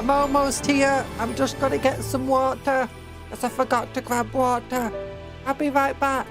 I'm almost here. I'm just gonna get some water, as I forgot to grab water. I'll be right back.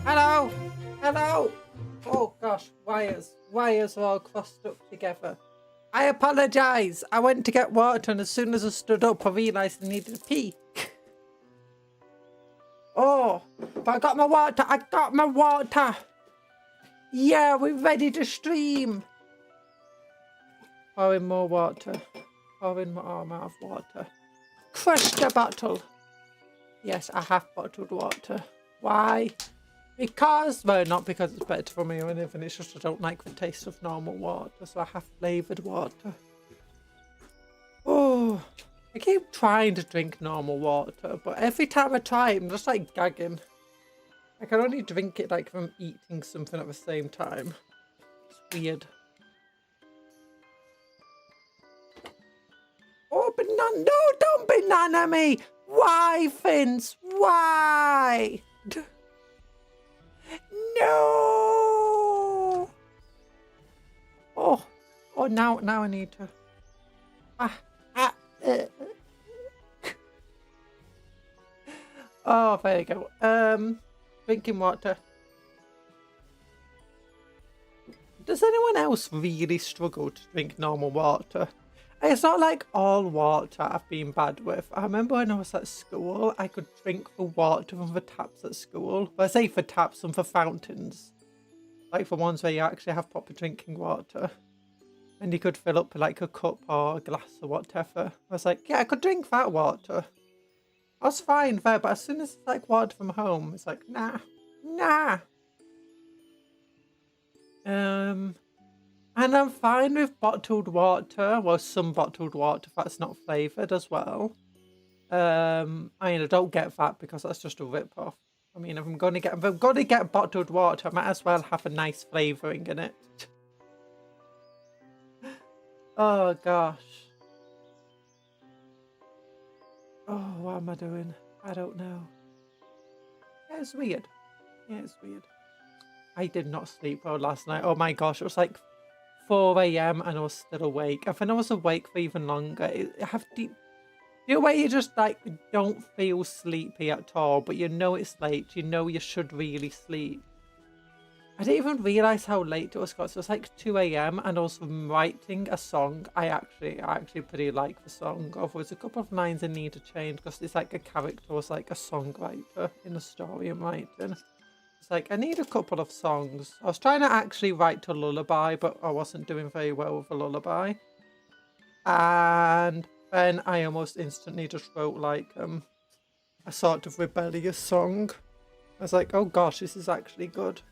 Hello! Hello! Oh gosh, wires are all crossed up together. I apologise. I went to get water and as soon as I stood up I realised I needed to pee. Oh, but I got my water. I got my water. Yeah, we're ready to stream. Pouring more water. Pouring my arm out of water. Crush the bottle. Yes, I have bottled water. Why? Because, well, not because it's better for me or anything. It's just I don't like the taste of normal water, so I have flavoured water. Oh, I keep trying to drink normal water, but every time I try it, I'm just like gagging. I can only drink it like from eating something at the same time. It's weird. Oh, banana! No, don't banana me! Why, Vince? Why? No! Oh, now I need to. Oh, there you go. Drinking water. Does anyone else really struggle to drink normal water? It's not like all water I've been bad with. I remember when I was at school, I could drink the water from the taps at school. Well, I say for taps and for fountains. Like for ones where you actually have proper drinking water. And you could fill up like a cup or a glass or whatever. I was like, yeah, I could drink that water. I was fine there, but as soon as it's like water from home, it's like, nah. And I'm fine with bottled water. Well, some bottled water that's not flavoured as well. I mean, I don't get that because that's just a rip-off. I mean, if I'm gonna get bottled water, I might as well have a nice flavouring in it. Oh gosh. Oh, what am I doing? I don't know. Yeah, it's weird. Yeah, it's weird. I did not sleep well last night. Oh my gosh, it was like 4 AM and I was still awake. I think I was awake for even longer. You know where you just like don't feel sleepy at all, but you know it's late. You know you should really sleep. I didn't even realise how late it was, because it was like 2 AM and I was writing a song. I actually pretty like the song. Although there's a couple of lines I need to change because it's like a character was like a songwriter in the story I'm writing. It's like I need a couple of songs. I was trying to actually write to lullaby, but I wasn't doing very well with a lullaby. And then I almost instantly just wrote like a sort of rebellious song. I was like, oh gosh, this is actually good.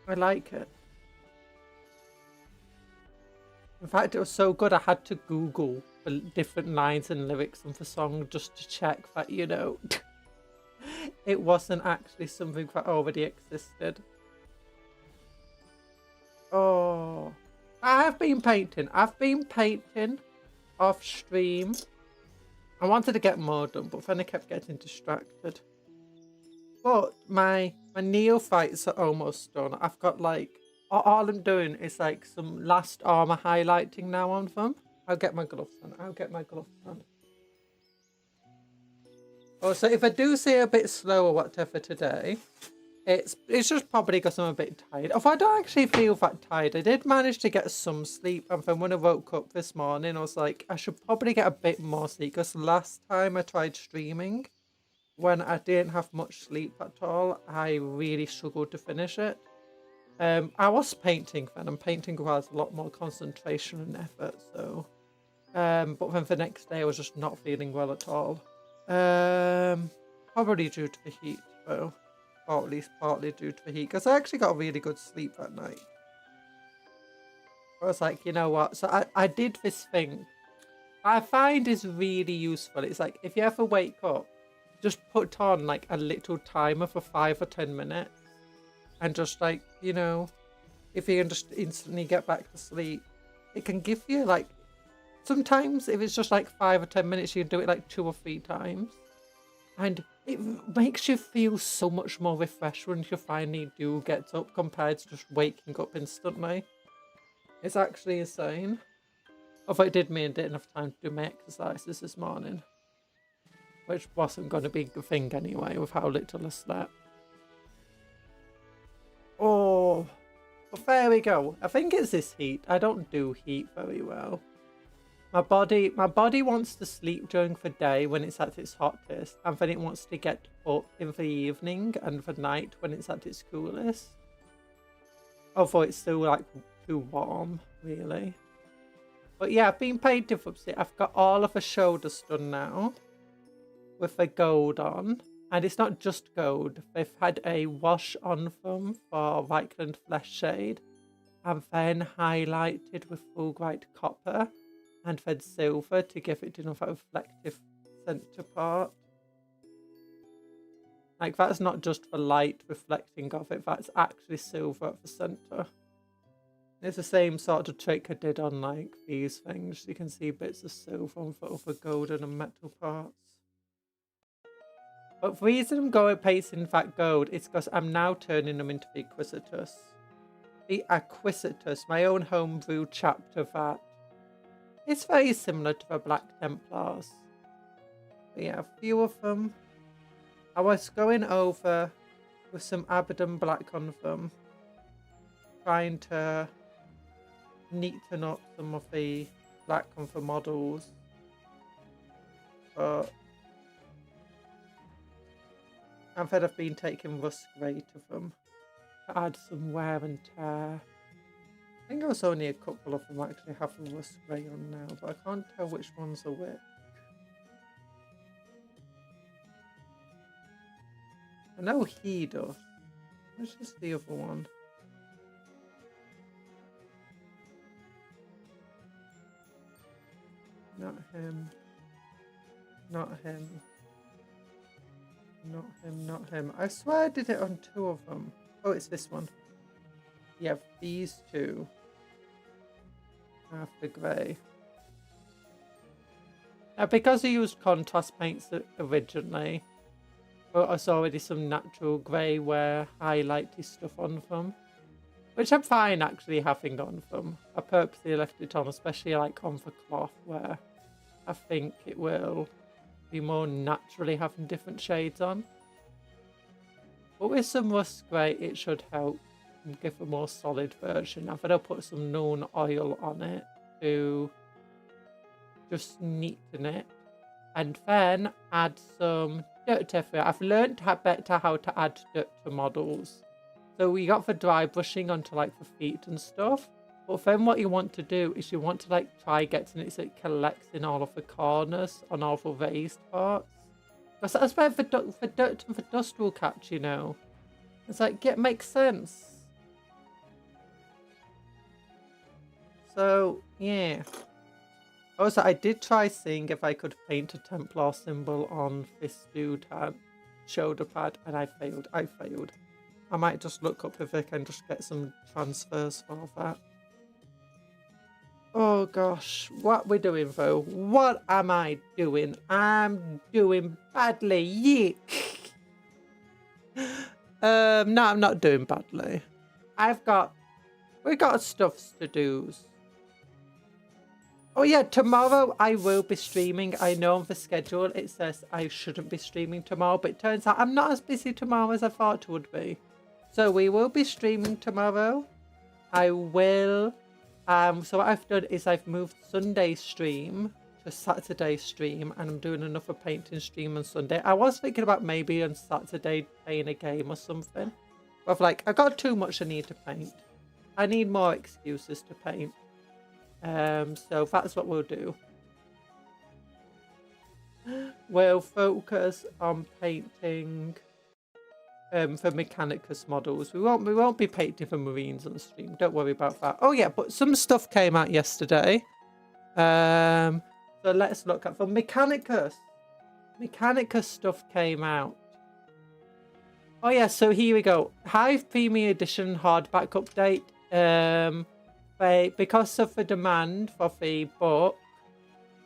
I like it. In fact, it was so good I had to Google the different lines and lyrics of the song just to check that, you know, it wasn't actually something that already existed. Oh, I've been painting off stream. I wanted to get more done, but then I kept getting distracted. But my neophytes are almost done. I've got like, all I'm doing is like some last armor highlighting now on them. I'll get my gloves on. Oh, so if I do see a bit slow or whatever today, it's just probably because I'm a bit tired. Although I don't actually feel that tired. I did manage to get some sleep, and then when I woke up this morning, I was like, I should probably get a bit more sleep, because last time I tried streaming, when I didn't have much sleep at all, I really struggled to finish it. I was painting then, and painting requires a lot more concentration and effort, so... but then the next day I was just not feeling well at all. Probably due to the heat, though. Or at least partly due to the heat, because I actually got really good sleep that night. I was like, you know what, so I did this thing I find is really useful. It's like, if you ever wake up, just put on like a little timer for 5 or 10 minutes. And just like, you know, if you can just instantly get back to sleep, it can give you like, sometimes if it's just like 5 or 10 minutes, you can do it like 2 or 3 times. And it makes you feel so much more refreshed when you finally do get up compared to just waking up instantly. It's actually insane. Although it did mean I didn't have time to do my exercises this morning, which wasn't going to be a thing anyway with how little I slept. Oh, well, there we go. I think it's this heat. I don't do heat very well. My body wants to sleep during the day when it's at its hottest, and then it wants to get up in the evening and the night when it's at its coolest. Although it's still like too warm, really. But yeah, I've been painting for it. I've got all of the shoulders done now with the gold on. And it's not just gold. They've had a wash on them for Reichland Flesh Shade. And then highlighted with full white copper. And then silver to give it another reflective centre part. Like, that's not just the light reflecting of it. That's actually silver at the centre. It's the same sort of trick I did on, like, these things. You can see bits of silver on the other golden and metal parts. But the reason I'm going pasting that gold is because I'm now turning them into the Inquisitors. The Acquisitors, my own homebrew chapter that. It's very similar to the Black Templars. But yeah, a few of them. I was going over with some Abaddon Black on them. Trying to neaten up some of the black on the models. But and then I've been taking rust grey to them to add some wear and tear. I think there's only a couple of them actually have the rust grey on now, but I can't tell which ones are which. I know he does. Which is the other one? Not him. Not him. Not him, not him. I swear I did it on 2 of them. Oh, it's this one. Yeah, these 2 have the grey. Now, because I used contrast paints originally, but there's already some natural grey wear highlighty stuff on them. Which I'm fine actually having on them. I purposely left it on, especially like on the cloth where I think it will be more naturally having different shades on. But with some rust grey, it should help give a more solid version. And then I'll put some known oil on it to just neaten it. And then add some dirt everywhere. I've learned better how to add dirt to models. So we got the dry brushing onto like the feet and stuff. But then what you want to do is you want to like try getting it so it collects in all of the corners on all the raised parts. Because that's where the dirt and the dust will catch, you know. It's like, yeah, it makes sense. So, yeah. Also, I did try seeing if I could paint a Templar symbol on this dude shoulder pad, and I failed. I might just look up if I can just get some transfers for that. Oh gosh, what we're doing though? What am I doing? I'm doing badly. Yeet. No, I'm not doing badly. We got stuff to do. Oh yeah, tomorrow I will be streaming. I know on the schedule it says I shouldn't be streaming tomorrow, but it turns out I'm not as busy tomorrow as I thought it would be. So we will be streaming tomorrow. I will. So what I've done is I've moved Sunday's stream to Saturday stream, and I'm doing another painting stream on Sunday. I was thinking about maybe on Saturday playing a game or something. But like, I got too much I need to paint. I need more excuses to paint. So that's what we'll do. We'll focus on painting for Mechanicus models. We won't be painting for Marines on the stream. Don't worry about that. Oh yeah, but some stuff came out yesterday. So let's look at for Mechanicus. Mechanicus stuff came out. Oh yeah, so here we go. Hive Premium Edition hardback update. Because of the demand for the book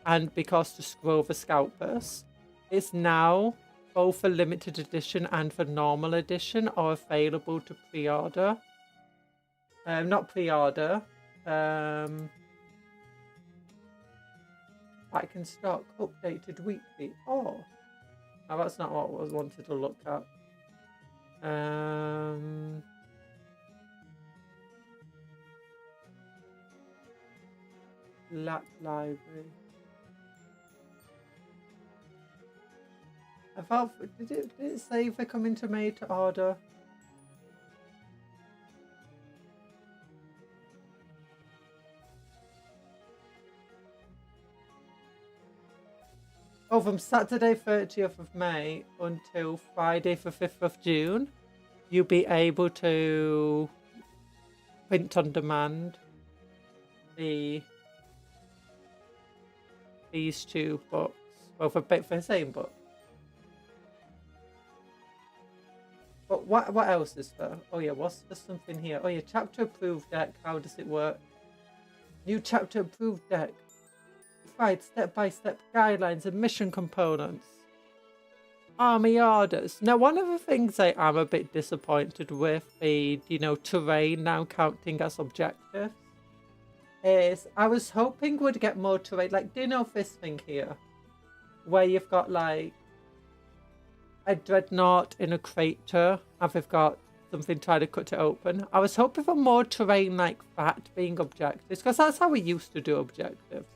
and because the Scroll of the Scalpers, it's now both for limited edition and for normal edition are available to pre-order. Not pre-order. Back in stock, updated weekly. Oh, no, that's not what I wanted to look at. Black Library. I thought, did it say if they're coming to made to order? Oh, from Saturday 30th of May until Friday the 5th of June, you'll be able to print on demand these two books. Well, for the same book. But what else is there? Oh yeah, there's something here? Oh yeah, chapter approved deck. How does it work? New chapter approved deck. Provide step-by-step guidelines and mission components. Army orders. Now, one of the things I am a bit disappointed with the, terrain now counting as objectives is I was hoping we'd get more terrain. Like, do you know this thing here? Where you've got, like, a dreadnought in a crater and they've got something trying to cut it open. I was hoping for more terrain like that being objectives, because that's how we used to do objectives.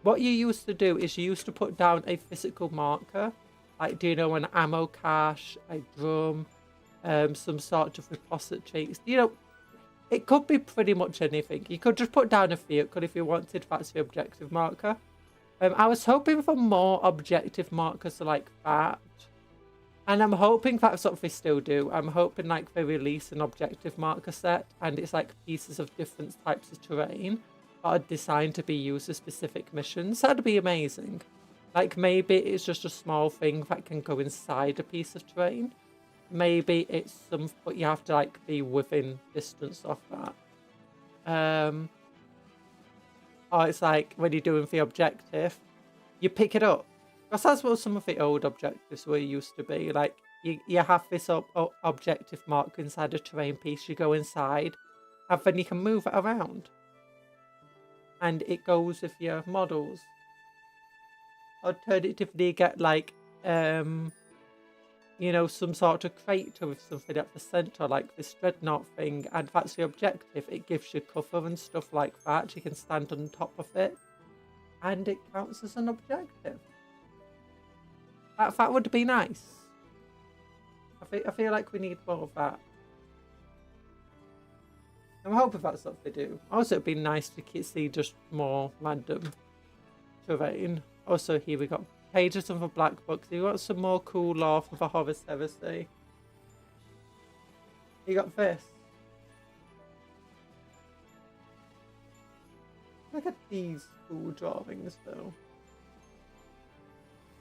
What you used to do is you used to put down a physical marker, like, an ammo cache, a drum, some sort of repository. It could be pretty much anything. You could just put down a vehicle if you wanted. That's the objective marker. I was hoping for more objective markers like that. And I'm hoping that's what they still do. I'm hoping like they release an objective marker set and it's like pieces of different types of terrain that are designed to be used for specific missions. That'd be amazing. Like maybe it's just a small thing that can go inside a piece of terrain. Maybe it's but you have to like be within distance of that. Or it's like when you're doing the objective, you pick it up. Because that's what some of the old objectives were used to be. Like, you have this objective marker inside a terrain piece. You go inside, and then you can move it around. And it goes with your models. Alternatively, you get, like, some sort of crater with something at the centre, like this dreadnought thing. And that's the objective. It gives you cover and stuff like that. You can stand on top of it. And it counts as an objective. That would be nice. I feel like we need more of that. I'm hoping that's what they do. Also, it'd be nice to see just more random terrain. Also, here we got pages of the black books. You got some more cool lore for the Horus Heresy. You got this. Look at these cool drawings, though.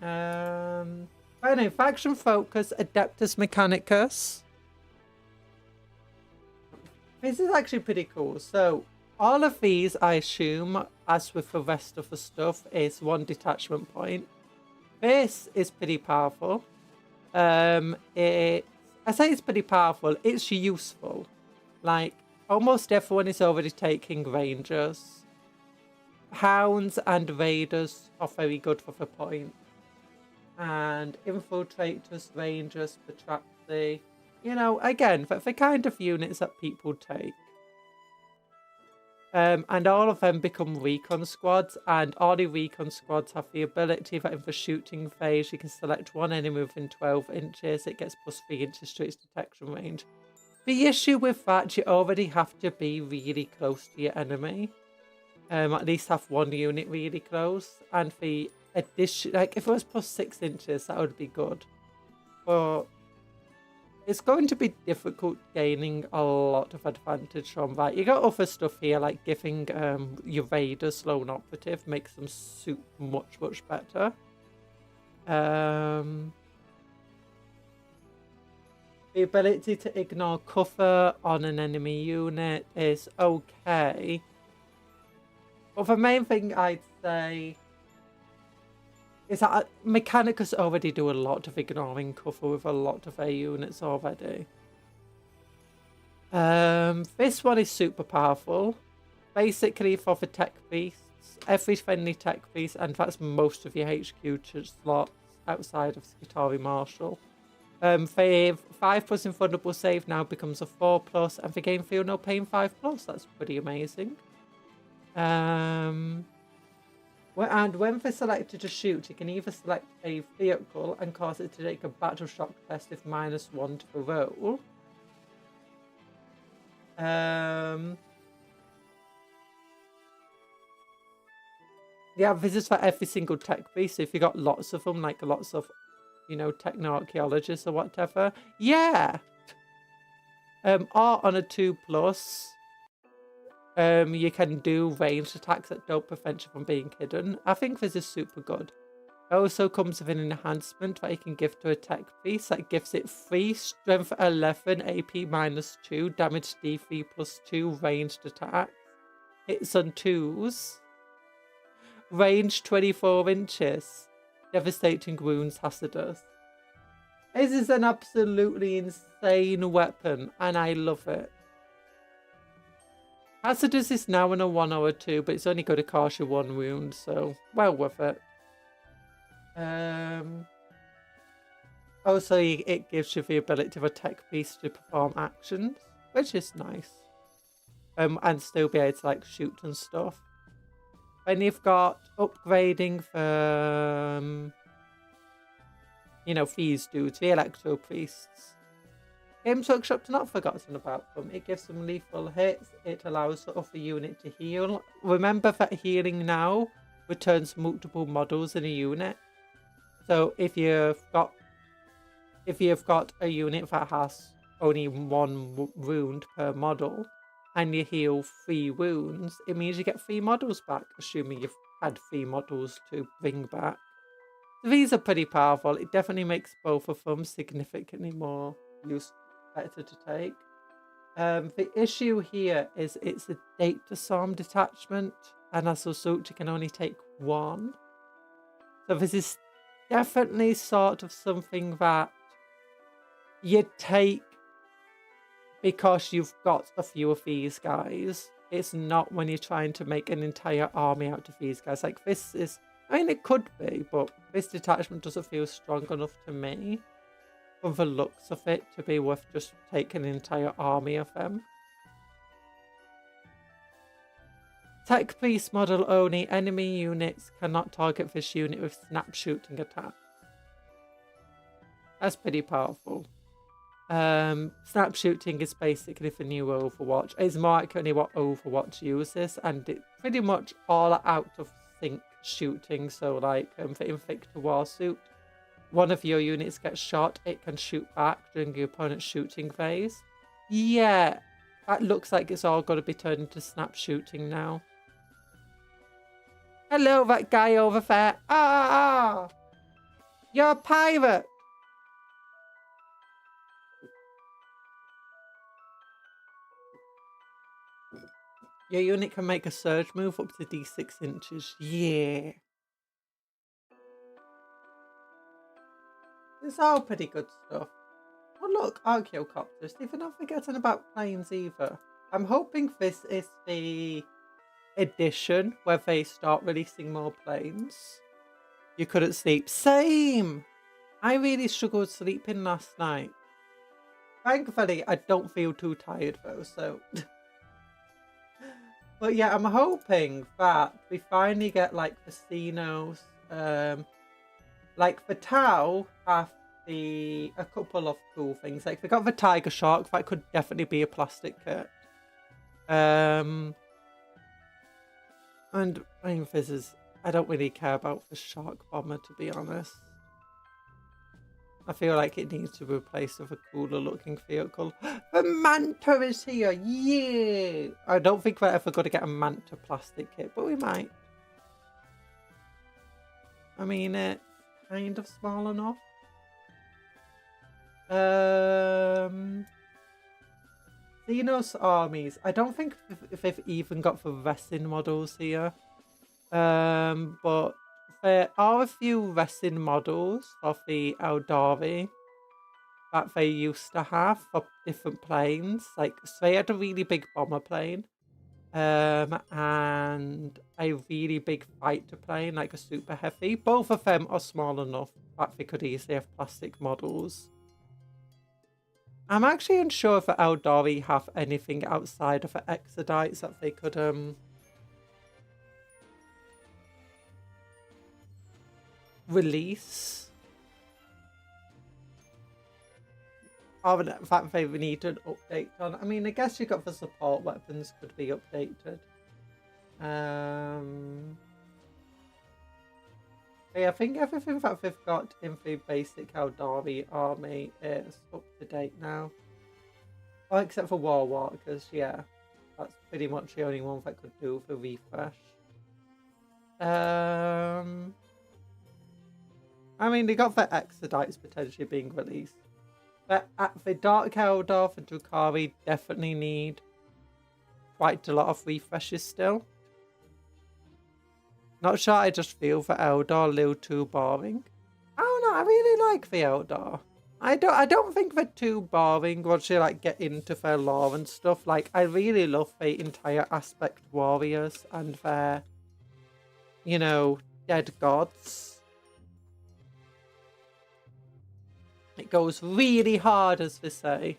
Anyway, Faction Focus, Adeptus Mechanicus. This is actually pretty cool. So, all of these, I assume, as with the rest of the stuff, is one detachment point. This is pretty powerful. I say it's pretty powerful. It's useful. Like, almost everyone is already taking Rangers. Hounds and Raiders are very good for the point. And Infiltrators, Rangers, Patraxi. Again, the kind of units that people take. And all of them become recon squads, and all the recon squads have the ability that in the shooting phase, you can select one enemy within 12 inches. It gets plus 3 inches to its detection range. The issue with that, you already have to be really close to your enemy. At least have one unit really close. And the addition, like if it was plus 6 inches, that would be good. But it's going to be difficult gaining a lot of advantage from that. You got other stuff here, like giving your Raiders lone operative makes them suit much better. The ability to ignore cover on an enemy unit is okay. But the main thing I'd say is that Mechanicus already do a lot of ignoring cover with a lot of their units already. This one is super powerful. Basically for the tech beasts, every friendly tech beast, and that's most of your HQ slots outside of Skitarii Marshal. The 5+ invulnerable save now becomes a 4+, and the game feel no pain 5+. That's pretty amazing. And when they're selected to shoot, you can either select a vehicle and cause it to take a battle shock test with -1 to the roll. Yeah, this is for every single tech piece. So if you got lots of them, like lots of, you know, techno-archaeologists or whatever. Yeah. Or on a 2+, you can do ranged attacks that don't prevent you from being hidden. I think this is super good. It also comes with an enhancement that you can give to a tech piece that gives it 3 strength 11, AP -2, damage D3 +2, ranged attack. Hits on 2s. Range 24 inches. Devastating wounds, hazardous. This is an absolutely insane weapon, and I love it. Hazardous is now on a 1 or a 2, but it's only going to cost you 1 wound, so well worth it. Also, it gives you the ability of a tech piece to perform actions, which is nice. And still be able to like shoot and stuff. And you've got upgrading for, you know, these dudes, the Electro Priests. Games Workshop's not forgotten about them. It gives them lethal hits. It allows the other unit to heal. Remember that healing now returns multiple models in a unit. So if you've got a unit that has only 1 wound per model, and you heal 3 wounds, it means you get 3 models back, assuming you've had 3 models to bring back. So these are pretty powerful. It definitely makes both of them significantly more better to take. The issue here is it's a date disarm detachment, and as a result, you can only take 1. So this is definitely sort of something that you take because you've got a few of these guys. It's not when you're trying to make an entire army out of these guys. Like this is, I mean, it could be, but this detachment doesn't feel strong enough to me from the looks of it to be worth just taking an entire army of them. Tech piece model only. Enemy units cannot target this unit with snap shooting attack. That's pretty powerful. Snap shooting is basically the new Overwatch. It's more accurately what Overwatch uses, and it's pretty much all out of sync shooting. So like the Invicta Warsuit, one of your units gets shot, it can shoot back during your opponent's shooting phase. Yeah, that looks like it's all going to be turned into snap shooting now. Hello, that guy over there. Ah! You're a pirate! Your unit can make a surge move up to D6 inches. Yeah. It's all pretty good stuff. Oh look, Archaeocopters. They're not forgetting about planes either. I'm hoping this is the edition where they start releasing more planes. You couldn't sleep. Same! I really struggled sleeping last night. Thankfully, I don't feel too tired though, so... But yeah, I'm hoping that we finally get like the Xenos, like the Tau have a couple of cool things. Like we got the Tiger Shark, that could definitely be a plastic kit. And I mean, I don't really care about the Shark Bomber, to be honest. I feel like it needs to be replaced with a cooler looking vehicle. The Manta is here! Yeah! I don't think we're ever going to get a Manta plastic kit, but we might. I mean, it's kind of small enough. Xenos armies. I don't think if they've even got the resin models here. But there are a few resin models of the Eldari that they used to have for different planes. Like, so they had a really big bomber plane, and a really big fighter plane, like a super heavy. Both of them are small enough that they could easily have plastic models. I'm actually unsure if the Eldari have anything outside of the Exodites that they could release. Or in fact, they need an update on. I mean, I guess you got the support weapons could be updated. Yeah, I think everything that they've got in the basic Eldari army is up to date now. Oh, except for War Walkers, yeah. That's pretty much the only one that could do the refresh. I mean, they got the Exodites potentially being released. But at the Dark Eldar, the Drukhari definitely need quite a lot of refreshes still. Not sure, I just feel the Eldar a little too boring. I don't know, I really like the Eldar. I don't think they're too boring once you like get into their lore and stuff. Like, I really love the entire aspect warriors and their, you know, dead gods. It goes really hard, as they say.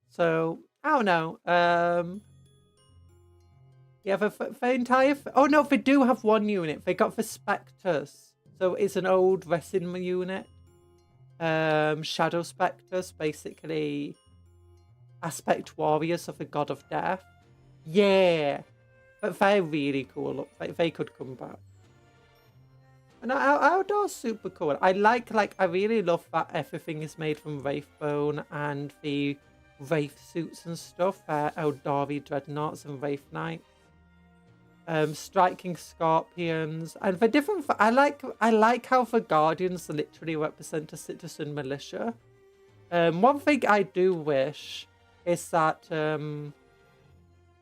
So, I don't know. Yeah, the entire... Oh, no, they do have one unit. They got the Spectres. So it's an old wrestling unit. Shadow Spectres, basically aspect warriors of the god of death. Yeah. But they're really cool. They could come back. And Outdoor's super cool. I really love that everything is made from Wraithbone and the Wraith suits and stuff. Eldari Dreadnoughts and Wraith Knights. Striking Scorpions. And the different... I like how the Guardians literally represent a citizen militia. One thing I do wish is that...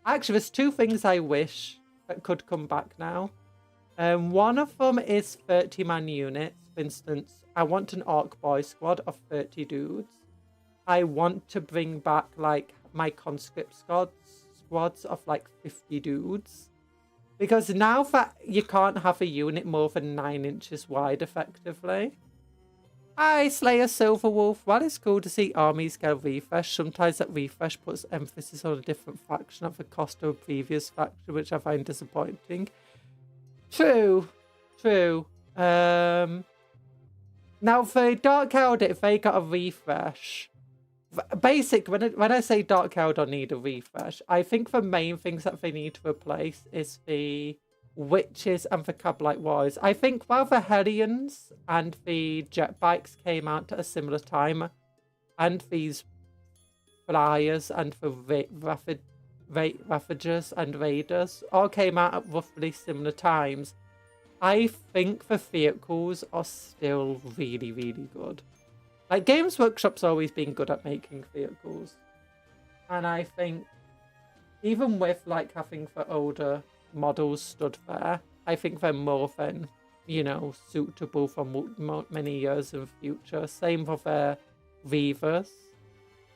Actually, there's two things I wish that could come back now. One of them is 30-man units. For instance, I want an Orc Boy squad of 30 dudes. I want to bring back, like, my conscript squads of, like, 50 dudes. Because now that you can't have a unit more than 9 inches wide, effectively. Hi, Slayer Silverwolf. While it's cool to see armies get refresh, sometimes that refresh puts emphasis on a different faction at the cost of a previous faction, which I find disappointing. True. Now, for Dark Eldar, if they got a refresh... when I say Dark Eldar need a refresh, I think the main things that they need to replace is the Witches and the Cabalite Warriors. I think while the Hellions and the Jet Bikes came out at a similar time, and these Flyers and the Ravagers and Raiders all came out at roughly similar times, I think the vehicles are still really, really good. Like, Games Workshop's always been good at making vehicles. And I think, even with, like, having the older models stood there, I think they're more than, you know, suitable for many years in the future. Same for the Reavers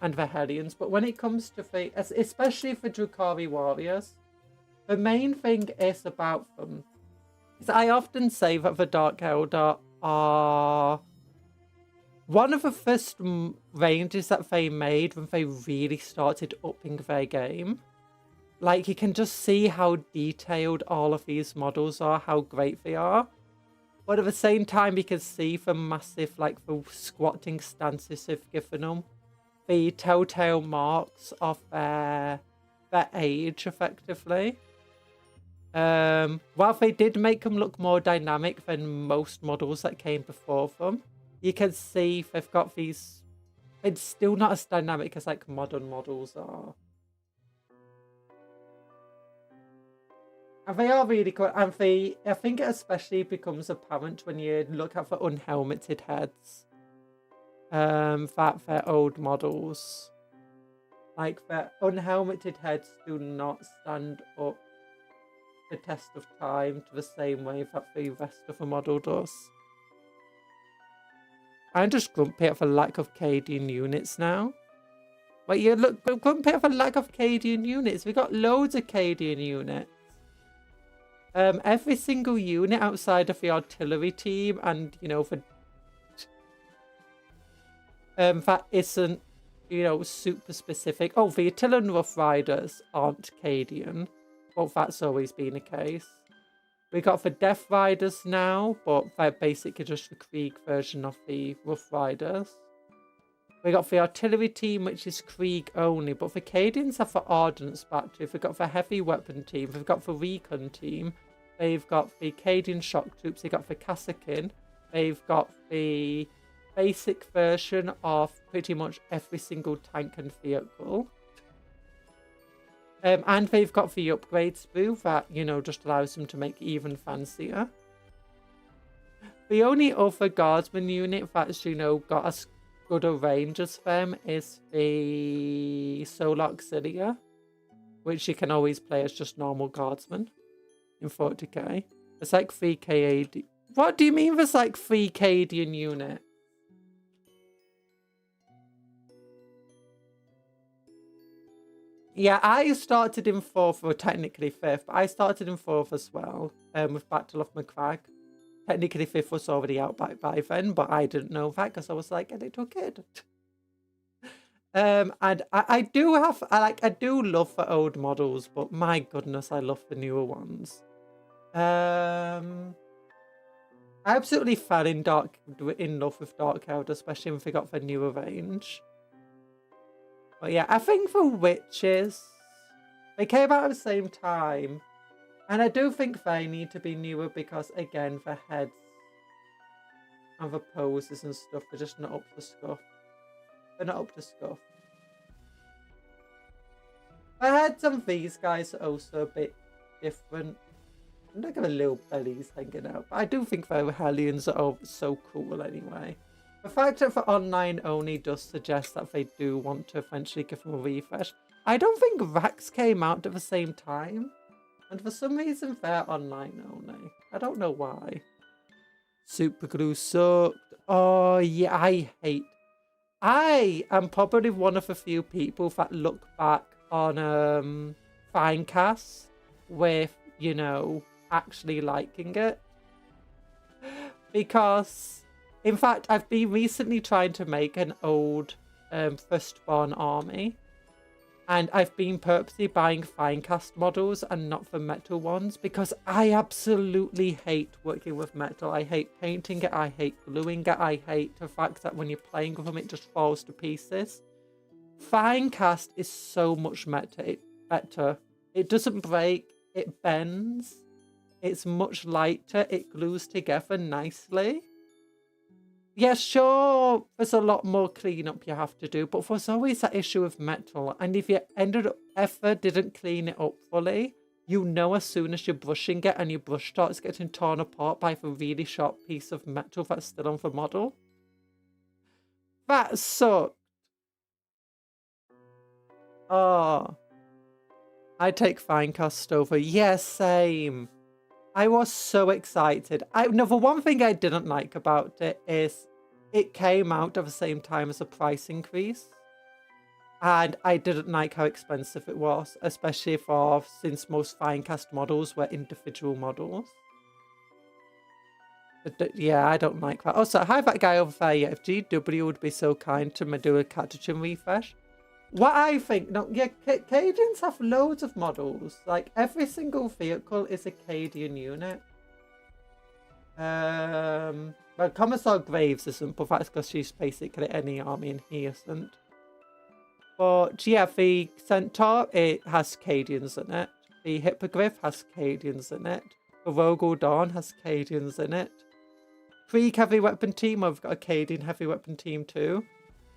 and the Hellions. But when it comes to the, especially for Drukhari Warriors, the main thing is about them. Is I often say that the Dark Eldar are... one of the first ranges that they made when they really started upping their game. Like, you can just see how detailed all of these models are, how great they are. But at the same time, you can see the massive, like, the squatting stances they've given them. The telltale marks of their age, effectively. While they did make them look more dynamic than most models that came before them, you can see they've got these... It's still not as dynamic as, like, modern models are. And they are really cool. And I think it especially becomes apparent when you look at the unhelmeted heads. That they're old models. Like, their unhelmeted heads do not stand up the test of time to the same way that the rest of the model does. I'm just grumpy at the lack of Cadian units now. But you look grumpy at the lack of Cadian units. We got loads of Cadian units. Every single unit outside of the artillery team and, you know, that isn't, you know, super specific. Oh, the Attilan Rough Riders aren't Cadian. Well, that's always been the case. We got the Death Riders now, but they're basically just the Krieg version of the Rough Riders. We got the Artillery team, which is Krieg only, but the Cadians have the Ordnance Battery. We've got the Heavy Weapon team. We've got the Recon team. They've got the Cadian Shock Troops. They've got the Kassakin. They've got the basic version of pretty much every single tank and vehicle. And they've got the upgrade sprue that, you know, just allows them to make even fancier. The only other guardsman unit that's, you know, got as good a range as them is the Solar Auxilia, which you can always play as just normal guardsman in 40k. It's like 3k AD. What do you mean there's like 3k Cadian unit? Yeah, I started in 4th, or technically 5th, but I started in 4th as well, with Battle of Macragge. Technically 5th was already out by then, but I didn't know that because I was like a little kid. And I do love the old models, but my goodness, I love the newer ones. I absolutely fell in love with Dark Elder, especially when they got the newer range. But yeah, I think the Witches, they came out at the same time. And I do think they need to be newer because, again, the heads and the poses and stuff are just not up to scuff. They're not up to scuff. The heads on these guys are also a bit different. Look at the little bellies hanging out. But I do think the Hellions are so cool anyway. The fact that for online only does suggest that they do want to eventually give them a refresh. I don't think Rax came out at the same time. And for some reason they're online only. I don't know why. Super glue sucked. Oh yeah, I am probably one of a few people that look back on Finecast with, you know, actually liking it. Because in fact, I've been recently trying to make an old Firstborn army. And I've been purposely buying Finecast models and not the metal ones because I absolutely hate working with metal. I hate painting it. I hate gluing it. I hate the fact that when you're playing with them, it just falls to pieces. Finecast is so much better. It doesn't break. It bends. It's much lighter. It glues together nicely. Yeah, sure, there's a lot more cleanup you have to do, but there's always that issue with metal. And if you didn't clean it up fully, you know as soon as you're brushing it and your brush starts getting torn apart by the really sharp piece of metal that's still on the model. That sucked. Oh, I take Finecast over. Yes, same. I was so excited. The one thing I didn't like about it is it came out at the same time as a price increase. And I didn't like how expensive it was, especially since most Finecast models were individual models. But, yeah, I don't like that. Also, hi that guy over there. Yeah, if GW would be so kind to do a Catechin refresh. What I think, no, yeah, Cadians have loads of models. Like, every single vehicle is a Cadian unit. Well, Commissar Graves isn't, but that's because she's basically any army and he isn't. But, yeah, the Centaur, it has Cadians in it. The Hippogriff has Cadians in it. The Rogel Dawn has Cadians in it. Krieg Heavy Weapon Team, I've got a Cadian Heavy Weapon Team too.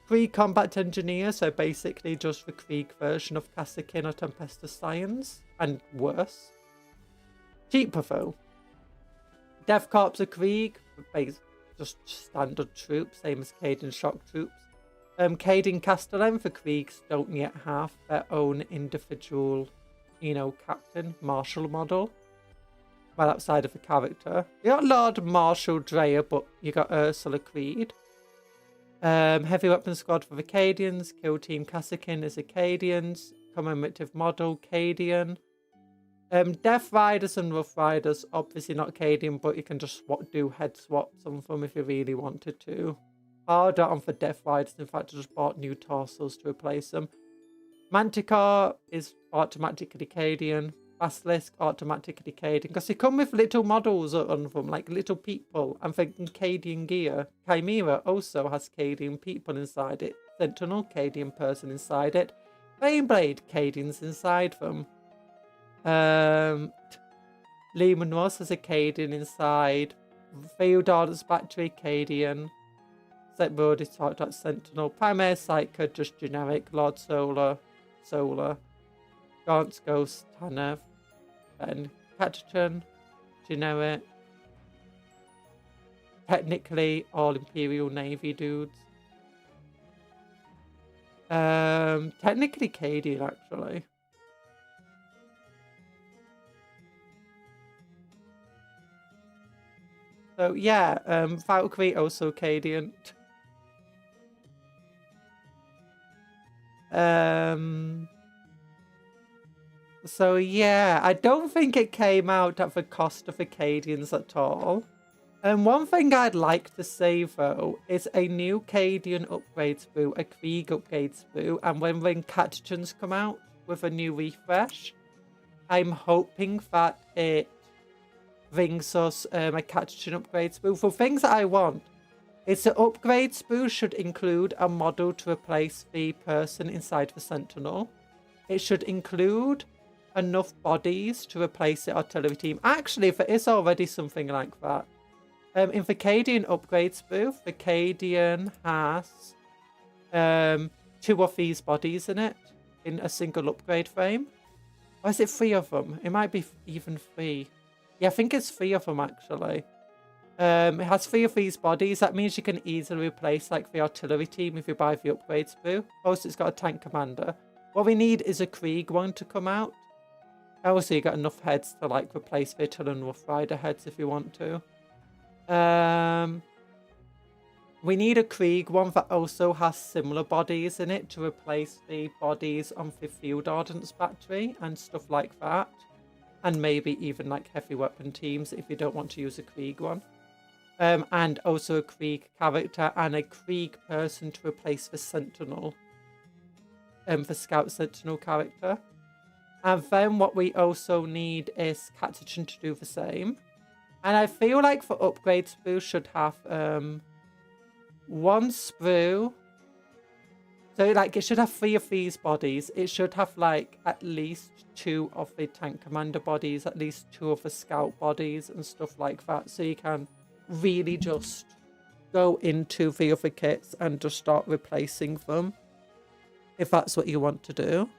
Krieg Combat Engineer, so basically just the Krieg version of Kassakin or Tempestus Science, and worse. Cheaper though. Death Corps of Krieg, just standard troops, same as Cadian Shock Troops. Cadian Castellan for Kriegs don't yet have their own individual, you know, captain, marshal model. Well, outside of a character. You got Lord Marshal Dreyer, but you got Ursula Creed. Heavy Weapon Squad for Acadians. Kill Team Kassakin is Acadians. Commemorative Model, Cadian. Death Riders and Rough Riders, obviously not Cadian, but you can just do head swaps on them if you really wanted to. Harder on for Death Riders, in fact I just bought new torsos to replace them. Manticore is automatically Cadian. Basilisk automatically Cadian. Because they come with little models on them, like little people. I'm thinking Cadian gear. Chimera also has Cadian people inside it. Sentinel, Cadian person inside it. Baneblade, Cadians inside them. Lehman Ross has a Cadian inside. Field Orders Battery, Cadian. Set Brody talked about Sentinel. Primary Psyker, just generic. Lord Solar, Solar. Gaunt's Ghost, Tanef. Ben Catachan, generic. Technically, all Imperial Navy dudes. Technically Cadian, actually. So yeah, Valkyrie also Cadian. So yeah, I don't think it came out at the cost of the Cadians at all. One thing I'd like to say though is a new Cadian upgrade sprue, a Krieg upgrade sprue, and when Catachans come out with a new refresh, I'm hoping that it brings us a Catachan upgrade sprue. For things that I want, it's an upgrade sprue should include a model to replace the person inside the Sentinel. It should include enough bodies to replace the artillery team. Actually, there is already something like that. In the Cadian upgrade sprue, the Cadian has 2 of these bodies in it in a single upgrade frame. Or is it 3 of them? It might be even 3. Yeah, I think it's 3 of them actually. It has 3 of these bodies. That means you can easily replace like the artillery team if you buy the upgrade sprue. Also, it's got a tank commander. What we need is a Krieg one to come out. Also, you got enough heads to like replace the Artillery Rough Rider heads if you want to. We need a Krieg one that also has similar bodies in it to replace the bodies on the Field Ordnance Battery and stuff like that. And maybe even like heavy weapon teams if you don't want to use a Krieg one. And also a Krieg character and a Krieg person to replace the Sentinel. The Scout Sentinel character. And then what we also need is Catachan to do the same. And I feel like for upgrade sprue should have 1 sprue. So like it should have 3 of these bodies. It should have like at least 2 of the tank commander bodies, at least 2 of the scout bodies and stuff like that. So you can really just go into the other kits and just start replacing them. If that's what you want to do.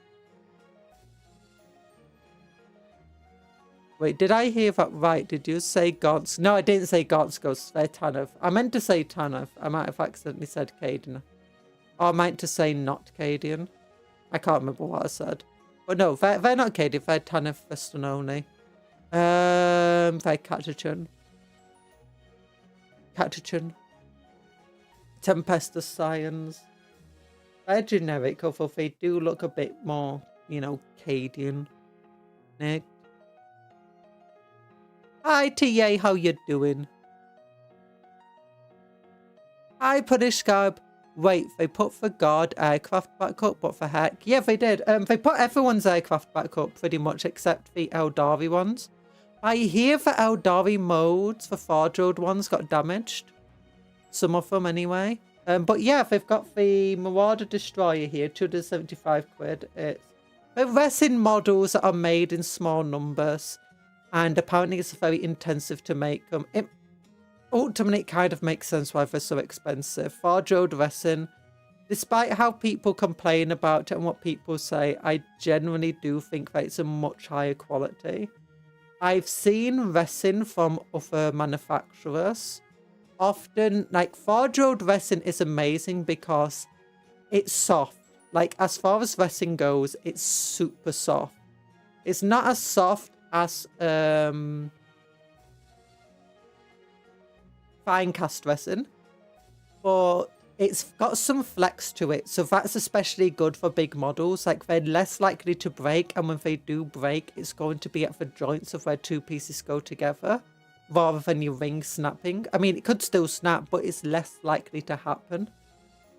Wait, did I hear that right? Did you say Gaunt's? No, I didn't say Gaunt's Ghost. They're Tanef. I meant to say Tanef. I might have accidentally said Cadian. Or I meant to say not Cadian. I can't remember what I said. But no, they're not Cadian. They're Tanef Festononi. They're Catachan. Catachan. Tempestus Science. They're generic, although they do look a bit more, you know, Cadian. Nick. Hi TA, how you doing? Hi Punish Scarb. Wait, they put the guard aircraft back up, what the heck? Yeah, they did. They put everyone's aircraft back up pretty much except the Eldari ones. I hear the Eldari modes, the Fardrode ones got damaged. Some of them anyway. But yeah, they've got the Marauder Destroyer here, 275 quid. It's the resin models that are made in small numbers. And apparently it's very intensive to make them. It ultimately kind of makes sense why they're so expensive. Fardrode resin, despite how people complain about it and what people say, I genuinely do think that it's a much higher quality. I've seen resin from other manufacturers. Often, like, Fardrode resin is amazing because it's soft. Like, as far as resin goes, it's super soft. It's not as soft as fine cast resin, but it's got some flex to it, so that's especially good for big models. Like, they're less likely to break, and when they do break, it's going to be at the joints of where 2 pieces go together rather than your ring snapping. I mean, it could still snap, but it's less likely to happen.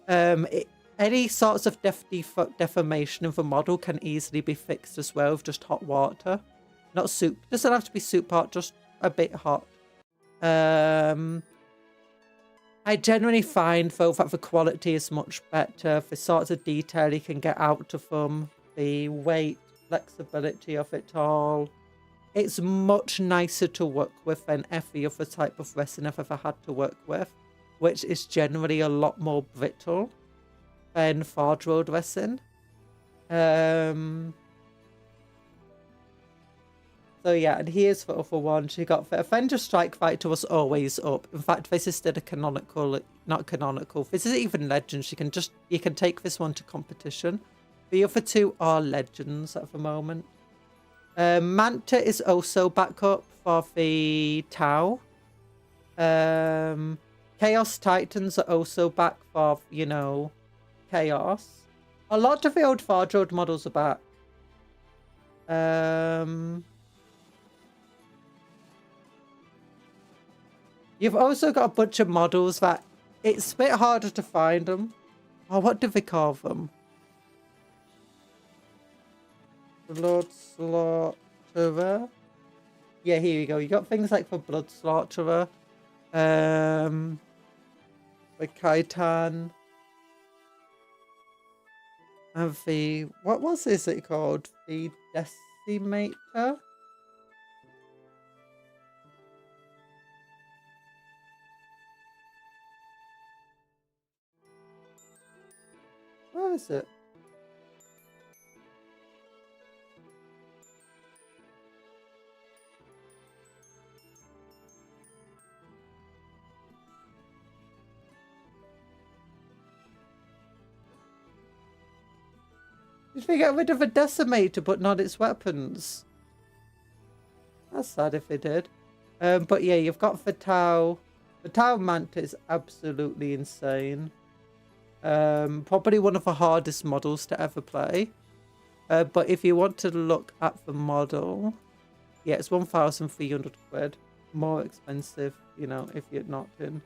Any sorts of deformation of a model can easily be fixed as well with just hot water. Not soup. Doesn't have to be soup hot, just a bit hot. I generally find, though, that the quality is much better. The sorts of detail you can get out of them, the weight, flexibility of it all. It's much nicer to work with than every other type of resin I've ever had to work with, which is generally a lot more brittle than forge rolled resin. So yeah, and here's the other one. She got the Avenger Strike Fighter was always up. In fact, this is still a canonical, not canonical. This isn't even legends. You can take this one to competition. The other two are legends at the moment. Manta is also back up for the Tau. Chaos Titans are also back for, you know, Chaos. A lot of the old Forge Road models are back. You've also got a bunch of models that it's a bit harder to find them. Oh, what do they call them? Blood Slaughterer. Yeah, here you go. You got things like the Blood Slaughterer. The Kaitan. And the... What was this it called? The Decimator? Where is it? Did they get rid of a Decimator but not its weapons? That's sad if they did. But yeah, you've got the Tau. The Tau Manta is absolutely insane. Probably one of the hardest models to ever play. But if you want to look at the model, yeah, it's 1,300 quid. More expensive, you know, if you're not in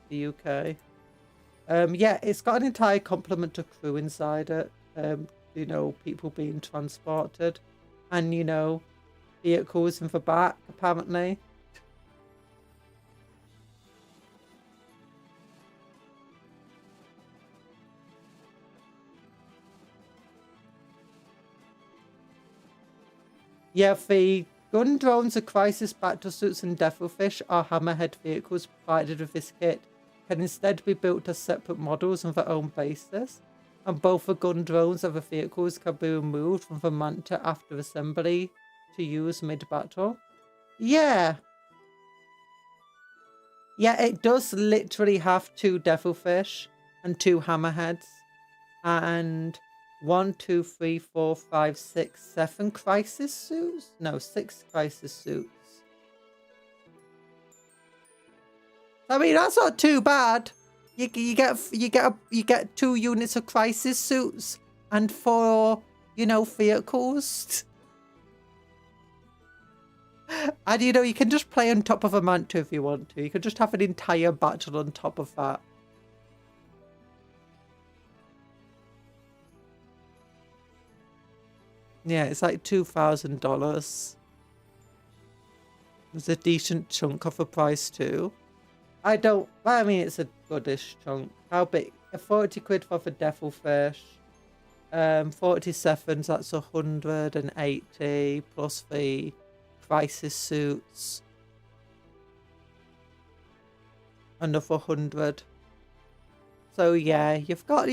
the UK. Yeah, it's got an entire complement of crew inside it. You know, people being transported. And, you know, vehicles in the back, apparently. Yeah, the gun drones, the crisis battle suits and devilfish are hammerhead vehicles provided with this kit can instead be built as separate models on their own basis. And both the gun drones and the vehicles can be removed from the Manta after assembly to use mid-battle. Yeah. Yeah, it does literally have 2 devilfish and 2 hammerheads. And 1, 2, 3, 4, 5, 6, 7 crisis suits? No, 6 crisis suits. I mean, that's not too bad. You get 2 units of crisis suits and 4, you know, vehicles. And you know, you can just play on top of a Manta if you want to. You can just have an entire battle on top of that. Yeah, it's like $2,000. It's a decent chunk of a price too. Well, I mean, it's a goodish chunk. How big? 40 quid for the devilfish. 47s, that's 180 plus the crisis suits. Another 100. So yeah, you've got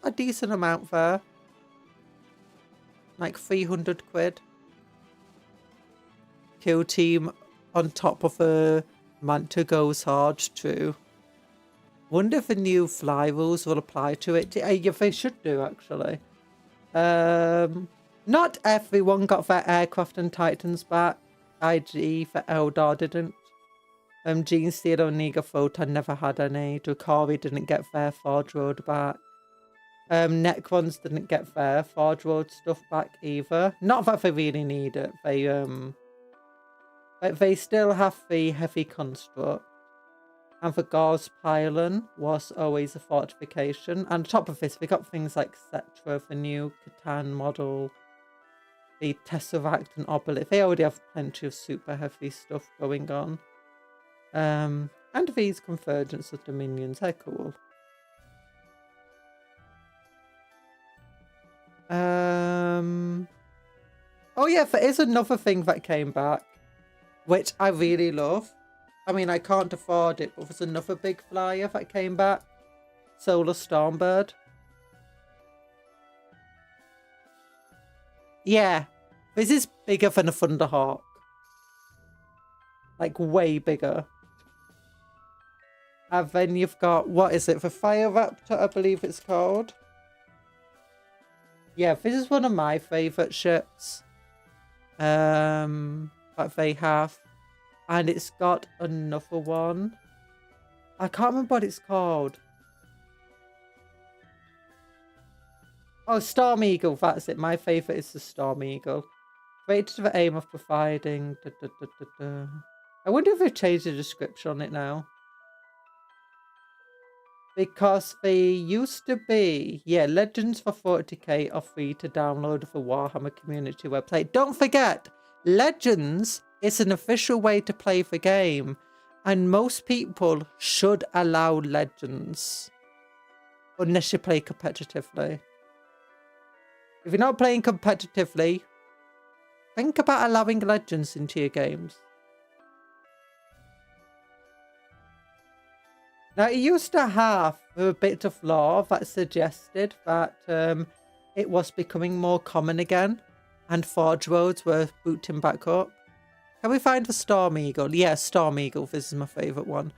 a decent amount there. Like 300 quid. Kill team on top of a Manta goes hard too. Wonder if the new fly rules will apply to it. Yeah, they should do actually. Not everyone got their aircraft and titans back. IG for Eldar didn't. Gene Steele and Niga Photon never had any. Drakari didn't get their Forge Road back. Necrons didn't get their Forge Road stuff back either. Not that they really need it. They still have the heavy construct. And the Gauze Pylon was always a fortification. And on top of this, we got things like Cetra, the new Catan model. the Tesseract and Obelisk. They already have plenty of super heavy stuff going on. And these Convergence of Dominions, they're cool. Oh yeah, there is another thing that came back, which I really love. I mean, I can't afford it, but there's another big flyer that came back. Solar Stormbird. Yeah, this is bigger than a Thunderhawk. Like, way bigger. And then you've got, what is it, the Fire Raptor, I believe it's called. Yeah, this is one of my favourite ships. That they have. And it's got another one. I can't remember what it's called. Oh, Storm Eagle, that's it. My favourite is the Storm Eagle. Rated to the aim of providing... I wonder if they've changed the description on it now. Because they used to be... Yeah, Legends for 40k are free to download for Warhammer community website. Don't forget, Legends is an official way to play the game. And most people should allow Legends. Unless you play competitively. If you're not playing competitively, think about allowing Legends into your games. Now, it used to have a bit of lore that suggested that it was becoming more common again, and Forge Roads were booting back up. Can we find the Storm Eagle? Yeah, Storm Eagle. This is my favourite one.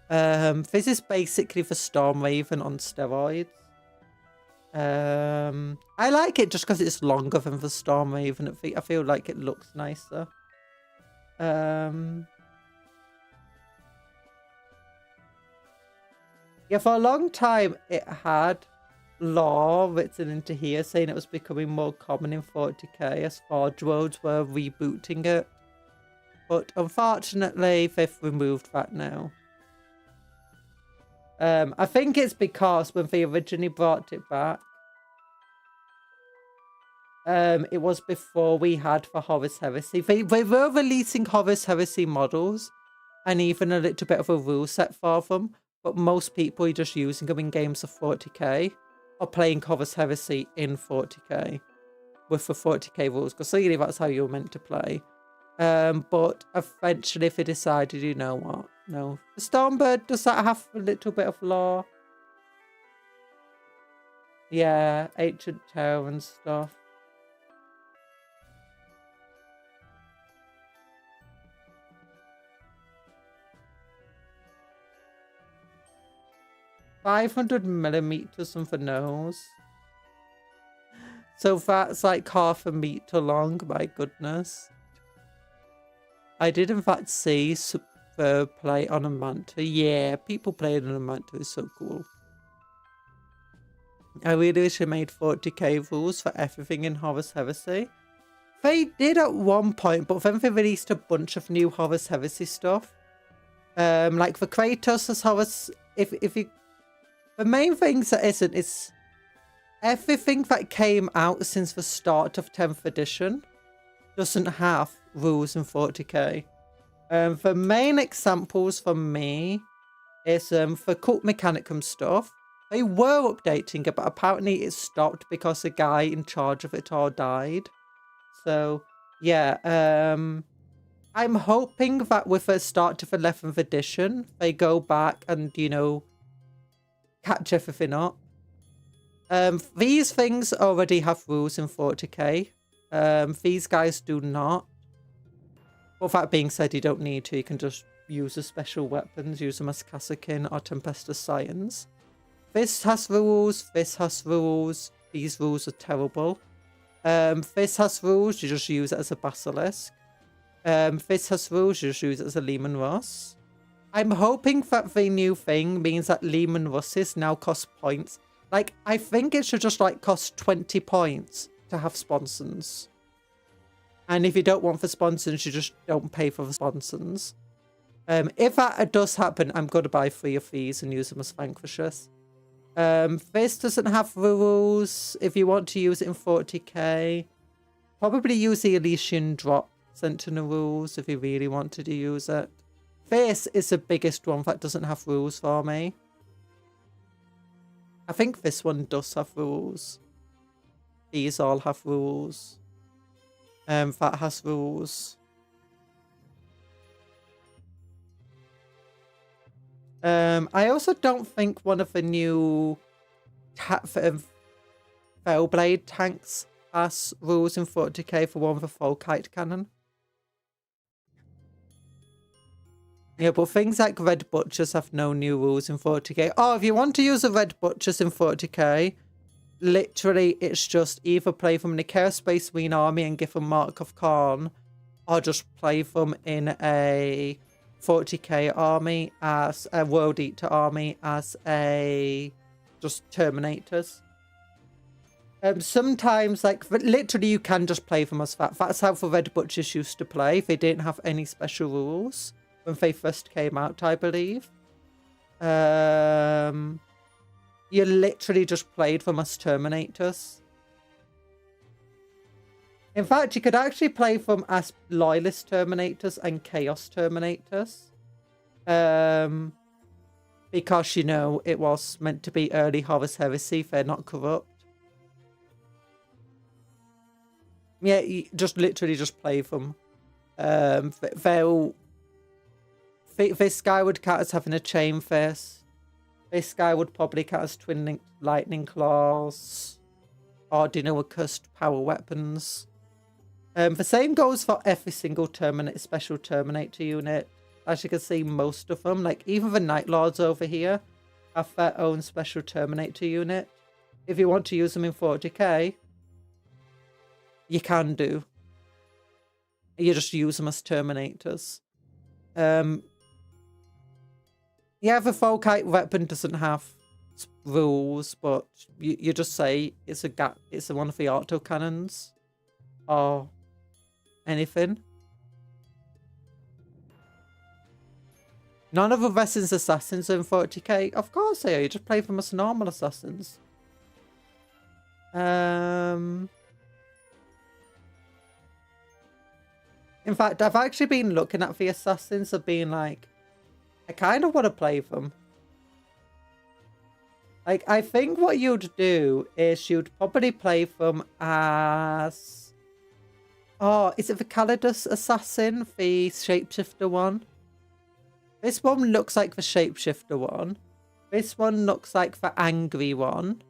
This is basically the Storm Raven on steroids. I like it just because it's longer than the Storm Raven. I feel like it looks nicer. Yeah, for a long time, it had lore written into here saying it was becoming more common in 40k as Forge Roads were rebooting it. But unfortunately, they've removed that now. I think it's because when they originally brought it back, it was before we had the Horus Heresy. They were releasing Horus Heresy models and even a little bit of a rule set for them. But most people are just using them in games of 40k or playing Horus Heresy in 40k with the 40k rules. Because really that's how you're meant to play. But eventually they decided, you know what? No. The Stormbird, does that have a little bit of lore? Yeah, Ancient Terror and stuff. $500mm on the nose. So that's like half a meter long, my goodness. I did in fact see Superb play on a Manta. Yeah, people playing on a Manta is so cool. I really wish they made 40k rules for everything in Horus Heresy. They did at one point, but then they released a bunch of new Horus Heresy stuff. Like for Kratos as Horus... If you... The main things that isn't is everything that came out since the start of 10th edition doesn't have rules in 40k. The main examples for me is for Cult Mechanicum stuff. They were updating it, but apparently it stopped because the guy in charge of it all died. So, yeah. I'm hoping that with the start of 11th edition, they go back and, you know, catch everything up. These things already have rules in 40k. These guys do not. But that being said, you don't need to. You can just use the special weapons, use them as Kassakin or Tempestus Science. This has rules, this has rules. These rules are terrible. This has rules, you just use it as a Basilisk. This has rules, you just use it as a Lehman Russ. I'm hoping that the new thing means that Lehman Russes now cost points. Like, I think it should just, like, cost 20 points to have sponsons. And if you don't want the sponsons, you just don't pay for the sponsons. If that does happen, I'm going to buy 3 of these and use them as Vanquishers. This doesn't have rules if you want to use it in 40k. probably use the Elysian drop Sentinel rules if you really wanted to use it. This is the biggest one that doesn't have rules for me. I think this one does have rules. These all have rules. That has rules. I also don't think one of the new Fellblade tanks has rules in 40k for one of the Volkite cannon. Yeah, but things like Red Butchers have no new rules in 40k. Oh, if you want to use a Red Butchers in 40k, literally it's just either play from the Chaos Space Marine army and give them Mark of Khorne, or just play them in a 40k army as a World Eater army as a just Terminators. Sometimes, like, literally you can just play them as that. That's how the Red Butchers used to play. They didn't have any special rules when they first came out, I believe. You literally just played them as Terminators. In fact, you could actually play them as Loyalist Terminators and Chaos Terminators. Because, you know, it was meant to be early Horus Heresy. They're not corrupt. Yeah, you just literally just play them. This guy would count as having a chain fist. This guy would probably count as twin lightning claws. Ordinal accursed power weapons. The same goes for every single special Terminator unit. As you can see, most of them, like even the Night Lords over here, have their own special Terminator unit. If you want to use them in 40k, you can do. You just use them as Terminators. Yeah, the Volkite weapon doesn't have rules, but you just say it's one of the autocannons or anything. None of the Vessen's assassins are in 40k. Of course they are. You just play them as normal assassins. In fact, I've actually been looking at the assassins and being like, I kind of want to play them. Like, I think what you'd do is you'd probably play them as... Oh, is it the Calidus assassin? The shapeshifter one? This one looks like the shapeshifter one. This one looks like the angry one.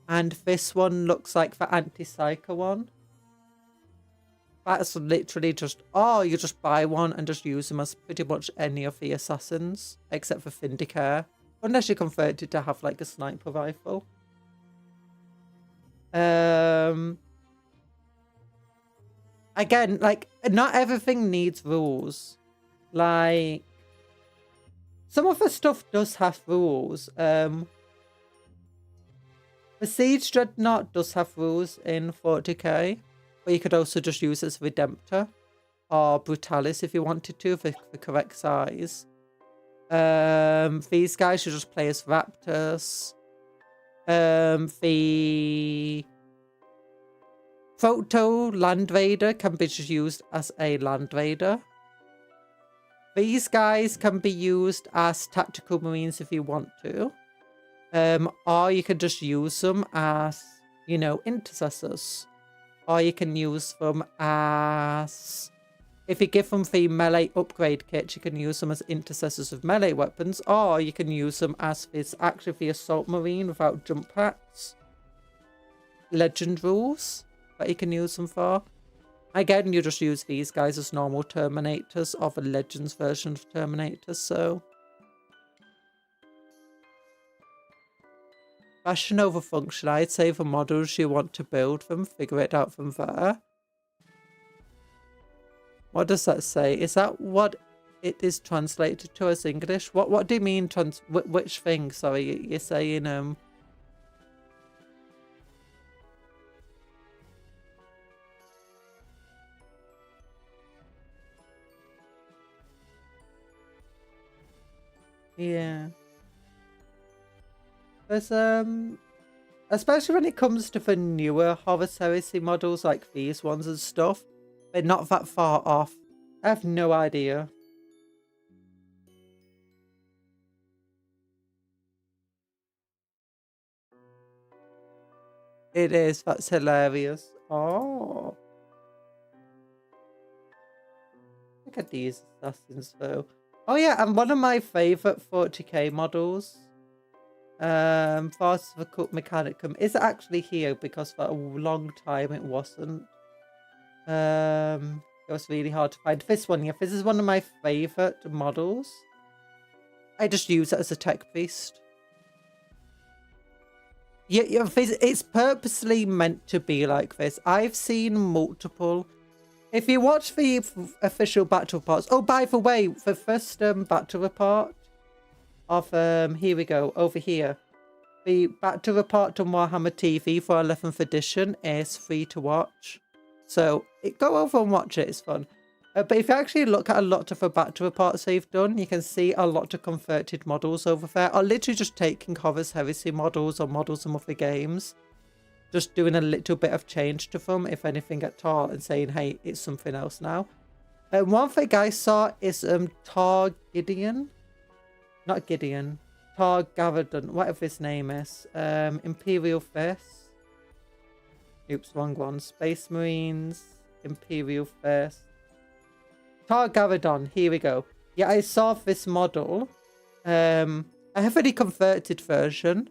And this one looks like the anti-psycho one. That's literally just... Oh, you just buy one and just use them as pretty much any of the assassins. Except for Vindicare. Unless you convert it to have like a sniper rifle. Again, like, not everything needs rules. Like... Some of the stuff does have rules. The Siege Dreadnought does have rules in 40k. But you could also just use it as Redemptor. Or Brutalis if you wanted to, for the correct size. These guys should just play as Raptors. The Photo Land Raider can be just used as a Land Raider. These guys can be used as Tactical Marines if you want to. Or you can just use them as, you know, Intercessors. Or you can use them as... If you give them the melee upgrade kit, you can use them as Intercessors of melee weapons. Or you can use them as this actually the Assault Marine without jump packs. Legend rules that you can use them for. Again, you just use these guys as normal Terminators or the Legends version of Terminators, so... Fashion over function. I'd say the models you want to build them, figure it out from there. What does that say? Is that what it is translated to as English? What do you mean which thing? Sorry, you're saying yeah. There's especially when it comes to the newer Horus Heresy models, like these ones and stuff. They're not that far off. I have no idea. It is. That's hilarious. Oh. Look at these assassins, though. Oh, yeah, and one of my favourite 40k models, Fast of the Cult Mechanicum, is actually here because for a long time it wasn't. It was really hard to find. This one, yeah, this is one of my favourite models. I just use it as a tech beast. Yeah, it's purposely meant to be like this. I've seen multiple. If you watch the official battle reports. Oh, by the way, the first battle report of here we go, over here. The battle report on Warhammer TV for 11th edition is free to watch. So go over and watch it, it's fun. But if you actually look at a lot of the battle reports they've done, you can see a lot of converted models over there. Are literally just taking Horus Heresy models or models from other games. Just doing a little bit of change to them, if anything at all, and saying, hey, it's something else now. One thing I saw is Tar Gideon. Not Gideon. Tar Garadon, whatever his name is. Imperial Fist. Oops, wrong one. Space Marines. Imperial Fist. Tar Garadon, here we go. Yeah, I saw this model. I have a converted version.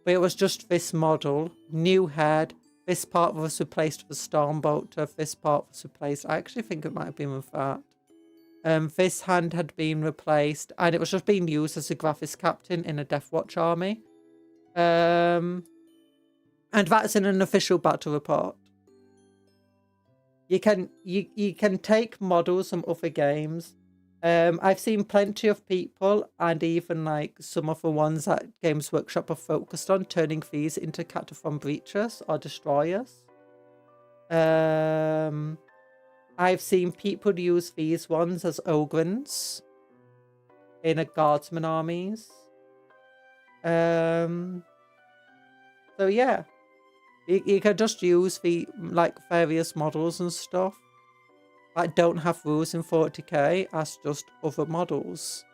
But it was just this model. New head. This part was replaced with a Stormbolter. This part was replaced. I actually think it might have been with that. This hand had been replaced. And it was just being used as a graphics captain in a Death Watch army. And that's in an official battle report. You can take models from other games. I've seen plenty of people, and even like some of the ones that Games Workshop are focused on, turning these into Cataphon Breachers or Destroyers. I've seen people use these ones as Ogrins in a Guardsman armies. So yeah. You can just use the like various models and stuff that don't have rules in 40k as just other models.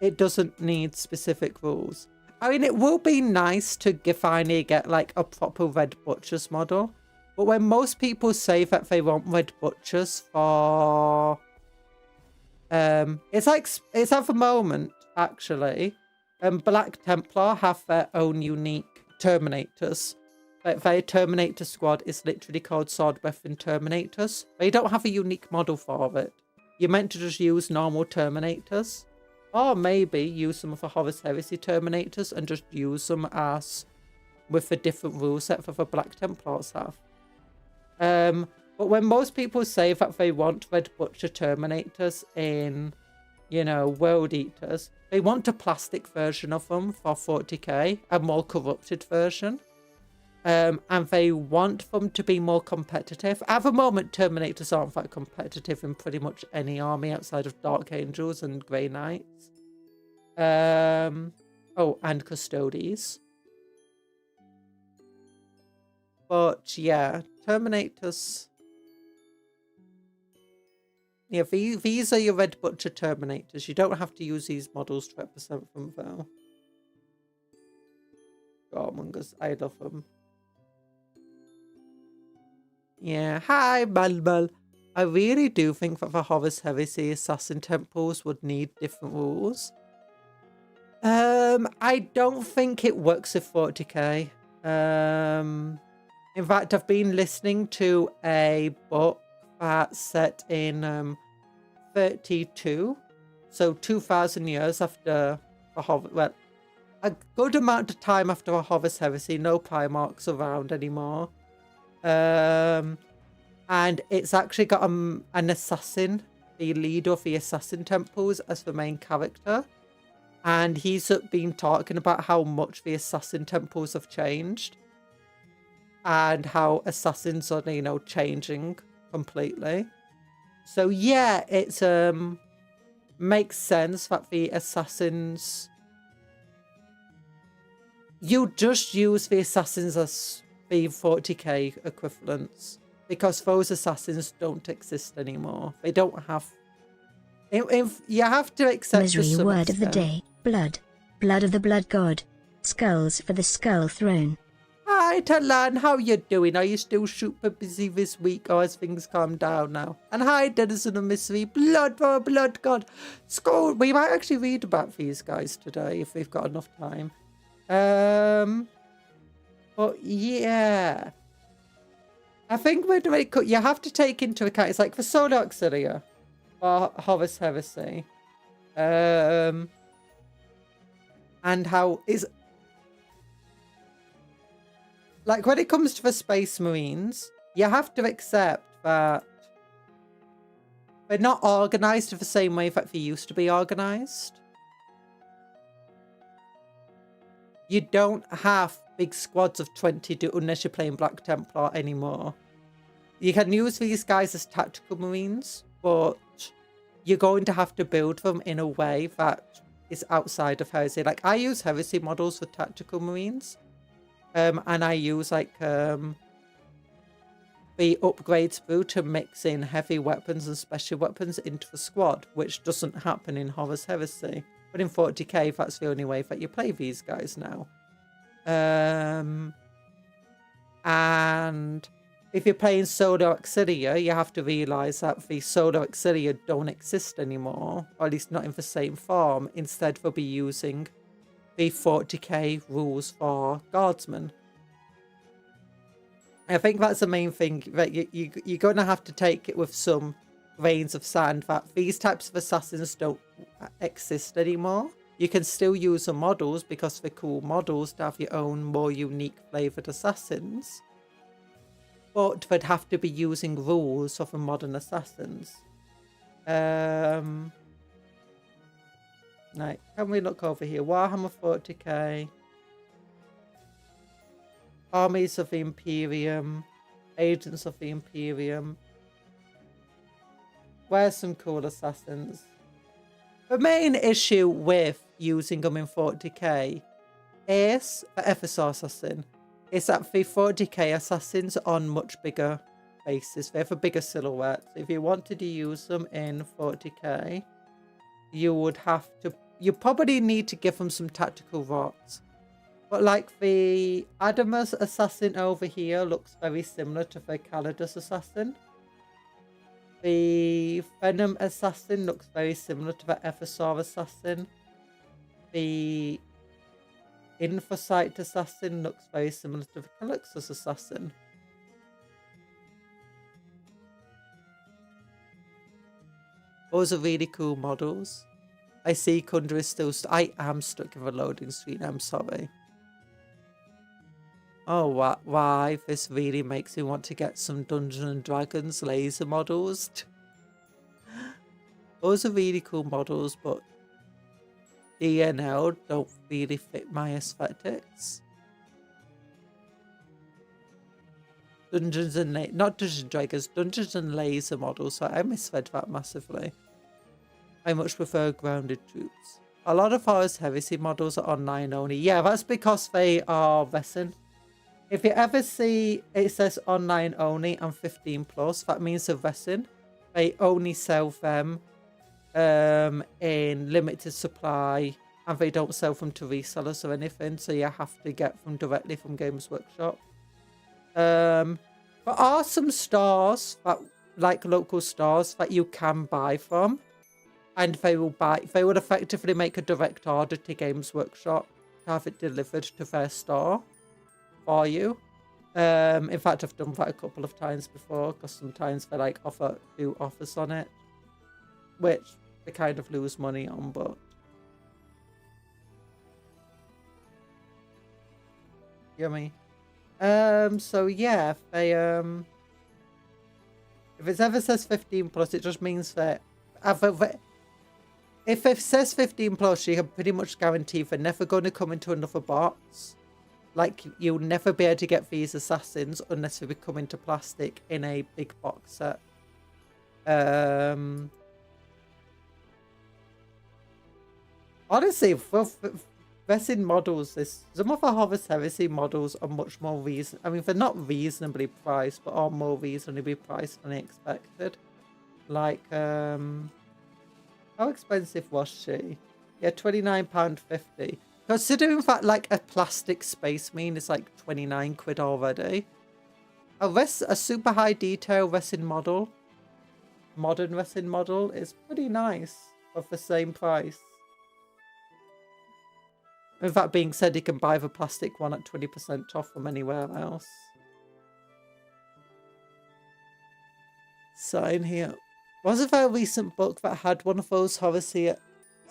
It doesn't need specific rules. I mean, it will be nice to finally get like a proper Red Butchers model. But when most people say that they want Red Butchers for... it's at the moment, actually. Black Templar have their own unique Terminators. Like their Terminator squad is literally called Sword Weapon Terminators. They don't have a unique model for it. You're meant to just use normal Terminators. Or maybe use some of the Horus Heresy Terminators and just use them as with a different rule set that the Black Templars have. But when most people say that they want Red Butcher Terminators in, you know, World Eaters, they want a plastic version of them for 40k, a more corrupted version. And they want them to be more competitive. At the moment, Terminators aren't that competitive in pretty much any army outside of Dark Angels and Grey Knights. Oh, and Custodes. But yeah, Terminators... Yeah, these are your Red Butcher Terminators. You don't have to use these models to represent them, though. Gormongers, I love them. Yeah, hi, Balbal. I really do think that the Horus Heresy Assassin Temples would need different rules. I don't think it works with 40k. In fact, I've been listening to a book that's set in 32, so 2,000 years after the Horus, well, a good amount of time after the Horus Heresy, no Primarchs around anymore. And it's actually got an assassin, the leader of the Assassin Temples, as the main character. And he's been talking about how much the Assassin Temples have changed. And how assassins are, you know, changing completely. So yeah, it's makes sense that the assassins you just use the assassins as the 40k equivalents, because those assassins don't exist anymore. They don't have... If you have to accept Misery to some word of the extent. day. Blood. Blood of the blood god. Skulls for the skull throne. Hi Talan, how you doing? Are you still super busy this week, or has things calmed down now? And hi Denizen of Misery, blood for a blood god. Skull. We might actually read about these guys today if we've got enough time. But yeah, I think we're doing. You have to take into account. It's like for Solar Auxilia or Horus Heresy, and how is like when it comes to the Space Marines, you have to accept that they're not organized the same way that they used to be organized. You don't have big squads of 20 unless you're playing Black Templar anymore. You can use these guys as tactical marines, but you're going to have to build them in a way that is outside of Heresy. Like, I use Heresy models for tactical marines. And I use, like, the upgrades through to mix in heavy weapons and special weapons into the squad, which doesn't happen in Horus Heresy. But in 40k, that's the only way that you play these guys now. And if you're playing Solar Auxilia, you have to realise that the Solar Auxilia don't exist anymore, or at least not in the same form. Instead, they'll be using the 40k rules for Guardsmen. I think that's the main thing, that you're going to have to take it with some grains of sand, that these types of assassins don't exist anymore. You can still use the models because they're cool models to have your own more unique flavoured assassins. But they'd have to be using rules of the modern assassins. Right, can we look over here? Warhammer 40k. Armies of the Imperium. Agents of the Imperium. Where's some cool assassins? The main issue with using them in 40k is, for FSR assassin, is that the 40k assassins are on much bigger bases. They have a bigger silhouette. So if you wanted to use them in 40k, you would have to... You probably need to give them some tactical rots. But like the Adamus assassin over here looks very similar to the Calidus assassin. The Venom assassin looks very similar to the FSR assassin. The Infocyte assassin looks very similar to the Calyxus assassin. Those are really cool models. I see Kundra is still... I am stuck in the loading screen, I'm sorry. Oh, why? This really makes me want to get some Dungeons & Dragons laser models. Those are really cool models, but DNL don't really fit my aesthetics. Dungeons and... Not Dungeons & Dragons, Dungeons and Laser models, so I misread that massively. I much prefer grounded troops. A lot of Horus Heresy models are online only. Yeah, that's because they are resin. If you ever see it says online only and 15+, that means they're resin. They only sell them in limited supply, and they don't sell them to resellers or anything, so you have to get them directly from Games Workshop. There are some stores, that, like local stores, that you can buy from. And they will effectively make a direct order to Games Workshop to have it delivered to their store for you. In fact, I've done that a couple of times before, because sometimes they like do offers on it, which they kind of lose money on, but yummy. So yeah, they if it ever says 15+, it just means that if it says 15+, you can pretty much guarantee they're never going to come into another box. Like, you'll never be able to get these assassins unless they come into plastic in a big box set. Honestly, Resin models, some of the Horus Heresy models are much more I mean, they're not reasonably priced, but are more reasonably priced than I expected. Like, how expensive was she? Yeah, £29.50. Considering that, like, a plastic Space Marine is like 29 quid already. A super high detail resin model, modern resin model, is pretty nice for the same price. With that being said, you can buy the plastic one at 20% off from anywhere else. Sign here. Wasn't there a recent book that had one of those Horus here?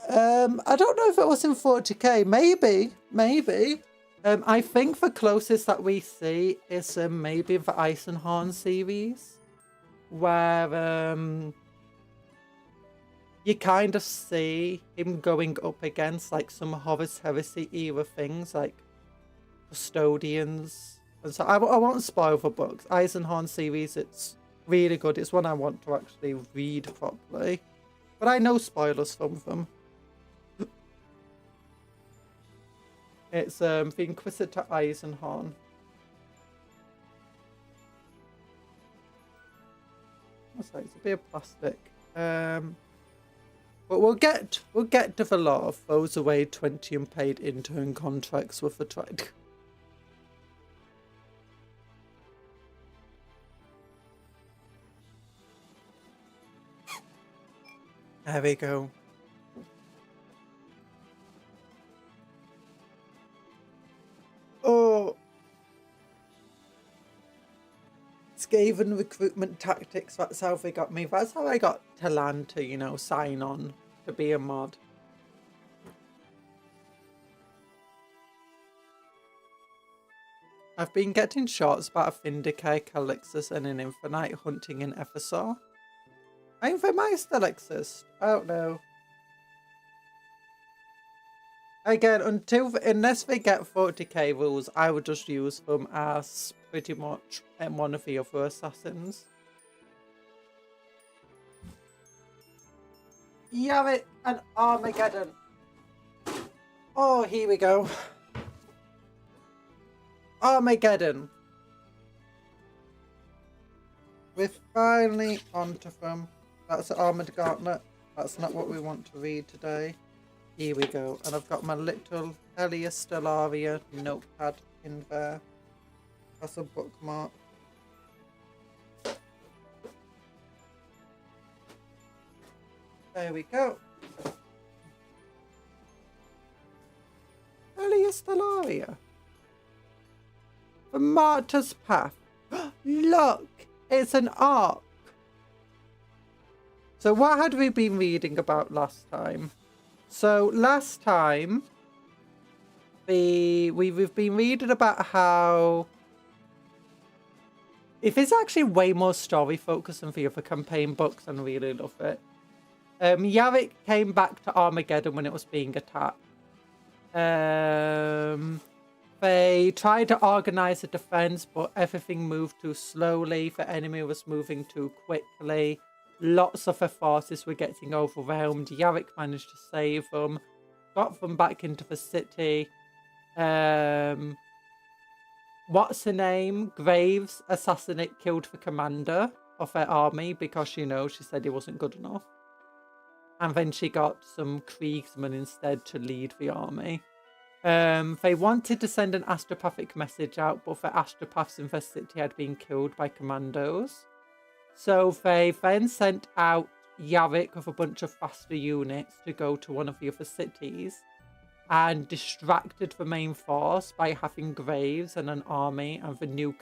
I don't know if it was in 40k. Maybe. I think the closest that we see is maybe the Eisenhorn series, where you kind of see him going up against like some Horus Heresy era things like custodians. And so I won't spoil the books. Eisenhorn series, it's really good. It's one I want to actually read properly. But I know spoilers from them. It's the Inquisitor Eisenhorn. What's that? It's a bit of plastic. But we'll get to the lot of those away 20 unpaid intern contracts with the trade. There we go. Oh, Skaven recruitment tactics, that's how they got me. That's how I got Talan to, you know, sign on to be a mod. I've been getting shots about a Vindicate, Calixus and an Infinite hunting in FSR. I think they might still exist. I don't know. Again, unless they get 40k rules, I would just use them as pretty much one of the other assassins. Yarrick and Armageddon. Oh, here we go. Armageddon. We're finally onto them. That's the Armored Gauntlet. That's not what we want to read today. Here we go. And I've got my little Elia Stellaria notepad in there. That's a bookmark. There we go. Elia Stellaria. The Martyr's Path. Look! It's an arc. So what had we been reading about last time? So last time, we've been reading about how if it's actually way more story focused than the other campaign books, and really love it. Yarrick came back to Armageddon when it was being attacked. They tried to organize a defense, but everything moved too slowly. The enemy was moving too quickly. Lots of their forces were getting overwhelmed. Yarrick managed to save them, got them back into the city. What's her name? Graves' assassinate killed the commander of their army because, you know, she said he wasn't good enough. And then she got some Kriegsmen instead to lead the army. They wanted to send an astropathic message out, but the astropaths in the city had been killed by commandos. So they then sent out Yarrick with a bunch of faster units to go to one of the other cities and distracted the main force by having Graves and an army and the new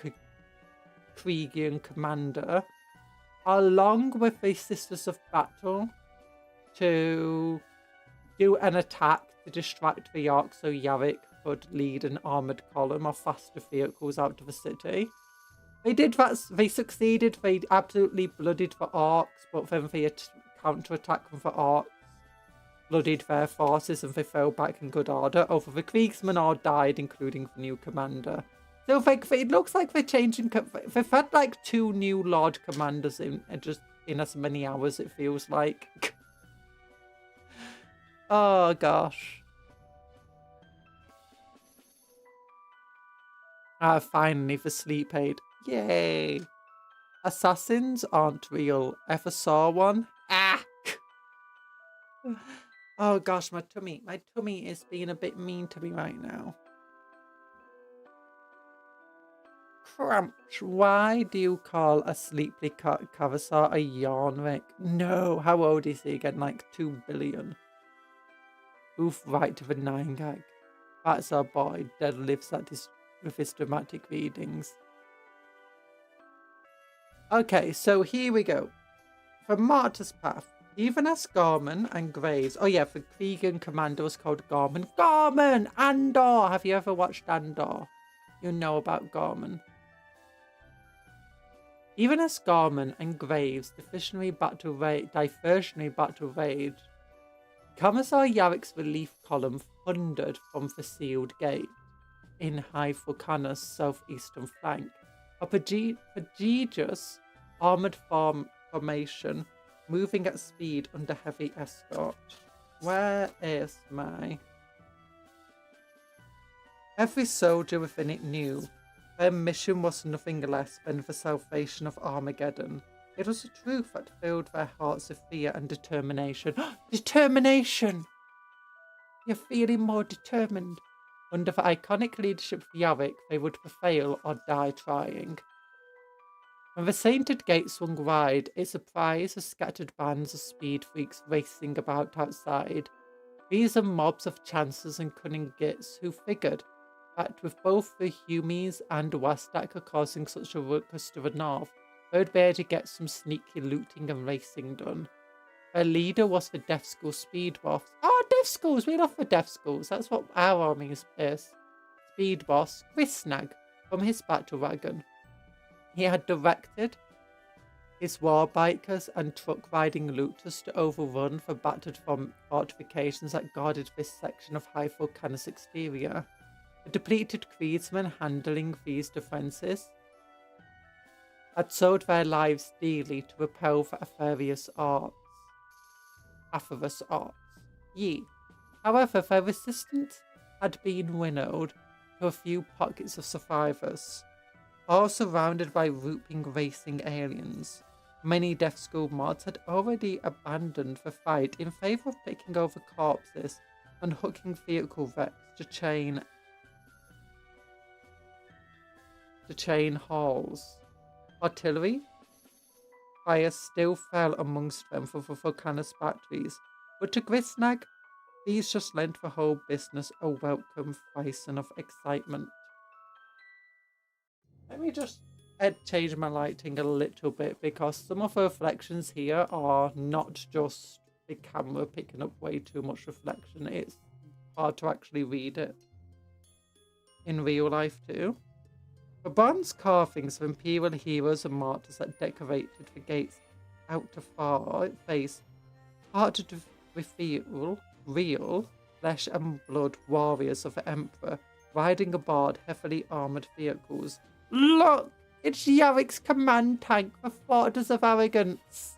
Kriegian commander, along with the Sisters of Battle, to do an attack to distract the York so Yarrick could lead an armoured column of faster vehicles out of the city. They did that, they succeeded, they absolutely bloodied the orcs, but then they counter-attacked from the orcs, bloodied their forces, and they fell back in good order. Over the Kriegsmen all died, including the new commander. So it looks like they're changing, they've had like 2 new Lord Commanders in as many hours, it feels like. Oh gosh. Ah, finally for sleep aid. Yay! Assassins aren't real. Ever saw one? Ah! Oh gosh, my tummy. My tummy is being a bit mean to me right now. Cramps. Why do you call a sleepy Cavasar a Yarrick? No. How old is he again? Like 2 billion. Oof, right to the 9 gag. That's our boy. Dead lives at this with his dramatic readings. Okay, so here we go. For Martyr's Path, even as Garmin and Graves. Oh yeah, for Vegan Commandos called Garmin. Garmin! Andor! Have you ever watched Andor? You know about Garmin. Even as Garmin and Graves diversionary battle rage, Commissar Yarrick's relief column thundered from the sealed gate in High Vulcana's southeastern flank. A prodigious armoured formation moving at speed under heavy escort. Where is my... Every soldier within it knew their mission was nothing less than the salvation of Armageddon. It was a truth that filled their hearts with fear and determination. Determination! You're feeling more determined. Under the iconic leadership of Yarrick, they would fail or die trying. When the sainted gate swung wide, it surprised the scattered bands of speed freaks racing about outside. These are mobs of chancers and cunning gits who figured that with both the Humies and Wastak causing such a ruckus to the north, they would be able to get some sneaky looting and racing done. Their leader was the Death School Speed Boss. Oh, Death Schools! We love the Death Schools. That's what our army is. Speed Boss Grisnag from his battle wagon. He had directed his war bikers and truck riding looters to overrun the battered fortifications that guarded this section of High Vulcana's exterior. The depleted Creedsmen handling these defences had sold their lives dearly to repel the avaricious arts. Yeet. However, their resistance had been winnowed to a few pockets of survivors, all surrounded by whooping racing aliens. Many Death School mods had already abandoned the fight in favour of picking over corpses and hooking vehicle wrecks to chain halls. Artillery fire still fell amongst them for the Vulcanus batteries, but to Grisnag, these just lent the whole business a welcome frisson of excitement. Let me just change my lighting a little bit because some of the reflections here are not just the camera picking up way too much reflection. It's hard to actually read it in real life too. The bronze carvings of imperial heroes and martyrs that decorated the gate's outer face started to reveal real flesh and blood warriors of the Emperor riding aboard heavily armoured vehicles. Look! It's Yarrick's command tank, the Fortress of Arrogance!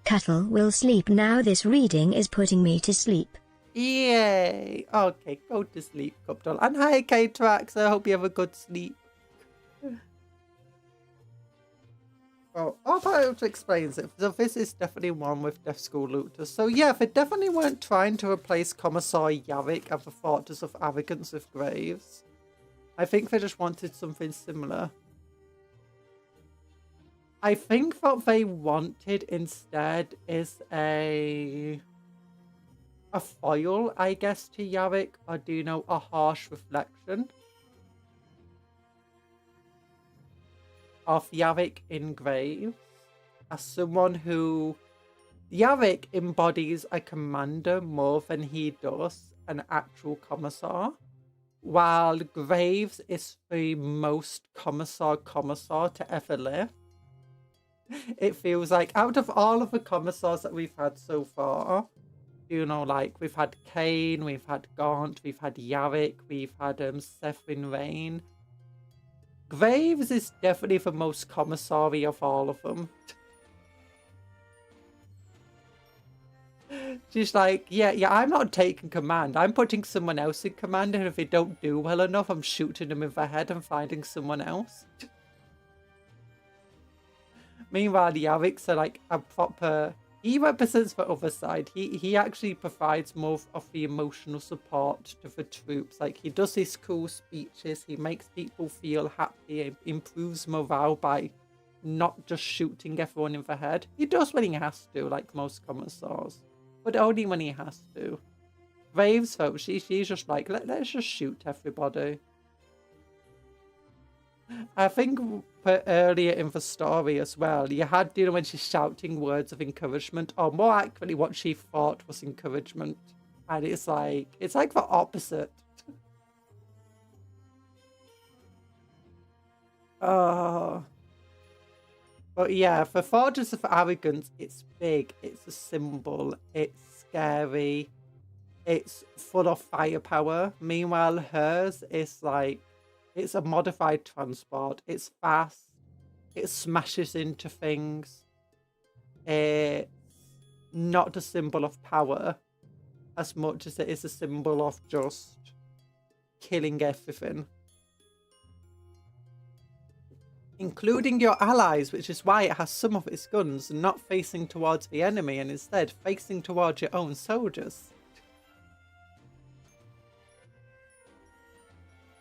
Cuttle will sleep now. This reading is putting me to sleep. Yay! Okay, go to sleep, Cuptle. And hi, K-Trax. I hope you have a good sleep. Well, I'll try to explain it. So this is definitely one with Death School looters. So yeah, they definitely weren't trying to replace Commissar Yarrick and the Fortress of Arrogance with Graves. I think they just wanted something similar. I think what they wanted instead is a foil, I guess, to Yarrick, or do you know, a harsh reflection of Yarrick in Graves as someone who... Yarrick embodies a commander more than he does an actual commissar, while Graves is the most commissar to ever live. It feels like out of all of the commissars that we've had so far, you know, like we've had Kane, we've had Gaunt, we've had Yarrick, we've had Severin Rain. Graves is definitely the most commissary of all of them. She's like, yeah, I'm not taking command. I'm putting someone else in command, and if they don't do well enough, I'm shooting them in the head and finding someone else. Meanwhile, Yarrick's like a proper... He represents the other side. He actually provides more of the emotional support to the troops. Like, he does his cool speeches. He makes people feel happy. He improves morale by not just shooting everyone in the head. He does when he has to, like most commissars. But only when he has to. Raves, though, she's just like, let's just shoot everybody. I think earlier in the story as well, you had, when she's shouting words of encouragement, or more accurately, what she thought was encouragement. And it's like the opposite. Oh. But yeah, the Fortress of Arrogance, it's big, it's a symbol, it's scary, it's full of firepower. Meanwhile, hers is like, it's a modified transport. It's fast. It smashes into things. It's not a symbol of power as much as it is a symbol of just killing everything. Including your allies, which is why it has some of its guns not facing towards the enemy and instead facing towards your own soldiers.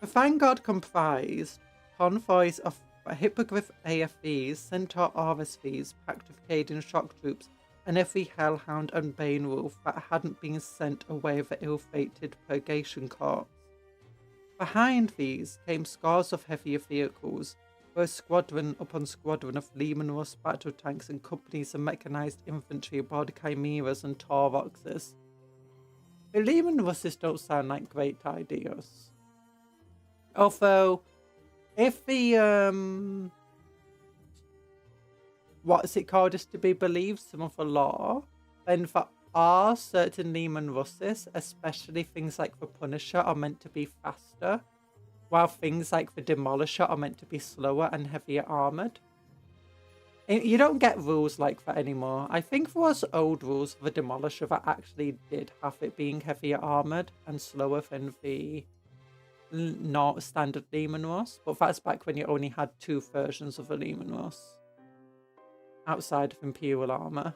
The Vanguard comprised convoys of Hippogriff AFVs, Centaur RSVs, packed with Caden shock troops, and every Hellhound and Bane Wolf that hadn't been sent away with the ill-fated Purgation Corps. Behind these came scores of heavier vehicles, both squadron upon squadron of Leman Russ battle tanks and companies of mechanized infantry aboard Chimeras and Tauroxes. The Leman Russes don't sound like great ideas. Although, if the, what is it called, is to be believed, some of the lore, then there are certain Leman Russes, especially things like the Punisher, are meant to be faster, while things like the Demolisher are meant to be slower and heavier armoured. You don't get rules like that anymore. I think there was old rules for the Demolisher that actually did have it being heavier armoured and slower than the not standard Leman Russ, but that's back when you only had two versions of a Leman Russ outside of Imperial armor.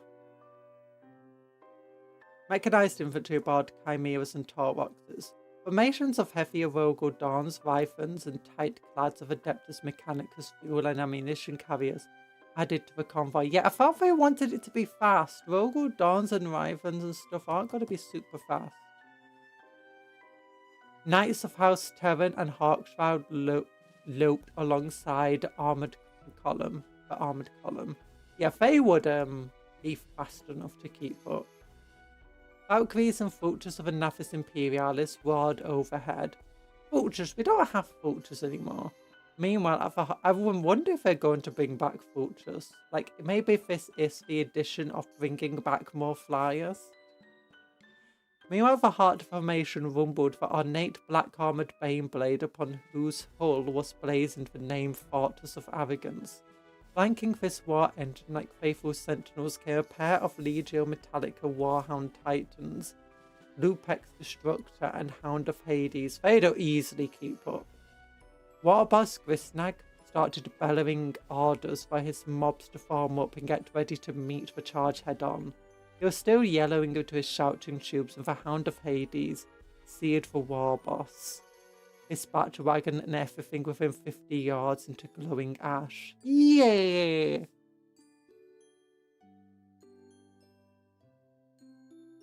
Mechanized infantry aboard Chimeras and Tauroxes. Formations of heavier Rogel Dawns, Rifles, and tight clads of Adeptus Mechanicus fuel and ammunition carriers added to the convoy. Yeah, I thought they wanted it to be fast. Rogel Dawns and Rifles and stuff aren't going to be super fast. Knights of House Terran and Hawkshroud loped alongside the armored column. Yeah, they would be fast enough to keep up. Valkyries and Vultures of the Navis Imperialis roared overhead. Vultures? We don't have Vultures anymore. Meanwhile, everyone wonder if they're going to bring back Vultures. Like, maybe this is the addition of bringing back more flyers. Meanwhile, the Heart Formation rumbled the ornate black-armoured Baneblade upon whose hull was blazoned the name Fortress of Arrogance. Flanking this war engine like faithful sentinels came a pair of Legio Metallica Warhound Titans, Lupex Destructor and Hound of Hades. They don't easily keep up. Warboss Grisnag started bellowing orders for his mobs to form up and get ready to meet the charge head-on. He was still yellowing into his shouting tubes when the Hound of Hades seared the Warboss, his battle wagon and everything within 50 yards into glowing ash. Yeah!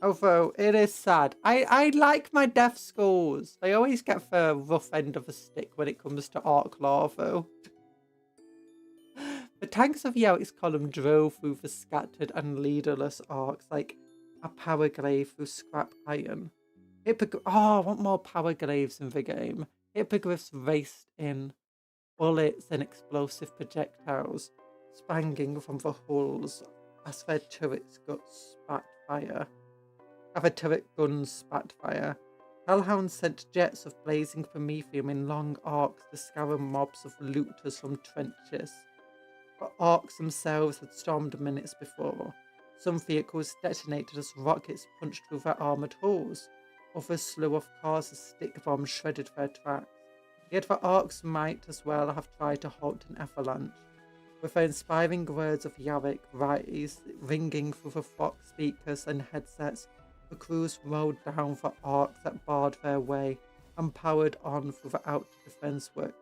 Although, it is sad. I like my death scores. I always get the rough end of the stick when it comes to Orc lore, though. The tanks of Yarrick's column drove through the scattered and leaderless orcs like a power glaive through scrap iron. I want more power glaives in the game. Hippogriffs raced in, bullets and explosive projectiles spanging from the hulls as their turrets spat fire. Hellhounds sent jets of blazing promethium in long arcs to scour mobs of looters from trenches. But orcs themselves had stormed minutes before. Some vehicles detonated as rockets punched through their armoured hulls. Others slew off cars as stick bombs shredded their tracks. Yet the Arcs might as well have tried to halt an avalanche. With the inspiring words of Yarrick ringing through the flock speakers and headsets, the crews rode down the arcs that barred their way and powered on through the outer defence works.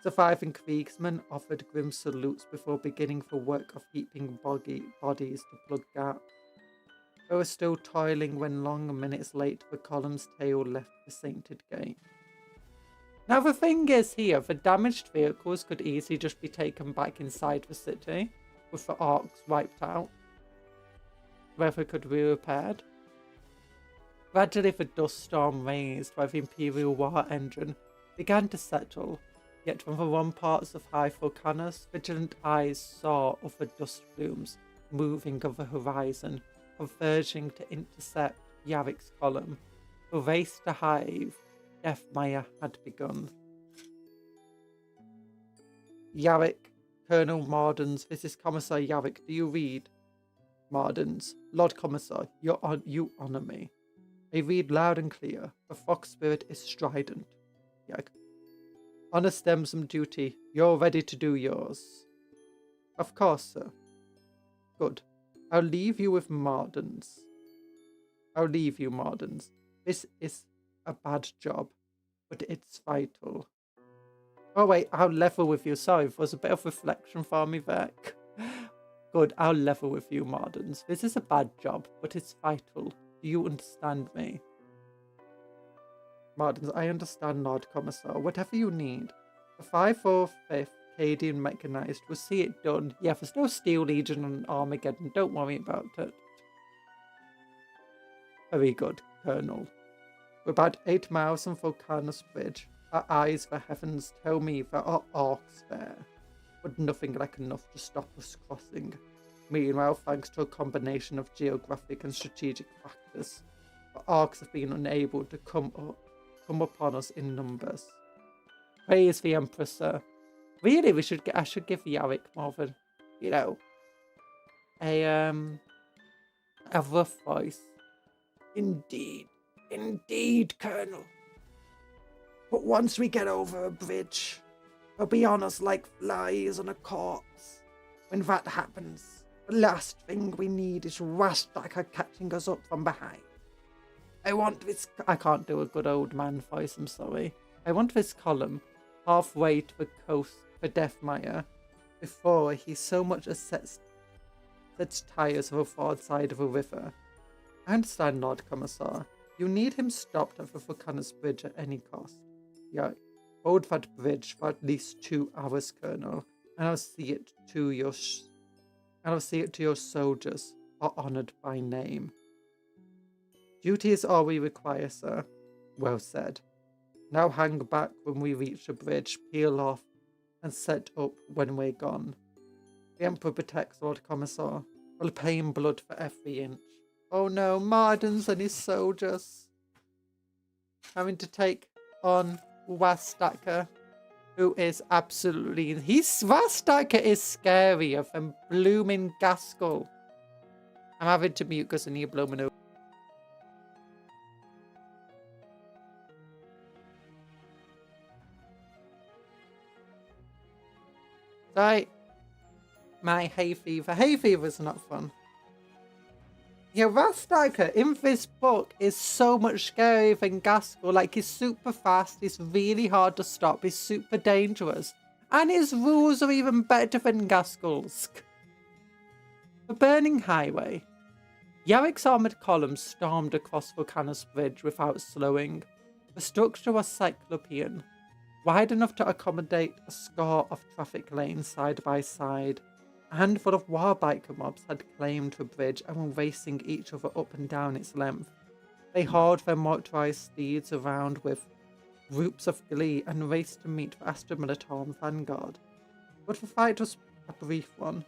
Surviving Kriegsmen offered grim salutes before beginning the work of heaping bodies to plug gaps. They were still toiling when long minutes later the column's tail left the sainted gate. Now the thing is here, the damaged vehicles could easily just be taken back inside the city, with the arcs wiped out, where they could be repaired. Gradually the dust storm raised where the Imperial War engine began to settle, yet from the ramparts of high Vulcanus, vigilant eyes saw other dust plumes moving on the horizon, converging to intercept Yarrick's column. The race to Hive Deathmire had begun. Yarrick, Colonel Mardens, this is Commissar Yarrick. Do you read? Mardens, Lord Commissar, you honour me. I read loud and clear. The fox spirit is strident. Yarrick. Honour stems from duty. You're ready to do yours. Of course, sir. Good. I'll leave you with Mardens. This is a bad job, but it's vital. Oh wait, I'll level with you. Sorry, there was a bit of reflection for me there. Good, I'll level with you, Mardens. This is a bad job, but it's vital. Do you understand me? Mardens, I understand, Lord Commissar. Whatever you need. The 545th Cadian Mechanized will see it done. Yeah, there's no Steel Legion on Armageddon. Don't worry about it. Very good, Colonel. We're about 8 miles from Vulcanus Bridge. Our eyes for heavens tell me there are orcs there, but nothing like enough to stop us crossing. Meanwhile, thanks to a combination of geographic and strategic factors, the orcs have been unable to come upon us in numbers. Praise the Emperor, sir. Really, I should give Yarrick more of a rough voice. Indeed, Colonel. But once we get over a bridge, they'll be on us like flies on a corpse. When that happens, the last thing we need is Rastacker catching us up from behind. I can't do a good old man voice, I'm sorry. I want this column halfway to the coast for Deathmire before he so much as sets tires on the forward side of a river. I understand, Lord Commissar. You need him stopped at the Vulcanus Bridge at any cost. Yeah, hold that bridge for at least 2 hours, Colonel, and I'll see it to your soldiers are honoured by name. Duty is all we require, sir. Well said. Now hang back when we reach the bridge, peel off, and set up when we're gone. The Emperor protects, Lord Commissar. We'll pay in blood for every inch. Oh no, Mardens and his soldiers. Having to take on Rastacker, who is absolutely... Rastacker is scarier than blooming Gaskell. I'm having to mute because I need to blow my nose. Right. My hay fever. Hay fever's not fun. Yeah, Rastacker in this book is so much scarier than Gaskell. Like, he's super fast, he's really hard to stop, he's super dangerous. And his rules are even better than Gaskell's. The Burning Highway. Yarrick's armoured columns stormed across Vulcanus Bridge without slowing. The structure was cyclopean, wide enough to accommodate a score of traffic lanes side by side. A handful of warbiker mobs had claimed the bridge and were racing each other up and down its length. They hauled their motorized steeds around with whoops of glee and raced to meet the Astra Militar and Vanguard. But the fight was a brief one.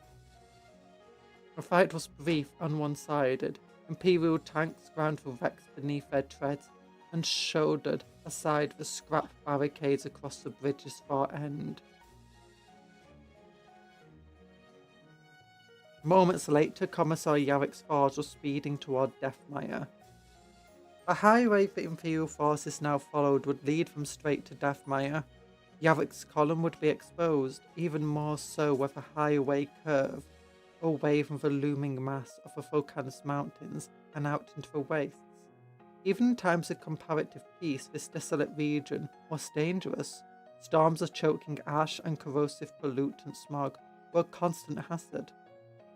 The fight was brief and one-sided. Imperial tanks ground to wrecks beneath their treads and shouldered aside the scrap barricades across the bridge's far end. Moments later, Commissar Yarrick's force was speeding toward Deathmire. The highway the Imperial forces now followed would lead them straight to Deathmire. Yarrick's column would be exposed, even more so where the highway curved away from the looming mass of the Vulcanus Mountains and out into the wastes. Even in times of comparative peace, this desolate region was dangerous. Storms of choking ash and corrosive pollutant smog were a constant hazard.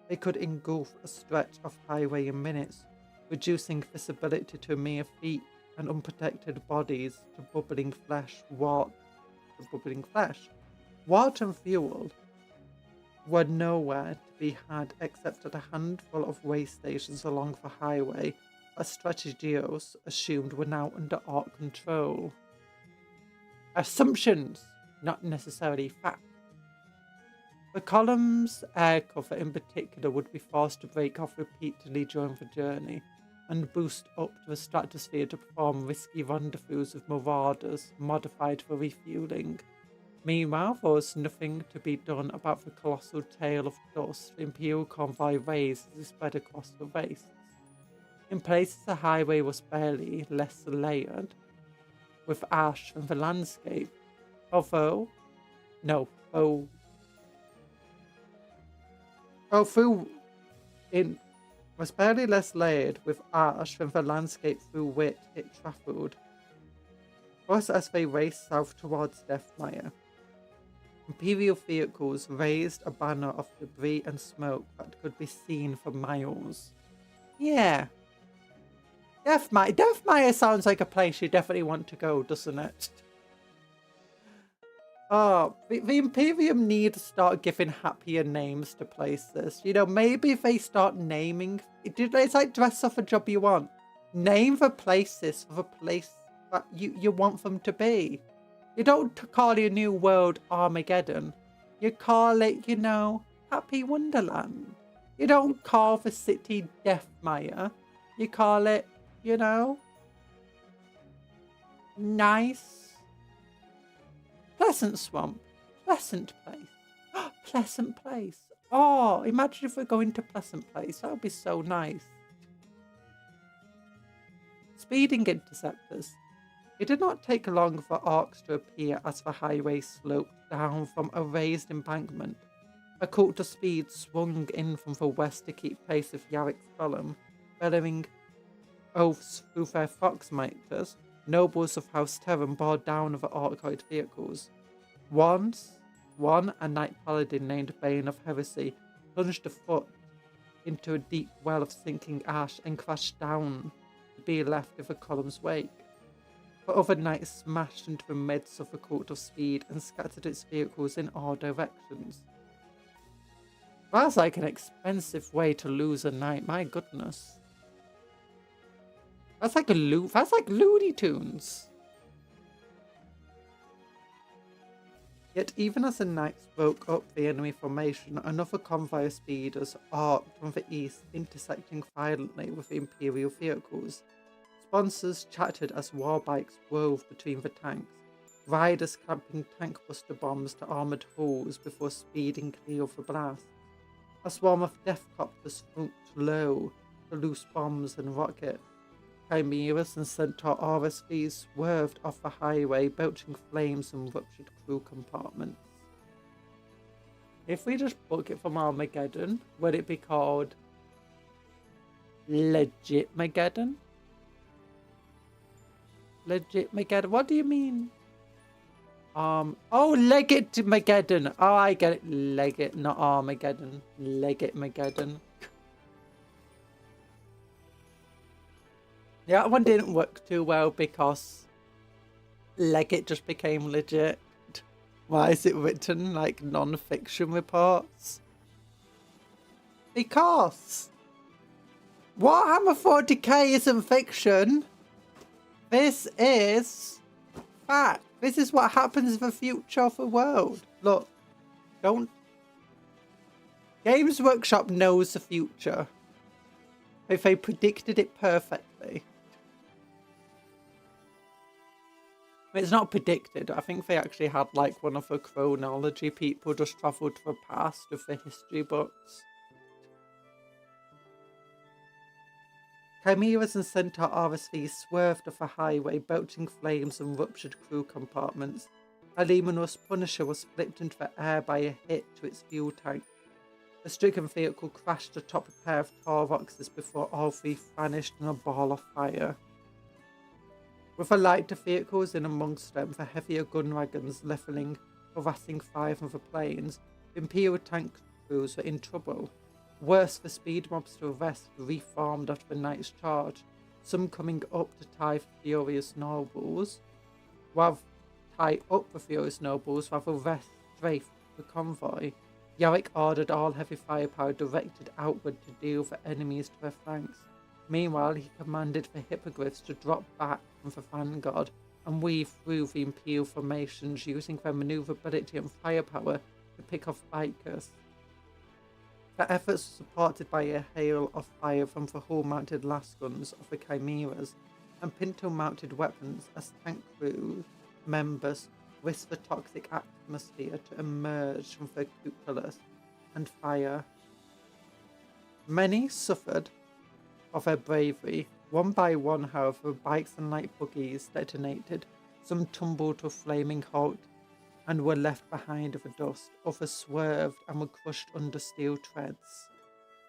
They could engulf a stretch of highway in minutes, reducing visibility to mere feet and unprotected bodies to bubbling flesh. Water and fuel were nowhere to be had except at a handful of way stations along the highway that Strategios assumed were now under Ark control. Assumptions, not necessarily fact. The column's air cover in particular would be forced to break off repeatedly during the journey and boost up to the stratosphere to perform risky rendezvous with marauders modified for refueling. Meanwhile, there was nothing to be done about the colossal tail of dust the Imperial convoy raised as it spread across the wastes. In places, the highway was barely less layered with ash than the landscape, was barely less layered with ash than the landscape through which it travelled. Thus, as they raced south towards Deathmire, Imperial vehicles raised a banner of debris and smoke that could be seen for miles. Yeah. Deathmire sounds like a place you definitely want to go, doesn't it? Oh, the Imperium need to start giving happier names to places. You know, maybe if they start naming... It's like dress up a job you want. Name the places for the place that you want them to be. You don't call your new world Armageddon. You call it, you know, Happy Wonderland. You don't call the city Deathmire. You call it, you know, nice. Pleasant Swamp. Pleasant Place. Pleasant Place. Oh, imagine if we're going to Pleasant Place. That would be so nice. Speeding interceptors. It did not take long for arcs to appear as the highway sloped down from a raised embankment. A cult of speed swung in from the west to keep pace with Yarrick's column, bellowing oaths through their fox miters. Nobles of House Terran bore down over Arcoid vehicles. One, a knight paladin named Bane of Heresy, plunged a foot into a deep well of sinking ash and crashed down to be left in the column's wake. The other knight smashed into the midst of the cult of speed and scattered its vehicles in all directions. That's like an expensive way to lose a knight, my goodness. That's like Looney Tunes. Yet even as the knights broke up the enemy formation, another convoy of speeders arced from the east, intersecting violently with the Imperial vehicles. Sponsors chattered as warbikes wove between the tanks, riders clamping tank buster bombs to armoured hulls before speeding clear of the blast. A swarm of deathcopters funked low to loose bombs and rockets. Chimeras and Centaur RSVs swerved off the highway, belching flames and ruptured crew compartments. If we just book it from Armageddon, would it be called Legitmageddon? Legitmageddon? What do you mean? Oh, Legitmageddon. Oh, I get it. Legit, not Armageddon. Legitmageddon. Yeah, that one didn't work too well because Legit just became legit. Why is it written like non-fiction reports? Because Warhammer 40k isn't fiction. This is fact. This is what happens in the future of the world. Look, don't... Games Workshop knows the future. If they predicted it perfectly. It's not predicted. I think they actually had like one of the chronology people just travelled to the past with the history books. Chimeras and Centaur RSVs swerved off a highway, belching flames and ruptured crew compartments. A Lemanus Punisher was flipped into the air by a hit to its fuel tank. The stricken vehicle crashed atop a pair of Tauroxes before all three vanished in a ball of fire. With the lighter vehicles in amongst them, the heavier gun wagons levelling, harassing 5 of the planes, the Imperial tank crews were in trouble. Worse, the speed mobs to the west reformed after the night's charge, some coming up to tie up the furious nobles, rather the rest strafed the convoy. Yarrick ordered all heavy firepower directed outward to deal the enemies to their flanks. Meanwhile, he commanded the hippogriffs to drop back from the vanguard and weave through the Imperial formations, using their maneuverability and firepower to pick off bikers. The efforts were supported by a hail of fire from the hull-mounted lasguns of the Chimeras and pinto-mounted weapons as tank crew members risked the toxic atmosphere to emerge from their cupolas and fire. Many suffered of their bravery. One by one, however, bikes and light buggies detonated. Some tumbled to a flaming halt and were left behind in the dust. Others swerved and were crushed under steel treads.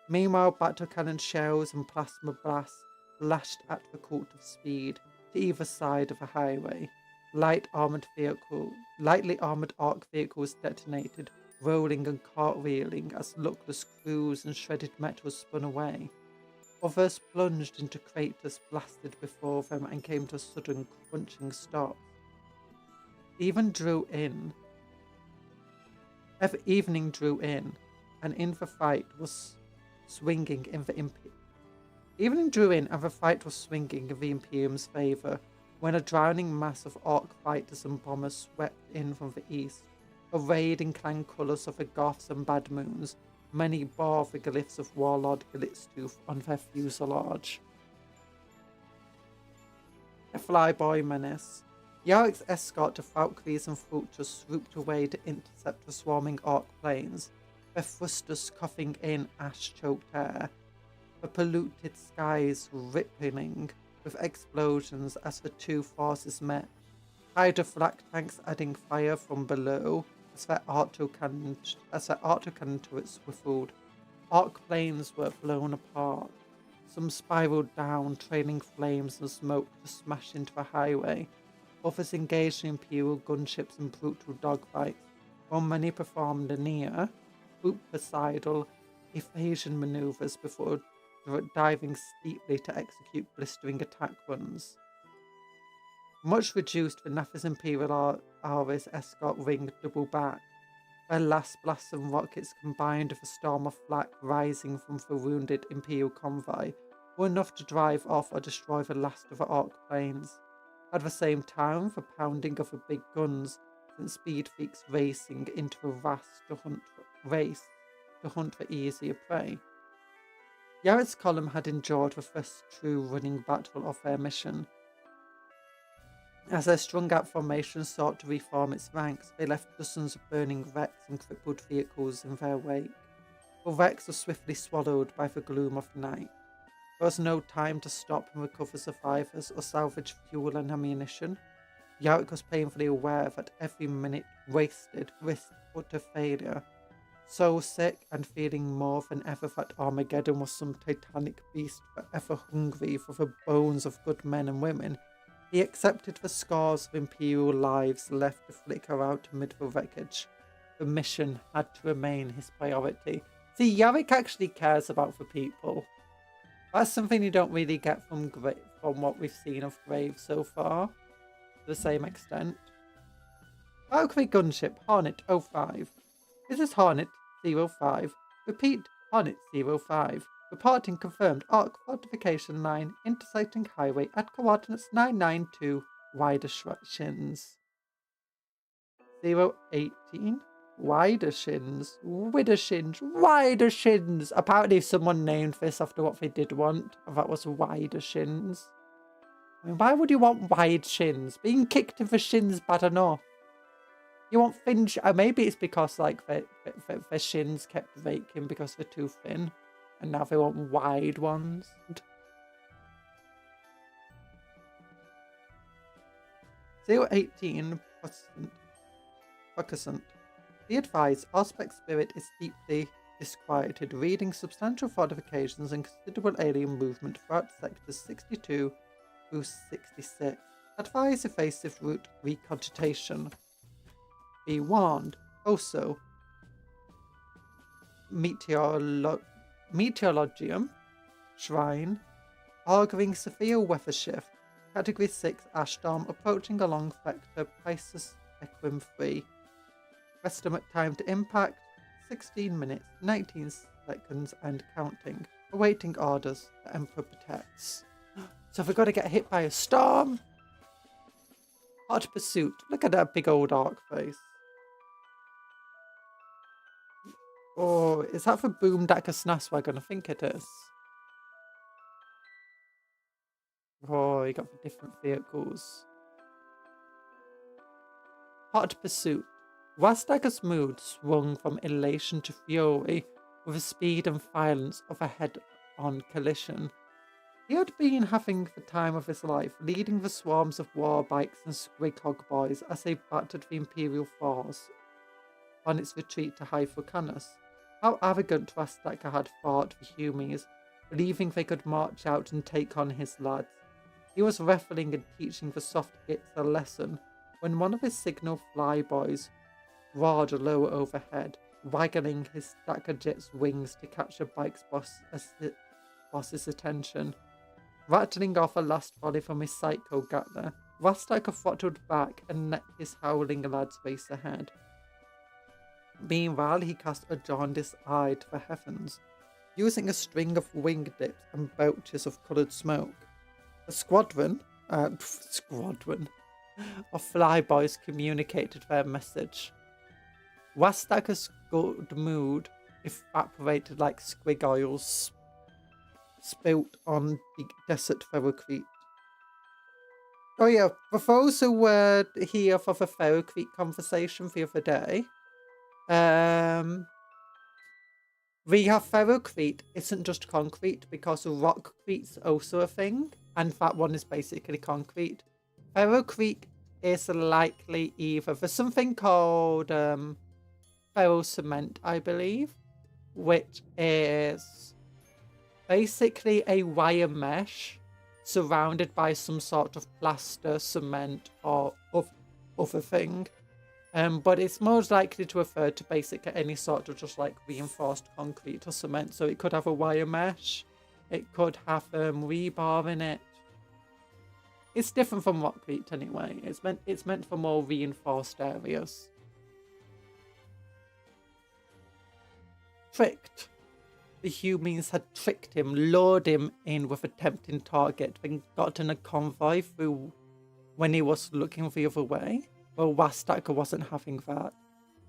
Meanwhile, battle cannon shells and plasma blasts lashed at the cult of speed to either side of the highway. Lightly armoured arc vehicles detonated, rolling and cartwheeling as luckless crews and shredded metal spun away. Others plunged into craters blasted before them and came to a sudden crunching stop. Evening drew in, and in the fight was swinging in the Imperium's favour, when a drowning mass of Orc fighters and bombers swept in from the east, arrayed in clan colours of the Goths and Bad Moons. Many bore the glyphs of Warlord Glitztooth on their fuselage. A flyboy menace. Yarrick's escort of Valkyries and Vultures swooped away to intercept the swarming Orc planes, their thrusters coughing in ash-choked air, the polluted skies rippling with explosions as the two forces met, Hydra flak tanks adding fire from below as their autocannon turrets swiveled. Orc planes were blown apart. Some spiraled down, trailing flames and smoke to smash into the highway. Others engaged in Imperial gunships and brutal dogfights, while many performed a near ubercidal evasion maneuvers before diving steeply to execute blistering attack runs. Much reduced, the Nafis Imperial Aris escort ring double back. Their last blasts and rockets, combined with a storm of flak rising from the wounded Imperial convoy, were enough to drive off or destroy the last of the Orc planes. At the same time, the pounding of the big guns sent speed freaks racing into a race to hunt for easier prey. Yarrick's column had endured the first true running battle of their mission. As their strung-out formation sought to reform its ranks, they left dozens of burning wrecks and crippled vehicles in their wake. The wrecks were swiftly swallowed by the gloom of night. There was no time to stop and recover survivors or salvage fuel and ammunition. Yarrick was painfully aware that every minute wasted risked utter failure. So sick and feeling more than ever that Armageddon was some titanic beast forever hungry for the bones of good men and women, he accepted the scars of Imperial lives left to flicker out amid the wreckage. The mission had to remain his priority. See, Yarrick actually cares about the people. That's something you don't really get from what we've seen of Graves so far, to the same extent. Valkyrie gunship, Hornet 05. This is Hornet 05. Repeat, Hornet 05. Reporting confirmed. Orc fortification line intersecting highway at coordinates 992. Wider shins. 018. Wider shins. Wider shins. Wider shins. Apparently someone named this after what they did want. That was wider shins. I mean, why would you want wide shins? Being kicked in the shins bad enough. You want thin maybe it's because like their shins kept raking because they're too thin. And now they want wide ones. 018 Protestant. Be advised, Aspect Spirit is deeply disquieted, reading substantial fortifications and considerable alien movement throughout sectors 62 through 66. Advise evasive route recogitation. Be warned. Also, Meteorologium Shrine, arguing severe weather shift. Category 6 Ash Storm approaching along Vector Pisces Equim 3. Estimate time to impact 16 minutes, 19 seconds and counting. Awaiting orders. The Emperor protects. So we've got to get hit by a storm. Hot pursuit. Look at that big old arc face. Oh, is that for Boomdacker Snaswagon? I think it is. Oh, you got the different vehicles. Hot pursuit. Wastagger's mood swung from elation to fury with the speed and violence of a head-on collision. He had been having the time of his life, leading the swarms of war bikes and squighog boys as they battered the Imperial force on its retreat to High Vulcanus. How arrogant Wastagger had thought the Humies, believing they could march out and take on his lads. He was reveling in teaching the soft gits a lesson when one of his signal flyboys roared low overhead, waggling his Stackerjet's wings to catch the bike's boss's attention. Rattling off a last volley from his Psycho Gatler, Wastagger throttled back and let his howling lads race ahead. Meanwhile, he cast a jaundiced eye to the heavens, using a string of wing dips and belches of coloured smoke. A squadron of flyboys communicated their message. Wastagger's good mood evaporated like squig oils spilt on the desert ferrocrete. Oh yeah, for those who were here for the ferrocrete conversation the other day, the ferrocrete isn't just concrete because rockcrete's also a thing, and that one is basically concrete. Ferrocrete is likely either there's something called ferrocement, I believe, which is basically a wire mesh surrounded by some sort of plaster, cement, or other thing. But it's most likely to refer to basically any sort of just like reinforced concrete or cement. So it could have a wire mesh. It could have rebar in it. It's different from rockcrete anyway. It's meant for more reinforced areas. Tricked. The humans had tricked him, lured him in with a tempting target, then gotten a convoy through when he was looking the other way. Well, Wastagger wasn't having that.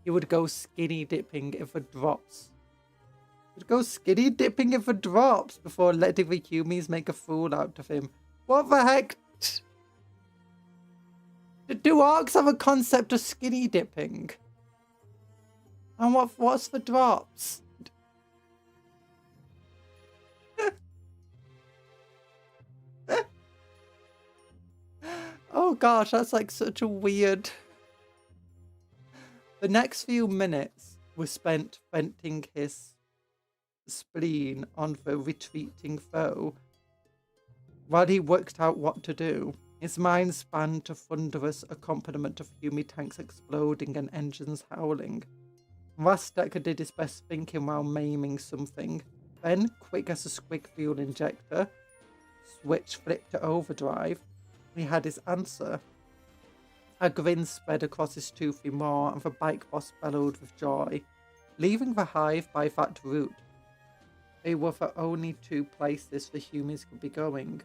He would go skinny dipping if it drops. Before letting the humans make a fool out of him. What the heck? Do orcs have a concept of skinny dipping? And what's the drops? Oh gosh, that's like such a weird... The next few minutes were spent venting his spleen on the retreating foe while he worked out what to do. His mind spanned to thunderous accompaniment of Humi tanks exploding and engines howling. Wastagger did his best thinking while maiming something. Then, quick as a squig fuel injector, switch flipped to overdrive. He had his answer. A grin spread across his toothy maw, and the bike boss bellowed with joy. Leaving the hive by that route, they were the only two places the humans could be going.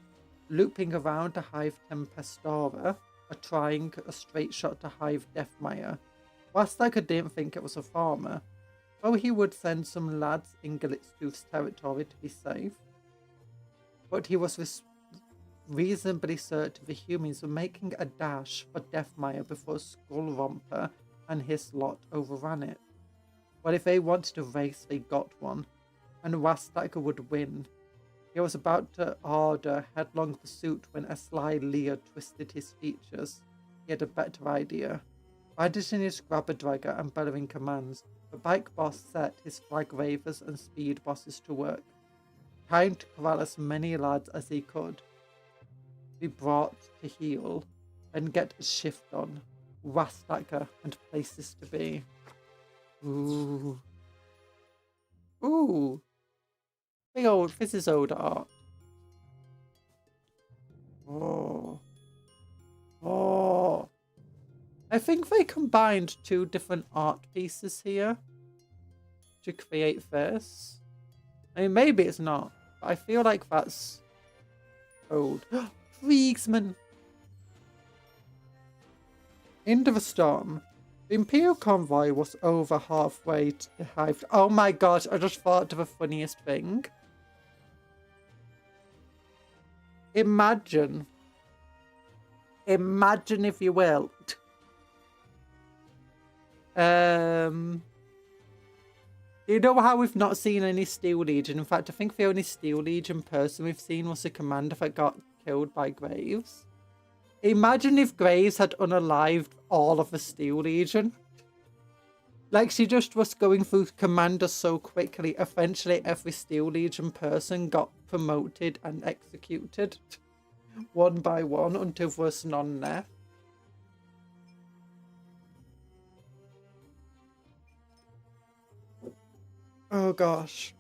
Looping around to Hive Tempestora, or trying a straight shot to Hive Deathmire. Wastagger didn't think it was a farmer, though he would send some lads in Glitztooth's territory to be safe. But he was reasonably certain the humans were making a dash for Deathmire before Skullromper and his lot overran it. But if they wanted a race, they got one, and Wastagger would win. He was about to order headlong pursuit when a sly leer twisted his features. he had a better idea. Brandishing his grabber dragger and bellowing commands, the bike boss set his flag wavers and speed bosses to work, trying to corral as many lads as he could be brought to heel and get a shift on, Rastacker and places to be. Ooh. Ooh. This is old art. Oh. Oh. I think they combined two different art pieces here to create this. I mean, maybe it's not, but I feel like that's old. Kriegsman! Into the storm. The Imperial convoy was over halfway to the hive. Oh my gosh, I just thought of the funniest thing. Imagine if you will. You know how we've not seen any Steel Legion? In fact, I think the only Steel Legion person we've seen was a commander that got killed by Graves. Imagine if Graves had unalived all of the Steel Legion. Like, she just was going through commanders so quickly, eventually every Steel Legion person got promoted and executed. One by one until there was none left. Oh gosh.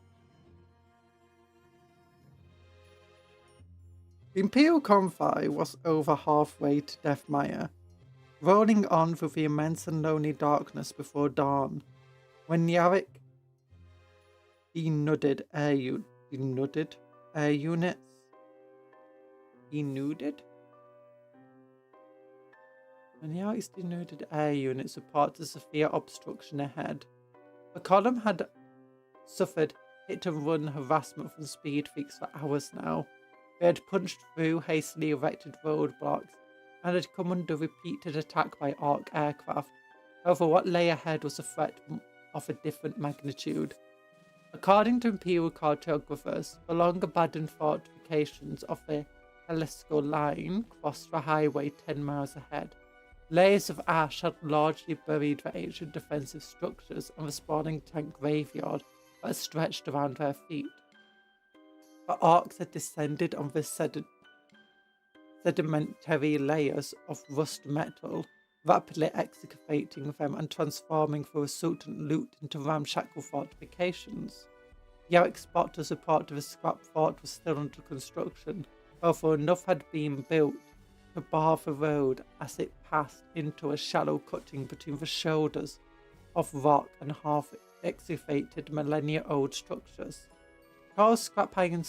The Imperial convoy was over halfway to Deathmire, rolling on through the immense and lonely darkness before dawn, when Yarrick denuded air units. When Yarrick's denuded air units reported a severe obstruction ahead. The column had suffered hit-and-run harassment from speed freaks for hours now. They had punched through hastily erected roadblocks and had come under repeated attack by Ark aircraft. However, what lay ahead was a threat of a different magnitude. According to Imperial cartographers, the long abandoned fortifications of the Helesco line crossed the highway 10 miles ahead. Layers of ash had largely buried the ancient defensive structures and the spawning tank graveyard that stretched around their feet. The Arks had descended on the sedimentary layers of rust metal, rapidly excavating them and transforming the resultant loot into ramshackle fortifications. Yarrick's spotters reported the scrap fort was still under construction, although enough had been built to bar the road as it passed into a shallow cutting between the shoulders of rock and half-excavated millennia-old structures. Tall scrap iron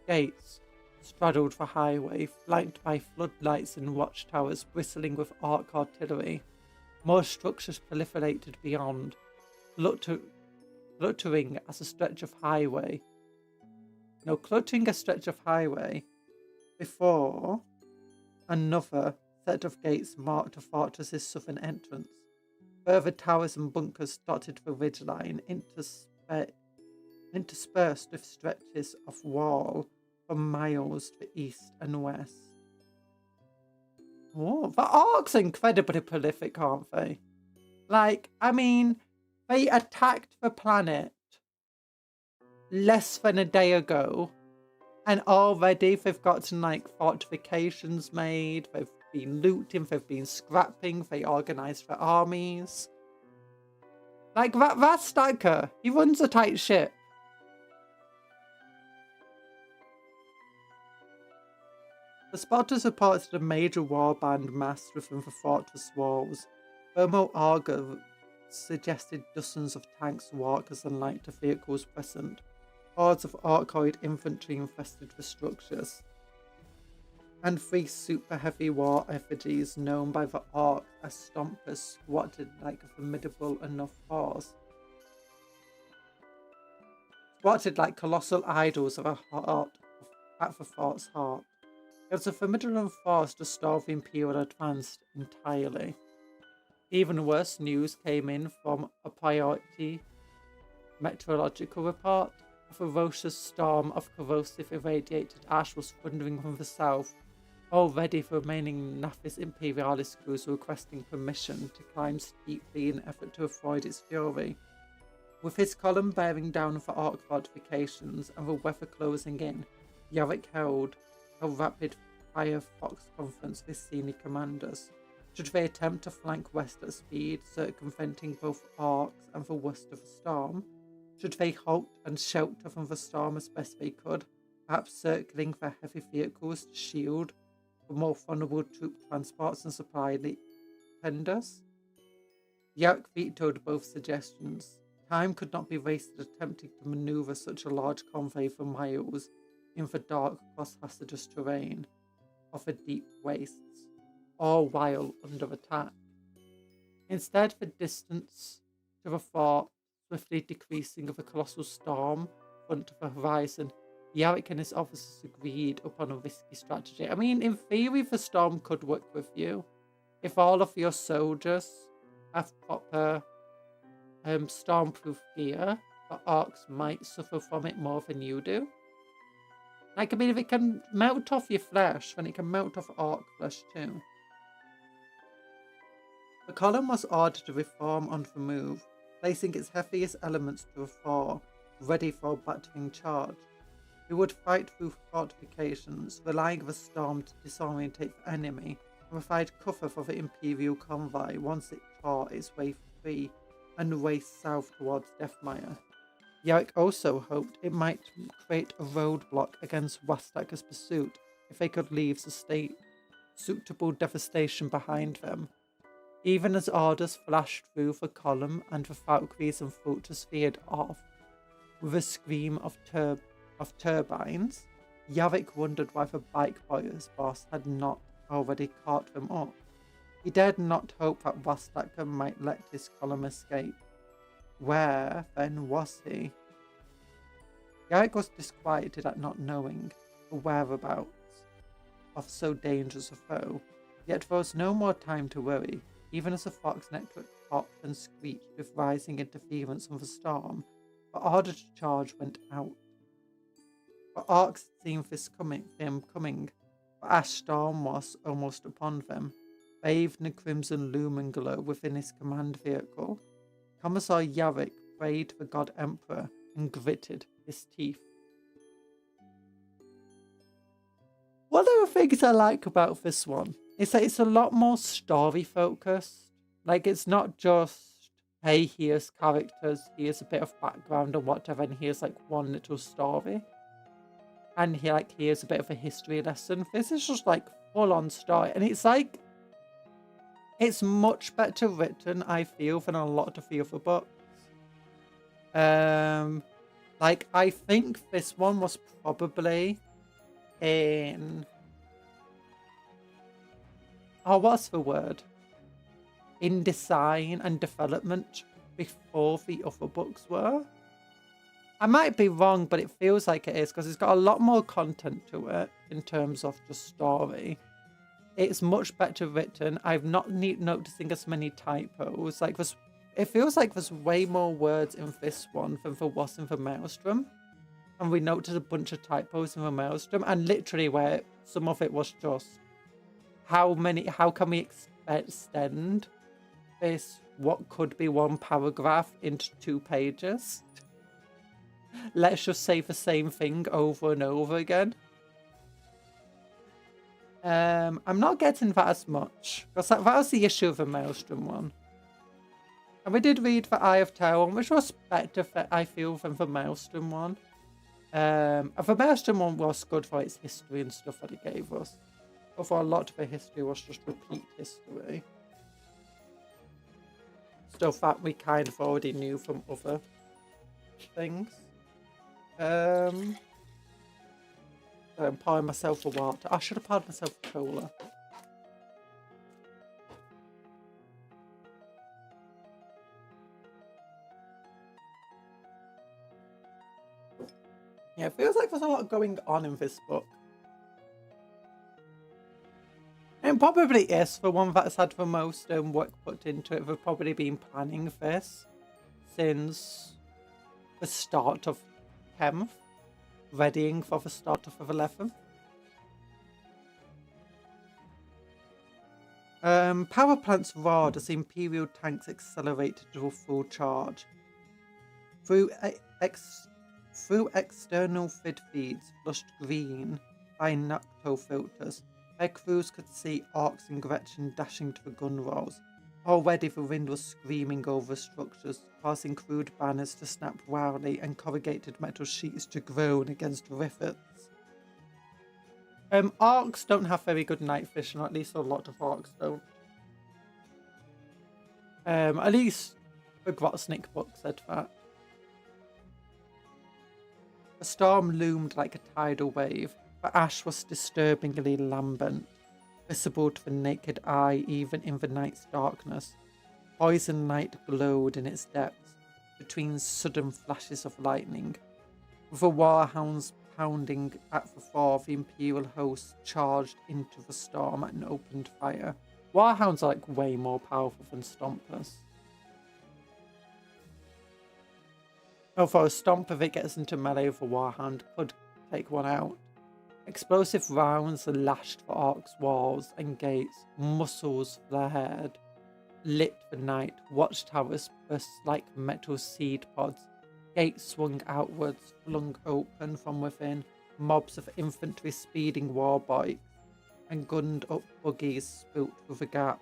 gates straddled the highway, flanked by floodlights and watchtowers bristling with Ark artillery. More structures proliferated beyond, cluttering a stretch of highway before another set of gates marked the fortress's southern entrance. Further towers and bunkers dotted the ridgeline, interspersed with stretches of wall for miles to the east and west. Oh, the Arks are incredibly prolific, aren't they? Like, I mean, they attacked the planet less than a day ago, and already they've gotten, like, fortifications made, they've been looting, they've been scrapping, they organised their armies. Like, Rastacker, he runs a tight ship. The spotters reported a major warband massed within the fortress walls. Thermal auger suggested dozens of tanks, walkers and lighter vehicles present. Hordes of Arkoid infantry infested the structures. And 3 super heavy war effigies known by the Ark as Stompers squatted like a formidable enough force. Squatted like colossal idols of a heart at the fort's heart. It was a formidable enough force to stall the Imperial advance entirely. Even worse news came in from a priority meteorological report. A ferocious storm of corrosive irradiated ash was thundering from the south, Already the remaining Nafis Imperialis crews were requesting permission to climb steeply in an effort to avoid its fury. With his column bearing down for arc fortifications and the weather closing in, Yarrick held a rapid fire fox conference with senior commanders. Should they attempt to flank west at speed, circumventing both arcs and the worst of the storm? Should they halt and shelter from the storm as best they could, perhaps circling their heavy vehicles to shield the more vulnerable troop transports and supply tenders? Yarrick vetoed both suggestions. Time could not be wasted attempting to maneuver such a large convoy for miles in the dark, cross-hazardous terrain of the deep wastes, all while under attack. Instead, the distance to the fort swiftly decreasing of a colossal storm front of the horizon, Yarrick and his officers agreed upon a risky strategy. I mean, in theory, the storm could work with you. If all of your soldiers have proper stormproof gear, the arcs might suffer from it more than you do. Like, I mean, if it can melt off your flesh, then it can melt off arc flesh too. The column was ordered to reform on the move, placing its heaviest elements to the fore, ready for a battering charge. We would fight through fortifications, relying on the storm to disorientate the enemy and provide cover for the Imperial convoy once it tore its way free and raced south towards Deathmire. Yarrick also hoped it might create a roadblock against Wastaka's pursuit if they could leave suitable devastation behind them. Even as orders flashed through the column and the Valkyries and Vultures veered off, with a scream of turbines, Yarrick wondered why the bike boy's boss had not already caught them up. He dared not hope that Wastaka might let his column escape. Where, then, was he? Yarrick was disquieted at not knowing the whereabouts of so dangerous a foe, yet there was no more time to worry. Even as the fox network popped and screeched with rising interference from the storm, the order to charge went out. The arcs seemed them coming. The ash storm was almost upon them, bathed in a crimson lumen glow within his command vehicle. Commissar Yarrick prayed the God Emperor and gritted his teeth. One of the things I like about this one is that it's a lot more story focused. Like, it's not just, hey, here's characters, here's a bit of background or whatever, and here's like one little story. And here, like, here's a bit of a history lesson. This is just like full on story. And it's like, it's much better written, I feel, than a lot of the other books. Like, I think this one was probably in... Oh, what's the word? In design and development before the other books were. I might be wrong, but it feels like it is, because it's got a lot more content to it in terms of just story. It's much better written. I'm not noticing as many typos. Like, it feels like there's way more words in this one than there was in the Maelstrom. And we noticed a bunch of typos in the Maelstrom, and literally where some of it was just, how can we extend this, what could be one paragraph, into 2 pages? Let's just say the same thing over and over again. I'm not getting that as much, because that was the issue of the Maelstrom one. And we did read the Eye of Terror one, which was better, I feel, than the Maelstrom one. The Maelstrom one was good for its history and stuff that it gave us. But for a lot of the history was just repeat history. Stuff that we kind of already knew from other things. I'm pouring myself a water. I should have poured myself a cola. Yeah, it feels like there's a lot going on in this book. And it probably is for one that's had the most work put into it. They've probably been planning this since the start of 10th, readying for the start of 11th. Power plants roared as the Imperial tanks accelerated to a full charge. Through external fid feeds flushed green by nocto filters, their crews could see Arx and Gretchen dashing to the gun rolls. Already the wind was screaming over structures, causing crude banners to snap wildly and corrugated metal sheets to groan against rivets. Arcs don't have very good night vision, or at least a lot of Arcs don't. At least the Grotsnick book said that. The storm loomed like a tidal wave, but ash was disturbingly lambent, visible to the naked eye even in the night's darkness. Poison light glowed in its depths, between sudden flashes of lightning. With the warhounds pounding at the fore, the Imperial host charged into the storm and opened fire. Warhounds are like way more powerful than Stompers. Although a Stomper that gets into melee with a Warhound could take one out. Explosive rounds lashed the Ark's walls and gates, muscles flared, lit the night, watchtowers burst like metal seed pods, gates swung outwards, flung open from within, mobs of infantry speeding war bikes, and gunned up buggies spooked through the gap.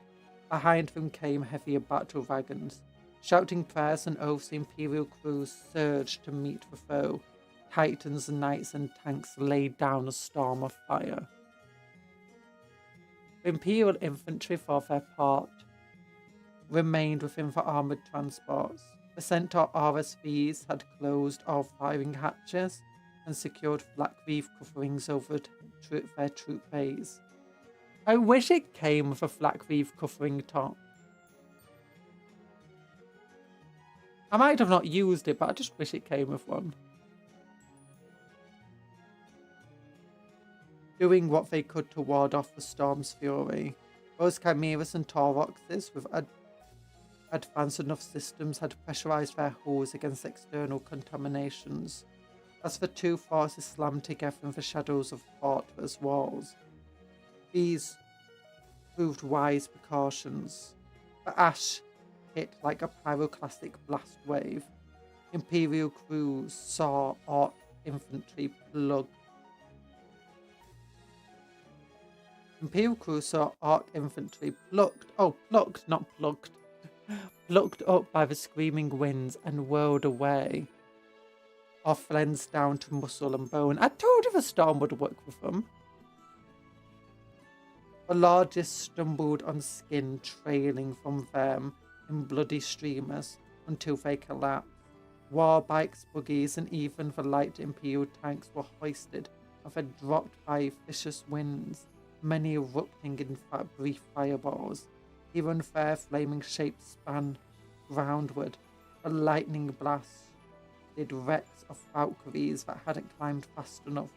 Behind them came heavier battle wagons. Shouting prayers and oaths, the Imperial crews surged to meet the foe. Titans, knights, and tanks laid down a storm of fire. The Imperial infantry, for their part, remained within the armoured transports. The Centaur RSVs had closed all firing hatches and secured black reef coverings over their troop bays. I wish it came with a black reef covering top. I might have not used it, but I just wish it came with one. Doing what they could to ward off the storm's fury, those chimeras and Tauroxes with advanced enough systems had pressurized their hulls against external contaminations. As the two forces slammed together in the shadows of the fortress walls, these proved wise precautions. The ash hit like a pyroclastic blast wave. Imperial crews saw Arc infantry plucked up by the screaming winds and whirled away, or flensed down to muscle and bone. I told you the storm would work with them. The largest stumbled on skin trailing from them in bloody streamers until they collapsed. War bikes, buggies, and even the light Imperial tanks were hoisted and then dropped by vicious winds, many erupting in brief fireballs. Here and there, flaming shapes span groundward. A lightning blast did wrecks of Valkyries that hadn't climbed fast enough,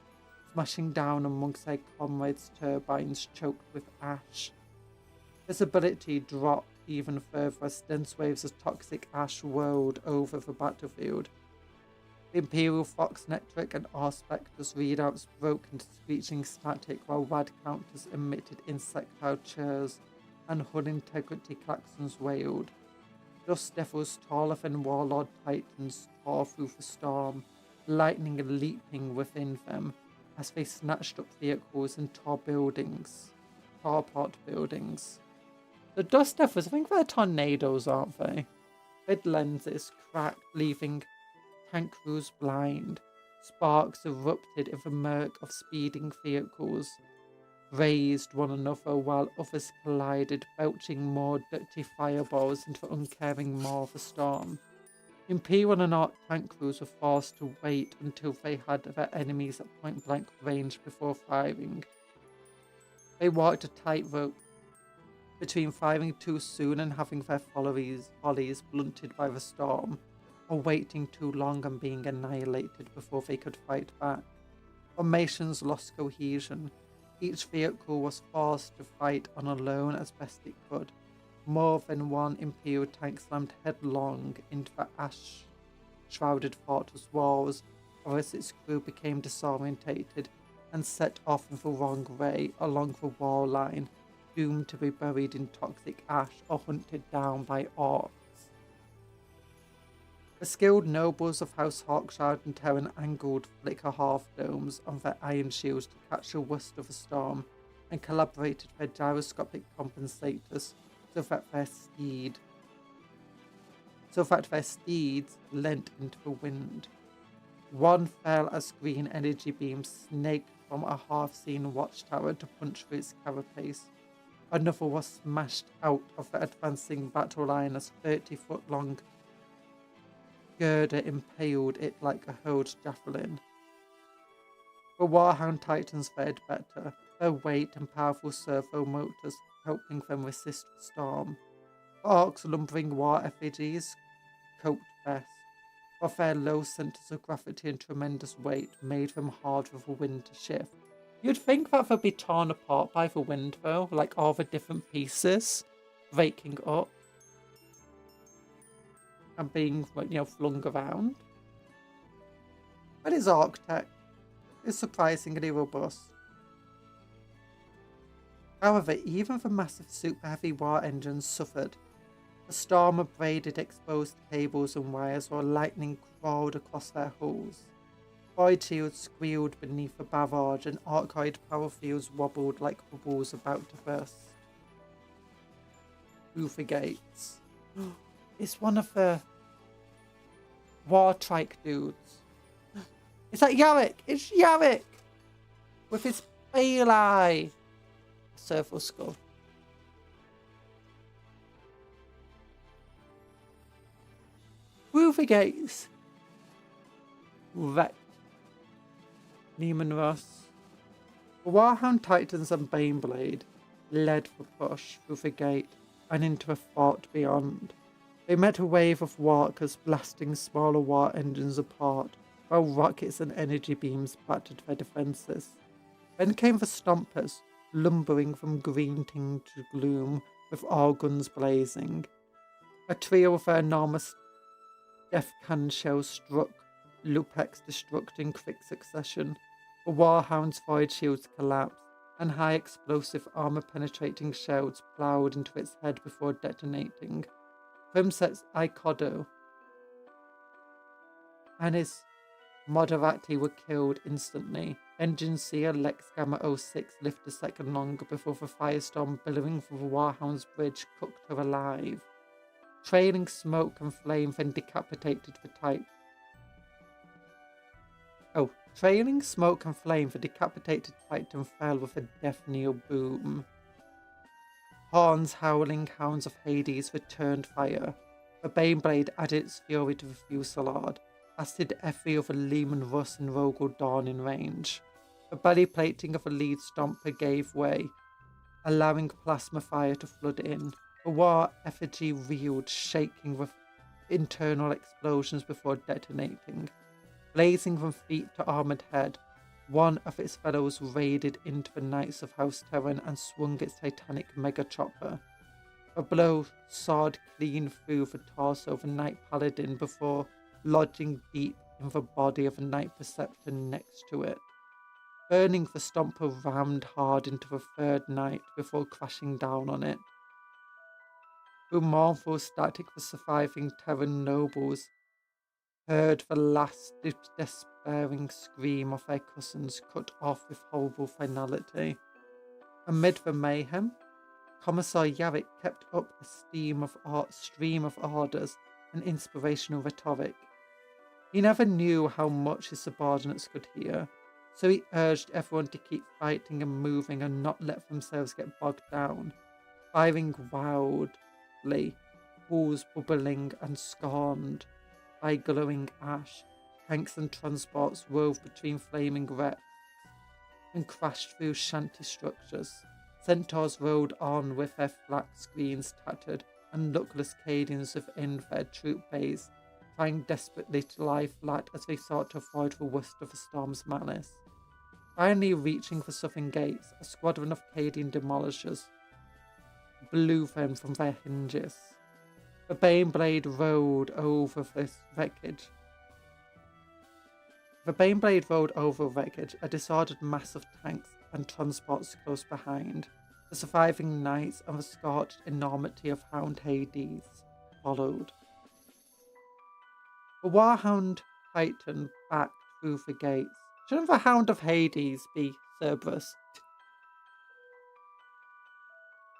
smashing down amongst their comrades' turbines choked with ash. Visibility dropped even further as dense waves of toxic ash whirled over the battlefield. The Imperial Fox Network and R-Spectre's readouts broke into screeching static while rad counters emitted insectile chirrs and hull integrity klaxons wailed. Dust devils taller than warlord titans tore through the storm, lightning leaping within them as they snatched up vehicles and tore apart buildings. The dust devils, I think they're tornadoes, aren't they? Red lenses cracked, leaving tank crews blind. Sparks erupted in the murk of speeding vehicles, raised one another while others collided, belching more dirty fireballs into the uncaring maw of the storm. Imperial and Arc tank crews were forced to wait until they had their enemies at point-blank range before firing. They walked a tightrope between firing too soon and having their volleys blunted by the storm, or waiting too long and being annihilated before they could fight back. Formations lost cohesion. Each vehicle was forced to fight on alone as best it could. More than one Imperial tank slammed headlong into the ash-shrouded fortress walls, or as its crew became disorientated and set off in the wrong way along the wall line. doomed to be buried in toxic ash or hunted down by orcs. The skilled nobles of House Hawkshard and Terran angled flicker half-domes on their iron shields to catch the worst of the storm, and collaborated their gyroscopic compensators so that their steeds leant into the wind. One fell as green energy beams snaked from a half-seen watchtower to punch through its carapace. Another was smashed out of the advancing battle line as 30-foot-long girder impaled it like a hurled javelin. The Warhound Titans fared better, their weight and powerful servo motors helping them resist the storm. The orcs' lumbering war effigies coped best, while their low centres of gravity and tremendous weight made them hard for the wind to shift. You'd think that they'd be torn apart by the wind though, like all the different pieces breaking up and being, flung around. But its architect is surprisingly robust. However, even the massive super heavy war engines suffered. The storm of braided exposed cables and wires while lightning crawled across their hulls. Void shields squealed beneath the barrage and arcoid power fields wobbled like bubbles about to burst through the gates. It's one of the war trike dudes. Is that Yarrick? It's Yarrick! With his pale eye. Servo skull. Through the gates. Wrecked. Neiman Ross. The Warhound Titans and Baneblade led the push through the gate and into a fort beyond. They met a wave of walkers blasting smaller war engines apart, while rockets and energy beams battered their defences. Then came the Stompers, lumbering from green-tinged gloom with all guns blazing. A trio of their enormous death cannon shells struck, Lupex destruct in quick succession. The Warhound's void shields collapsed, and high explosive armor-penetrating shells ploughed into its head before detonating. Primset's Ikodo and his Moderati were killed instantly. Engine Seer Lex Gamma 06 lived a second longer before the firestorm billowing from the Warhound's bridge cooked her alive. Trailing smoke and flame then decapitated the Trailing smoke and flame, the decapitated Titan fell with a deafening boom. Horns howling hounds of Hades returned fire. The Baneblade added its fury to the fusillade, as did every other Lehman Russ and Rogel Dawn in range. The belly plating of the lead Stomper gave way, allowing plasma fire to flood in. The war effigy reeled, shaking with internal explosions before detonating. Blazing from feet to armoured head, one of its fellows raided into the Knights of House Terran and swung its titanic mega chopper. A blow sawed clean through the torso of a Knight Paladin before lodging deep in the body of a Knight Preceptor next to it. Burning, the Stomper rammed hard into the third Knight before crashing down on it. Through mournful static, the surviving Terran nobles heard the last despairing scream of their cousins cut off with horrible finality. Amid the mayhem, Commissar Yarrick kept up a stream of orders and inspirational rhetoric. He never knew how much his subordinates could hear, so he urged everyone to keep fighting and moving and not let themselves get bogged down, firing wildly, pools bubbling and scorned by glowing ash. Tanks and transports rove between flaming wrecks and crashed through shanty structures. Centaurs rode on with their flat screens tattered, and luckless Cadians within their troop bays, trying desperately to lie flat as they sought to avoid the worst of the storm's malice. Finally reaching the southern gates, a squadron of Cadian demolishers blew them from their hinges. The Baneblade rode over this wreckage. The Baneblade rode over wreckage, a disordered mass of tanks and transports close behind. The surviving knights and the scorched enormity of Hound Hades followed. The Warhound Titan backed through the gates. Shouldn't the Hound of Hades be Cerberus?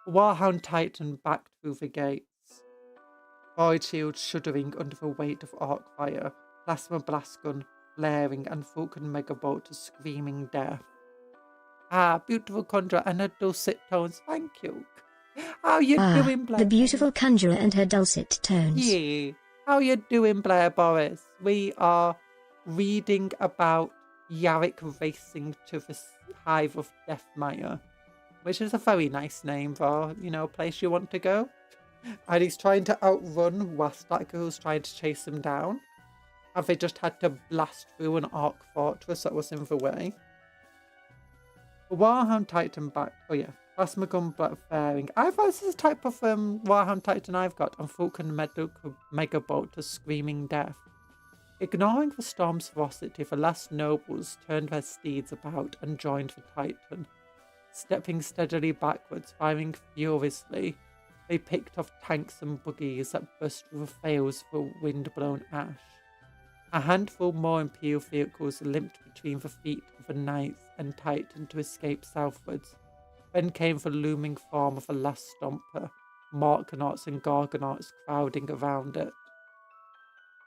The Warhound Titan backed through the gates. Void shield shuddering under the weight of arc fire, plasma blast gun flaring and Vulcan megabolt screaming death. Ah, beautiful conjurer and her dulcet tones, thank you. How you doing, Blair? The beautiful conjurer and her dulcet tones. Yeah. How you doing, Blair Boris? We are reading about Yarrick racing to the hive of Deathmire, which is a very nice name for, a place you want to go. And he's trying to outrun Wastak, who's trying to chase him down. And they just had to blast through an arc fortress that was in the way. The Warhound Titan back. Oh yeah, plasma gun black fairing. I thought this is a type of Warhound Titan I've got. And Vulcan megabolt to screaming death. Ignoring the storm's ferocity, the last nobles turned their steeds about and joined the Titan. Stepping steadily backwards, firing furiously, they picked off tanks and buggies that burst through the fails for wind-blown ash. A handful more Imperial vehicles limped between the feet of the knights and Titan to escape southwards. Then came the looming form of the last stomper, Morkanauts and Gorgonauts crowding around it.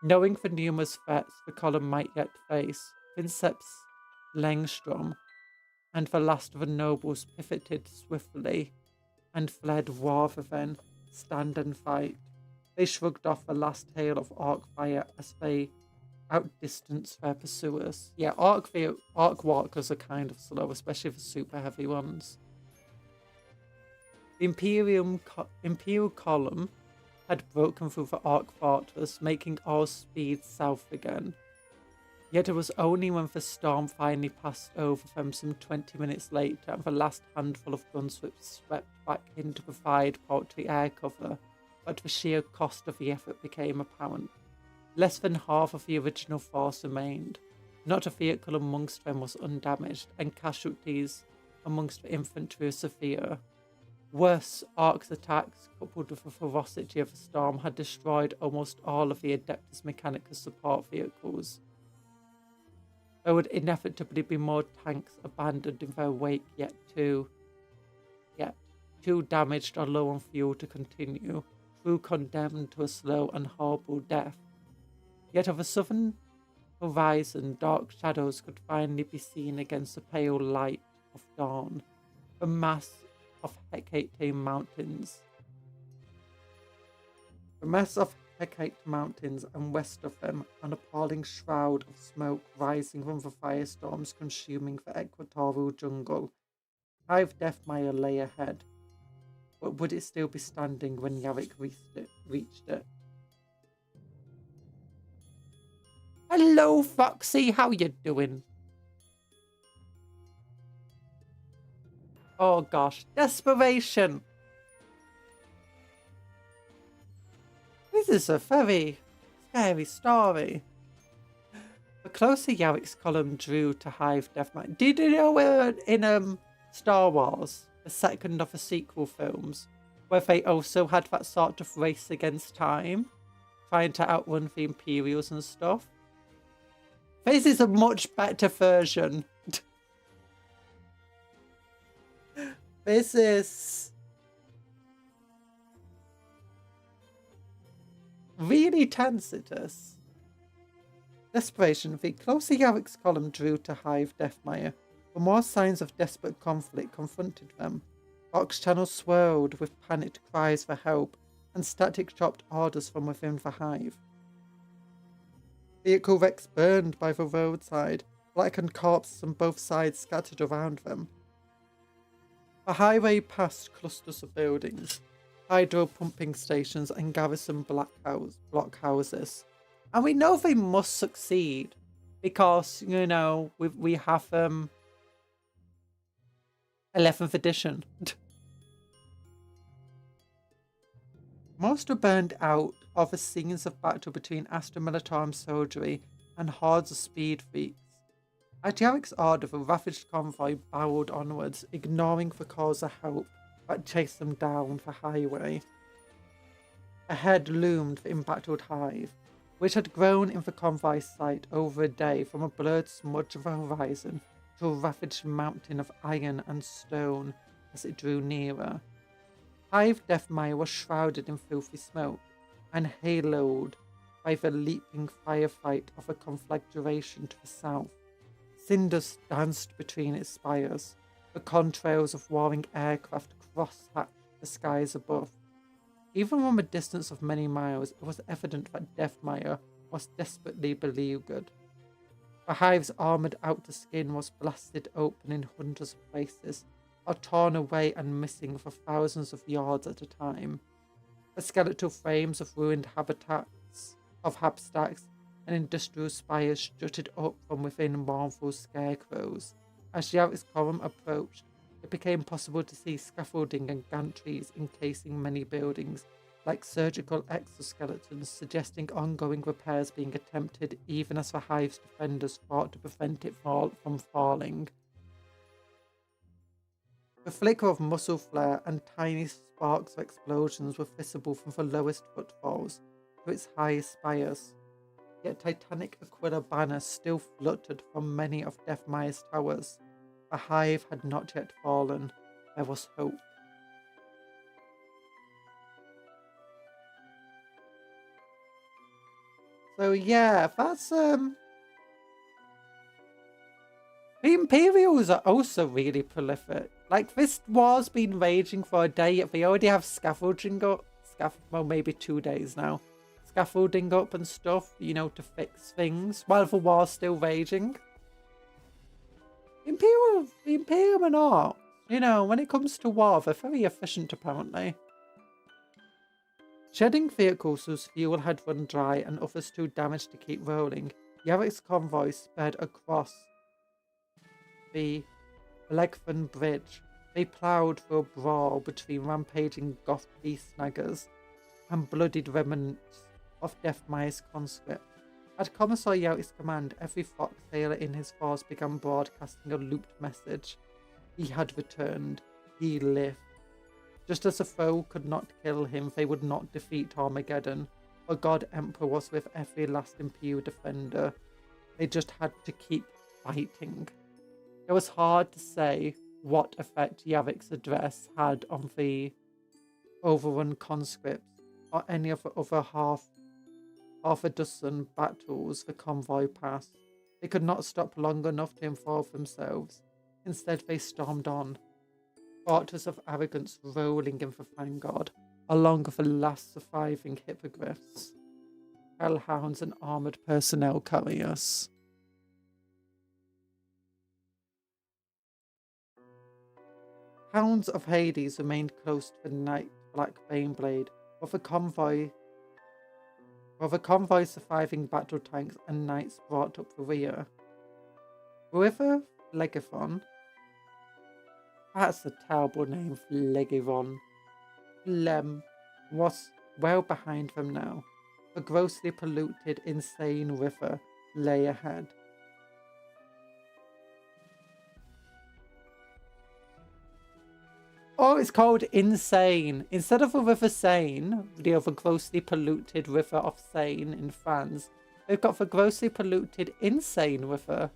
Knowing the numerous threats the column might yet face, Princeps Langstrom and the last of the nobles pivoted swiftly and fled rather than stand and fight. They shrugged off the last hail of arc fire as they outdistanced their pursuers. Yeah, arc walkers are kind of slow, especially the super heavy ones. The Imperial column had broken through the arc fortress, making all speed south again. Yet it was only when the storm finally passed over them some 20 minutes later and the last handful of gunswifts swept back into the fired paltry air cover that the sheer cost of the effort became apparent. Less than half of the original force remained. Not a vehicle amongst them was undamaged, and casualties amongst the infantry were severe. Worse, Ark's attacks, coupled with the ferocity of the storm, had destroyed almost all of the Adeptus Mechanicus support vehicles. There would inevitably be more tanks abandoned in their wake, yet too damaged or low on fuel to continue, crew condemned to a slow and horrible death. Yet of the southern horizon, dark shadows could finally be seen against the pale light of dawn. The mass of Hecate Mountains. The mass of Hecate Mountains, and west of them, an appalling shroud of smoke rising from the firestorms consuming the equatorial jungle. Hive Deathmire lay ahead, but would it still be standing when Yarrick reached it? Hello, Foxy, how you doing? Oh gosh, desperation! This is a very scary story. The closer Yarrick's column drew to Hive Deathmire. Did you know we're in Star Wars, the second of the sequel films, where they also had that sort of race against time, trying to outrun the Imperials and stuff? This is a much better version. This is really tense, it is. Desperation. The closer Yarrick's column drew to Hive Deathmire, the more signs of desperate conflict confronted them. Ox channels swirled with panicked cries for help and static chopped orders from within the hive. Vehicle wrecks burned by the roadside, blackened corpses on both sides scattered around them. The highway passed clusters of buildings, hydro pumping stations and garrison blockhouses. And we know they must succeed because, we have 11th edition. Most were burned out of the scenes of battle between Astra Militarum soldiery and hordes of speed freaks. At Yarrick's order, the ravaged convoy barreled onwards, ignoring the calls of help that chased them down the highway. Ahead loomed the embattled hive, which had grown in the convoy's sight over a day from a blurred smudge of the horizon to a ravaged mountain of iron and stone as it drew nearer. Hive Deathmire was shrouded in filthy smoke and haloed by the leaping firefight of a conflagration to the south. Cinders danced between its spires. The contrails of warring aircraft cross-hatched the skies above. Even from a distance of many miles, it was evident that Deathmire was desperately beleaguered. The hive's armoured outer skin was blasted open in hundreds of places, or torn away and missing for thousands of yards at a time. The skeletal frames of ruined habitats, of habstacks, and industrial spires jutted up from within mournful scarecrows. As Yarrick's column approached, it became possible to see scaffolding and gantries encasing many buildings, like surgical exoskeletons, suggesting ongoing repairs being attempted even as the hive's defenders fought to prevent it from falling. The flicker of muscle flare and tiny sparks of explosions were visible from the lowest footfalls to its highest spires. Yet titanic Aquila banners still fluttered from many of Deathmire's towers. The hive had not yet fallen. There was hope. So yeah, that's the Imperials are also really prolific. Like, this war's been raging for a day, yet they already have scaffolding up. Well, maybe 2 days now. Scaffolding up and stuff, you know, to fix things while the war's still raging. The Imperium are not. You know, when it comes to war, they're very efficient apparently. Shedding vehicles whose fuel had run dry and others too damaged to keep rolling, Yarrick's convoy sped across the Legfern Bridge. They ploughed through a brawl between rampaging Goth peace snaggers and bloodied remnants of Deathmire's conscript. At Commissar Yarrick's command, every fox sailor in his force began broadcasting a looped message. He had returned. He lived. Just as a foe could not kill him, they would not defeat Armageddon. A God Emperor was with every last Imperial defender. They just had to keep fighting. It was hard to say what effect Yarrick's address had on the overrun conscripts or any of the other half a dozen battles the convoy passed. They could not stop long enough to involve themselves. Instead, they stormed on, fortress of arrogance rolling in the vanguard, along with the last surviving hippogriffs, hellhounds and armoured personnel carriers. Hounds of Hades remained close to the night black Baneblade, with the convoy surviving battle tanks and knights brought up the rear. River Legethon. That's a terrible name for Legethon. Lem was well behind them now. The grossly polluted, insane river lay ahead. Oh, it's called Insane. Instead of a river Seine, the other grossly polluted river of Seine in France, they've got the grossly polluted Insane river.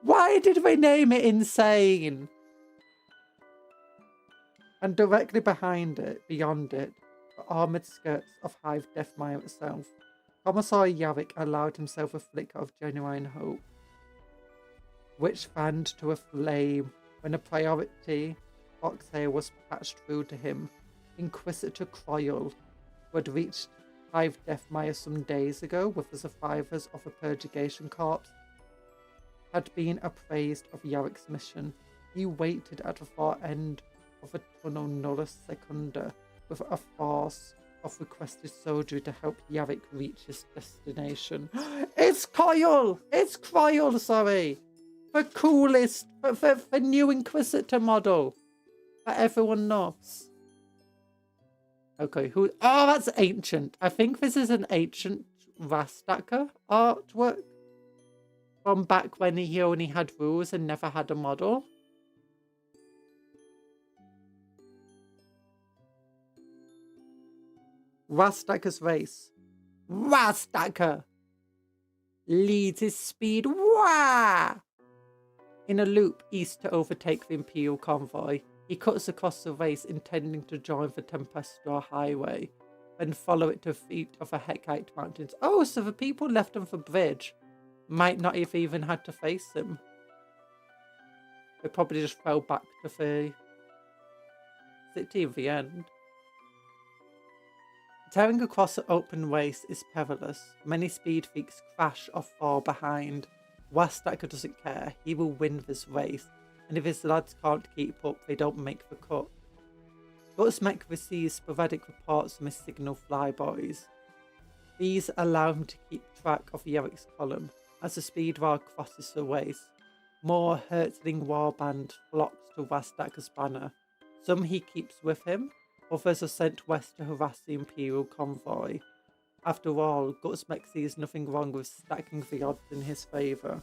Why did they name it Insane? And directly behind it, beyond it, the armoured skirts of Hive Deathmire itself, Commissar Yarrick allowed himself a flicker of genuine hope, which fanned to a flame when a priority foxtail was patched through to him. Inquisitor Croyle, who had reached Hive Deathmire some days ago with the survivors of a purgation corps, had been appraised of Yarrick's mission. He waited at the far end of a tunnel nullus secunda with a force of requested soldiery to help Yarrick reach his destination. It's Croyle! It's Croyle, sorry! The coolest, the new Inquisitor model that everyone loves. Okay, who? Oh, that's ancient. I think this is an ancient Rastacker artwork from back when he only had rules and never had a model. Rastacker's race. Rastacker leads his speed. Wah! In a loop east to overtake the Imperial convoy, he cuts across the race intending to join the Tempestor Highway, then follow it to the feet of the Hekite Mountains. Oh, so the people left on the bridge might not have even had to face him. They probably just fell back to the city in the end. Tearing across the open waste is perilous. Many speed freaks crash or fall behind. Rastacker doesn't care. He will win this race, and if his lads can't keep up, they don't make the cut. Gutsmek receives sporadic reports from his signal flyboys. These allow him to keep track of Yarrick's column. As the speed war crosses the waste, more hurtling warband flocks to Rastacker's banner. Some he keeps with him, others are sent west to harass the Imperial convoy. After all, Gutsmek sees nothing wrong with stacking the odds in his favour.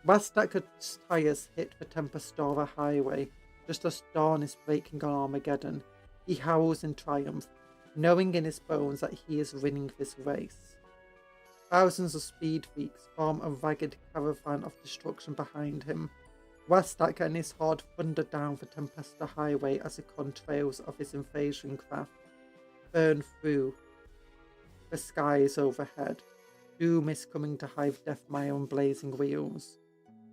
Rastacker's tyres hit the Tempestora highway just as dawn is breaking on Armageddon. He howls in triumph, knowing in his bones that he is winning this race. Thousands of speed freaks form a ragged caravan of destruction behind him. Rastacker and his horde thunder down the Tempesta highway as the contrails of his invasion craft burn through the skies overhead. Doom is coming to hive Deathmire on blazing wheels.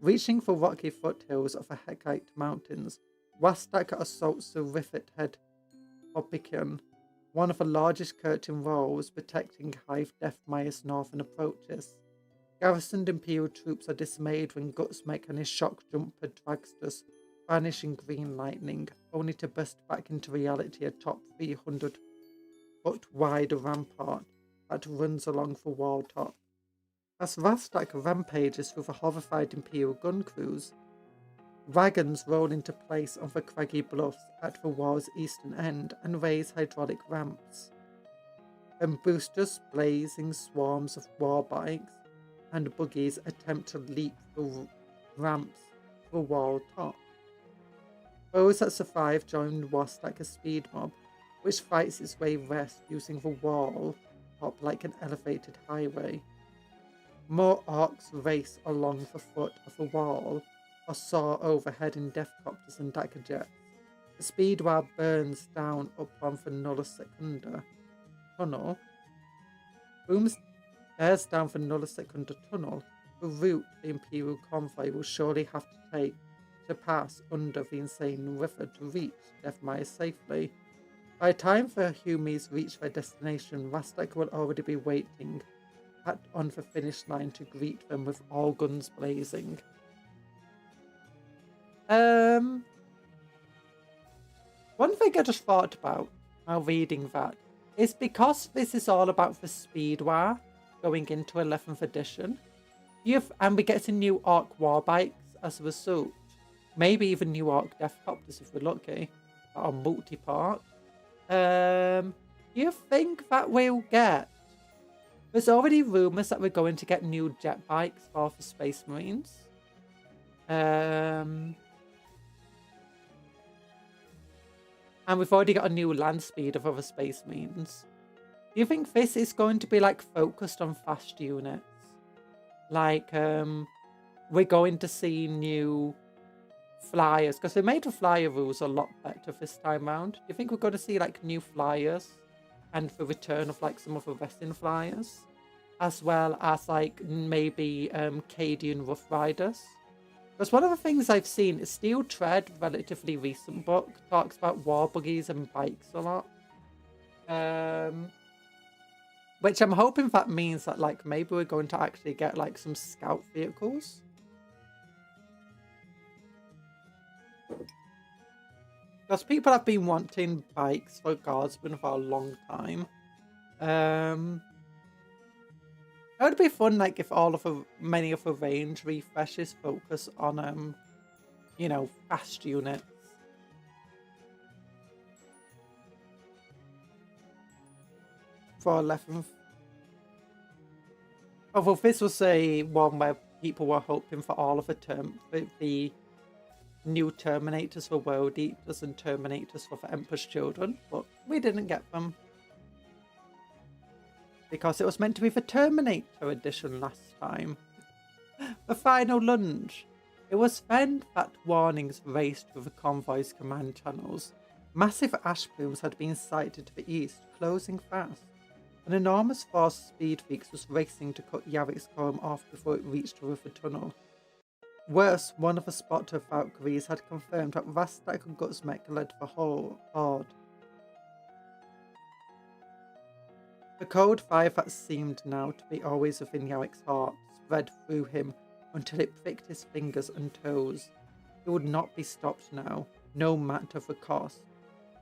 Reaching the rocky foothills of the Hekite Mountains, Rastacker assaults the Rivet-head Opician, one of the largest curtain walls protecting Hive Deathmire's northern approaches. Garrisoned Imperial troops are dismayed when Gutsmek and his shock jumper dragsters vanish in green lightning, only to burst back into reality atop 300-foot wide rampart that runs along the wall top. As Rastacker rampages through the horrified Imperial gun crews, wagons roll into place on the craggy bluffs at the wall's eastern end and raise hydraulic ramps. Then boosters, blazing swarms of war bikes, and buggies attempt to leap the ramps to the wall top. Those that survive join Rastacker's speed mob, which fights its way west using the wall top like an elevated highway. More orcs race along the foot of the wall or soar overhead in deathcopters and dagger jets. The speed war burns down upon the Nulla Secunda tunnel. Booms bears down the Nulla Secunda tunnel, the route the Imperial convoy will surely have to take to pass under the insane river to reach Deathmire safely. By the time the Humies reach their destination, Rastacker will already be waiting on the finish line to greet them with all guns blazing. One thing I just thought about while reading that is because this is all about the speed war going into 11th edition, and we get some new orc war bikes as a result. Maybe even new orc deathcopters if we're lucky, that are multi-part. Do you think that we'll get? There's already rumours that we're going to get new jet bikes for the Space Marines. And we've already got a new land speed of other Space Marines. Do you think this is going to be like focused on fast units? Like, we're going to see new flyers, because they made the flyer rules a lot better this time round. Do you think we're going to see like new flyers and the return of like some of the resting flyers, as well as like maybe Cadian Rough Riders? Because one of the things I've seen is Steel Tread, relatively recent book, talks about war buggies and bikes a lot. Which I'm hoping that means that like maybe we're going to actually get like some scout vehicles. Because people have been wanting bikes for Guardsmen for a long time. It would be fun, like, if many of the range refreshes focus on, you know, fast units. For 11th. Although this was a one where people were hoping for all of the new Terminators for World Eaters and Terminators for the Emperor's Children, but we didn't get them. because it was meant to be the Terminator edition last time. The final lunge. It was then that warnings raced through the convoy's command channels. Massive ash plumes had been sighted to the east, closing fast. An enormous force of speed freaks was racing to cut Yarrick's column off before it reached the river tunnel. Worse, one of the spotter Valkyries had confirmed that Rastak and Gutsmek led the whole horde. The cold fire that seemed now to be always within Yarrick's heart spread through him until it pricked his fingers and toes. He would not be stopped now, no matter the cost.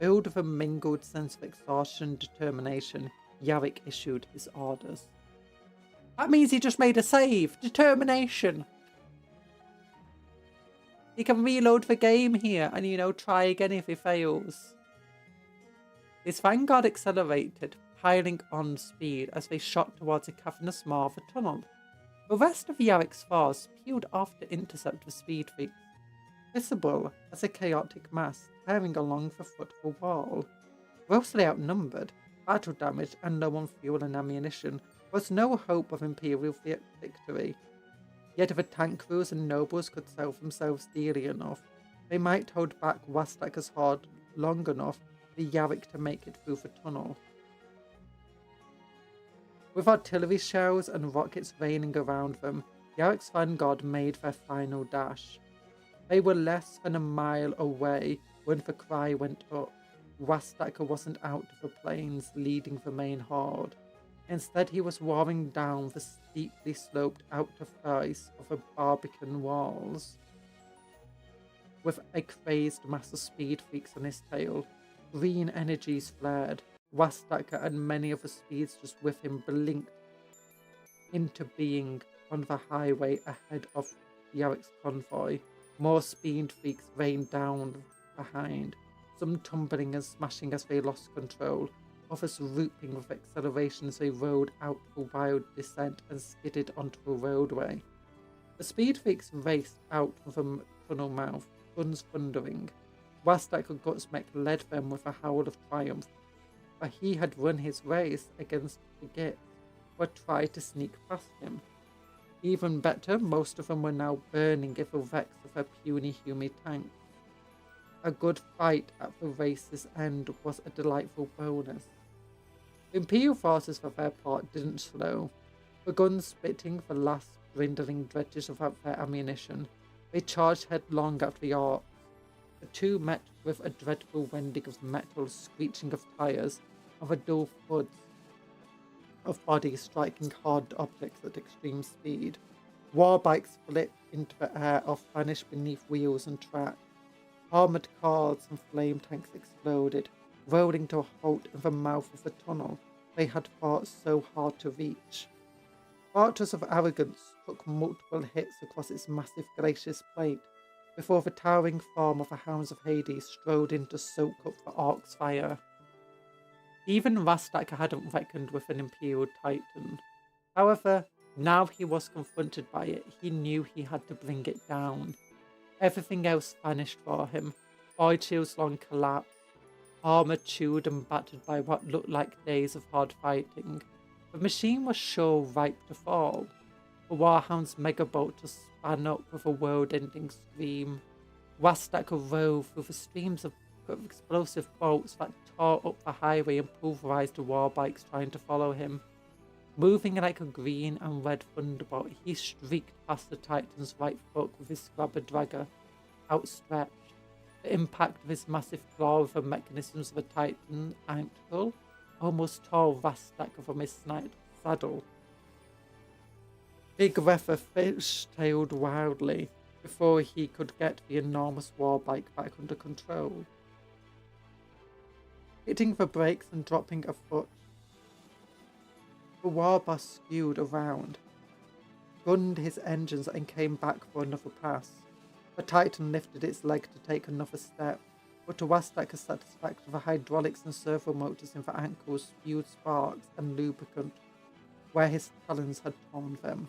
Filled with a mingled sense of exhaustion and determination, Yarrick issued his orders. That means he just made a save! Determination! He can reload the game here and, try again if he fails. His vanguard accelerated, piling on speed as they shot towards a cavernous maw of a tunnel. The rest of Yarrick's force peeled off to intercept the speed freaks, visible as a chaotic mass tearing along the foot of the wall. Grossly outnumbered, battle damaged and low on fuel and ammunition, was no hope of Imperial victory. Yet if the tank crews and nobles could sell themselves dearly enough, they might hold back Wastaker's horde long enough for Yarrick to make it through the tunnel. With artillery shells and rockets raining around them, Yarrick's vanguard made their final dash. They were less than a mile away when the cry went up. Wastaker wasn't out of the plains leading the main horde. Instead, he was roaring down the steeply sloped outer face of the Barbican walls. With a crazed mass of speed freaks on his tail, green energies flared. Wastaker and many of the speedsters with him blinked into being on the highway ahead of Yarrick's convoy. More speed freaks rained down behind, some tumbling and smashing as they lost control, others whooping with acceleration as they rode out a wild descent and skidded onto the roadway. The speed freaks raced out from the tunnel mouth, guns thundering. Wastaker Gutsmek led them with a howl of triumph, for he had run his race against the Gits, who had tried to sneak past him. Even better, most of them were now burning in the wrecks of their puny human tanks. A good fight at the race's end was a delightful bonus. The Imperial forces for their part didn't slow. The guns spitting the last dwindling dredges of their ammunition, they charged headlong after the Orcs. The two met with a dreadful wending of metal, screeching of tyres, and the dull thuds of bodies striking hard objects at extreme speed. War bikes flipped into the air or vanished beneath wheels and tracks. Armoured cars and flame tanks exploded, rolling to a halt in the mouth of the tunnel they had fought so hard to reach. Archers of Arrogance took multiple hits across its massive glacious plate before the towering form of the Hounds of Hades strode in to soak up the Orc's fire. Even Wastaker hadn't reckoned with an Imperial Titan. However, now he was confronted by it, he knew he had to bring it down. Everything else vanished for him. Void shields long collapsed, armour chewed and battered by what looked like days of hard fighting. The machine was sure ripe to fall. The Warhound's megabolt just span up with a world-ending scream. Wastaker rove through the streams of explosive bolts that tore up the highway and pulverized the war bikes trying to follow him. Moving like a green and red thunderbolt, he streaked past the Titan's right foot with his grabber dragger outstretched. The impact of his massive claw with the mechanisms of the Titan's ankle almost tore Wastaker from his saddle. Big Refer fish-tailed wildly before he could get the enormous war bike back under control. Hitting the brakes and dropping a foot, the warbus skewed around, gunned his engines and came back for another pass. The Titan lifted its leg to take another step, but to Wastaker's satisfaction, the hydraulics and servo motors in the ankles spewed sparks and lubricant where his talons had torn them.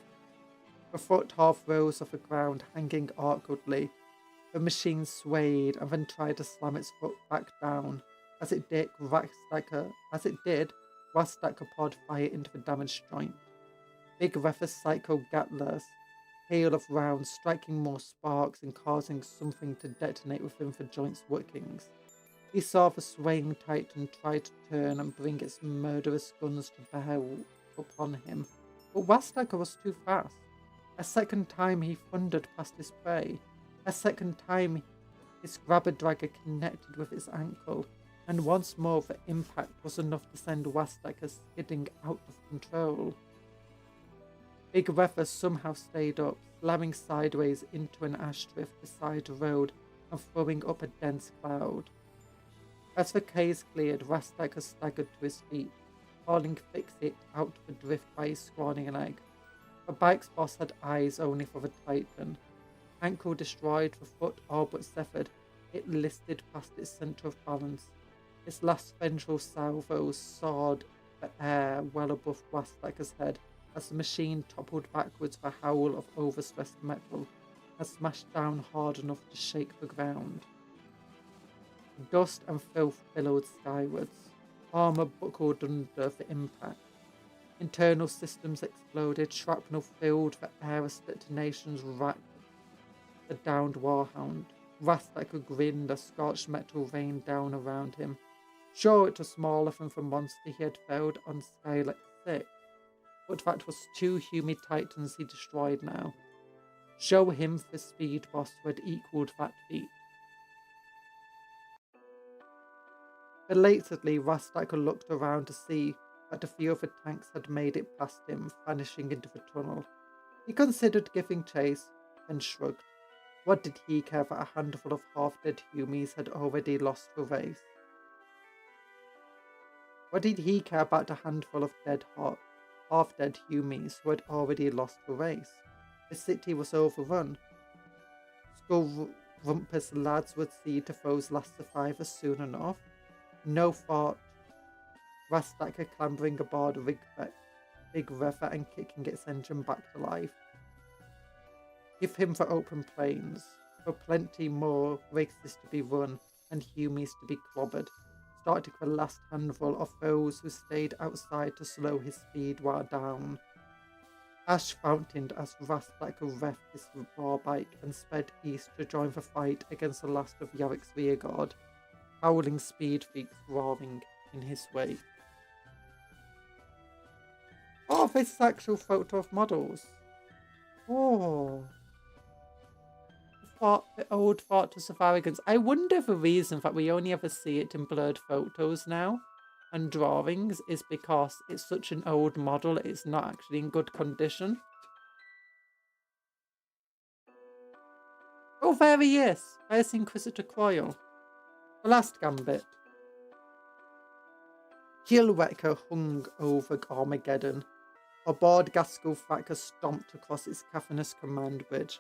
The foot half rose off the ground, hanging awkwardly. The machine swayed and then tried to slam its foot back down. As it did, Wastacker poured fire into the damaged joint. Big Reffer's psycho gatlas, hail of rounds striking more sparks and causing something to detonate within the joint's workings. He saw the swaying Titan try to turn and bring its murderous guns to bear upon him, but Wastacker was too fast. A second time he thundered past his prey. A second time his grabber dragger connected with its ankle, and once more the impact was enough to send Wastacker skidding out of control. Big Reffer somehow stayed up, slamming sideways into an ash drift beside the road and throwing up a dense cloud. As the case cleared, Wastacker staggered to his feet, falling fixate out of the drift by his scrawny leg. The bike's boss had eyes only for the Titan. Ankle destroyed, the foot all but severed, it listed past its centre of balance. Its last vengeful salvos sawed the air well above Wastacker's head as the machine toppled backwards with a howl of overstressed metal and smashed down hard enough to shake the ground. Dust and filth billowed skywards. Armour buckled under the impact. Internal systems exploded, shrapnel filled the air as detonations racked the downed warhound. Wastacker grinned as scorched metal rained down around him. Sure, it was smaller than the monster he had felled on Skylex 6, but that was 2 humid titans he destroyed now. Show him the speed boss who had equalled that feat. Belatedly, Wastacker looked around to see that a few of the tanks had made it past him, vanishing into the tunnel. He considered giving chase, and shrugged. What did he care that a handful of half-dead humies had already lost the race? What did he care about a handful of half-dead humies who had already lost the race? The city was overrun. Skullrumpus lads would see to those last survivors soon enough. No thought. Wastacker clambering aboard Big Reffer and kicking its engine back to life. Give him the open plains, for plenty more races to be run and humies to be clobbered, starting with the last handful of those who stayed outside to slow his speed while down. Ash fountained as Wastacker reffed his war bike and sped east to join the fight against the last of Yarrick's rearguard, howling speed freaks roaring in his wake. Oh, this is actual photo of models. Oh. The old Fortress of Arrogance. I wonder if the reason that we only ever see it in blurred photos now and drawings is because it's such an old model, it's not actually in good condition. Oh, there he is. There's Inquisitor Coil. The last gambit. Killwrecker hung over Armageddon. Aboard Gaskell Thacker stomped across its cavernous command bridge.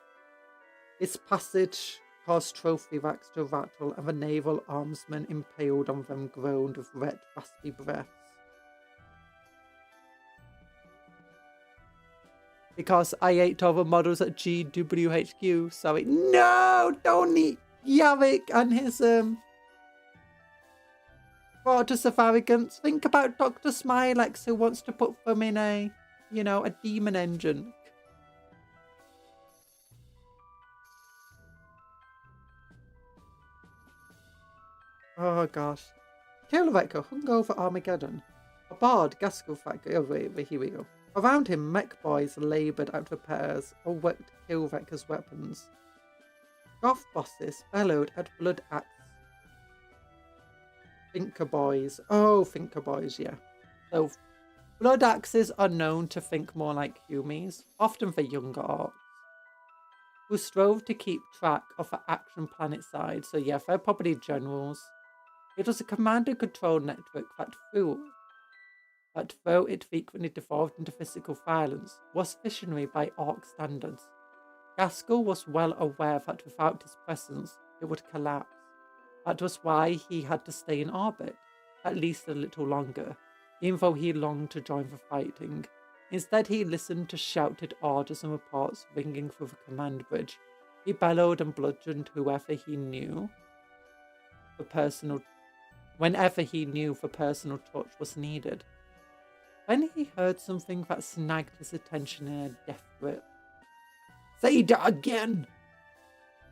Its passage caused trophy racks to rattle, and the naval armsmen impaled on them groaned with wet, raspy breaths. Because I ate all the models at GWHQ, sorry. No! Don't eat Yarrick and his, Fortress of Arrogance. Think about Dr. Smilex, who wants to put them in a, a demon engine. Oh gosh. Killwrecker hung over Armageddon. Aboard Gaskell Thacker. Oh wait, here we go. Around him, mech boys laboured out repairs or worked Killwrecker's weapons. Goth bosses bellowed at blood axe. Thinker boys. Oh, Thinker boys, yeah. So, blood axes are known to think more like humies, often for younger orcs, who strove to keep track of the action planet side. So yeah, they're probably generals. It was a command and control network that though it frequently devolved into physical violence, was visionary by orc standards. Gaskell was well aware that without his presence, it would collapse. That was why he had to stay in orbit, at least a little longer, even though he longed to join the fighting. Instead, he listened to shouted orders and reports ringing through the command bridge. He bellowed and bludgeoned whenever he knew the personal touch was needed. Then he heard something that snagged his attention in a death grip. Say that again!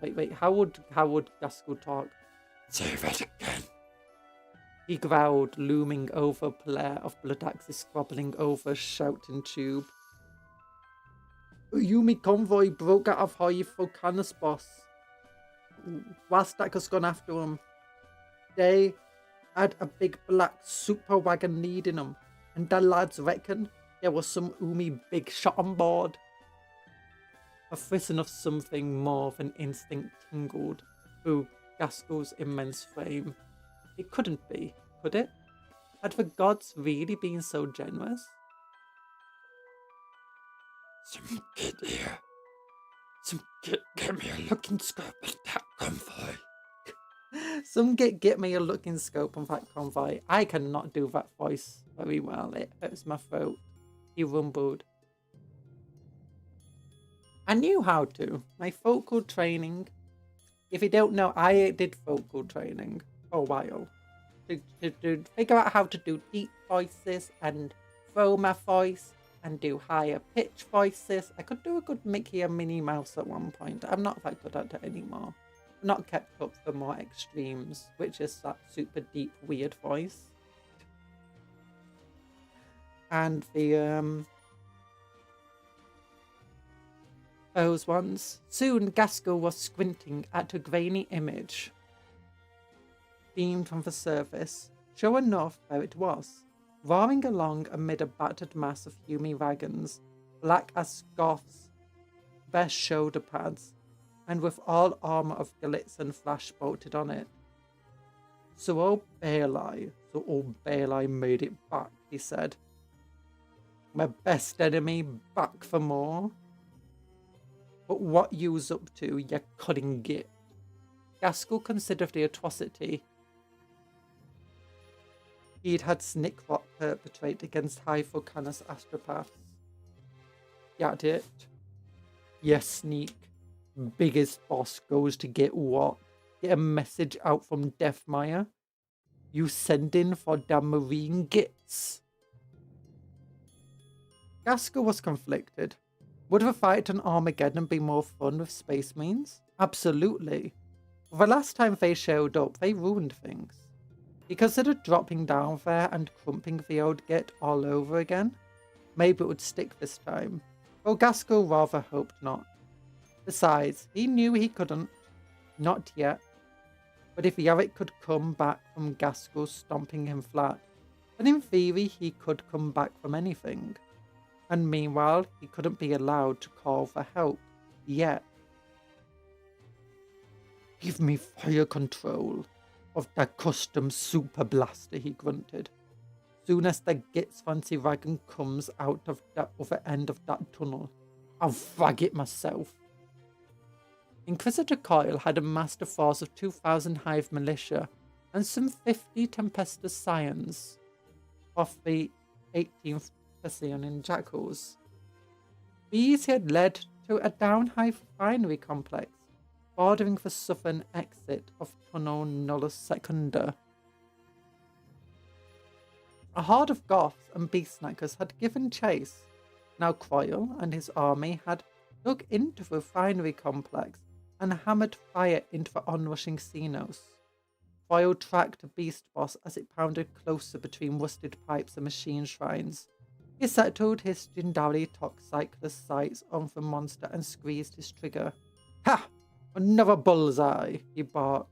Wait, how would Gaskell talk? Say that again. He growled, looming over a pair of blood axes squabbling over a shouting tube. A Yumi convoy broke out of High boss. Wastak has gone after him. They had a big black super wagon leading them, and the lads reckon there was some Umi big shot on board. A frisson of something more than instinct tingled through Gaskell's immense frame. It couldn't be, could it? Had the gods really been so generous? Some kid here. Some kid get me a looking scope at that convoy. Some get me a looking scope on that convoy. I cannot do that voice very well. It hurts my throat. He rumbled. I knew how to. My vocal training. If you don't know, I did vocal training for a while. To figure out how to do deep voices and throw my voice and do higher pitch voices. I could do a good Mickey and Minnie Mouse at one point. I'm not that good at it anymore. I've not kept up for more extremes, which is that super deep weird voice. And the those ones. Soon Gaskell was squinting at a grainy image beamed from the surface. Sure enough, there it was, roaring along amid a battered mass of Yumi wagons, black as Goths, bare shoulder pads, and with all armour of glitz and flash bolted on it. So old Baelai made it back, he said. My best enemy back for more. But what you's up to, you couldn't get. Gaskell considered the atrocity he'd had Snickrot perpetrate against High Volcanus astropaths. Get it? Yes, Sneak. Biggest boss goes to get what? Get a message out from Deathmire? You sending for the marine gits? Gaskell was conflicted. Would the fight on Armageddon be more fun with Space Marines? Absolutely. The last time they showed up, they ruined things. He considered dropping down there and crumping the old git all over again. Maybe it would stick this time. Though Gaskell rather hoped not. Besides, he knew he couldn't. Not yet. But if Yarrick could come back from Gaskell stomping him flat, then in theory he could come back from anything. And meanwhile, he couldn't be allowed to call for help. Yet. Give me fire control of that custom super blaster, he grunted. Soon as the git's fancy wagon comes out of the other end of that tunnel, I'll frag it myself. Inquisitor Coyle had amassed a force of 2,000 Hive militia and some 50 Tempestus Scions of the 18th Thessalian Jackals. These he had led to a down-hive refinery complex, bordering the southern exit of Tunnel Nullus Secunda. A horde of Goths and beast snackers had given chase. Now Coyle and his army had dug into the refinery complex and hammered fire into the onrushing Xenos. Coyle tracked the beast boss as it pounded closer between rusted pipes and machine shrines. He settled his Jindali Toxcyclus sights on the monster and squeezed his trigger. Ha! Another bullseye, he barked.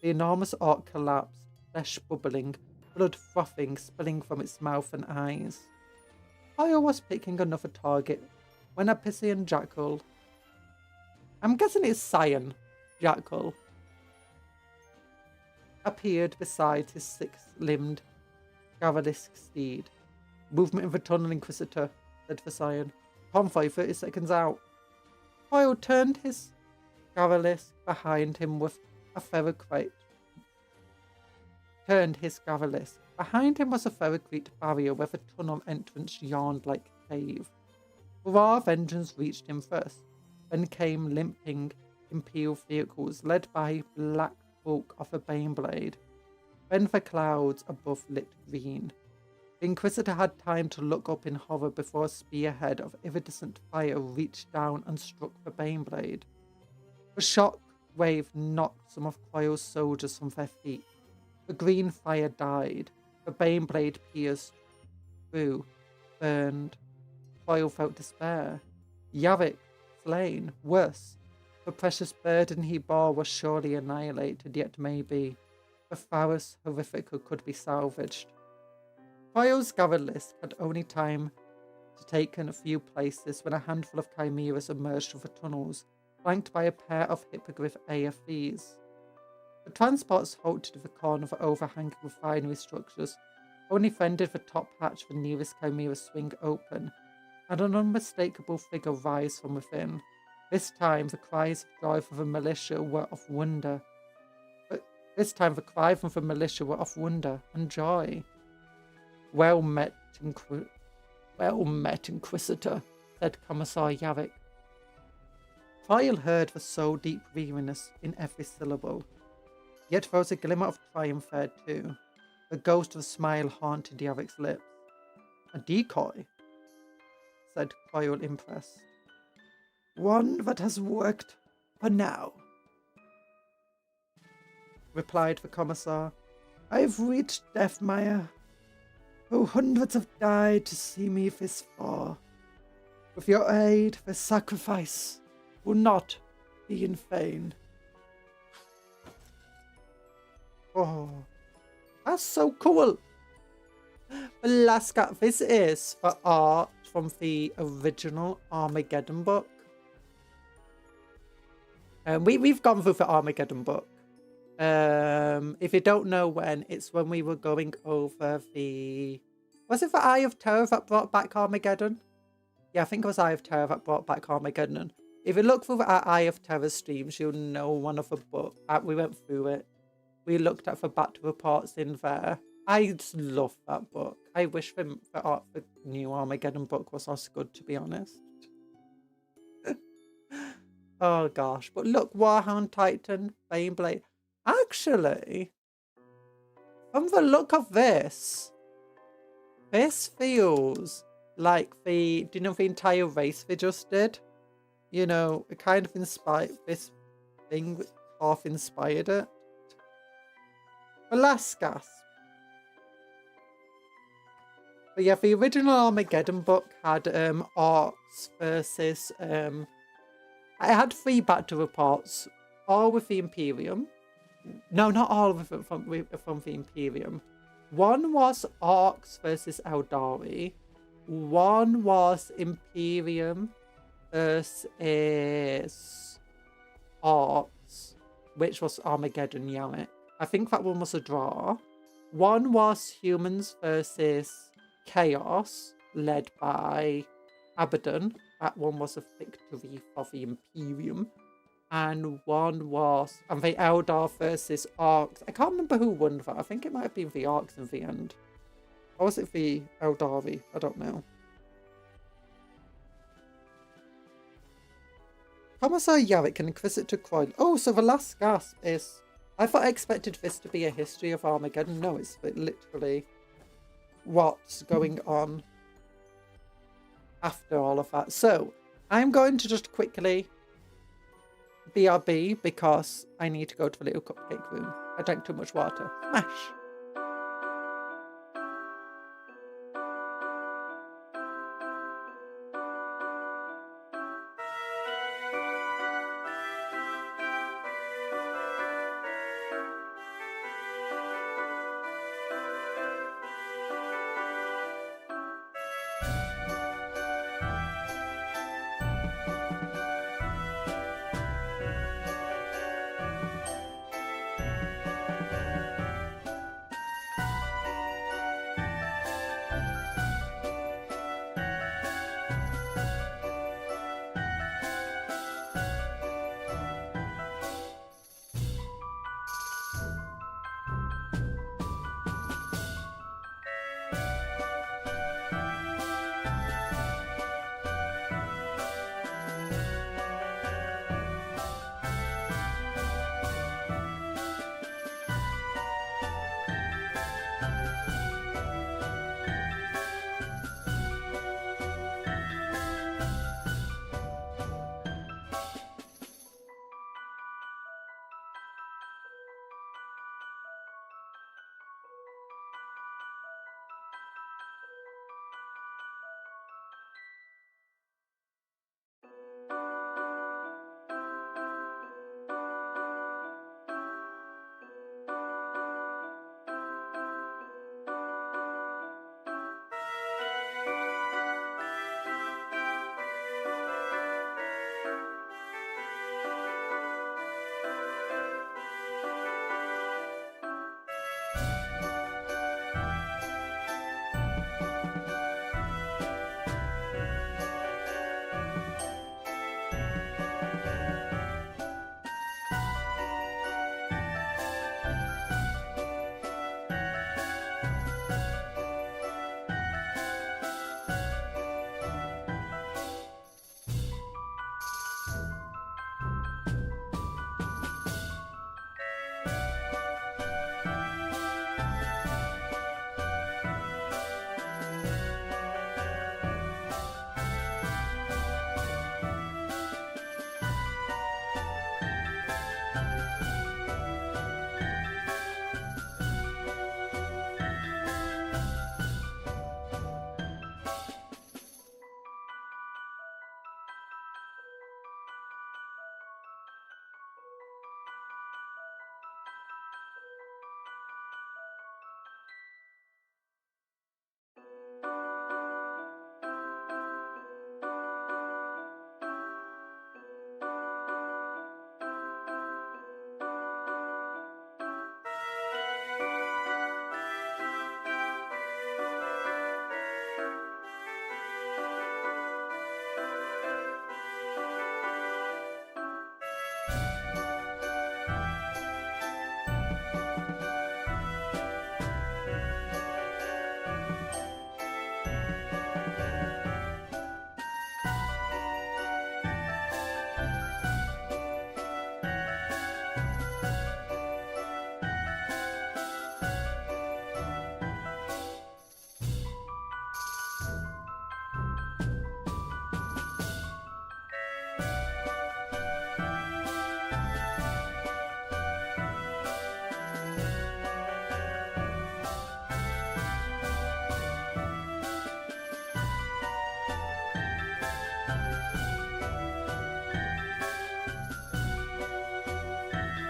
The enormous orc collapsed, flesh bubbling, blood frothing, spilling from its mouth and eyes. Coyle was picking another target when a Piscian Jackal, I'm guessing it's Scion Jackal, appeared beside his six-limbed Gavalisk steed. Movement in the tunnel, Inquisitor, said the Scion. Convoy 30 seconds out. Coyle turned his Gavalisk behind him with a ferrocrate. Behind him was a ferrocrete barrier where the tunnel entrance yawned like a cave. Hurrah vengeance reached him first, then came limping Imperial vehicles led by black bulk of a Baneblade. Then the clouds above lit green. The Inquisitor had time to look up in horror before a spearhead of iridescent fire reached down and struck the Baneblade. The shock wave knocked some of Coil's soldiers from their feet. The green fire died. The Baneblade pierced through, burned. Coil felt despair. Yarrick, slain. Worse, the precious burden he bore was surely annihilated, yet maybe the Faros Horrifica could be salvaged. Coil's gathered list had only time to take in a few places when a handful of chimeras emerged from the tunnels, flanked by a pair of hippogriff AFVs. The transports halted at the corner of the overhanging refinery structures, only fended the top hatch the nearest chimera swing open, and an unmistakable figure rise from within. This time the cries of joy from the militia were of wonder. This time the cry from the militia were of wonder and joy. Well met, Inquisitor, said Commissar Yarrick. Coil heard the soul deep weariness in every syllable. Yet there was a glimmer of triumph there too. The ghost of a smile haunted Yarrick's lips. A decoy, said Coil, impressed. One that has worked for now, replied the Commissar. I've reached Deathmire. Oh, hundreds have died to see me this far. With your aid, the sacrifice will not be in vain. Oh, that's so cool. Alaska, this is the art from the original Armageddon book. We've gone through the Armageddon book. If you don't know when, it's when we were going over the... Was it the Eye of Terror that brought back Armageddon? Yeah, I think it was Eye of Terror that brought back Armageddon. If you look through the Eye of Terror streams, you'll know one of the books. We went through it. We looked at the battle reports in there. I just love that book. I wish the new Armageddon book was as good, to be honest. Oh gosh, but look, Warhound Titan, Baneblade. Actually, from the look of this feels like the entire race they just did? You know, it kind of inspired, this thing half inspired it. The last gasp. But yeah, the original Armageddon book had orcs versus I had 3 battle reports, all with the Imperium. No, not all of them from the Imperium. One was orcs versus Eldari. One was Imperium versus orcs, which was Armageddon Yarrick. I think that one was a draw. One was humans versus Chaos, led by Abaddon. That one was a victory for the Imperium. And one was... And the Eldar versus Orcs. I can't remember who won that. I think it might have been the Orcs in the end. Or was it the Eldari? I don't know. Commissar Yarrick and Inquisitor Coil. Oh, so the last gasp is... I thought I expected this to be a history of Armageddon. No, it's literally what's going on after all of that. So, I'm going to just quickly BRB because I need to go to the little cupcake room. I drank too much water. Smash!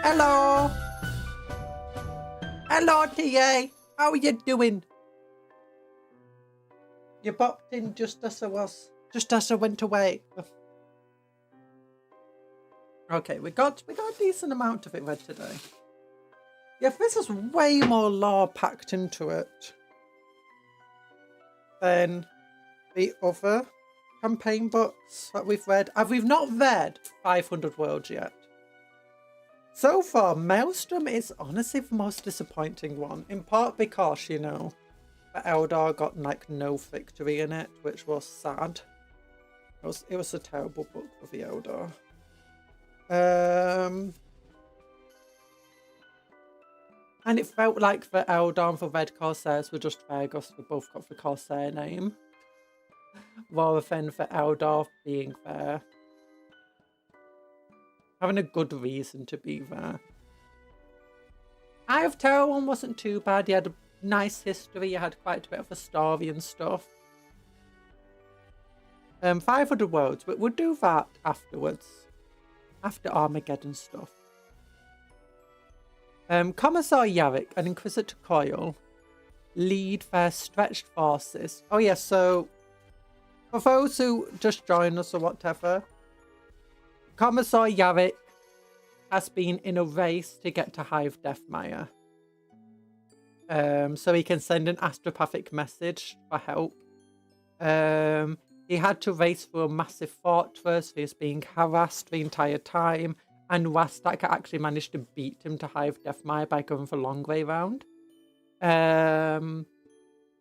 Hello. Hello, TA. How are you doing? You popped in just as I went away. Okay, we got a decent amount of it read today. Yeah, this is way more lore packed into it than the other campaign books that we've read. We've not read 500 Worlds yet. So far, Maelstrom is honestly the most disappointing one, in part because, you know, the Eldar got like no victory in it, which was sad. It was a terrible book for the Eldar. And it felt like the Eldar and the Red Corsairs were just fair because they both got the Corsair name, rather than the Eldar being fair. Having a good reason to be there. Eye of Terror one wasn't too bad. He had a nice history. He had quite a bit of a story and stuff. 500 Worlds, but we'll do that afterwards. After Armageddon stuff. Commissar Yarrick and Inquisitor Coyle lead their stretched forces. Oh yeah, so for those who just join us or whatever, Commissar Yarrick has been in a race to get to Hive Deathmire. So he can send an astropathic message for help. He had to race through a massive fortress. He was being harassed the entire time. And Rastak actually managed to beat him to Hive Deathmire by going the long way round.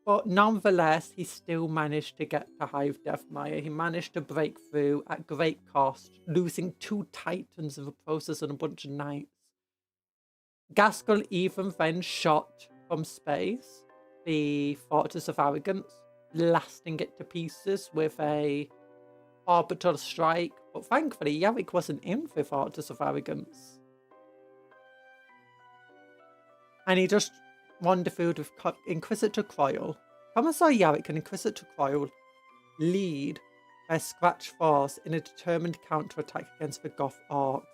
But nonetheless, he still managed to get to Hive Deathmire. He managed to break through at great cost, losing 2 Titans in the process and a bunch of Knights. Gaskell even then shot from space the Fortress of Arrogance, blasting it to pieces with a orbital strike. But thankfully, Yarrick wasn't in the Fortress of Arrogance. And he just rendezvoused with Inquisitor Coyle. Commissar Yarrick and Inquisitor Coyle lead their scratch force in a determined counterattack against the Goth Orcs,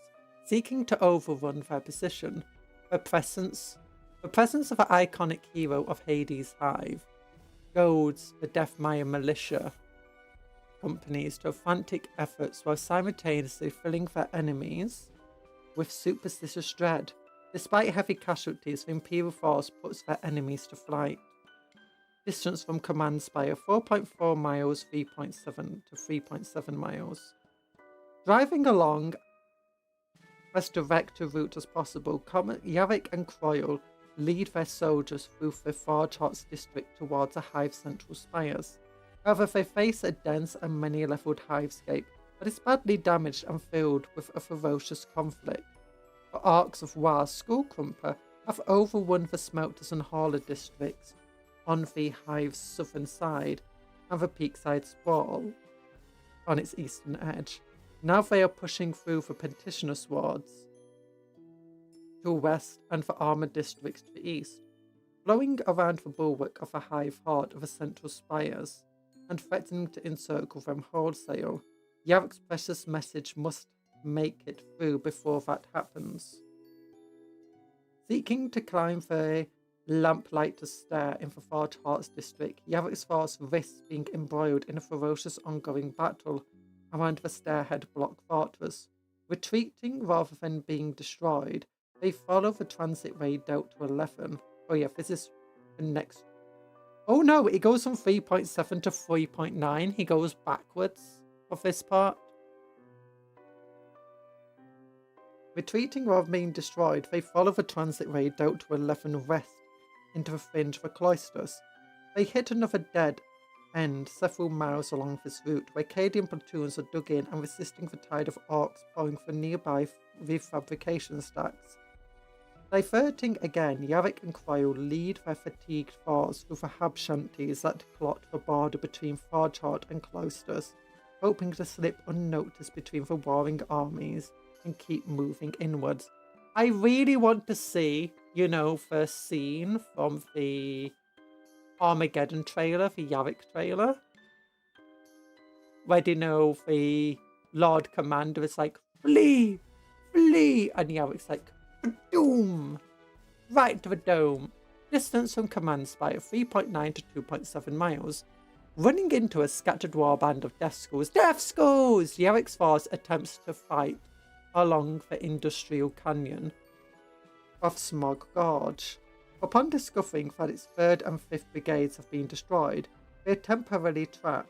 seeking to overrun their position. The presence of the iconic hero of Hades' Hive goads the Deathmire militia companies to frantic efforts while simultaneously filling their enemies with superstitious dread. Despite heavy casualties, the Imperial force puts their enemies to flight. Distance from Command Spire 4.4 miles, 3.7 to 3.7 miles. Driving along as direct a route as possible, Yarrick and Coyle lead their soldiers through the Forge Hearts district towards the Hive central spires. However, they face a dense and many-leveled hivescape that is badly damaged and filled with a ferocious conflict. The Arcs of War's Skullcrumper have overrun the Smelters and Hauler districts on the Hive's southern side and the Peakside Sprawl on its eastern edge. Now they are pushing through the Petitioner Swords to the west and the Armoured districts to the east, blowing around the bulwark of the Hive heart of the central spires and threatening to encircle them wholesale. Yarrick's precious message must make it through before that happens. Seeking to climb the lamplighter's stair in the Forge Hearts district, Yarrick's force risks being embroiled in a ferocious ongoing battle around the stairhead block fortress. Retreating rather than being destroyed, they follow the transit way Delta 11. Oh yeah, this is the next. Oh no, it goes from 3.7 to 3.9. He goes backwards of this part. Retreating rather than being destroyed, they follow the transit way Delta 11 west into the fringe of the cloisters. They hit another dead end several miles along this route, where Cadian platoons are dug in and resisting the tide of orcs pouring from nearby refabrication stacks. Diverting again, Yarrick and Coyle lead their fatigued force through the Habshanties that clot the border between Forgeheart and Cloisters, hoping to slip unnoticed between the warring armies and keep moving inwards. I really want to see, you know, the scene from the Armageddon trailer, the Yarrick trailer, where, you know, the Lord Commander is like, flee, flee, and Yarrick's like, Doom! Right to the dome. Distance from command spike of 3.9 to 2.7 miles. Running into a scattered warband of death skulls. Death skulls! Yarrick's force attempts to fight along the industrial canyon of Smog Gorge. Upon discovering that its 3rd and 5th brigades have been destroyed, they are temporarily trapped.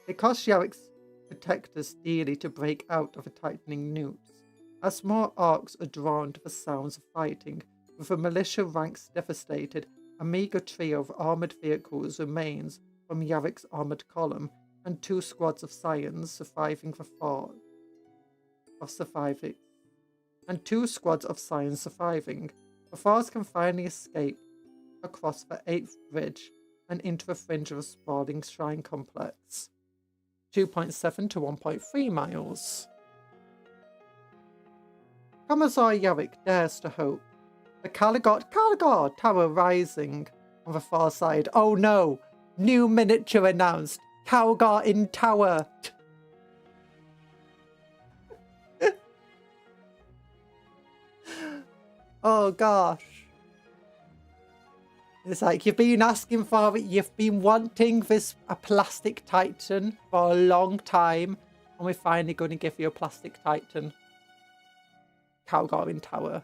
It costs Yarrick's protectors dearly to break out of the tightening noose, as more orcs are drawn to the sounds of fighting. With the militia ranks devastated, a meagre trio of armoured vehicles remains from Yarrick's armoured column, and 2 squads of Scions surviving the fall of surviving. The force can finally escape across the 8th bridge and into the fringe of a sprawling shrine complex. 2.7 to 1.3 miles. Commissar Yarrick dares to hope. The Caligard Tower rising on the far side. Oh no! New miniature announced. Caligard in Tower. Oh gosh. It's like you've been asking for it, you've been wanting a plastic titan for a long time, and we're finally going to give you a plastic titan. Caligard in Tower.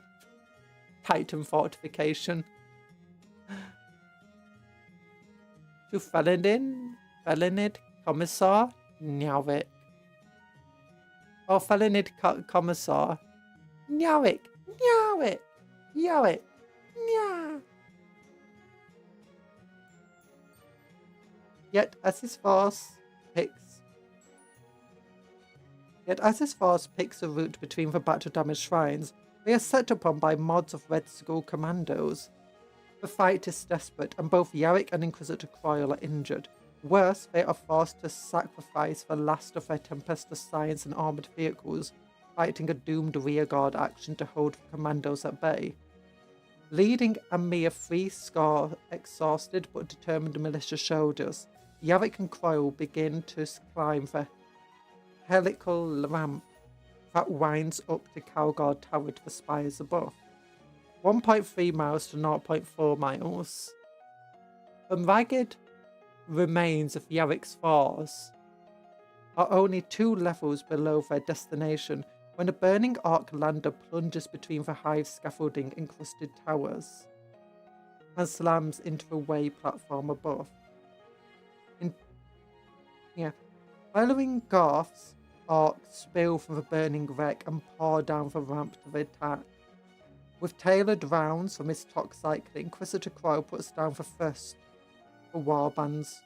Titan fortification. To Felonid Commissar Yarrick. Oh, Felonid Commissar Yarrick. Yarrick. Yarrick. Yarrick. Yet as his force picks a route between the battle-damaged shrines, they are set upon by mods of Red Skull commandos. The fight is desperate, and both Yarrick and Inquisitor Croyle are injured. Worse, they are forced to sacrifice the last of their Tempestus Scions and armoured vehicles, fighting a doomed rearguard action to hold the commandos at bay. Leading a mere 3 exhausted but determined militia soldiers, Yarrick and Croyle begin to climb the helical ramp that winds up to Caligard Tower to the spires above. 1.3 miles to 0.4 miles. The ragged remains of Yarrick's force are only 2 levels below their destination when a burning arc lander plunges between the hive scaffolding encrusted towers and slams into the way platform above. Following Garth's arcs spill from the burning wreck and pour down the ramp to the attack. With tailored rounds from his tox cycle, Inquisitor Croyle puts down the first for Warband's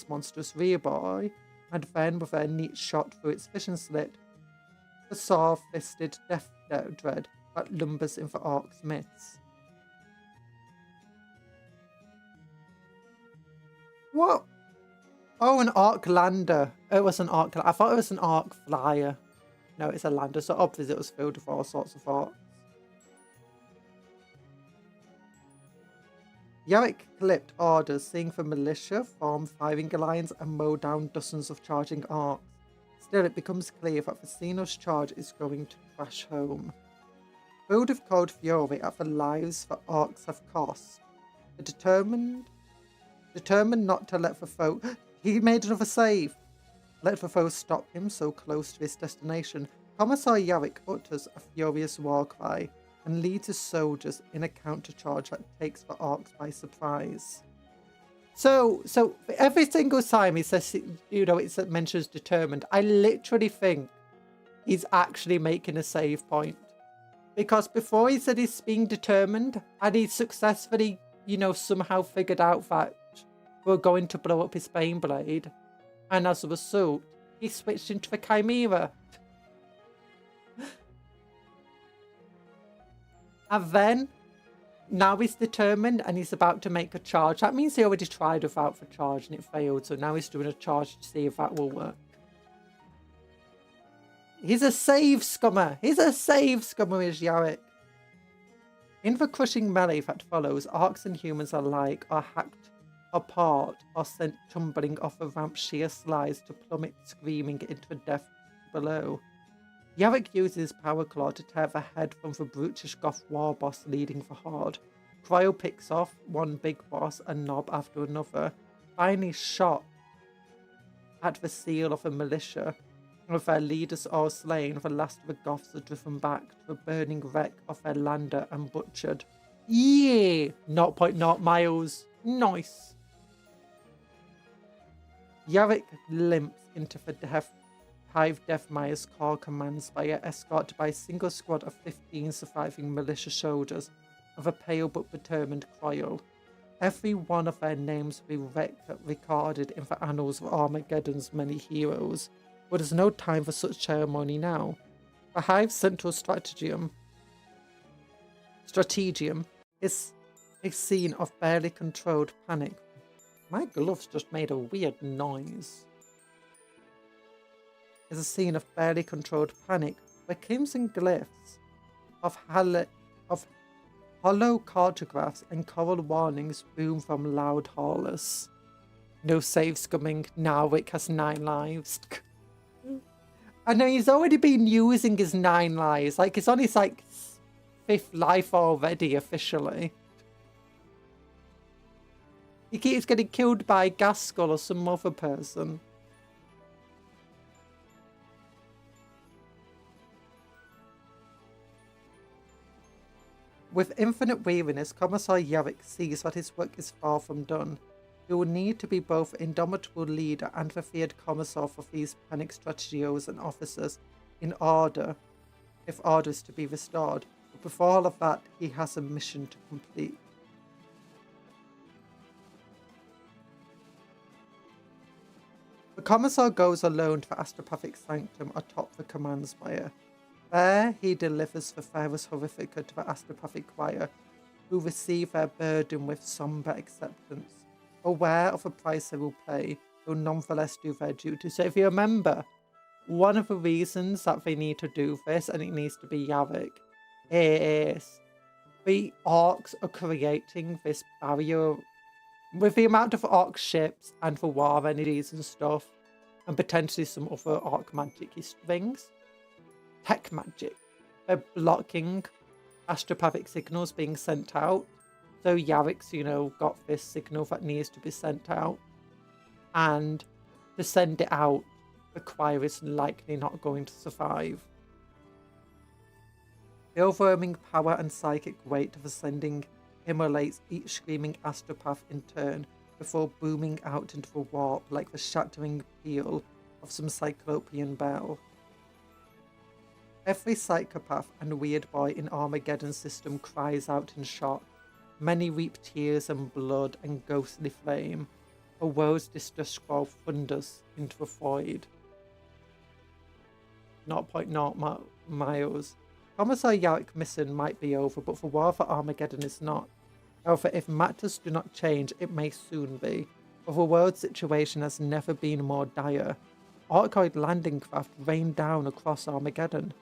monstrous rear boy, and then with a neat shot through its vision slit, the saw-fisted death dread that lumbers in the orc's midst. What? Oh, an arc lander. It was an arc. I thought it was an arc flyer. No, it's a lander. So obviously it was filled with all sorts of arcs. Yarrick clipped orders, seeing the militia form firing lines and mow down dozens of charging arcs. Still, it becomes clear that the Xenos charge is going to crash home. Filled with cold fury at the lives the orcs have cost, determined not to let the foe... He made another save! Let the foe stop him so close to his destination. Commissar Yarrick utters a furious war cry and leads his soldiers in a counter-charge that takes the orcs by surprise. So every single time he says, it mentions determined, I literally think he's actually making a save point. Because before he said he's being determined, and he successfully, somehow figured out that we're going to blow up his Baneblade, and as a result, he switched into the Chimera. And then, now he's determined and he's about to make a charge. That means he already tried without the charge and it failed, so now he's doing a charge to see if that will work. He's a save scummer! He's a save scummer, is Yarrick. In the crushing melee that follows, orcs and humans alike are apart or sent tumbling off a ramp sheer slides to plummet screaming into death below. Yarrick uses his power claw to tear the head from the brutish goth war boss leading the horde. Cryo picks off one big boss and Knob after another, finally shot at the seal of a militia. With their leaders all slain, the last of the Goths are driven back to the burning wreck of their lander and butchered. Yeah! 0.0 miles. Nice. Yarrick limps into the Hive Deathmire's core command spire, escorted by a single squad of 15 surviving militia soldiers of a pale but determined Cryo. Every one of their names will be recorded in the annals of Armageddon's many heroes, but there's no time for such ceremony now. The Hive's central strategium is a scene of barely controlled panic. My gloves just made a weird noise. Is a scene of barely controlled panic where crimson glyphs of hollow cartographs and coral warnings boom from loud hollers. No save scumming, Narwick has 9 lives. I know he's already been using his 9 lives, like it's on his like 5th life already officially. He keeps getting killed by Gaskell or some other person. With infinite weariness, Commissar Yarrick sees that his work is far from done. He will need to be both an indomitable leader and the feared commissar for these panic strategios and officers in order, if order is to be restored. But before all of that, he has a mission to complete. The commissar goes alone to the astropathic sanctum atop the command spire. There, he delivers the fairest horrifica to the astropathic choir, who receive their burden with somber acceptance. Aware of the price they will pay, will nonetheless do their duty. So if you remember, one of the reasons that they need to do this, and it needs to be Yarrick, is the orcs are creating this barrier with the amount of orc ships and the war energies and stuff, and potentially some other orc magic things. Tech magic. They're blocking astropathic signals being sent out. So Yarrick's, got this signal that needs to be sent out. And to send it out, the choir is likely not going to survive. The overwhelming power and psychic weight of ascending immolates each screaming astropath in turn before booming out into the warp like the shattering peal of some cyclopean bell. Every psychopath and weird boy in Armageddon's system cries out in shock. Many weep tears and blood and ghostly flame. A world's distress scroll thunders into the void. 0.0 miles. Commissar Yarrick's mission might be over, but the war for Armageddon is not. However, if matters do not change, it may soon be. For the world's situation has never been more dire. Orcoid landing craft rain down across Armageddon.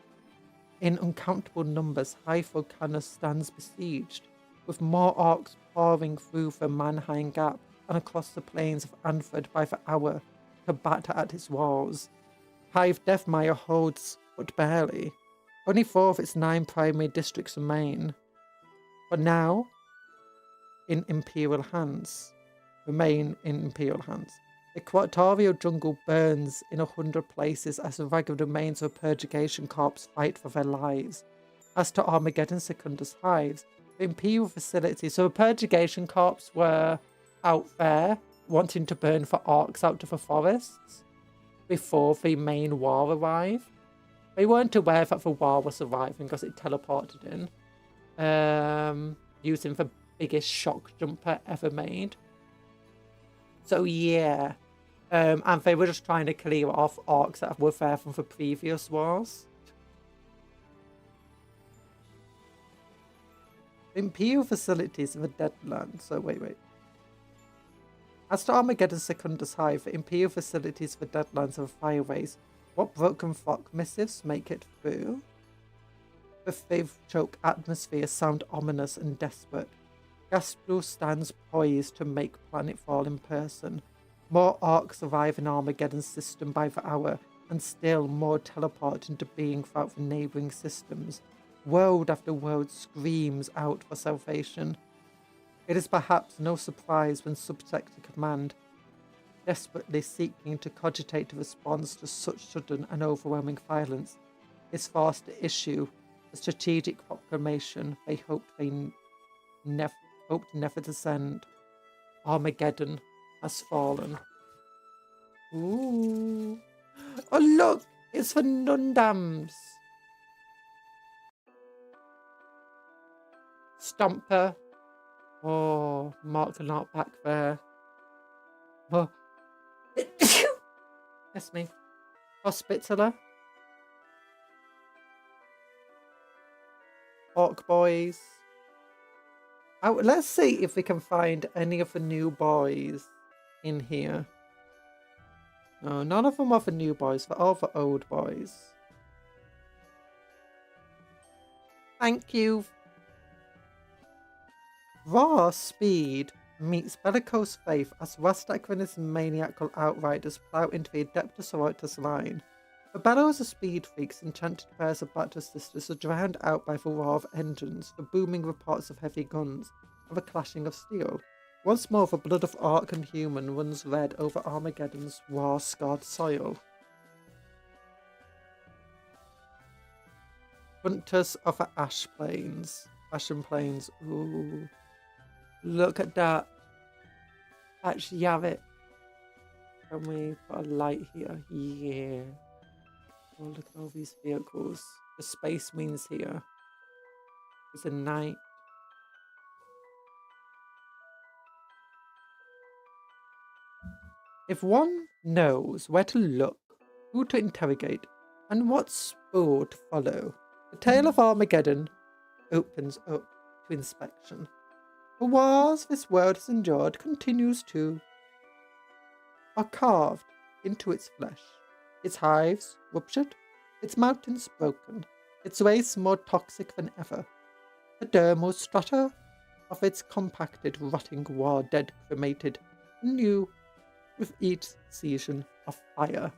In uncountable numbers, High Volcanus stands besieged, with more orcs pouring through the Manheim Gap and across the plains of Anford by the hour to batter at its walls. Hive Deathmire holds but barely. Only 4 of its 9 primary districts remain. But now, remain in Imperial hands. The equatorial jungle burns in 100 places as the ragged remains of a purgation corps fight for their lives. As to Armageddon Secundus hives, the Imperial facilities, so the purgation corps were out there wanting to burn for orcs out to the forests before the main war arrived. They weren't aware that the war was arriving because it teleported in, using the biggest shock jumper ever made. So yeah, and they were just trying to clear off orcs that were there from the previous wars. Imperial facilities in the Deadlands. So wait. As to Armageddon Secundus Hive, the Imperial facilities for Deadlands are fireways. What broken flock missives make it through? The fave choke atmosphere sound ominous and desperate. Gasplu stands poised to make planetfall in person. More arcs arrive in Armageddon's system by the hour, and still more teleport into being throughout the neighbouring systems. World after world screams out for salvation. It is perhaps no surprise when Subsector Command, desperately seeking to cogitate a response to such sudden and overwhelming violence, is forced to issue a strategic proclamation they hoped never to send. Armageddon has fallen. Ooh. Oh look! It's for Nundams! Stomper. Oh, Mark the Knot back there. Oh. That's me. Hospitaler. Orc boys. Oh, let's see if we can find any of the new boys in here. No, none of them are the new boys, they're all the old boys. Thank you. Raw speed meets bellicose faith as Rastak and his maniacal outriders plough into the Adeptus Sororitas line. The bellows of speed freaks enchanted pairs of battle sisters are drowned out by the roar of engines, the booming reports of heavy guns, and the clashing of steel. Once more the blood of Orc and human runs red over Armageddon's war-scarred soil. Hunters of the Ashen Plains. Ooh. Look at that. That's Yarrick. Can we put a light here? Yeah. Oh, look at all these vehicles. The Space Marines here. It's a night. If one knows where to look, who to interrogate, and what spoor to follow, the tale of Armageddon opens up to inspection. The wars this world has endured continues to are carved into its flesh, its hives ruptured, its mountains broken, its race more toxic than ever. The dermal strata of its compacted, rotting war dead cremated anew with each season of fire.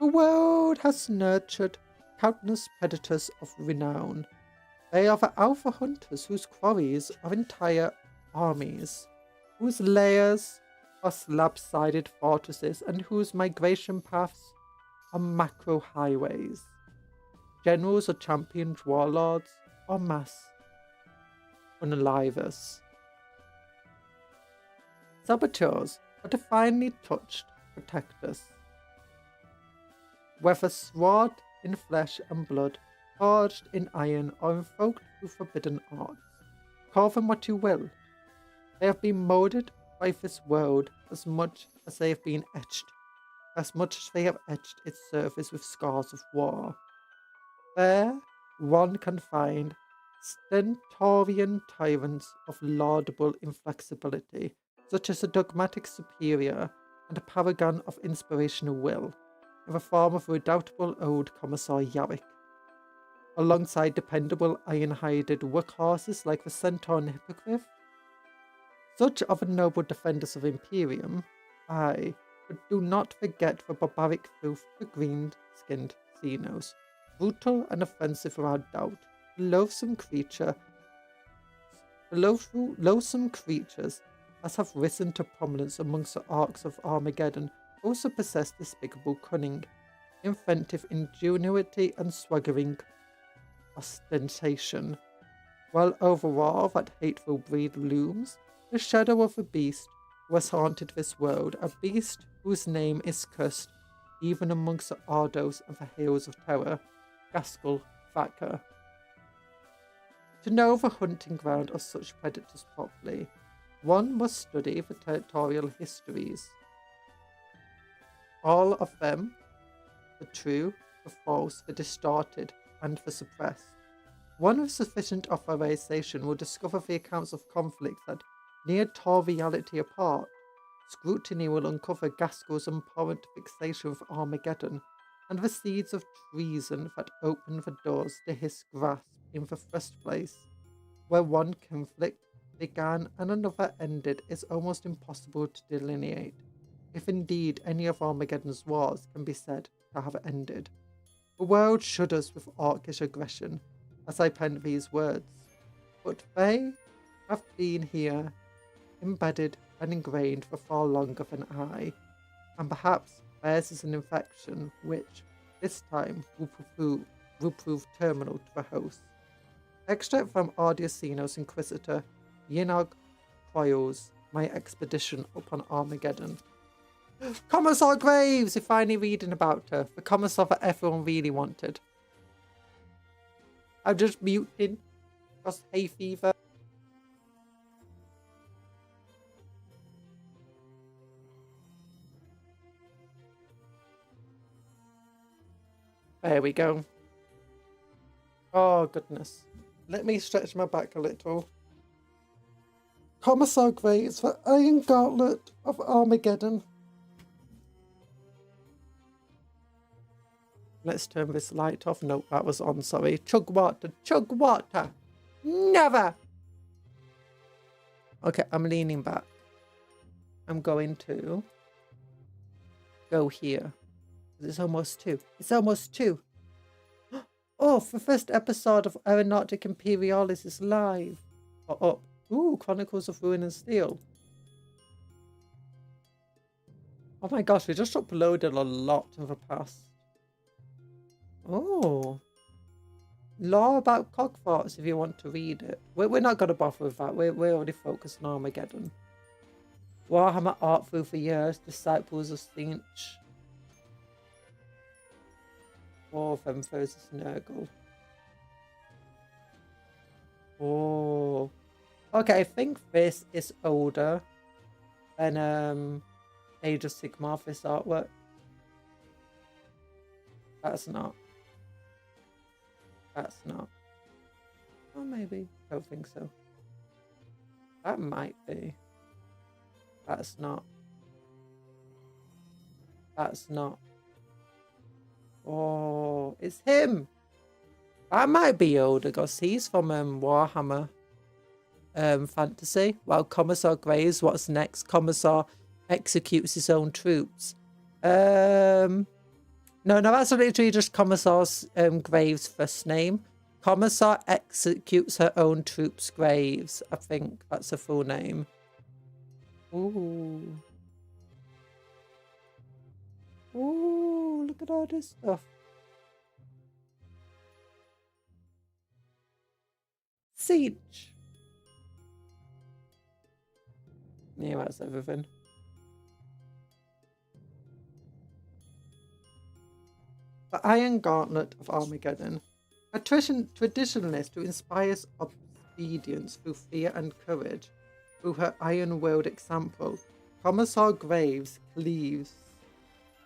The world has nurtured countless predators of renown. They are the alpha hunters whose quarries are entire armies, whose lairs are slab-sided fortresses, and whose migration paths are macro highways. Generals or championed warlords or mass unalivers. Saboteurs are divinely touched protectors. Whether swathed in flesh and blood, forged in iron, or invoked through forbidden arts. Call them what you will. They have been moulded by this world as much as they have been etched, as much as they have etched its surface with scars of war. There, one can find stentorian tyrants of laudable inflexibility, such as a dogmatic superior and a paragon of inspirational will, in the form of a redoubtable old Commissar Yarrick, alongside dependable iron-hided workhorses like the Centaur and Hippogriff. Such are the noble defenders of Imperium, aye, but do not forget the barbaric filth of the green-skinned Xenos, brutal and offensive without doubt, loathsome creatures as have risen to prominence amongst the arcs of Armageddon also possess despicable cunning, inventive ingenuity, and swaggering ostentation. While overall that hateful breed looms, the shadow of a beast who has haunted this world, a beast whose name is cursed even amongst the Ardos and the Heroes of Terror, Gaskell Thacker. To know the hunting ground of such predators properly, one must study the territorial histories. All of them, the true, the false, the distorted, and the suppressed. One with sufficient authorization will discover the accounts of conflict that neared reality apart. Scrutiny will uncover Gaskell's abhorrent fixation with Armageddon, and the seeds of treason that opened the doors to his grasp in the first place. Where one conflict began and another ended is almost impossible to delineate, if indeed any of Armageddon's wars can be said to have ended. The world shudders with orcish aggression as I pen these words, but they have been here, embedded and ingrained for far longer than I, and perhaps theirs is an infection which, this time, will prove terminal to the host. Extract from Ardiacino's Inquisitor, Yenog Trials, My Expedition upon Armageddon. Commissar Graves! You're finally reading about her. The commissar that everyone really wanted. I'm just muting because hay fever. There we go. Oh, goodness. Let me stretch my back a little. Commissar Graves, the Iron Gauntlet of Armageddon. Let's turn this light off. Nope, that was on, sorry. Chug water, chug water. Never! Okay, I'm leaning back. I'm going to go here. It's almost 2. It's almost 2. Oh, the first episode of Aeronautic Imperialis is live. Or up. Ooh, Chronicles of Ruin and Steel. Oh my gosh, we just uploaded a lot in the past. Oh. Lore about Cogforts if you want to read it. We're not going to bother with that. We're already focused on Armageddon. Warhammer art through the years. Disciples of Sinch. War versus Nurgle. Oh. Okay, I think this is older than Age of Sigmar, this artwork. That's not. That's not. Oh, maybe. Don't think so. That might be. That's not. That's not. Oh, it's him. That might be older because he's from Warhammer Fantasy. Well, Commissar Graves, what's next? Commissar executes his own troops. No, that's literally just Commissar's Graves' first name. Commissar executes her own troops' graves. I think that's her full name. Ooh. Ooh, look at all this stuff. Siege. Yeah, that's everything. The Iron Gauntlet of Armageddon. A traditionalist who inspires obedience through fear and courage. Through her Iron World example, Commissar Graves cleaves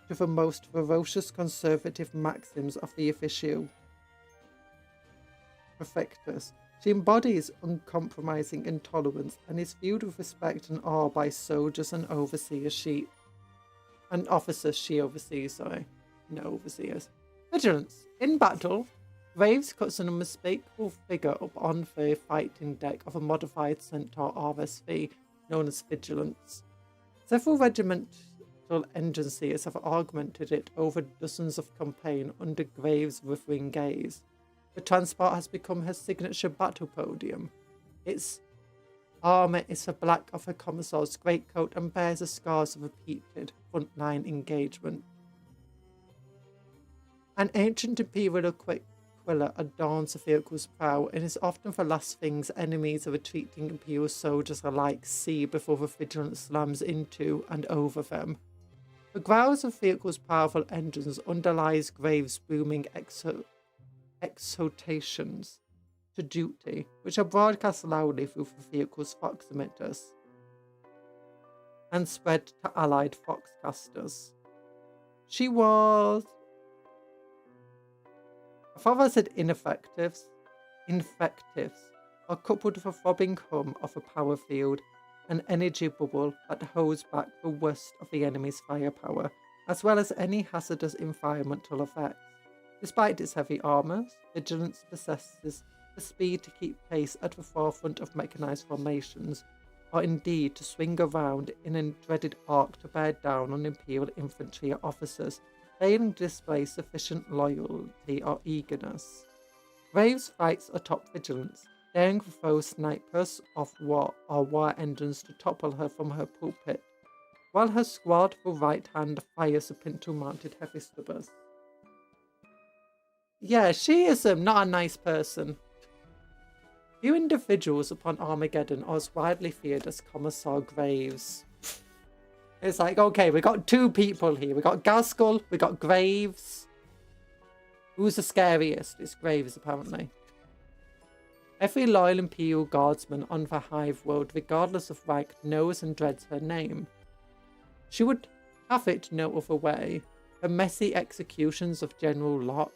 to the most ferocious conservative maxims of the official Perfectus. She embodies uncompromising intolerance and is viewed with respect and awe by soldiers and overseers officers she oversees, sorry. No overseers. Vigilance. In battle, Graves cuts an unmistakable figure up on the fighting deck of a modified Centaur RSV known as Vigilance. Several regimental engineers have augmented it over dozens of campaigns under Graves' withering gaze. The transport has become her signature battle podium. Its armour is the black of her commissar's greatcoat and bears the scars of repeated frontline engagement. An ancient imperial quilla adorns the vehicle's prow and is often the last things enemies of retreating imperial soldiers alike see before the Vigilance slams into and over them. The growls of the vehicle's powerful engines underlies Graves' booming exhortations to duty, which are broadcast loudly through the vehicle's foximeters and spread to allied foxcasters. She was... I thought I said ineffectives. Infectives are coupled with a throbbing hum of a power field, an energy bubble that holds back the worst of the enemy's firepower, as well as any hazardous environmental effects. Despite its heavy armour, Vigilance possesses the speed to keep pace at the forefront of mechanized formations, or indeed to swing around in a dreaded arc to bear down on Imperial infantry officers, failing to display sufficient loyalty or eagerness. Graves fights atop vigilance, daring to throw snipers off war or war engines to topple her from her pulpit, while her squadful right hand fires a pinto-mounted heavy stubbers. Yeah, she is not a nice person. Few individuals upon Armageddon are as widely feared as Commissar Graves. It's like, okay, we got two people here. We got Gaskell, we got Graves. Who's the scariest? It's Graves, apparently. Every loyal Imperial Guardsman on the Hive world, regardless of rank, knows and dreads her name. She would have it no other way. Her messy executions of General Locke,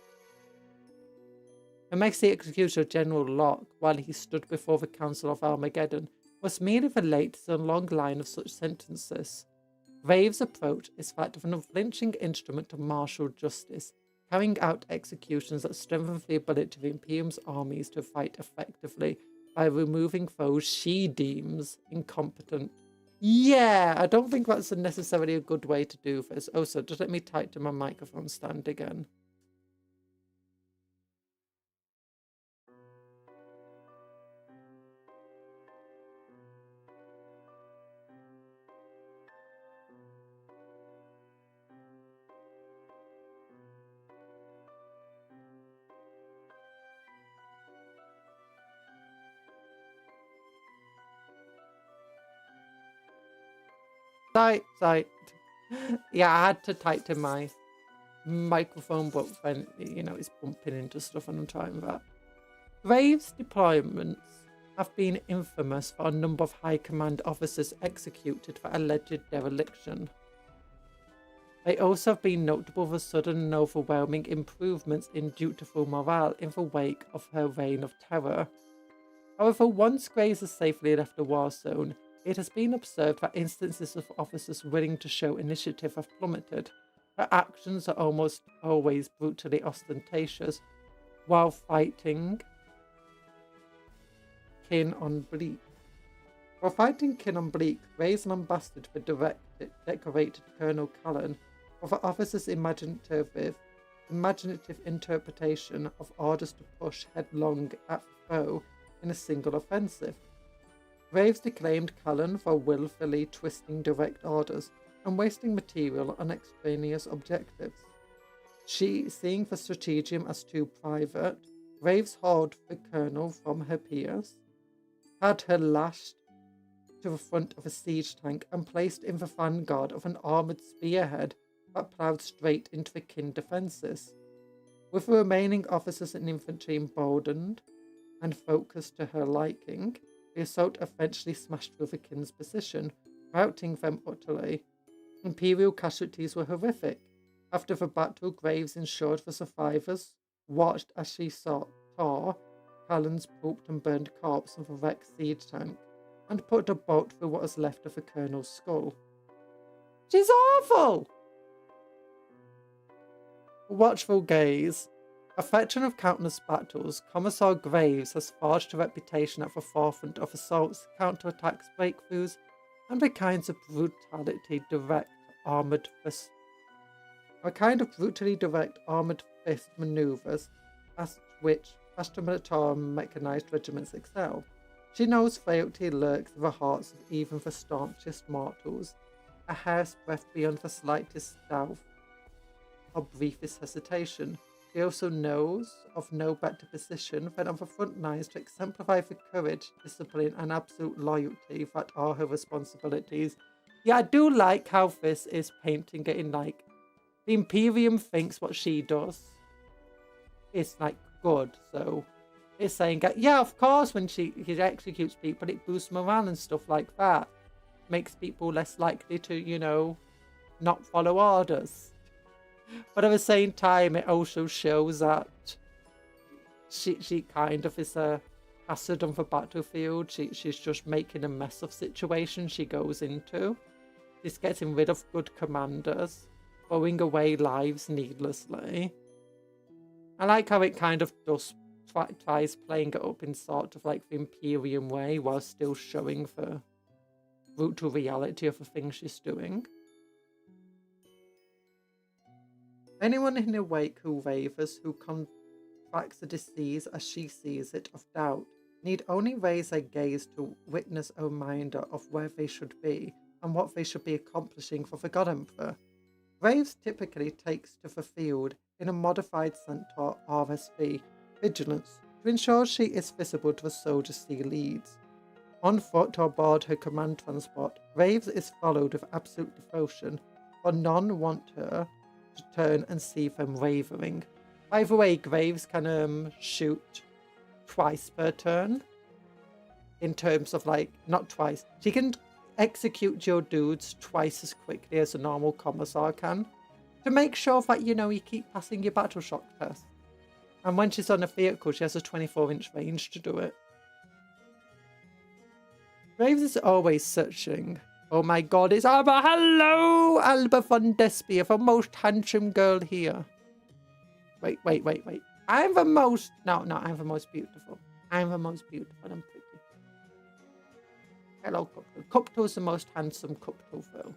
while he stood before the Council of Armageddon, was merely the latest in a long line of such sentences. Graves' approach is that of an unflinching instrument of martial justice, carrying out executions that strengthen the ability of the Imperium's armies to fight effectively by removing foes she deems incompetent. Yeah, I don't think that's necessarily a good way to do this. Also, just let me tighten my microphone stand again. Tight. Yeah, I had to tighten my microphone, but when, you know, it's bumping into stuff and I'm trying that. Graves' deployments have been infamous for a number of high command officers executed for alleged dereliction. They also have been notable for sudden and overwhelming improvements in dutiful morale in the wake of her reign of terror. However, once Graves has safely left the war zone, it has been observed that instances of officers willing to show initiative have plummeted. Her actions are almost always brutally ostentatious, while fighting kin on bleak. Graves and ambassador for decorated Colonel Callan, for the officer's imaginative interpretation of orders to push headlong at the foe in a single offensive. Graves declaimed Callan for willfully twisting direct orders and wasting material on extraneous objectives. She, seeing the stratagem as too private, Graves hauled the colonel from her peers, had her lashed to the front of a siege tank and placed in the vanguard of an armoured spearhead that ploughed straight into the kin defences. With the remaining officers and infantry emboldened and focused to her liking, the assault eventually smashed through the kin's position, routing them utterly. Imperial casualties were horrific. After the battle, Graves ensured the survivors watched as she tore Callan's pulped and burned corpse of a wrecked siege tank, and put a bolt through what was left of the colonel's skull. She's awful! A watchful gaze. A veteran of countless battles, Commissar Graves has forged a reputation at the forefront of assaults, counterattacks, breakthroughs, and the kinds of brutally direct armoured fist manoeuvres as which Astrometer and mechanized regiments excel. She knows frailty lurks in the hearts of even the staunchest mortals, a hair's breadth beyond the slightest doubt or briefest hesitation. She also knows of no better position than on the front lines to exemplify the courage, discipline, and absolute loyalty that are her responsibilities. Yeah, I do like how this is painting it in like the Imperium thinks what she does is like good, so it's saying yeah, of course when he executes people, it boosts morale and stuff like that, makes people less likely to, you know, not follow orders. But at the same time, it also shows that she kind of is a hazard on the battlefield. She's just making a mess of situations she goes into. She's getting rid of good commanders, throwing away lives needlessly. I like how it kind of does tries playing it up in sort of like the Imperium way while still showing the brutal reality of the things she's doing. Anyone in her wake who wavers, who contracts a disease as she sees it of doubt, need only raise their gaze to witness a reminder of where they should be and what they should be accomplishing for the God Emperor. Graves typically takes to the field in a modified Centaur RSV, Vigilance, to ensure she is visible to the soldiers she leads. On foot or aboard her command transport, Graves is followed with absolute devotion, for none want her to turn and see them wavering. By the way, Graves can shoot twice per turn. In terms of like, not twice. She can execute your dudes twice as quickly as a normal commissar can. To make sure that, you know, you keep passing your battle shock test. And when she's on a vehicle, she has a 24-inch range to do it. Graves is always searching. Oh my god, it's Alba. Hello, Alba von Despia, the most handsome girl here. Wait. I'm the most... No, I'm the most beautiful. I'm the most beautiful and pretty. Hello, Cuptle. Cuptle's the most handsome Cuptle, though.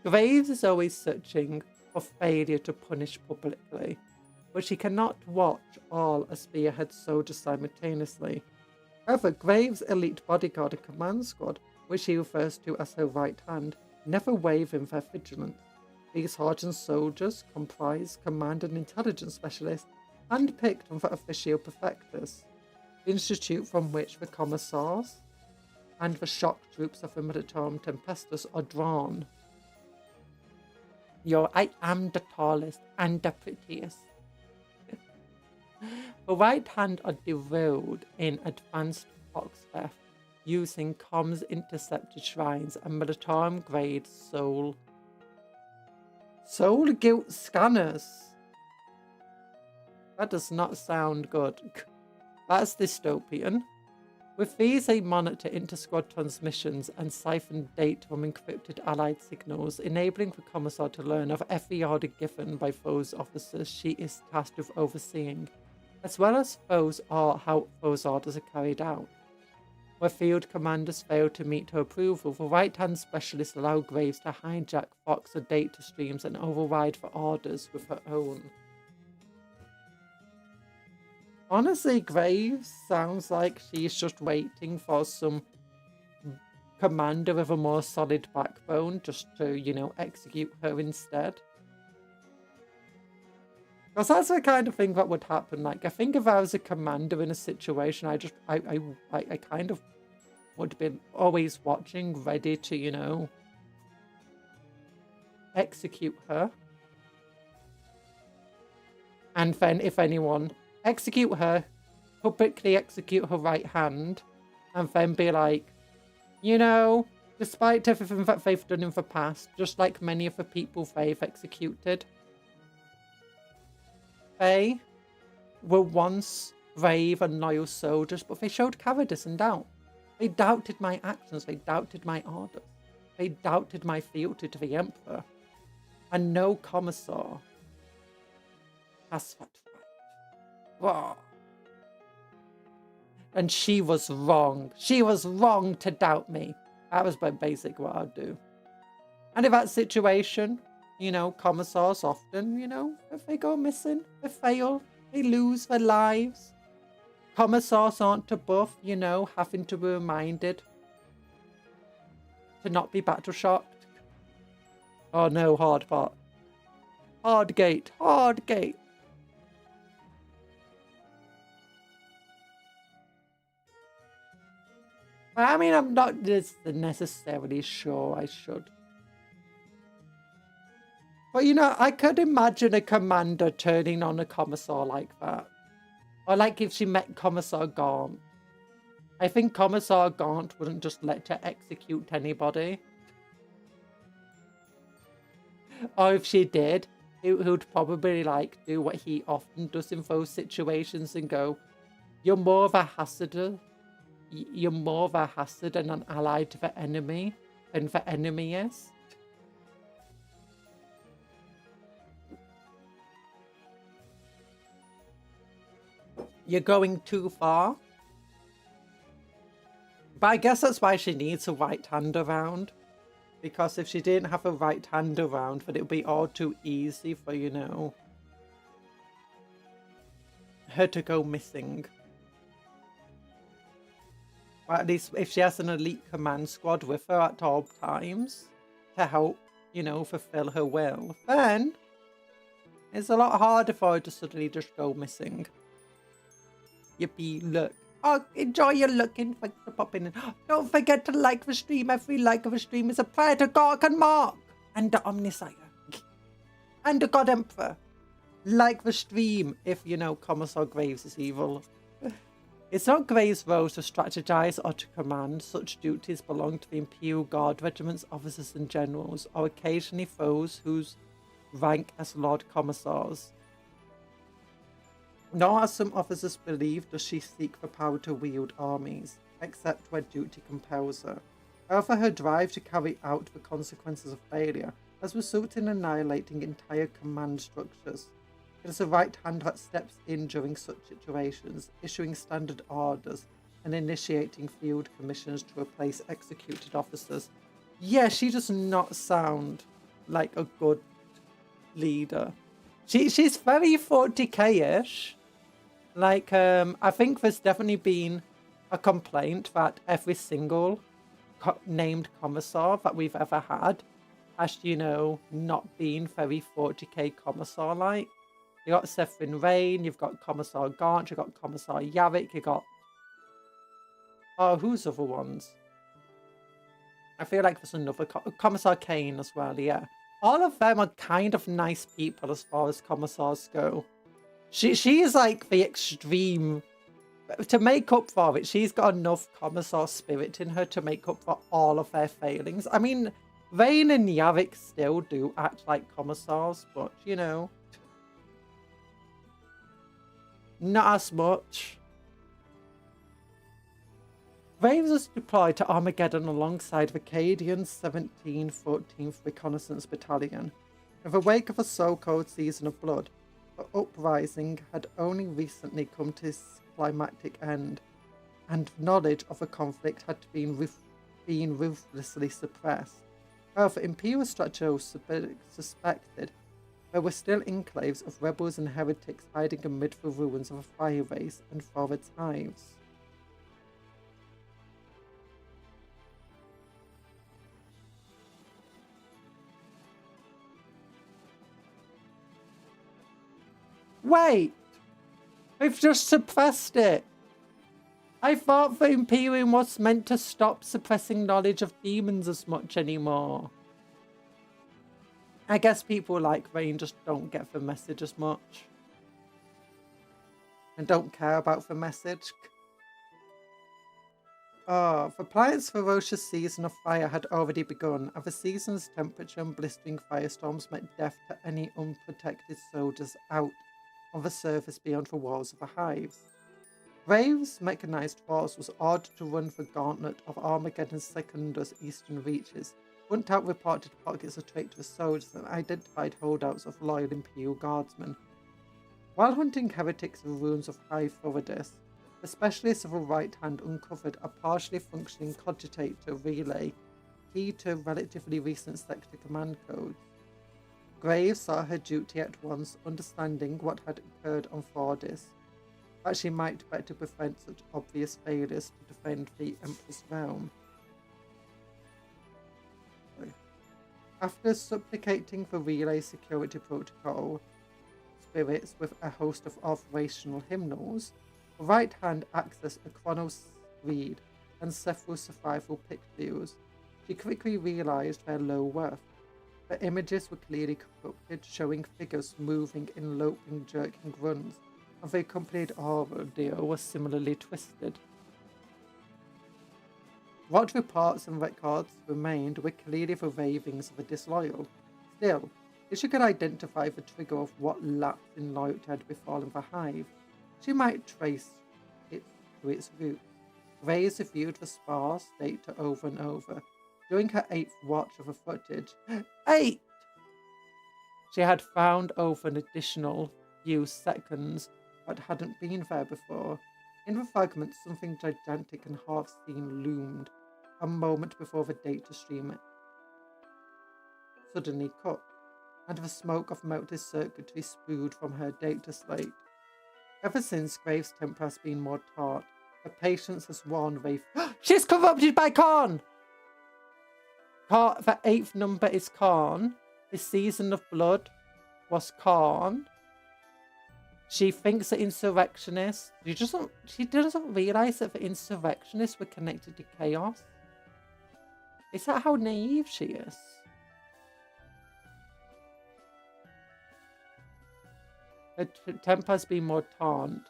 Graves is always searching for failure to punish publicly, but she cannot watch all a spearhead soldiers simultaneously. However, Graves' elite bodyguard and command squad, which she refers to as her right hand, never waver in their vigilance. These hardened soldiers comprise command and intelligence specialists, handpicked from the officio perfectus, the institute from which the commissars and the shock troops of the Militarum Tempestus are drawn. I am the tallest and the prettiest. The right hand are drilled in advanced fox theft using comms intercepted shrines and Militarum grade soul guilt scanners. That does not sound good. That's dystopian. With these, they monitor inter-squad transmissions and siphon data from encrypted allied signals, enabling the commissar to learn of every order given by foes officers she is tasked with overseeing, as well as how those orders are carried out. Where field commanders fail to meet her approval, the right-hand specialists allow Graves to hijack Fox or data streams and override the orders with her own. Honestly, Graves sounds like she's just waiting for some commander with a more solid backbone just to, you know, execute her instead. Because that's the kind of thing that would happen. Like, I think if I was a commander in a situation, I kind of would be always watching, ready to, you know, execute her. And then, if anyone, execute her, publicly execute her right hand, and then be like, you know, despite everything that they've done in the past, just like many of the people they've executed, they were once brave and loyal soldiers, but they showed cowardice and doubt. They doubted my actions, they doubted my orders, they doubted my fealty to the Emperor. And no commissar has that right. Whoa. And she was wrong. She was wrong to doubt me. That was basic what I'd do. And in that situation, you know, commissars often, you know, if they go missing, they fail, they lose their lives. Commissars aren't above, you know, having to be reminded to not be battle shocked. Oh no, hard part. Hard gate, hard gate. I mean, I'm not necessarily sure I should. But, you know, I could imagine a commander turning on a commissar like that. Or like if she met Commissar Gaunt. I think Commissar Gaunt wouldn't just let her execute anybody. Or if she did, he would probably like do what he often does in those situations and go, you're more of a hazard. You're more of a hazard and an ally to the enemy than the enemy is. You're going too far. But I guess that's why she needs a right hand around. Because if she didn't have a right hand around, then it would be all too easy for, you know, her to go missing. Or at least if she has an elite command squad with her at all times to help, you know, fulfill her will, then it's a lot harder for her to suddenly just go missing. Yippee, look. Oh, enjoy your looking. Thanks for popping in. Don't forget to like the stream. Every like of the stream is a prayer to Gork and Mark. And the Omnisire. And the God Emperor. Like the stream if, you know, Commissar Graves is evil. It's not Graves' role to strategize or to command. Such duties belong to the Imperial Guard regiments, officers and generals, or occasionally those whose rank as Lord Commissars. Nor, as some officers believe, does she seek the power to wield armies, except where duty compels her. However, her drive to carry out the consequences of failure has resulted in annihilating entire command structures. It is a right hand that steps in during such situations, issuing standard orders and initiating field commissions to replace executed officers. Yeah, she does not sound like a good leader. She's very 40k-ish. Like, I think there's definitely been a complaint that every single named commissar that we've ever had has, you know, not been very 40k commissar-like. You got Severin Rain, you've got Commissar Gaunt, you've got Commissar Yarrick, you got... Oh, who's other ones? I feel like there's another... Commissar Kane as well, yeah. All of them are kind of nice people as far as commissars go. She is like the extreme... To make up for it, she's got enough commissar spirit in her to make up for all of their failings. I mean, Rain and Yarrick still do act like commissars, but, you know... Not as much. Graves was deployed to Armageddon alongside the Cadian 17th 14th Reconnaissance Battalion. In the wake of a so-called Season of Blood, the uprising had only recently come to its climactic end, and knowledge of the conflict had been ruthlessly suppressed. However, Imperial strategists suspected there were still enclaves of rebels and heretics hiding amid the ruins of a fire race and for its hives. Wait! We've just suppressed it! I thought the Imperium was meant to stop suppressing knowledge of demons as much anymore. I guess people like Rain just don't get the message as much. And don't care about the message. Oh, the planet's ferocious season of fire had already begun, and the season's temperature and blistering firestorms meant death to any unprotected soldiers out on the surface beyond the walls of the hives. Graves' mechanized force was ordered to run the gauntlet of Armageddon's secondus eastern reaches, hunt out reported pockets of traitorous soldiers, and identified holdouts of loyal Imperial Guardsmen. While hunting heretics in the ruins of High Thoradis, the specialists of the right hand uncovered a partially functioning cogitator relay key to relatively recent sector command codes. Graves saw her duty at once, understanding what had occurred on Thoradis, that she might better prevent such obvious failures to defend the Emperor's realm. After supplicating the relay security protocol spirits with a host of operational hymnals, the right hand accessed a chronos read and several survival pick views. She quickly realized their low worth. The images were clearly corrupted, showing figures moving in loping, jerking runs, and the accompanied audio was similarly twisted. What reports and records remained were clearly the ravings of the disloyal. Still, if she could identify the trigger of what lapse in loyalty had befallen the hive, she might trace it to its roots. Graves reviewed the sparse data over and over. During her 8th watch of the footage, 8! She had found over an additional few seconds but hadn't been there before. In the fragments, something gigantic and half-seen loomed, a moment before the data stream suddenly cut, and the smoke of melted circuitry spewed from her data slate. Ever since, Graves' temper has been more tart. Her patience has worn away. She's corrupted by Khan! The 8th number is Khan. The season of blood was Khan. She thinks the insurrectionists. She doesn't realise that the insurrectionists were connected to chaos. Is that how naive she is? Her temper has been more taunt.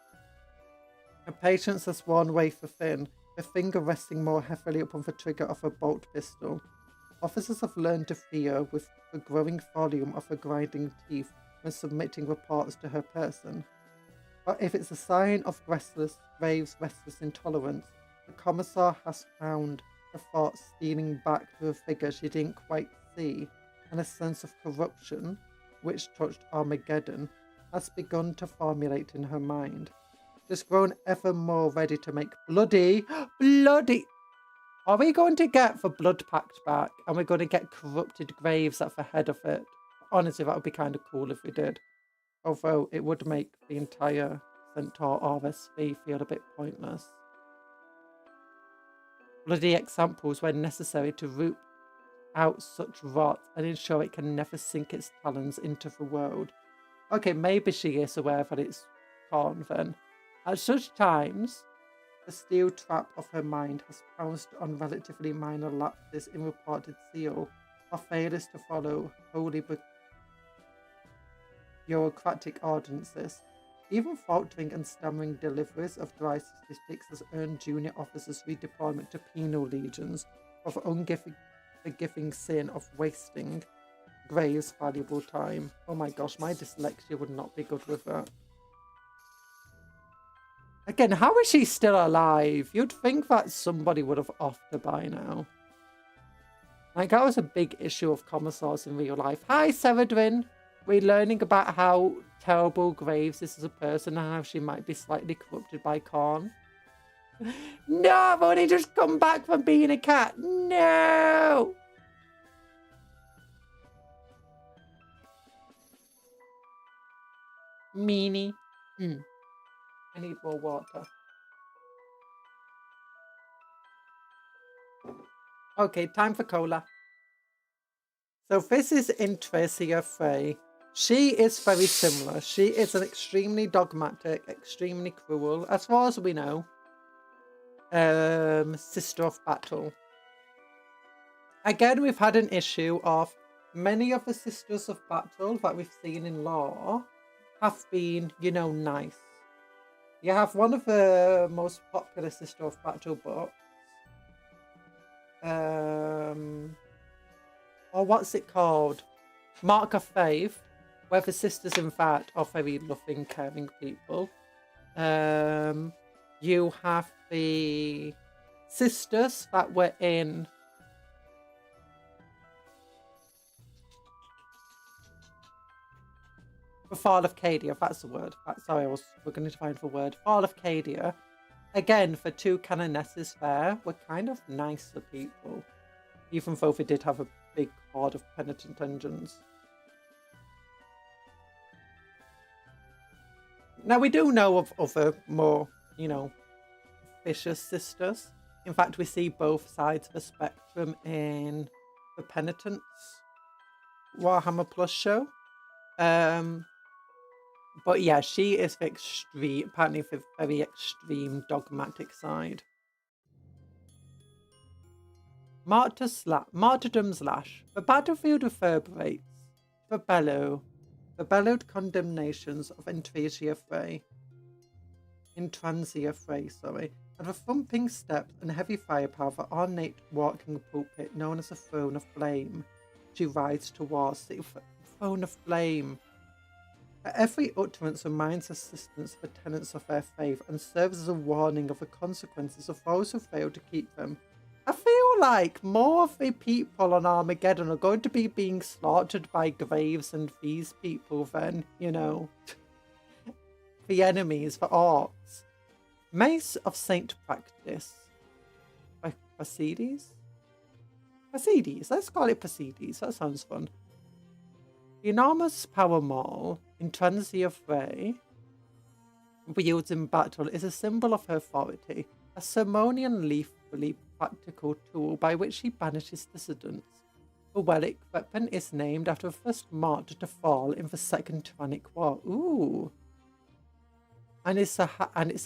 Her patience has worn wafer thin, her finger resting more heavily upon the trigger of her bolt pistol. Officers have learned to fear with the growing volume of her grinding teeth when submitting reports to her person. But if it's a sign of Graves' restless intolerance, the commissar has found the thought stealing back to a figure she didn't quite see, and a sense of corruption, which touched Armageddon, has begun to formulate in her mind. She's grown ever more ready to make bloody... Are we going to get the Blood Pact back, and we're going to get corrupted Graves at the head of it? Honestly, that would be kind of cool if we did. Although it would make the entire Centaur RSV feel a bit pointless. Bloody examples when necessary to root out such rot and ensure it can never sink its talons into the world. Okay, maybe she is aware that it's Khan then. At such times, the steel trap of her mind has pounced on relatively minor lapses in reported seal or failures to follow wholly bureaucratic ordinances. Even faltering and stammering deliveries of dry statistics has earned junior officers redeployment to penal legions of unforgiving sin of wasting Graves' valuable time. Oh my gosh, my dyslexia would not be good with that. Again, how is she still alive? You'd think that somebody would have offed her by now. Like, that was a big issue of commissars in real life. Hi, Severin! We're learning about how terrible Graves is as a person and how she might be slightly corrupted by Khan. No, I've only just come back from being a cat. No! Meanie. I need more water. Okay, time for cola. So this is Intresia Frey. She is very similar. She is an extremely dogmatic, extremely cruel, as far as we know, Sister of Battle. Again, we've had an issue of many of the Sisters of Battle that we've seen in lore have been, you know, nice. You have one of the most popular Sister of Battle books. Or what's it called? Mark of Faith, where the sisters, in fact, are very loving, caring people. You have the sisters that were in... The Fall of Cadia, that's the word. Sorry, we're going to find the word. Fall of Cadia. Again, the two canonesses there were kind of nicer people. Even though they did have a big horde of penitent engines. Now, we do know of other more, you know, vicious sisters. In fact, we see both sides of the spectrum in the Penitents Warhammer Plus show. But yeah, she is the extreme, apparently the very extreme dogmatic side. Martyrdom's Lash. The battlefield reverberates. The bellowed condemnations of Intransia Frey, and the thumping steps and heavy firepower of the ornate walking pulpit known as the Throne of Flame. She rides towards the Throne of Flame. Every utterance reminds assistants of the tenets of their faith and serves as a warning of the consequences of those who fail to keep them. I feel like more of the people on Armageddon are going to be being slaughtered by Graves and these people than, you know, the enemies for orcs. Mace of Saint Practice. By Pasides? Pasides, let's call it Pasides, that sounds fun. The enormous power maul in Transia Frey, wields in battle, is a symbol of her authority, a ceremonial leafly practical tool by which she banishes dissidents. The Warrick weapon is named after the first martyr to fall in the Second Tyrannic War. Ooh. And its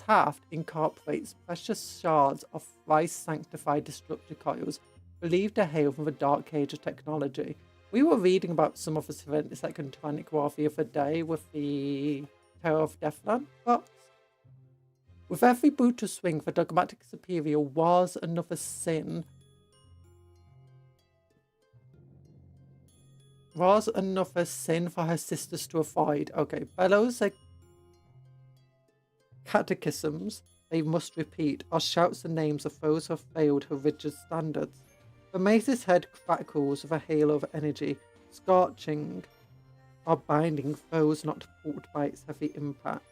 haft incorporates precious shards of thrice-sanctified destructor coils, believed to hail from the Dark Age of technology. We were reading about some of the Second Tyrannic War the other day with the Terror of Deathland box. With every brutal swing, the dogmatic superior was another sin. Was another sin for her sisters to avoid. Okay, bellows like catechisms they must repeat, or shouts the names of those who have failed her rigid standards. The mace's head crackles with a halo of energy, scorching or binding foes not pulled by its heavy impact.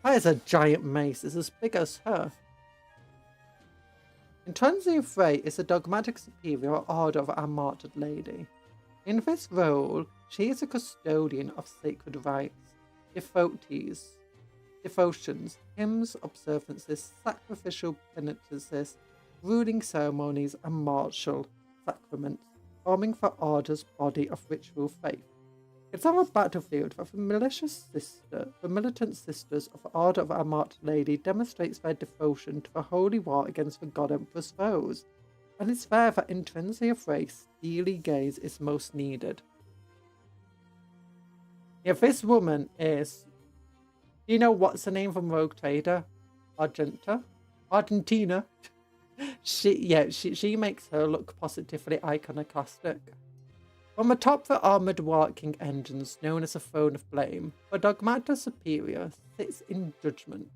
That is a giant mace, it's as big as her. Intransia Frey is a dogmatic superior order of our martyred lady. In this role, she is a custodian of sacred rites, devotions, hymns, observances, sacrificial penances, ruling ceremonies, and martial sacraments, forming the order's body of ritual faith. It's on a battlefield that the militant sisters of the Order of our Martyred Lady demonstrates their devotion to the holy war against the God Emperor's foes, and it's there that Intransia Frey's steely gaze is most needed. Yeah, this woman is... Do you know what's her name from Rogue Trader? Argentina. She makes her look positively iconoclastic. From atop the armoured walking engines known as a throne of blame, the Dogmata Superior sits in judgment.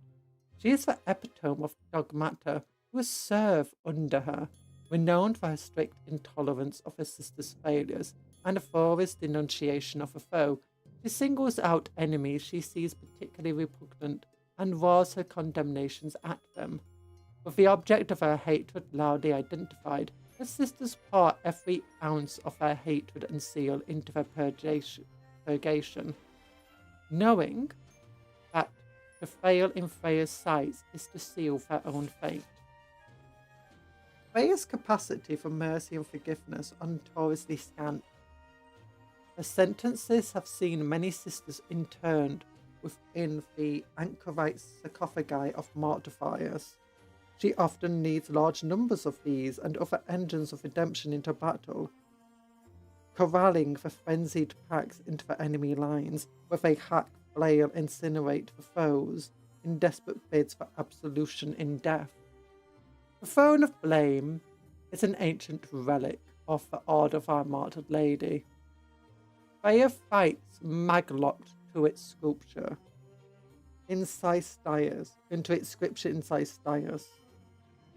She is the epitome of Dogmata who serve under her, renowned for her strict intolerance of her sister's failures and a forest denunciation of a foe. She singles out enemies she sees particularly repugnant and roars her condemnations at them. With the object of her hatred loudly identified, her sisters pour every ounce of their hatred and zeal into their purgation, knowing that to fail in Freya's sights is to seal their own fate. Freya's capacity for mercy and forgiveness are notoriously scant. Her sentences have seen many sisters interned within the anchorite sarcophagi of martyrs. She often leads large numbers of these and other engines of redemption into battle, corralling the frenzied packs into the enemy lines, where they hack, flail, incinerate the foes in desperate bids for absolution in death. The Throne of Blame is an ancient relic of the Order of our Martyred Lady. Freya fights maglocked to its sculpture, into its scripture in Sistias.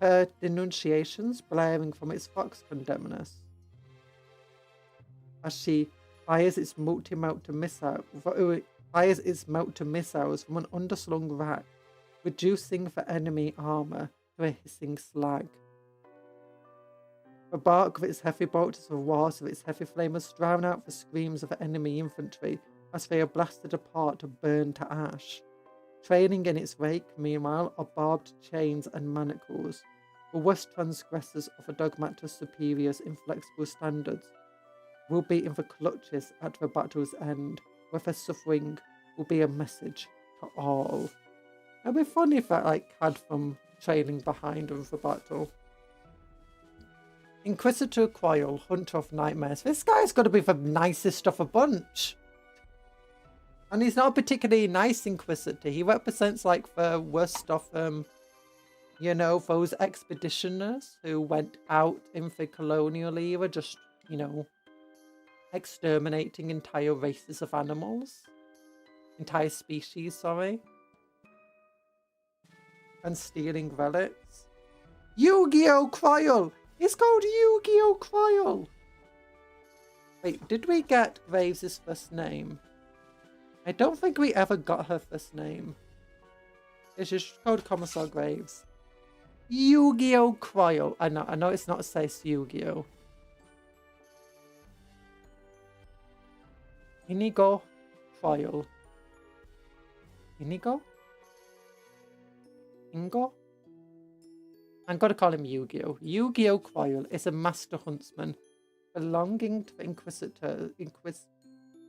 Her denunciations blaring from its fox condemners, as she fires its multi-melter missiles from an underslung rack, reducing the enemy armor to a hissing slag. The bark of its heavy bolts and the wars of its heavy flamers drown out the screams of the enemy infantry as they are blasted apart or burned to ash. Trailing in its wake, meanwhile, are barbed chains and manacles, the worst transgressors of a Dogmata Superior's inflexible standards will be in the clutches at the battle's end, where their suffering will be a message to all. It'd be funny if that had them trailing behind them for battle. Inquisitor Quoil, Hunter of Nightmares. This guy's got to be the nicest of a bunch. And he's not a particularly nice Inquisitor. He represents the worst of those expeditioners who went out in the colonial era, just, exterminating entire races of animals. Entire species, sorry. And stealing relics. Yu-Gi-Oh! Cryle! It's called Yu-Gi-Oh! Cryle! Wait, did we get Graves' first name? I don't think we ever got her first name. It's just called Commissar Graves. Yu-Gi-Oh! Cryo. I know it's not says Yu-Gi-Oh! Inigo Cryo. Inigo? Ingo? I'm going to call him Yu-Gi-Oh! Yu-Gi-Oh! Cryo is a master huntsman belonging to the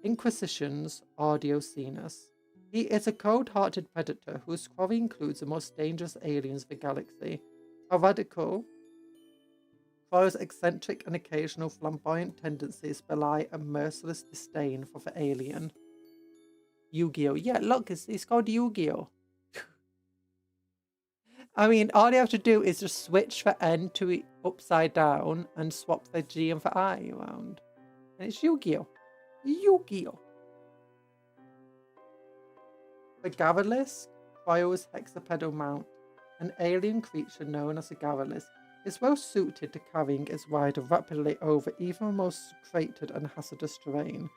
Inquisition's Audiocenus. He is a cold-hearted predator whose quarry includes the most dangerous aliens of the galaxy. A radical, Cryo's eccentric and occasional flamboyant tendencies belie a merciless disdain for the alien. Yu-Gi-Oh! Yeah, look, it's called Yu-Gi-Oh! I mean, all you have to do is just switch the N to it upside down and swap the G and the I around. And it's Yu-Gi-Oh! Yu-Gi-Oh! The Garrulus, Cryo's hexapedal mount, an alien creature known as a Garrulus, is well suited to carrying its rider rapidly over even the most cratered and hazardous terrain.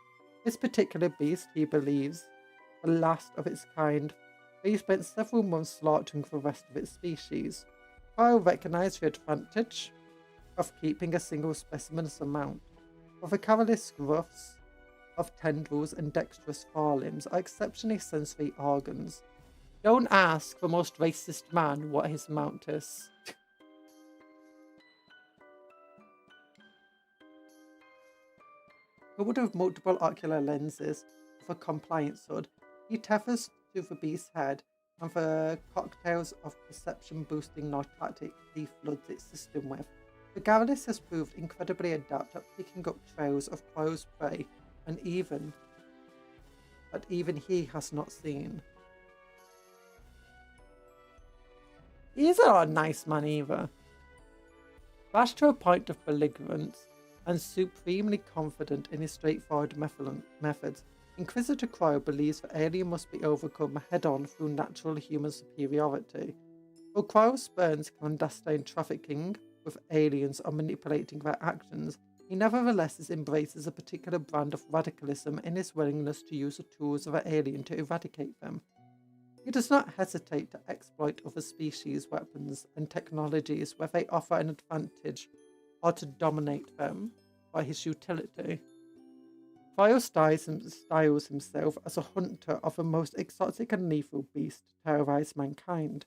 This particular beast, he believes, the last of its kind, he spent several months slaughtering the rest of its species. Cryo recognised the advantage of keeping a single specimen as a mount, for the Garrulus gruffs of tendrils and dexterous forelimbs are exceptionally sensory organs. Don't ask the most racist man what his mount is. Covered with multiple ocular lenses of a compliance hood, he tethers to the beast's head, and the cocktails of perception-boosting narcotic he floods its system with. The Garrulus has proved incredibly adept at picking up trails of Cryo's prey, and even he has not seen. He's not a nice man either. Lashed to a point of belligerence, and supremely confident in his straightforward methods, Inquisitor Cryo believes the alien must be overcome head-on through natural human superiority. Though Cryo spurns clandestine trafficking with aliens or manipulating their actions, he nevertheless embraces a particular brand of radicalism in his willingness to use the tools of an alien to eradicate them. He does not hesitate to exploit other species' weapons and technologies where they offer an advantage or to dominate them by his utility. Cryo styles himself as a hunter of the most exotic and lethal beast to terrorize mankind.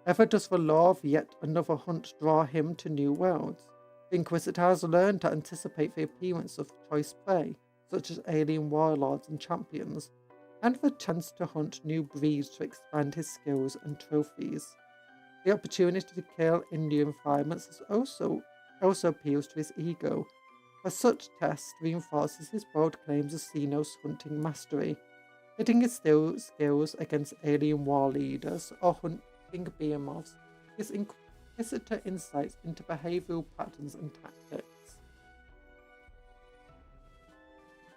Ever does the lore of yet another hunt draw him to new worlds. The Inquisitor has learned to anticipate the appearance of choice prey, such as alien warlords and champions, and the chance to hunt new breeds to expand his skills and trophies. The opportunity to kill in new environments also appeals to his ego, for such tests reinforces his bold claims of Xenos hunting mastery, pitting his skills against alien war leaders or hunting behemoths. His Inquisitor insights into behavioural patterns and tactics.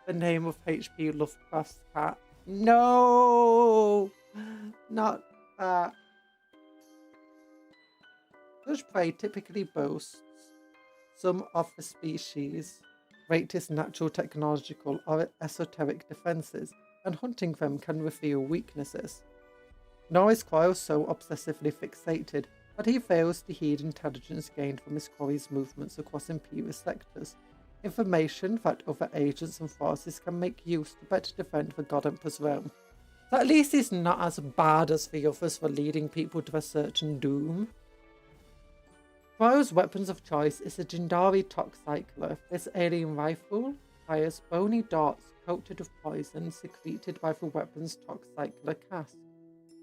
The name of H.P. Lovecraft's cat. No! Not that. Such prey typically boasts some of the species' greatest natural, technological, or esoteric defences, and hunting them can reveal weaknesses. Nor is Cryo so obsessively fixated that he fails to heed intelligence gained from his quarry's movements across Imperial sectors, information that other agents and forces can make use to better defend the God Emperor's realm. So at least he's not as bad as the others for leading people to a certain doom. Cryo's weapons of choice is a Jindari Toxcycler. This alien rifle fires bony darts coated with poison secreted by the weapon's Toxcycler cask.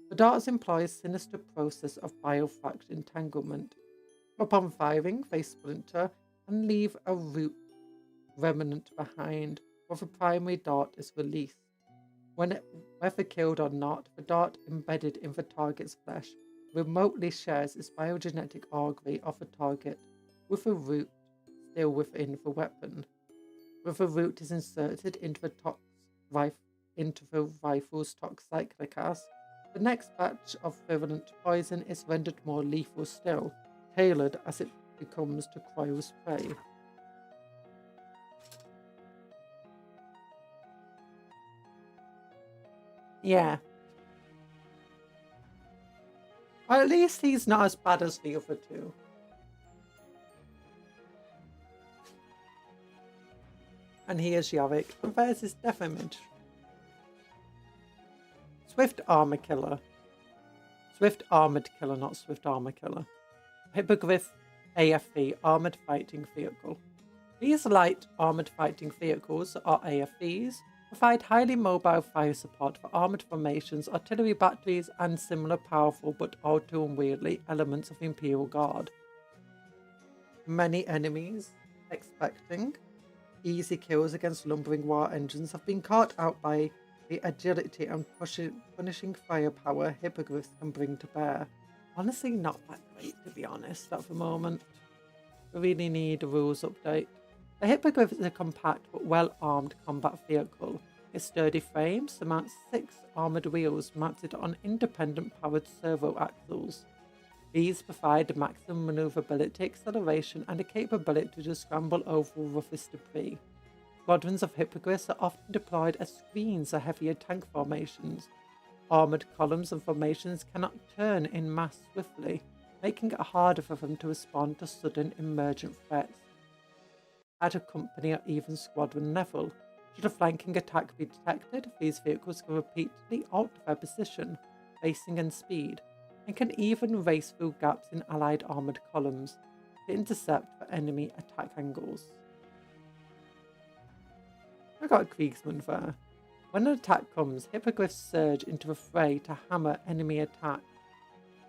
The darts employ a sinister process of biofact entanglement. Upon firing, they splinter and leave a root remnant behind, where the primary dart is released. Whether killed or not, the dart embedded in the target's flesh remotely shares its biogenetic augury of the target with the root still within the weapon. When the root is inserted into the rifle's Toxcycler cask, the next batch of virulent poison is rendered more lethal still, tailored as it becomes to Cryo's prey. Yeah. Or at least he's not as bad as the other two. And he is Yarrick. And there's his death image. Swift Armor Killer. Swift Armored Killer, not Swift Armor Killer. Hippogriff AFV, Armored Fighting Vehicle. These light armored fighting vehicles, or AFVs, provide highly mobile fire support for armored formations, artillery batteries, and similar powerful but all too unwieldy elements of Imperial Guard. Many enemies expecting easy kills against lumbering war engines have been caught out by the agility and punishing firepower hippogriffs can bring to bear. Honestly, not that great, to be honest, at the moment. We really need a rules update. The hippogriff is a compact but well-armed combat vehicle. Its sturdy frame surmounts 6 armoured wheels mounted on independent powered servo axles. These provide maximum manoeuvrability, acceleration, and a capability to scramble over roughest debris. Squadrons of hippogriffs are often deployed as screens of heavier tank formations. Armoured columns and formations cannot turn in mass swiftly, making it harder for them to respond to sudden emergent threats. At a company or even squadron level, should a flanking attack be detected, these vehicles can repeatedly alter their position, facing and speed, and can even race through gaps in allied armoured columns to intercept the enemy attack angles. I got a Kriegsman there. When an attack comes, hippogriffs surge into the fray to hammer enemy attacks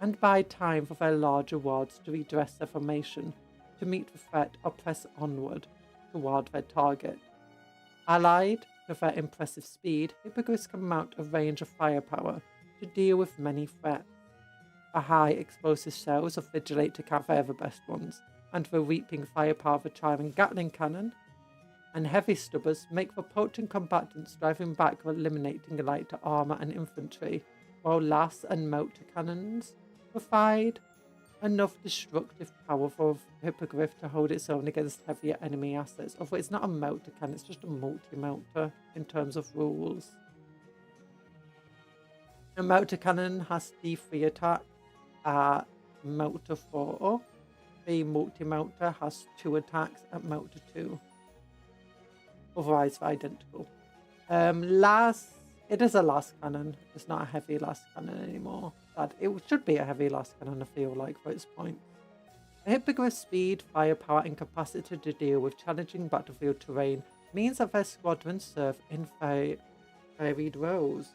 and buy time for their larger wards to redress their formation, to meet the threat or press onward toward their target. Allied with their impressive speed, hippogriffs can mount a range of firepower to deal with many threats. The high explosive shells of Vigilator are the best ones, and the reaping firepower of the Tyrant Gatling cannon and heavy stubbers make for potent combatants driving back or eliminating lighter armour and infantry, while las and melter cannons provide enough destructive power for a hippogriff to hold its own against heavier enemy assets. Although it's not a melter cannon, it's just a multi-melter in terms of rules. A melter cannon has D3 attack at melter 4. The multi-melter has 2 attacks at melter 2. Otherwise, they're identical. It is a las cannon. It's not a heavy las cannon anymore. It should be a heavy las cannon, I feel like, for its point. The hippogriff's speed, firepower, and capacity to deal with challenging battlefield terrain means that their squadrons serve in varied roles.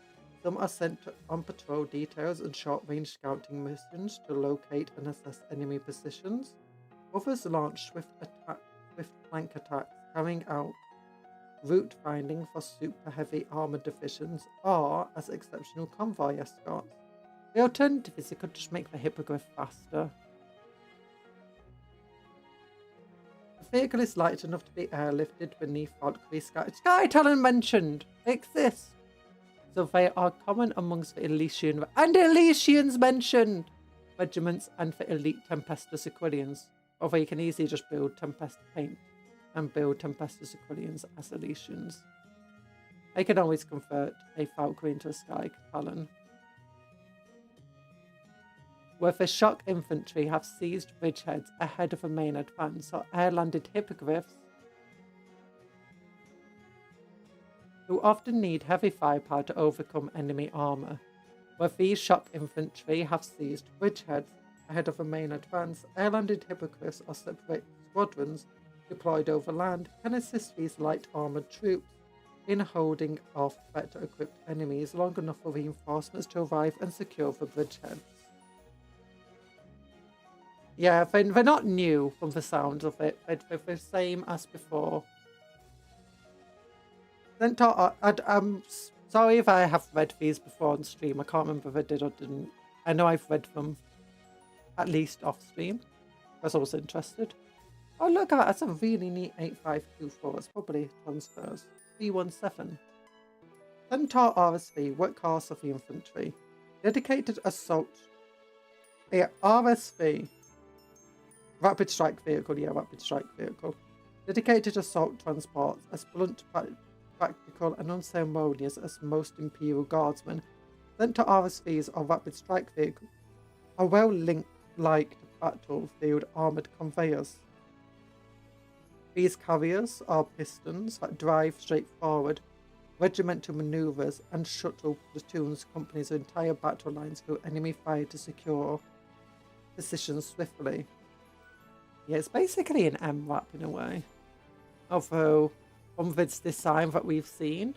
Some are sent on patrol details and short-range scouting missions to locate and assess enemy positions. Others launch swift flank attacks, carrying out route finding for super heavy armoured divisions, or as exceptional convoy escorts. The alternative is it could just make the hippogriff faster. The vehicle is light enough to be airlifted beneath Valkyrie Sky Talon mentioned! They exist! So they are common amongst the Elysian and Elysians mentioned! Regiments and for elite Tempestus Aquilians. Although you can easily just build Tempest Paint and build Tempestus Aquilians as Elysians. I can always convert a Valkyrie into a Sky Talon. Where the shock infantry have seized bridgeheads ahead of a main advance, or air-landed hippogriffs who often need heavy firepower to overcome enemy armour. Where these shock infantry have seized bridgeheads ahead of a main advance, air-landed hippogriffs or separate squadrons deployed over land can assist these light armoured troops in holding off better equipped enemies long enough for reinforcements to arrive and secure the bridgeheads. Yeah, they're not new from the sounds of it. They're the same as before. Centaur, I'm sorry if I have read these before on stream. I can't remember if I did or didn't. I know I've read them at least off stream. I was always interested. Oh, look at that. That's a really neat 8524. It's probably transfers. 317. Centaur RSV, workhorse of the infantry. Dedicated assault. Yeah, RSV. Rapid strike vehicle. Yeah, rapid strike vehicle. Dedicated assault transports as blunt practical and unceremonious as most Imperial Guardsmen, Centaur RSVs or rapid strike vehicles are well linked like battlefield armoured conveyors. These carriers are pistons that drive straight forward, regimental manoeuvres and shuttle platoons accompanies entire battle lines through enemy fire to secure positions swiftly. Yeah, it's basically an MRAP in a way. Although, from its design that we've seen,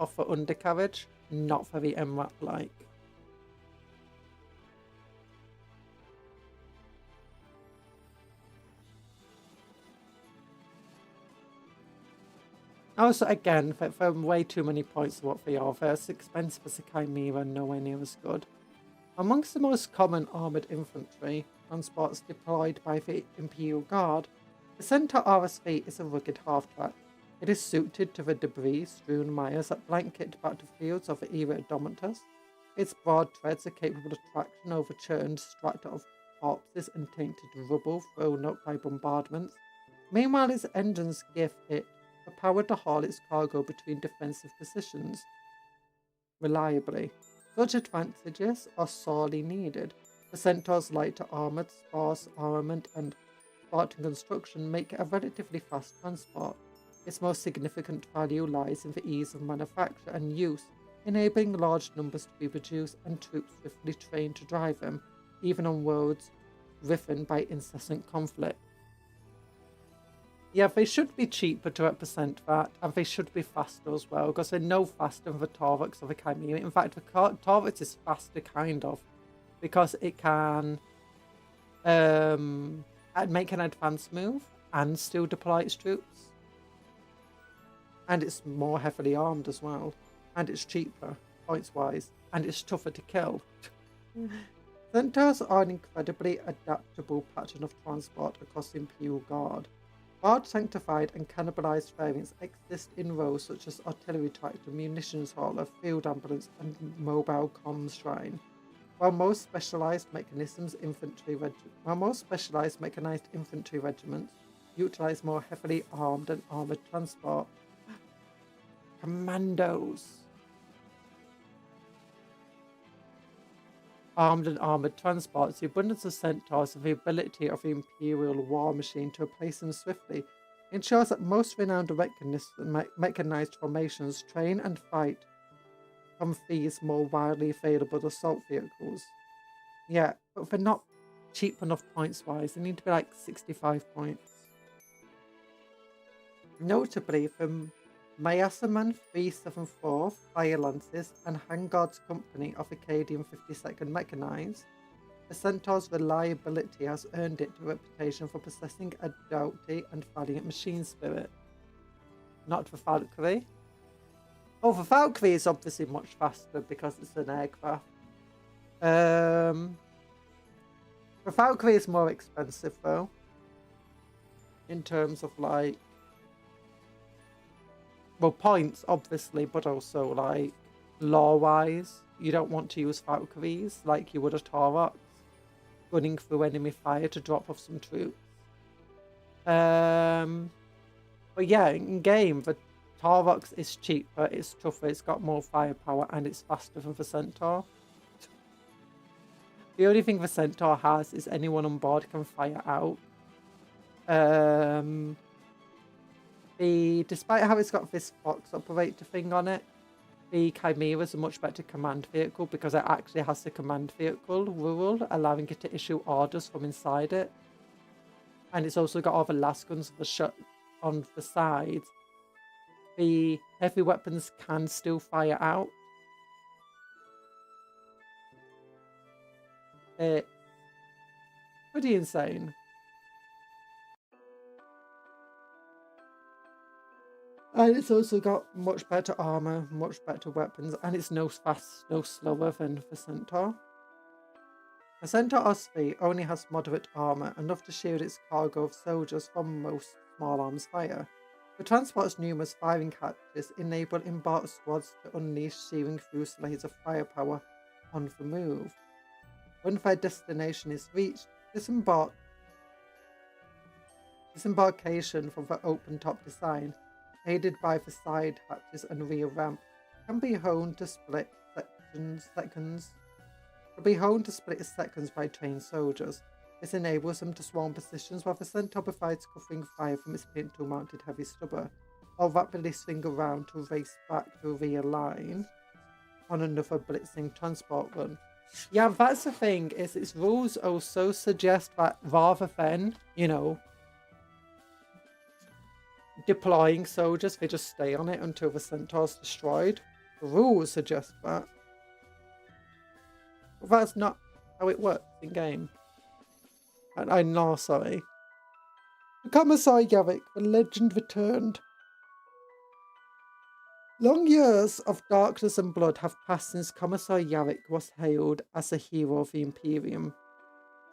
offer undercarriage, not very MRAP-like. Also, again, for way too many points of what they are. They're as expensive as a Chimera and nowhere near as good. Amongst the most common armoured infantry transports deployed by the Imperial Guard, the Centaur RSV is a rugged half-track. It is suited to the debris-strewn mires that blanket battlefields of the era Dominus. Its broad treads are capable of traction over churned strata of corpses and tainted rubble thrown up by bombardments. Meanwhile, its engines give it the power to haul its cargo between defensive positions reliably. Such advantages are sorely needed. The Centaur's lighter armoured, sparse armament, and Spartan construction make it a relatively fast transport. Its most significant value lies in the ease of manufacture and use, enabling large numbers to be produced and troops swiftly trained to drive them, even on roads riven by incessant conflict. Yeah, they should be cheaper to represent that, and they should be faster as well, because they're no faster than the Torvox or the Chimera. In fact, the Torvox is faster, kind of, because it can make an advanced move and still deploy its troops. And it's more heavily armed as well, and it's cheaper, points-wise, and it's tougher to kill. Centaurs are an incredibly adaptable pattern of transport across the Imperial Guard. Large sanctified and cannibalized variants exist in roles such as artillery tractor, munitions hauler, field ambulance, and mobile comms shrine. While most specialized mechanized infantry regiments utilize more heavily armed and armored transport. Commandos. Armed and armoured transports, the abundance of centaurs and the ability of the Imperial war machine to replace them swiftly ensures that most renowned mechanized formations train and fight from these more widely available assault vehicles. Yeah, but they're not cheap enough points-wise. They need to be like 65 points. Notably, from Mayasaman 374 Fire Lances and Hangard's Company of Acadian 52nd Mechanized, the Centaur's reliability has earned it a reputation for possessing a doughty and valiant machine spirit. Not for Valkyrie. Oh, the Valkyrie is obviously much faster because it's an aircraft. The Valkyrie is more expensive though, in terms of like, well, points, obviously, but also, like, lore-wise, you don't want to use Valkyries like you would a Torvox, running through enemy fire to drop off some troops. But yeah, in-game, the Torvox is cheaper, it's tougher, it's got more firepower, and it's faster than the Centaur. The only thing the Centaur has is anyone on board can fire out. Despite how it's got this Fox operator thing on it, the Chimera is a much better command vehicle because it actually has the command vehicle rule, allowing it to issue orders from inside it. And it's also got all the las guns on the sides. The heavy weapons can still fire out. It's pretty insane. And it's also got much better armor, much better weapons, and it's no slower than the Centaur. The Centaur RSV only has moderate armor, enough to shield its cargo of soldiers from most small arms fire. The transport's numerous firing hatches enable embarked squads to unleash searing fusillades of firepower on the move. When their destination is reached, disembarkation from the open-top design aided by the side hatches and rear ramp, can be honed to split seconds by trained soldiers. This enables them to swarm positions while the centaur provides covering fire from its pintle-mounted heavy stubber, or rapidly swing around to race back to a rear line on another blitzing transport run. Yeah, that's the thing, is its rules also suggest that rather than, deploying soldiers, they just stay on it until the centaur's destroyed. The rules suggest that. But that's not how it works in game. I'm not sorry. The Commissar Yarrick, the legend returned. Long years of darkness and blood have passed since Commissar Yarrick was hailed as a hero of the Imperium.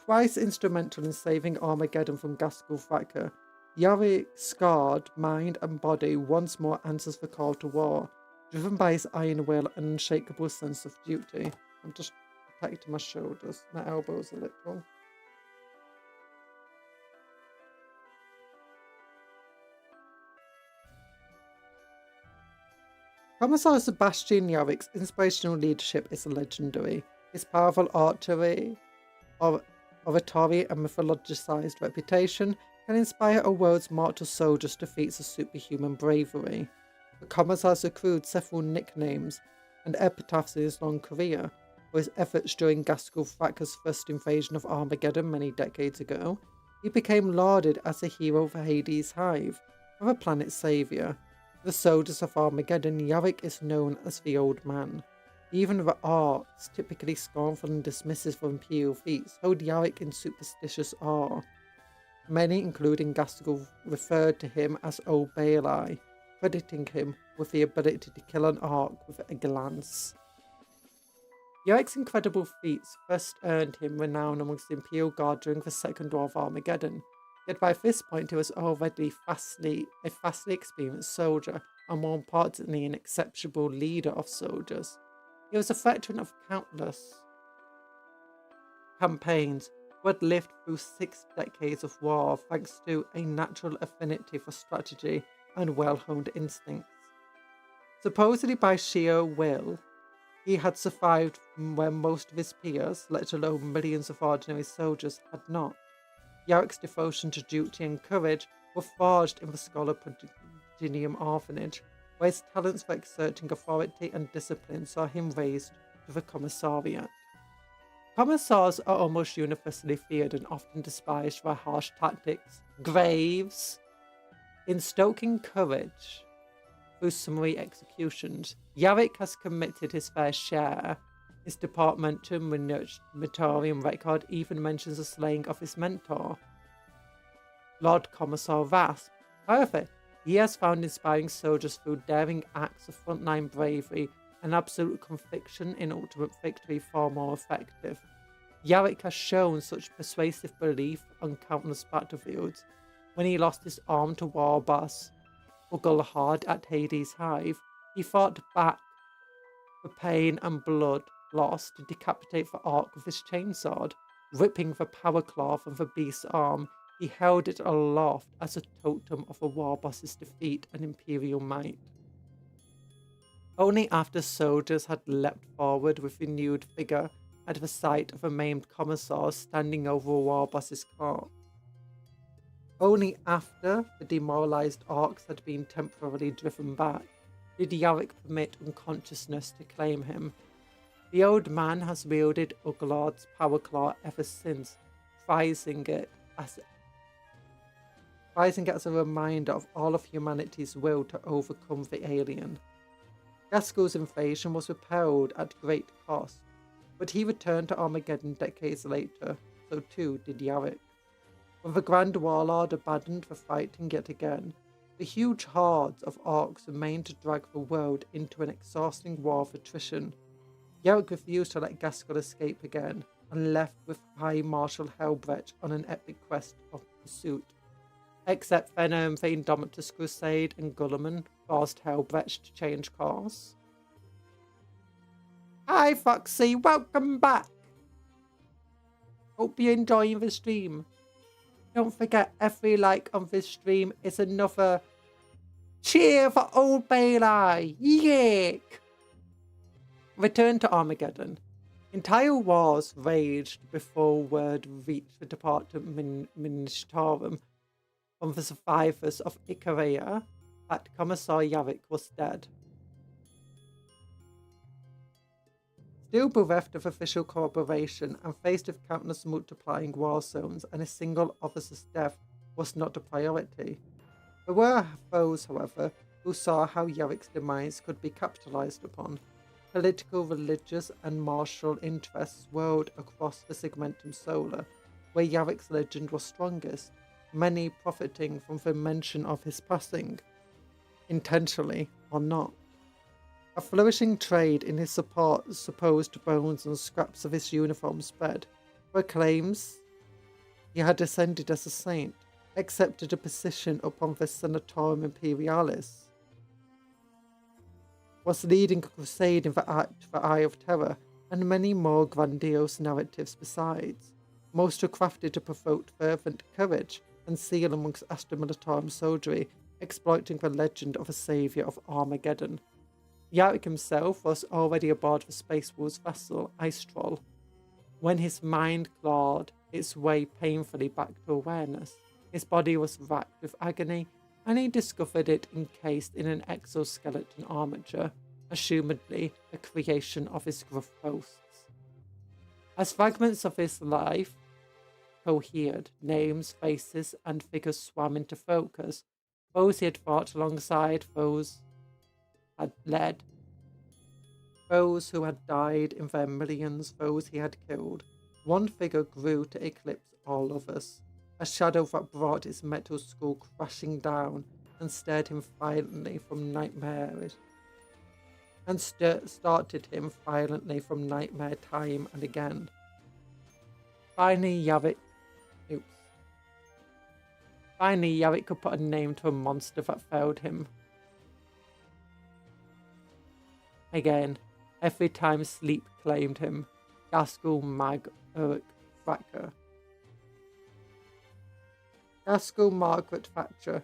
Twice instrumental in saving Armageddon from Gaskell Thacker, Yarrick's scarred mind and body once more answers the call to war, driven by his iron will and unshakable sense of duty. I'm just protecting my shoulders, my elbows a little. Commissar Sebastian Yarrick's inspirational leadership is legendary. His powerful oratory and mythologicized reputation can inspire a world's mortal soldiers to feats of superhuman bravery. The Commissar's accrued several nicknames and epitaphs in his long career for his efforts during Gaskell Thacker's first invasion of Armageddon many decades ago. He became lauded as a hero for Hades' Hive, and the planet's saviour. The soldiers of Armageddon, Yarrick is known as the Old Man. Even the orcs, typically scornful and dismissive of imperial feats, hold Yarrick in superstitious awe. Many, including Gaskell, referred to him as Old Baali, crediting him with the ability to kill an orc with a glance. Yarrick's incredible feats first earned him renown amongst the Imperial Guard during the Second War of Armageddon. Yet by this point he was already a vastly experienced soldier, and more importantly an exceptional leader of soldiers. He was a veteran of countless campaigns who had lived through 6 decades of war thanks to a natural affinity for strategy and well-honed instincts. Supposedly by sheer will, he had survived when most of his peers, let alone millions of ordinary soldiers, had not. Yarrick's devotion to duty and courage were forged in the Scholar Prodigium orphanage, where his talents for exerting authority and discipline saw him raised to the commissariat. Commissars are almost universally feared and often despised for harsh tactics. Graves, in stoking courage through summary executions, Yarrick has committed his fair share. His departmentum Minotaurium record even mentions the slaying of his mentor, Lord Commissar Rasp. However, he has found inspiring soldiers through daring acts of frontline bravery and absolute conviction in ultimate victory far more effective. Yarrick has shown such persuasive belief on countless battlefields. When he lost his arm to war boss Uglehard at Hades' Hive, he fought back for pain and blood lost to decapitate the orc with his chainsword. Ripping the power claw from the beast's arm, he held it aloft as a totem of a war boss's defeat and imperial might. Only after soldiers had leapt forward with renewed vigour at the sight of a maimed commissar standing over a war boss's corpse. Only after the demoralised orcs had been temporarily driven back did Yarrick permit unconsciousness to claim him. The old man has wielded Uglehard's power claw ever since, prizing it as a reminder of all of humanity's will to overcome the alien. Gaskell's invasion was repelled at great cost, but he returned to Armageddon decades later, so too did Yarrick. When the Grand Warlord abandoned the fighting yet again, the huge hordes of orcs remained to drag the world into an exhausting war of attrition. Yarrick refused to let Gaskell escape again, and left with High Marshal Helbrecht on an epic quest of pursuit. Except Venom, the Indomitus Crusade, and Gulliman forced Helbrecht to change course. Hi Foxy, welcome back! Hope you're enjoying the stream. Don't forget, every like on this stream is another Cheer for old Bailey! Yick! Return to Armageddon. Entire wars raged before word reached the Department Ministerium from the survivors of Ikaria that Commissar Yarrick was dead. Still bereft of official corroboration and faced with countless multiplying war zones, and a single officer's death was not a priority. There were foes, however, who saw how Yarrick's demise could be capitalized upon. Political, religious, and martial interests swirled across the Segmentum Solar, where Yarrick's legend was strongest, many profiting from the mention of his passing, intentionally or not. A flourishing trade in his supposed bones and scraps of his uniform spread, where claims he had ascended as a saint, accepted a position upon the Senatorium Imperialis, was leading a crusade in the Eye of Terror, and many more grandiose narratives besides. Most were crafted to provoke fervent courage and zeal amongst Astra Militarum soldiery, exploiting the legend of a saviour of Armageddon. Yarrick himself was already aboard the Space Wolf's vessel, Ice Troll, when his mind clawed its way painfully back to awareness. His body was racked with agony, and he discovered it encased in an exoskeleton armature, assumedly a creation of his gruff hosts. As fragments of his life cohered, names, faces, and figures swam into focus. Those he had fought alongside, those had led, those who had died in their millions, those he had killed. One figure grew to eclipse all others, a shadow that brought his metal skull crashing down and stared him violently from nightmare started him violently from nightmare time and again. Finally, Yarrick could put a name to a monster that failed him. Again, every time sleep claimed him, Gaskell Margaret Thatcher. Gaskell Margaret Thatcher.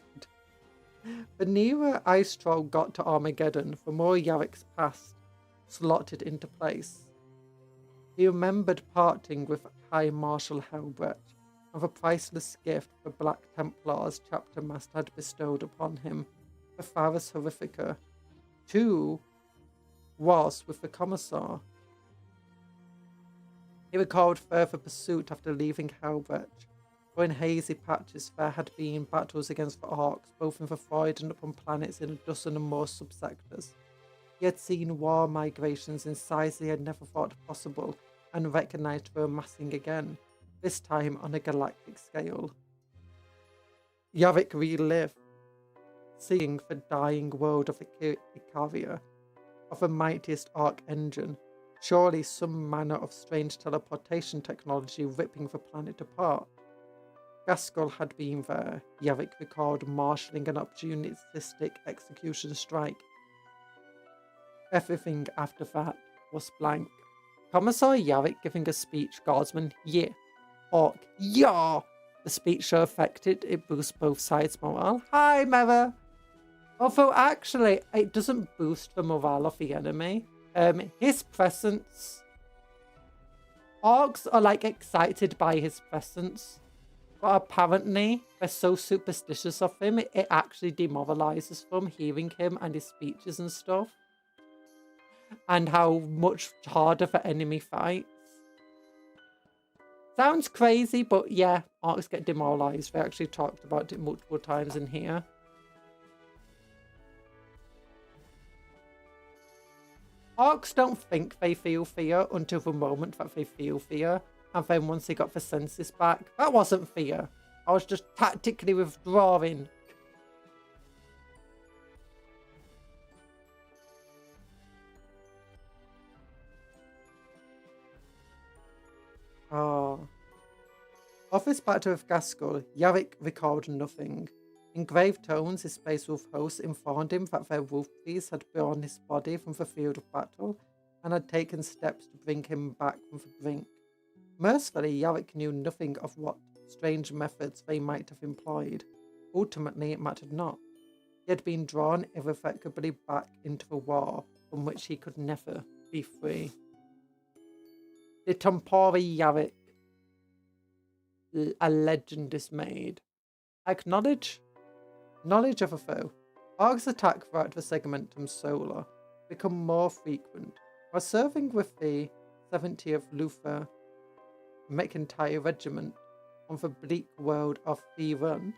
The nearer Ice Troll got to Armageddon, the more Yarrick's past slotted into place. He remembered parting with High Marshal Helbrecht and the priceless gift the Black Templars chapter master had bestowed upon him, the Farus Horrifica. Too was with the Commissar. He recalled further pursuit after leaving Helbrecht, for in hazy patches there had been battles against the Orcs, both in the void and upon planets in a dozen or more subsectors. He had seen war migrations in size he had never thought possible, and recognized they were massing again, this time on a galactic scale. Yarrick relived, seeing the dying world of Ikaria, of the mightiest Arc engine, surely some manner of strange teleportation technology ripping the planet apart. Gaskell had been there, Yarrick recalled, marshalling an opportunistic execution strike. Everything after that was blank. Commissar Yarrick giving a speech, Guardsman, yeah. Orc, yeah. The speech so affected it boosts both sides' morale. Hi, Mera. Although actually, it doesn't boost the morale of the enemy. His presence. Orcs are like excited by his presence. But apparently, they're so superstitious of him, it actually demoralizes them hearing him and his speeches and stuff. And how much harder the enemy fights. Sounds crazy, but yeah, orcs get demoralized. They actually talked about it multiple times in here. Orcs don't think they feel fear until the moment that they feel fear. And then once they got the senses back, that wasn't fear. I was just tactically withdrawing. Oh. Of his battle with Gaskell, Yarrick recalled nothing. In grave tones, his Space Wolf host informed him that their wolf beast had borne his body from the field of battle and had taken steps to bring him back from the brink. Mercifully, Yarrick knew nothing of what strange methods they might have employed. Ultimately, it mattered not. He had been drawn irrevocably back into a war from which he could never be free. The Tempori Yarrick, a legend is made. Acknowledge knowledge of a foe. Arcs attack throughout the segmentum solar become more frequent. While serving with the 70th Luther McIntyre Regiment on the bleak world of the Run,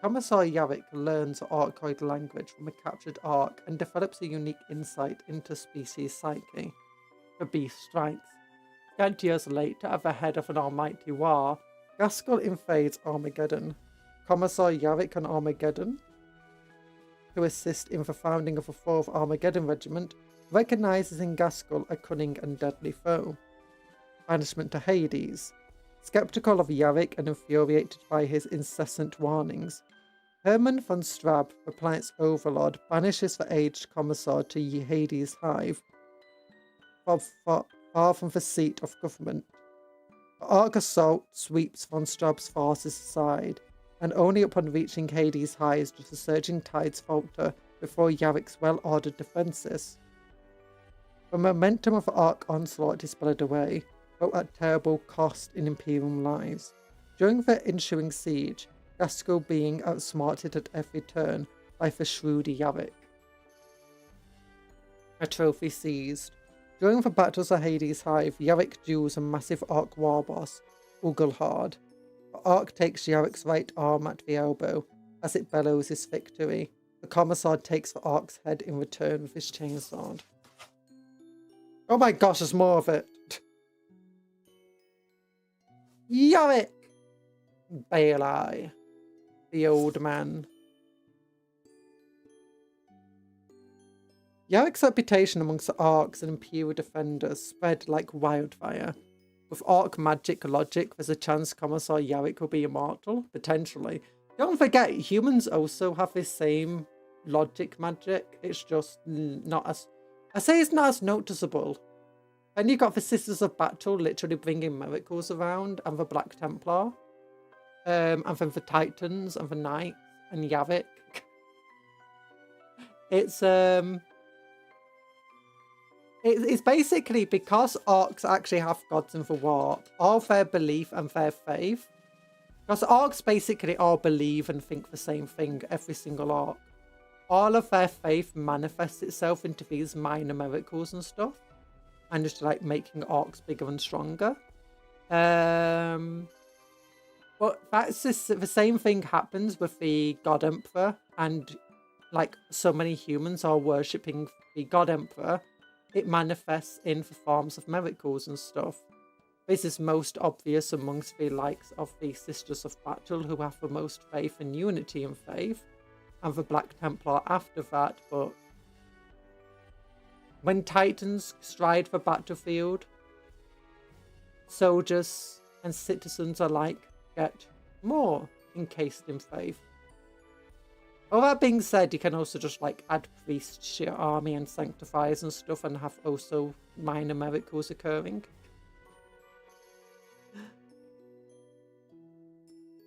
Commissar Yarrick learns Arcoid language from a captured Arc and develops a unique insight into species psyche. The beast strikes. 20 years later, at the head of an almighty war, Gaskell invades Armageddon. Commissar Yarrick and Armageddon, who assist in the founding of the 4th Armageddon Regiment, recognizes in Gaskell a cunning and deadly foe. Banishment to Hades. Skeptical of Yarrick and infuriated by his incessant warnings, Hermann von Strab, the planet's overlord, banishes the aged Commissar to Hades' Hive, far from the seat of government. The Ark assault sweeps von Strab's forces aside, and only upon reaching Hades' Hive does the surging tides falter before Yarrick's well-ordered defences. The momentum of the Ark onslaught is spilled away, but at terrible cost in Imperial lives. During the ensuing siege, Gaskell being outsmarted at every turn by the shrewd Yarrick. A trophy seized. During the battles of Hades' Hive, Yarrick duels a massive Ark war boss, Ugelhard. The Ark takes Yarrick's right arm at the elbow as it bellows his victory. The Commissar takes the Ark's head in return with his chainsword. Oh my gosh, there's more of it! Yarrick! Baelai, the old man. Yarrick's reputation amongst the Arks and Imperial defenders spread like wildfire. With Ark magic logic, there's a chance Commissar Yarrick will be immortal, potentially. Don't forget, humans also have the same logic magic. It's just not as... I say it's not as noticeable. And you got the Sisters of Battle literally bringing miracles around, and the Black Templar. And then the Titans, and the Knights, and Yarrick. It's basically because Arks actually have gods in the war, all their belief and their faith. Because Arks basically all believe and think the same thing, every single Ark. All of their faith manifests itself into these minor miracles and stuff. And just like making Arks bigger and stronger. But that's just the same thing happens with the God Emperor, and like so many humans are worshipping the God Emperor. It manifests in the forms of miracles and stuff. This is most obvious amongst the likes of the Sisters of Battle, who have the most faith and unity and faith, and the Black Templar after that. But when Titans stride the battlefield, soldiers and citizens alike get more encased in faith. All that being said, you can also just like add priests to your army and sanctifiers and stuff and have also minor miracles occurring.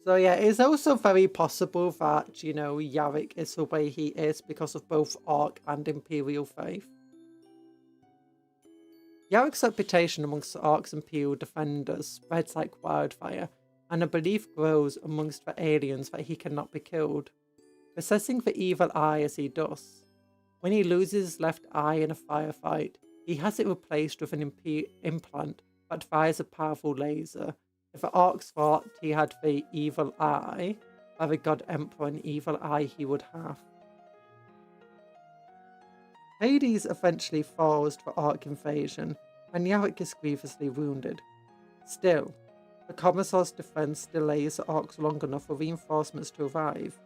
So yeah, it's also very possible that, you know, Yarrick is the way he is because of both Ark and Imperial faith. Yarrick's reputation amongst the Ark's Imperial defenders spreads like wildfire, and a belief grows amongst the aliens that he cannot be killed, possessing the evil eye as he does. When he loses his left eye in a firefight, he has it replaced with an implant that fires a powerful laser. If the Arks thought he had the evil eye, by the God Emperor an evil eye he would have. Hades eventually falls to the Ark invasion, and Yarrick is grievously wounded. Still, the Commissar's defense delays the Arks long enough for reinforcements to arrive.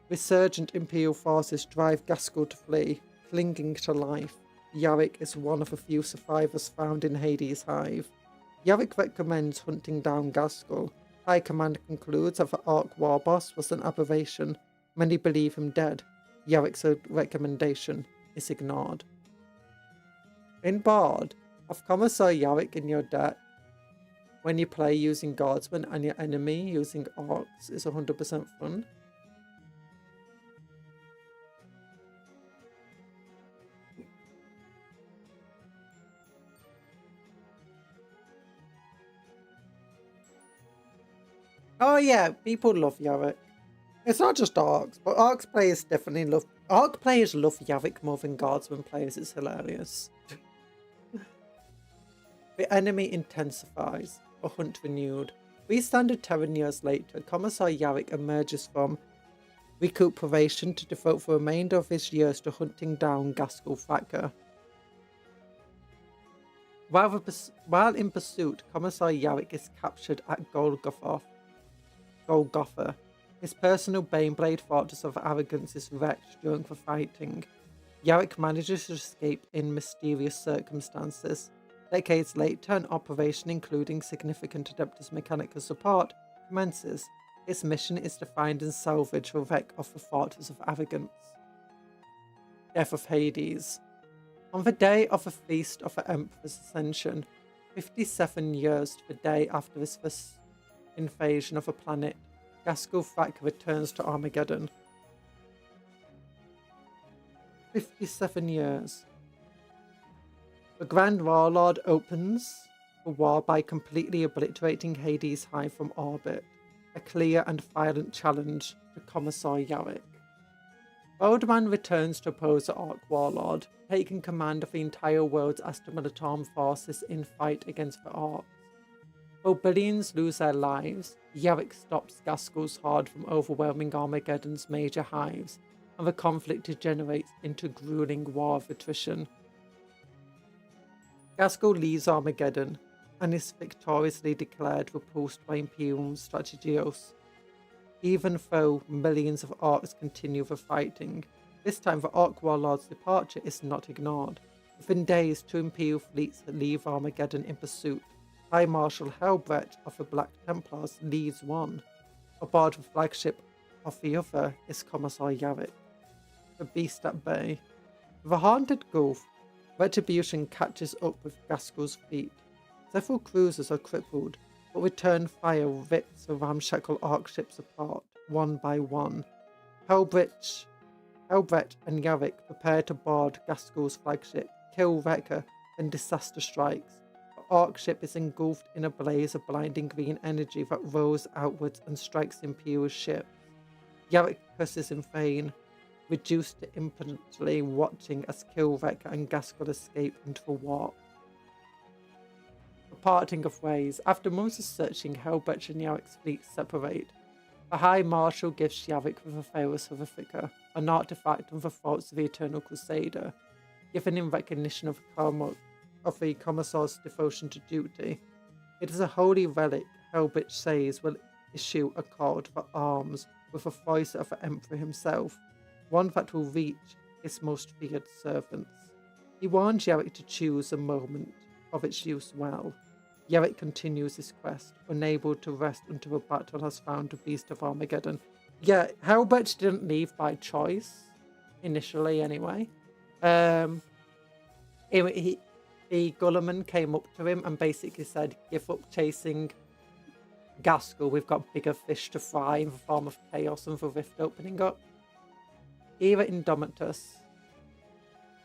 Resurgent Imperial forces drive Gaskell to flee, clinging to life. Yarrick is one of the few survivors found in Hades' Hive. Yarrick recommends hunting down Gaskell. High Command concludes that the Ark war boss was an aberration. Many believe him dead. Yarrick's recommendation is ignored. In Bard, have Commissar Yarrick in your deck when you play using Guardsmen and your enemy using Arks is 100% fun. Oh yeah, people love Yarrick. It's not just Orcs, but Orcs players definitely love... Orc players love Yarrick more than Guardsman players. It's hilarious. The enemy intensifies. A hunt renewed. 3 standard Terran years later, Commissar Yarrick emerges from recuperation to devote the remainder of his years to hunting down Gaskell Thacker. While in pursuit, Commissar Yarrick is captured at Golgotha. His personal Baneblade fortress of arrogance is wrecked during the fighting. Yarrick manages to escape in mysterious circumstances. Decades later, an operation including significant Adeptus Mechanica support commences. Its mission is to find and salvage the wreck of the Fortress of Arrogance. Death of Hades. On the day of the Feast of the Emperor's Ascension, 57 years to the day after his first invasion of the planet, Gaskell Thacker returns to Armageddon. 57 years. The Grand Warlord opens the war by completely obliterating Hades High from orbit, a clear and violent challenge to Commissar Yarrick. Old Man returns to oppose the Orc Warlord, taking command of the entire world's Astamillet armed forces in fight against the Orcs. Though billions lose their lives, Yarrick stops Gaskell's horde from overwhelming Armageddon's major hives, and the conflict degenerates into grueling war of attrition. Gaskell leaves Armageddon and is victoriously declared repulsed by Imperium Strategios. Even though millions of Orcs continue the fighting, this time the Orc Warlord's departure is not ignored. Within days, 2 Imperial fleets leave Armageddon in pursuit. High Marshal Helbrecht of the Black Templars leads one. Aboard the flagship of the other is Commissar Yarrick. The Beast at Bay. The Haunted Gulf, Retribution catches up with Gaskell's fleet. Several cruisers are crippled, but return fire rips the ramshackle Orc ships apart, one by one. Helbrecht and Yarrick prepare to board Gaskell's flagship, kill Wrecker, and disaster strikes. The Orc ship is engulfed in a blaze of blinding green energy that rolls outwards and strikes the Imperial ship. Yarrick curses in vain, reduced to impotently watching as Killwrecker and Gaskell escape into the warp. The parting of ways. After months of searching, Helbrecht and Yarrick's fleets separate. The High Marshal gives Yarrick the Theros Horrifica, an artifact of the thoughts of the Eternal Crusader, given in recognition of the Commissar's devotion to duty. It is a holy relic Helbrecht says will issue a call for arms with the voice of the Emperor himself, one that will reach his most feared servants. He warns Yarrick to choose a moment of its use well. Yarrick continues his quest, unable to rest until the battle has found the Beast of Armageddon. Yeah, Helbrecht didn't leave by choice, initially anyway. The Gulliman came up to him and basically said, give up chasing Gaskell, we've got bigger fish to fry in the form of chaos and the rift opening up. Era Indomitus.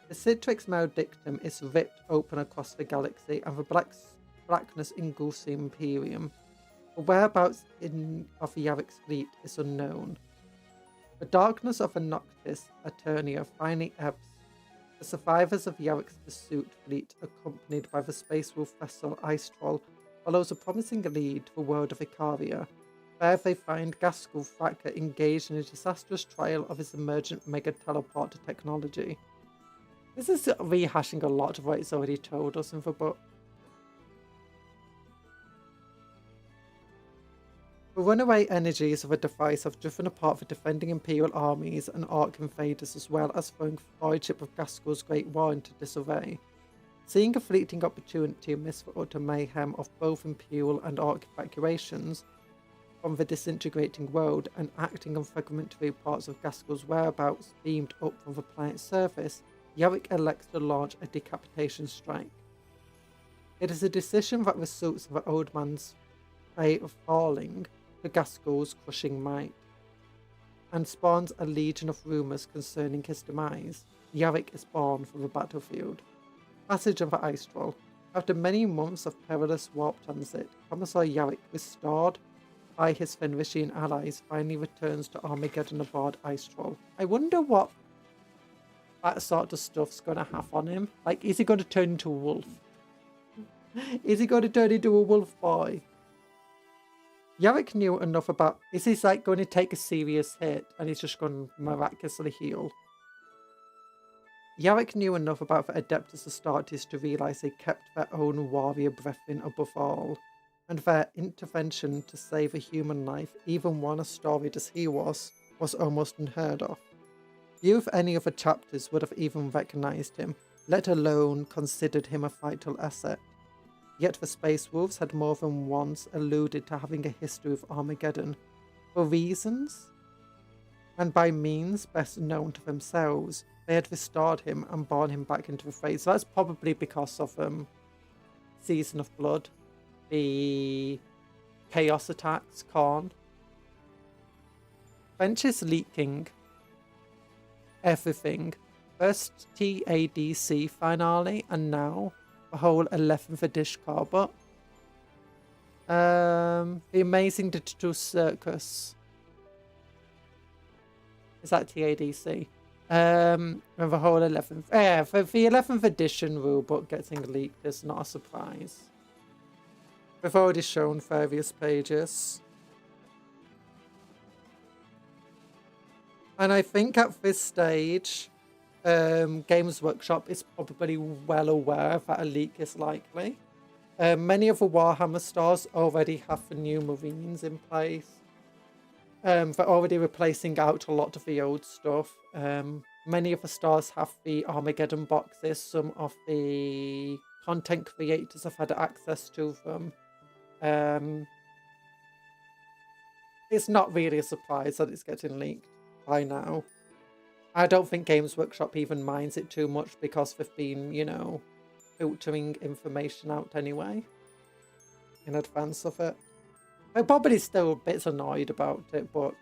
The Citrix Maledictum is ripped open across the galaxy and the blackness engulfs the Imperium. The whereabouts of Yarrick's fleet is unknown. The darkness of the Noctis Eternia finally ebbs. The survivors of Yarrick's pursuit fleet, accompanied by the space wolf vessel Ice Troll, follows a promising lead to the world of Icaria. There they find Gaskell Thacker engaged in a disastrous trial of his emergent mega teleporter technology. This is rehashing a lot of what it's already told us in the book. The runaway energies of a device have driven apart the defending Imperial armies and Orc invaders, as well as throwing the voidship of Gaskell's Great War into disarray. Seeing a fleeting opportunity amidst the utter mayhem of both Imperial and Orc evacuations from the disintegrating world and acting on fragmentary parts of Gaskell's whereabouts beamed up from the planet's surface, Yarrick elects to launch a decapitation strike. It is a decision that results in the old man's fate of falling to Gaskell's crushing might, and spawns a legion of rumours concerning his demise. Yarrick is born from the battlefield. Passage of the Ice Troll. After many months of perilous warp transit, Commissar Yarrick, restored by his Fenrisian allies, finally returns to Armageddon aboard Ice Troll. I wonder what that sort of stuff's going to have on him. Like, is he going to turn into a wolf? Is he going to turn into a wolf boy? Yarrick knew enough about... Is he like going to take a serious hit and he's just going to miraculously heal? Yarrick knew enough about the Adeptus Astartes to realise they kept their own warrior brethren above all, and their intervention to save a human life, even one as storied as he was almost unheard of. Few if any other chapters would have even recognised him, let alone considered him a vital asset. Yet the Space Wolves had more than once alluded to having a history with Armageddon, for reasons, and by means best known to themselves. They had restored him and borne him back into the fray. So that's probably because of Season of Blood, the Chaos attacks, Khorne. Benches leaking everything. First TADC finale, and now the whole 11th edition car book. The Amazing Digital Circus. Is that TADC? And the whole 11th... Yeah, the 11th edition rulebook getting leaked is not a surprise. We've already shown various pages. And I think at this stage, Games Workshop is probably well aware that a leak is likely. Many of the Warhammer stores already have the new Marines in place. They're already replacing out a lot of the old stuff. Many of the stores have the Armageddon boxes. Some of the content creators have had access to them. It's not really a surprise that it's getting leaked by now. I don't think Games Workshop even minds it too much because they've been, you know, filtering information out anyway in advance of it. They're probably still a bit annoyed about it, but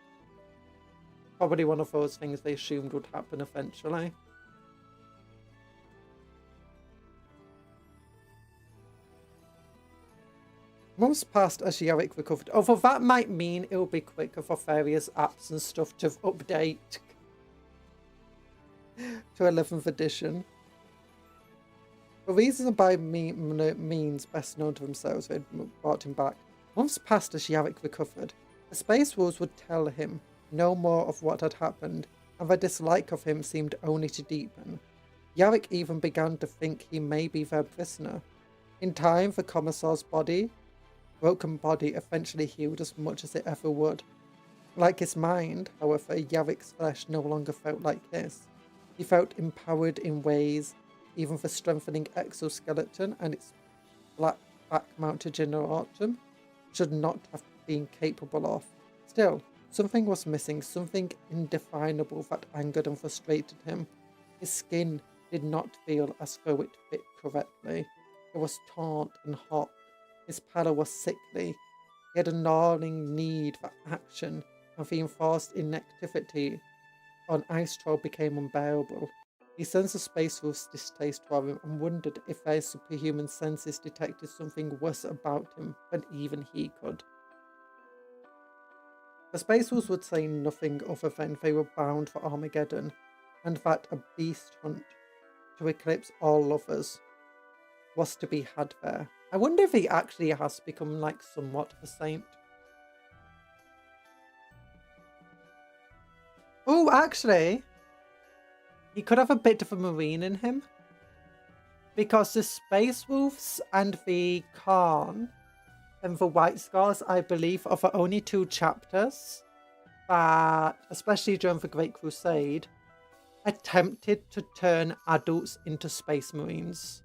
probably one of those things they assumed would happen eventually. Months passed as Yarrick recovered, although that might mean it'll be quicker for various apps and stuff to update to 11th edition. For reasons by means best known to themselves, they brought him back. Months passed as Yarrick recovered. The Space Wolves would tell him no more of what had happened, and their dislike of him seemed only to deepen. Yarrick even began to think he may be their prisoner. In time, the Commissar's broken body eventually healed as much as it ever would. Like his mind, however, Yarrick's flesh no longer felt like his. He felt empowered in ways even the strengthening exoskeleton and its black back-mounted generatum should not have been capable of. Still, something was missing, something indefinable that angered and frustrated him. His skin did not feel as though it fit correctly. It was taut and hot. His pallor was sickly. He had a gnawing need for action, and the enforced inactivity on Ice Troll became unbearable. He sensed the Space Wolf's distaste for him and wondered if their superhuman senses detected something worse about him than even he could. The Space Wolves would say nothing other than they were bound for Armageddon, and that a beast hunt to eclipse all lovers was to be had there. I wonder if he actually has become like somewhat of a saint. Oh, actually, he could have a bit of a marine in him. Because the Space Wolves and the Khorne and the White Scars, I believe, are the only two chapters that, especially during the Great Crusade, attempted to turn adults into Space Marines.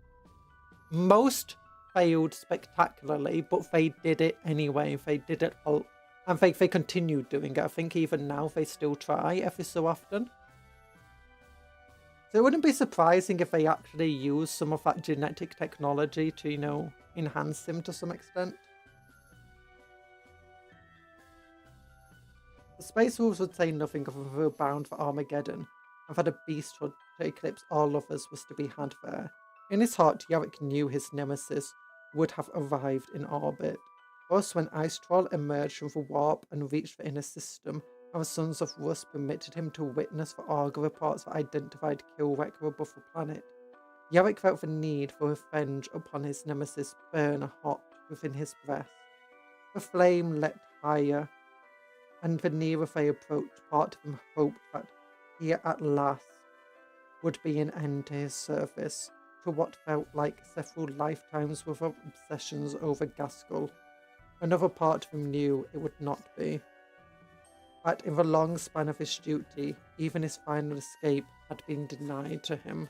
Most failed spectacularly, but they did it anyway. They did it all, and they continued doing it. I think even now they still try every so often. So it wouldn't be surprising if they actually use some of that genetic technology to, you know, enhance him to some extent. The Space Wolves would say nothing of they were bound for Armageddon, and that a beast hunt to eclipse all lovers was to be had there. In his heart, Yarrick knew his nemesis would have arrived in orbit. Thus, when Ice Troll emerged from the warp and reached the inner system, and the Sons of Rust permitted him to witness the Augur reports that identified Killwreck above the planet, Yarrick felt the need for revenge upon his nemesis burn hot within his breast. The flame leapt higher, and the nearer they approached, part of him hoped that here at last would be an end to his service, to what felt like several lifetimes worth of obsessions over Gaskell. Another part of him knew it would not be. That in the long span of his duty, even his final escape had been denied to him.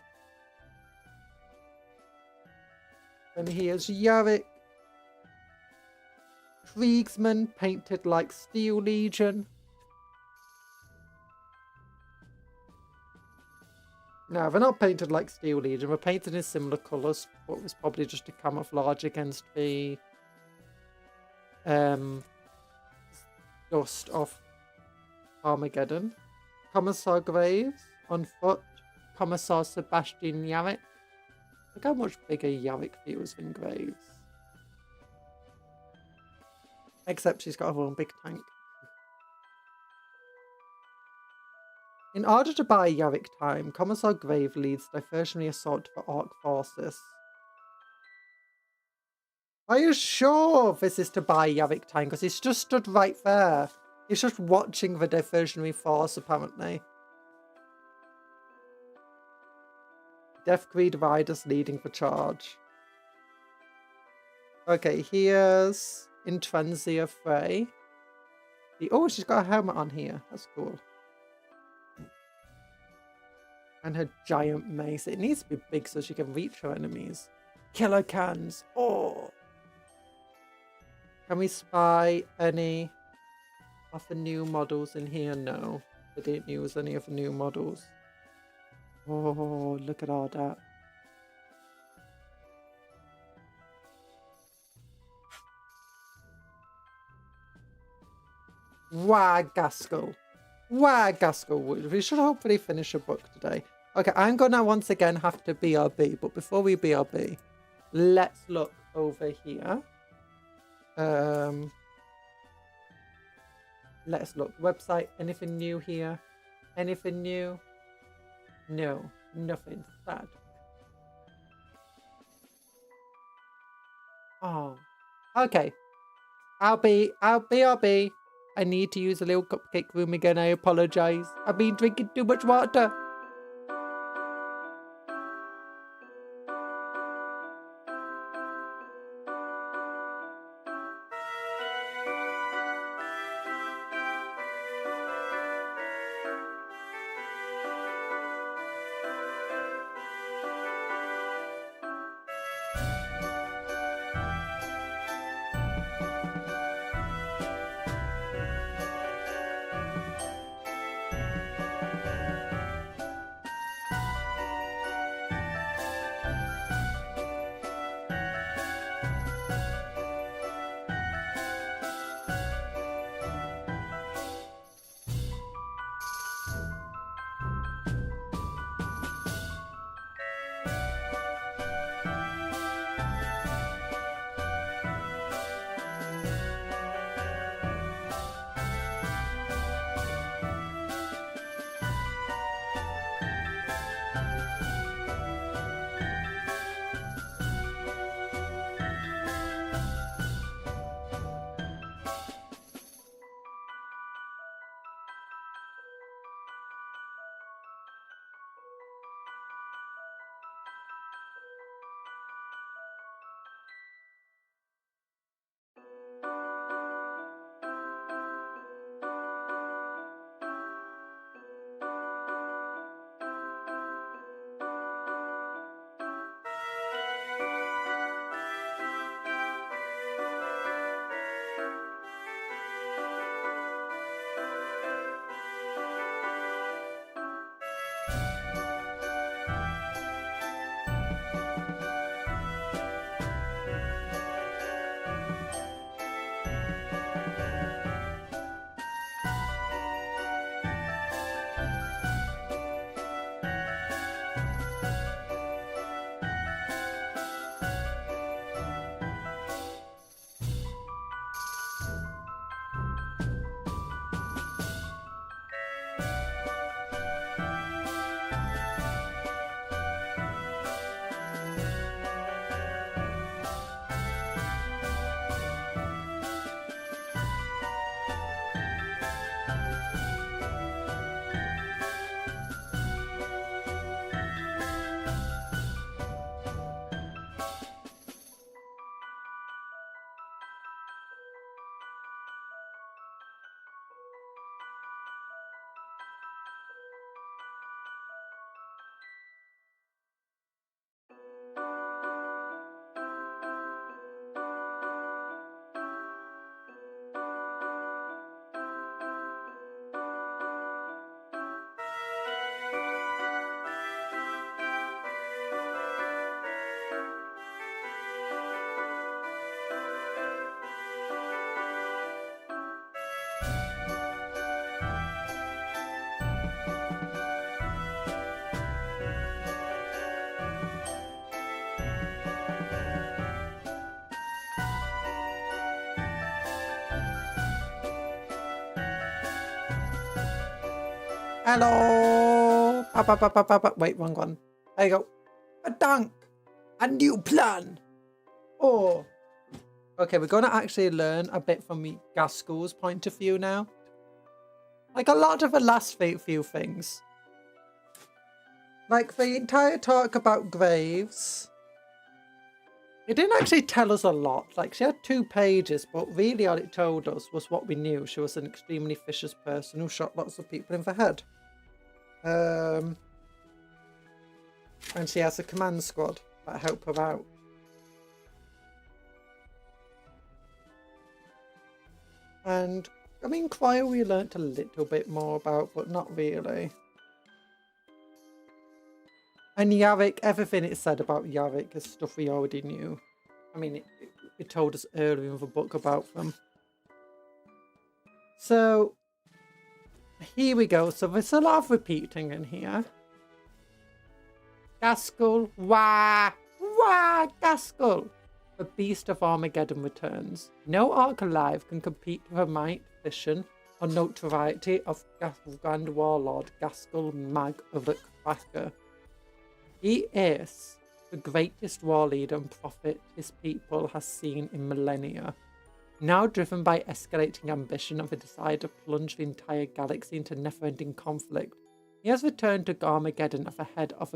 And here's Yarrick, Kriegsman painted like Steel Legion. No, they're not painted like Steel Legion. They're painted in similar colours, but it was probably just a camouflage against the dust of Armageddon. Commissar Graves on foot. Commissar Sebastian Yarrick. Look how much bigger Yarrick feels than Graves. Except she's got her own big tank. In order to buy Yarrick time, Commissar Grave leads diversionary assault to the Orc forces. Are you sure this is to buy Yarrick time? Because he's just stood right there. He's just watching the diversionary force, apparently. Deathgreed riders leading the charge. Okay, here's Intransia Frey. Oh, she's got a helmet on here. That's cool. And her giant mace. It needs to be big so she can reach her enemies. Killer cans. Oh. Can we spy any of the new models in here? No. They didn't use any of the new models. Oh, look at all that. Wow, Gaskell. Wow, Gaskell. We should hopefully finish a book today. Okay, I'm gonna once again have to BRB, but before we BRB, let's look over here. Let's look. Website, anything new here? Anything new? No, nothing. Sad. Oh. Okay. I'll BRB. I need to use a little cupcake room again. I apologize. I've been drinking too much water. Hello. Wait, wrong one. There you go. Badunk. A new plan. Oh. Okay, we're going to actually learn a bit from Gaskell's point of view now. Like a lot of the last few things. Like the entire talk about graves. It didn't actually tell us a lot. Like, she had 2 pages, but really all it told us was what we knew. She was an extremely vicious person who shot lots of people in the head. And she has a command squad that help her out. And, I mean, Cryo we learnt a little bit more about, but not really. And Yarrick, everything it said about Yarrick is stuff we already knew. I mean, it told us earlier in the book about them. So, here we go. So there's a lot of repeating in here. Gaskell, wah, wah, Gaskell. The beast of Armageddon returns. No Ark alive can compete with the might, vision, or notoriety of Grand Warlord Gaskell Mag of the Cracker. He is the greatest war leader and prophet his people has seen in millennia. Now driven by escalating ambition and the desire to plunge the entire galaxy into never-ending conflict, he has returned to Armageddon at the head of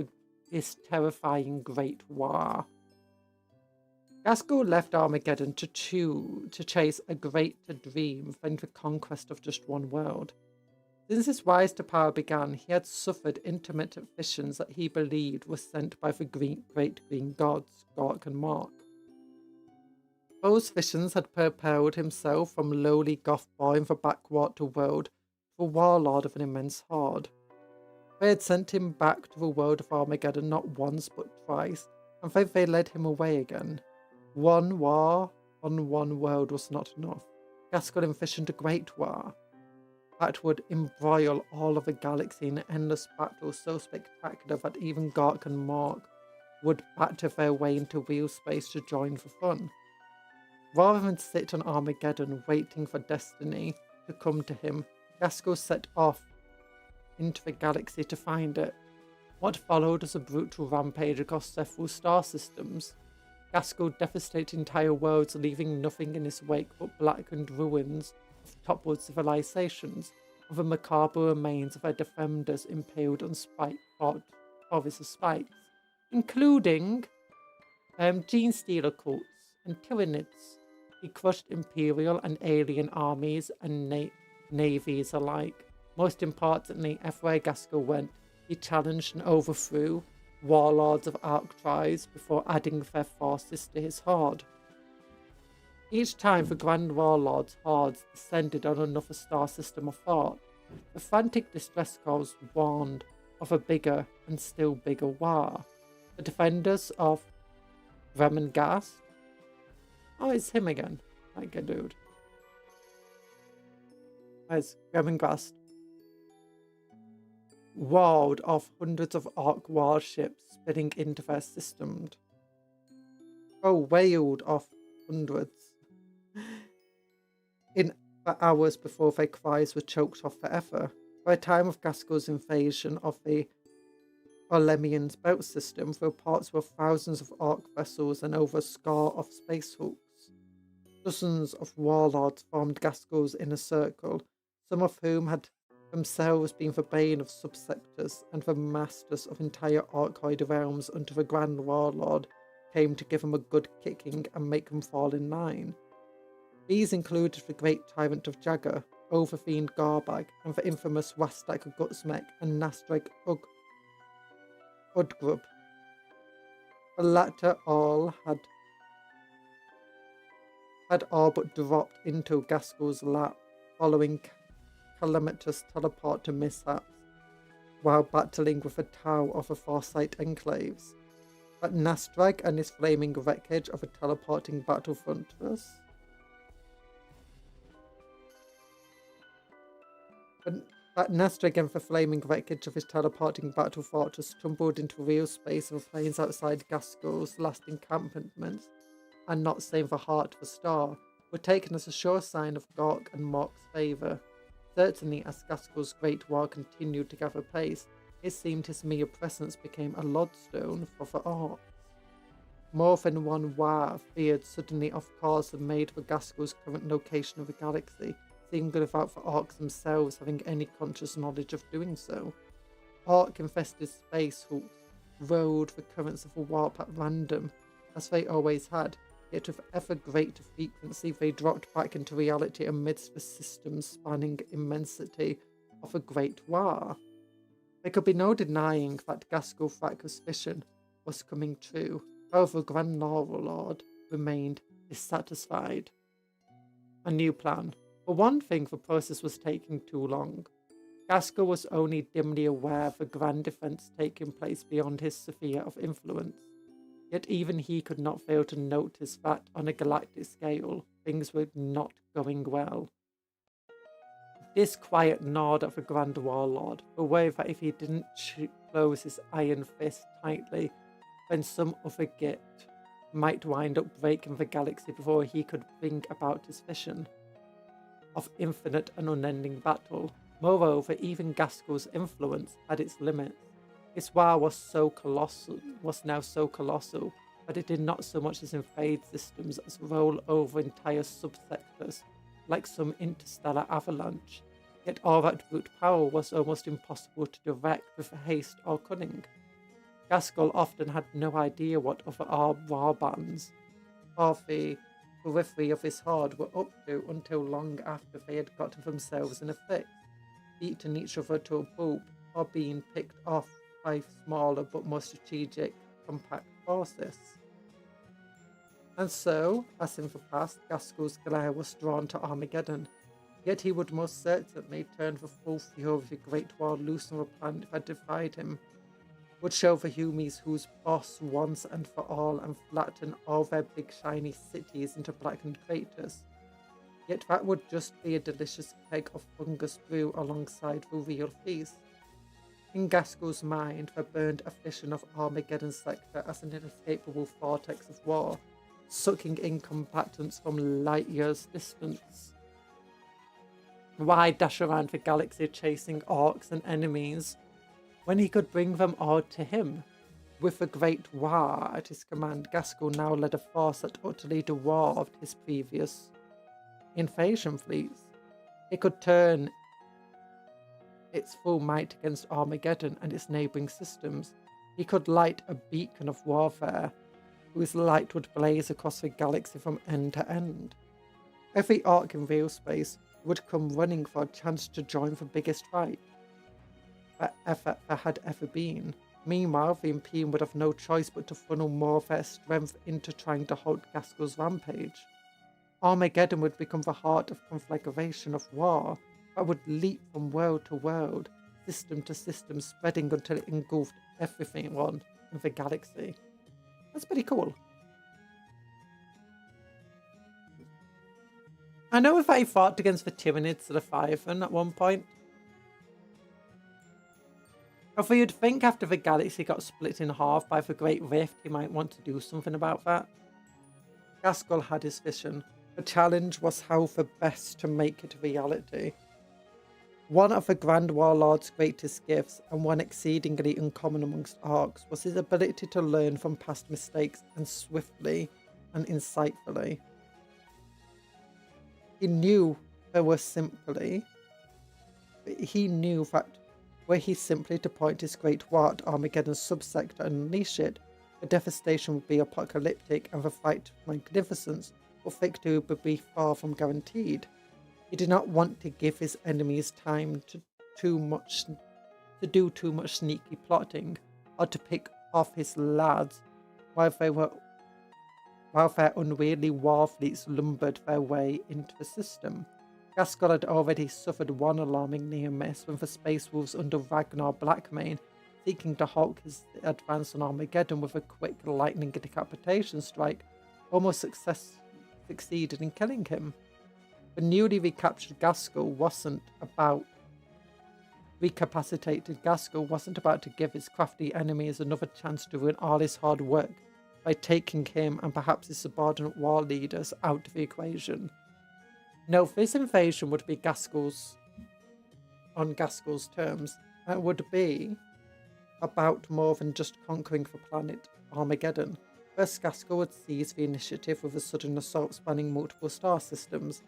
this terrifying great war. Gaskell left Armageddon to chase a greater dream than the conquest of just one world. Since his rise to power began, he had suffered intermittent visions that he believed were sent by the great green gods, Gork and Mork. Those visions had propelled himself from lowly goth boy in the backwater world to a warlord of an immense horde. They had sent him back to the world of Armageddon not once but twice, and then they led him away again. One war on one world was not enough. Gaskell envisioned a great war that would embroil all of the galaxy in an endless battle so spectacular that even Gork and Mork would batter their way into real space to join the fun. Rather than sit on Armageddon waiting for destiny to come to him, Gaskell set off into the galaxy to find it. What followed was a brutal rampage across several star systems. Gaskell devastated entire worlds, leaving nothing in his wake but blackened ruins of toppled civilizations, and the macabre remains of their defenders impaled on forests of spikes, including gene stealer cults and tyrannids. He crushed imperial and alien armies and navies alike. Most importantly, everywhere Gaskell went, he challenged and overthrew warlords of Arctribes before adding their forces to his horde. Each time the Grand Warlord's hordes descended on another star system or thought, the frantic distress calls warned of a bigger and still bigger war. The defenders of Remengast. Oh, it's him again. That good dude. Where's Remengast? Walled off hundreds of Ark warships spinning into their systems. Oh, wailed off hundreds. In the hours before their cries were choked off forever. By the time of Gaskell's invasion of the Olemian's belt system, the reports were thousands of Ark vessels and over a score of space hulks. Dozens of warlords formed Gaskell's inner circle, some of whom had themselves been the bane of subsectors and the masters of entire Arkoid realms until the Grand Warlord came to give them a good kicking and make them fall in line. These included the great tyrant of Jagger, Overfiend Garbag, and the infamous Wastak Gutsmek and Nastreg Udgrub. The latter all had all but dropped into Gaskell's lap following calamitous teleporter mishaps while battling with the Tau of the Foresight Enclaves. But Nastreg and his flaming wreckage of a teleporting battlefront was. But Nastreg and the flaming wreckage of his teleporting battle fortress tumbled into real space and plains outside Gaskell's last encampments, and not saying the heart of a star, were taken as a sure sign of Gork and Mork's favour. Certainly, as Gaskell's Great War continued to gather pace, it seemed his mere presence became a lodestone for the orcs. More than one war veered suddenly off course and made for Gaskell's current location of the galaxy, seemingly without the orcs themselves having any conscious knowledge of doing so. Orc-infested space hulks rode the currents of the warp at random, as they always had, yet with ever greater frequency they dropped back into reality amidst the system-spanning immensity of a great war. There could be no denying that Gaskell Thacker's vision was coming true, however Grand Lord remained dissatisfied. A new plan. For one thing, the process was taking too long. Gaskell was only dimly aware of the grand events taking place beyond his sphere of influence. Yet even he could not fail to notice that, on a galactic scale, things were not going well. This quiet nod of the Grand Warlord, aware that if he didn't close his iron fist tightly, then some other git might wind up breaking the galaxy before he could bring about his vision of infinite and unending battle. Moreover, even Gaskell's influence had its limits. His war was now so colossal that it did not so much as invade systems as roll over entire subsectors, like some interstellar avalanche. Yet all that brute power was almost impossible to direct with haste or cunning. Gaskell often had no idea what other war bands or the periphery of his horde were up to until long after they had gotten themselves in a fix, beaten each other to a pulp, or being picked off by smaller but more strategic, compact forces. And so, as in the past, Gaskell's glare was drawn to Armageddon, yet he would most certainly turn the full fury of the Great War loose on the planet that defied him, would show the Humies who's boss once and for all and flatten all their big shiny cities into blackened craters. Yet that would just be a delicious keg of fungus brew alongside the real feast. In Gaskell's mind, there burned a vision of Armageddon sector as an inescapable vortex of war, sucking in combatants from light years distance. Why dash around the galaxy chasing orcs and enemies when he could bring them all to him? With the Great War at his command, Gaskell now led a force that utterly dwarfed his previous invasion fleets. It could turn its full might against Armageddon and its neighbouring systems. He could light a beacon of warfare, whose light would blaze across the galaxy from end to end. Every orc in real space would come running for a chance to join the biggest fight that had ever been. Meanwhile, the Imperium would have no choice but to funnel more of their strength into trying to halt Gaskell's rampage. Armageddon would become the heart of conflagration of war that would leap from world to world, system to system, spreading until it engulfed everything in the galaxy. That's pretty cool. I know if I fought against the Tyranids of the Leviathan at one point. Although you'd think after the galaxy got split in half by the Great Rift, he might want to do something about that. Gaskell had his vision. The challenge was how the best to make it a reality. One of the Grand Warlord's greatest gifts, and one exceedingly uncommon amongst orcs, was his ability to learn from past mistakes and swiftly and insightfully. He knew that were he simply to point his Great War at Armageddon's subsector and unleash it, the devastation would be apocalyptic and the fight for magnificence, but victory would be far from guaranteed. He did not want to give his enemies time to do too much sneaky plotting, or to pick off his lads while their unwieldy war fleets lumbered their way into the system. Gaskell had already suffered one alarming near miss when the Space Wolves under Ragnar Blackmane, seeking to halt his advance on Armageddon with a quick lightning decapitation strike, almost succeeded in killing him. The newly recaptured recapacitated Gaskell wasn't about to give his crafty enemies another chance to ruin all his hard work by taking him and perhaps his subordinate war leaders out of the equation. No, this invasion would be Gaskell's on Gaskell's terms, and would be about more than just conquering the planet Armageddon. First, Gaskell would seize the initiative with a sudden assault spanning multiple star systems.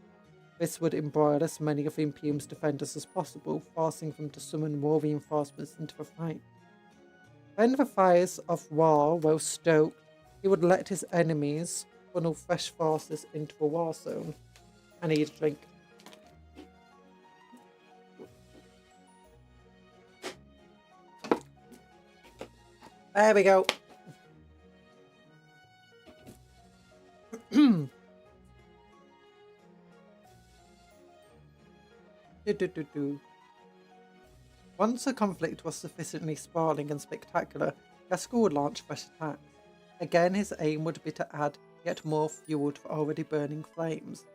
This would embroil as many of the Imperium's defenders as possible, forcing them to summon more reinforcements into the fight. When the fires of war were stoked, he would let his enemies funnel fresh forces into the war zone. I need a drink. There we go. Once the conflict was sufficiently sprawling and spectacular, Gaskell would launch fresh attacks. Again, his aim would be to add yet more fuel to the already burning flames.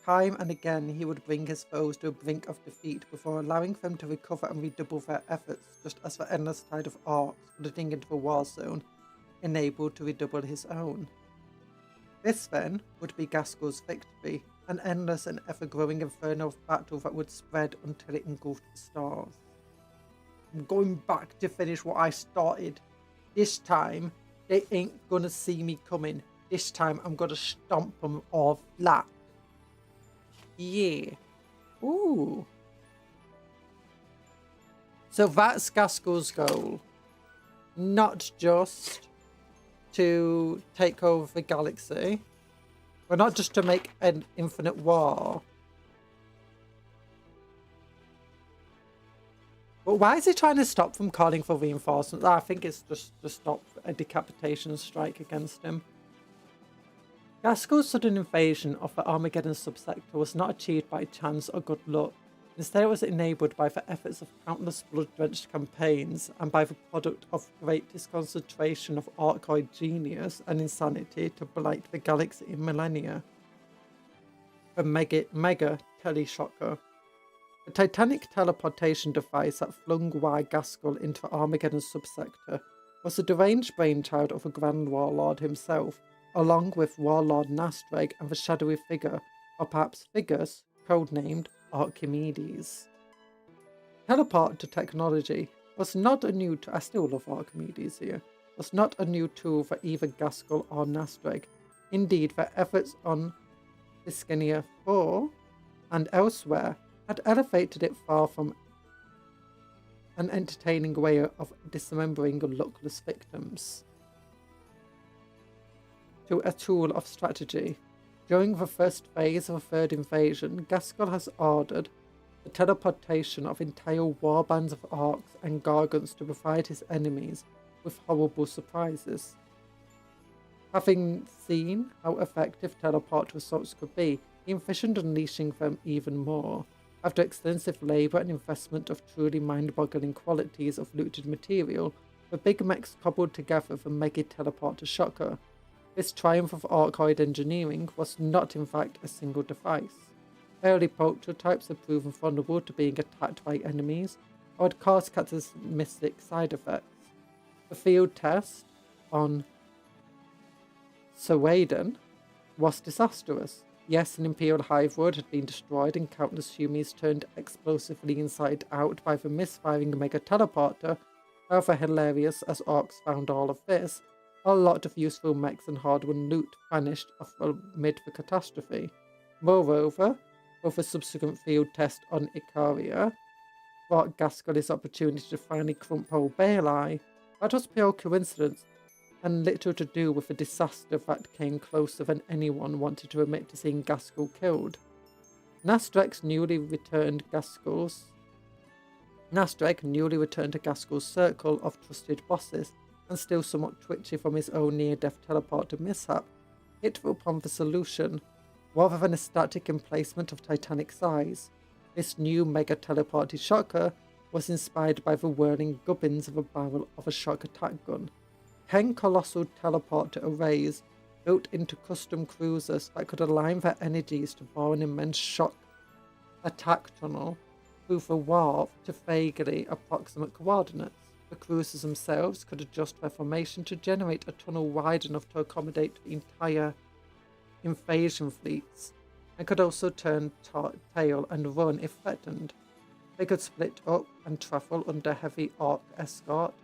Time and again, he would bring his foes to a brink of defeat before allowing them to recover and redouble their efforts, just as the endless tide of orcs flooding into the war zone enabled to redouble his own. This, then, would be Gaskell's victory, an endless and ever-growing inferno of battle that would spread until it engulfed the stars. I'm going back to finish what I started. This time, they ain't gonna see me coming. This time, I'm gonna stomp them all flat. Yeah. Ooh. So that's Gaskell's goal. Not just to take over the galaxy. Well, not just to make an infinite war. But why is he trying to stop from calling for reinforcements? I think it's just to stop a decapitation strike against him. Gaskell's sudden invasion of the Armageddon subsector was not achieved by chance or good luck. Instead, it was enabled by the efforts of countless blood-drenched campaigns and by the product of greatest concentration of Orcoid genius and insanity to blight the galaxy in millennia. The Mega Teleshocker. The titanic teleportation device that flung wide Gaskell into the Armageddon subsector was the deranged brainchild of a Grand Warlord himself, along with Warlord Nastreg and the shadowy figure, or perhaps figures, codenamed Archimedes. Teleport to technology was not a new I still love Archimedes here. Was not a new tool for either Gaskell or Nastreg. Indeed, their efforts on Ischenia 4 and elsewhere had elevated it far from an entertaining way of dismembering luckless victims to a tool of strategy. During the first phase of the third invasion, Gaskell has ordered the teleportation of entire warbands of orcs and gargants to provide his enemies with horrible surprises. Having seen how effective teleport assaults could be, he envisioned unleashing them even more. After extensive labour and investment of truly mind-boggling qualities of looted material, the big mechs cobbled together the Mega Teleporter Shocker. This triumph of Orcoid engineering was not in fact a single device. Early prototypes had proven vulnerable to being attacked by enemies, or had caused cataclysmic side effects. The field test on Sawaden was disastrous. Yes, an Imperial hive world had been destroyed and countless humans turned explosively inside out by the misfiring Mega Teleporter. However hilarious as orcs found all of this, a lot of useful mechs and hardware loot vanished amid the catastrophe. Moreover, with a subsequent field test on Icaria brought Gaskell his opportunity to finally crumple Baelai. That was pure coincidence, and little to do with a disaster that came closer than anyone wanted to admit to seeing Gaskell killed. Nastreg newly returned to Gaskell's circle of trusted bosses, and still somewhat twitchy from his own near-death teleporter mishap, hit upon the solution. Rather than a static emplacement of titanic size, this new Mega Teleporter Shocker was inspired by the whirling gubbins of a barrel of a shock attack gun. 10 colossal teleporter arrays built into custom cruisers that could align their energies to bore an immense shock attack tunnel through the warp to vaguely approximate coordinates. The cruisers themselves could adjust their formation to generate a tunnel wide enough to accommodate the entire invasion fleets, and could also turn tail and run if threatened. They could split up and travel under heavy arc escort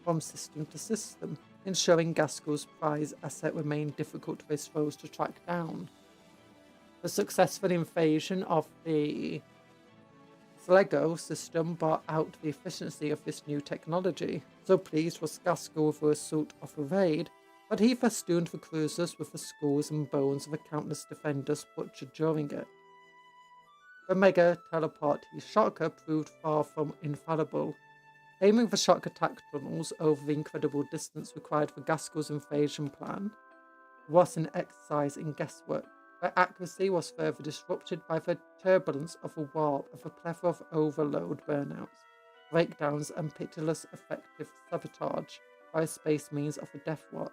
from system to system, ensuring Gaskell's prize asset remained difficult for his foes to track down. The successful invasion of the Slego system brought out the efficiency of this new technology. So pleased was Gaskell with the result of the raid, but he festooned the cruisers with the skulls and bones of the countless defenders butchered during it. The mega teleportee shocker proved far from infallible. Aiming the shock attack tunnels over the incredible distance required for Gaskell's invasion plan was an exercise in guesswork. Their accuracy was further disrupted by the turbulence of a warp of a plethora of overload burnouts, breakdowns, and pitiless effective sabotage by a space means of the Death Watch.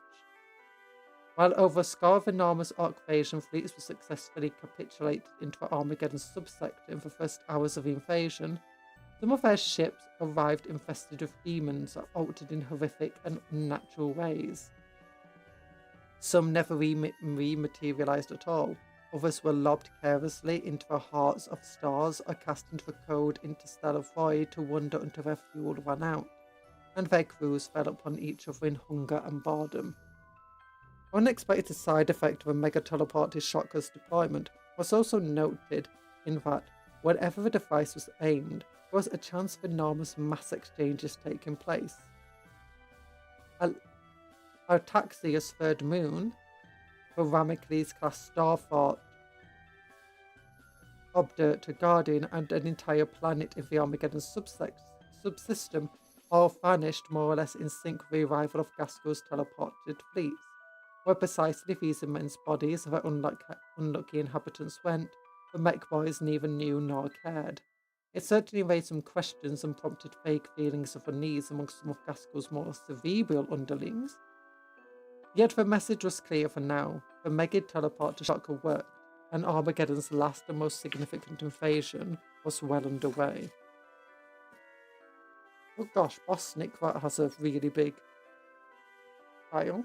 While over a score of enormous Archvasion fleets were successfully capitulated into the Armageddon subsector in the first hours of the invasion, some of their ships arrived infested with demons or altered in horrific and unnatural ways. Some never rematerialized at all. Others were lobbed carelessly into the hearts of stars or cast into the cold interstellar void to wander until their fuel ran out, and their crews fell upon each other in hunger and boredom. One unexpected side effect of a mega teleportee shocker's deployment was also noted in that wherever the device was aimed, there was a chance of enormous mass exchanges taking place. Artaxia's third moon, the Ramicles-class starfort, Obdurate Guardian, and an entire planet in the Armageddon subsystem all vanished more or less in sync with the arrival of Gaskell's teleported fleets. Where precisely these immense bodies of the unlucky inhabitants went, the mech boys neither knew nor cared. It certainly raised some questions and prompted vague feelings of unease amongst some of Gaskell's more cerebral underlings. Yet the message was clear for now. The mega teleporter shocker worked, and Armageddon's last and most significant invasion was well underway. Oh gosh, Bossin has a really big file.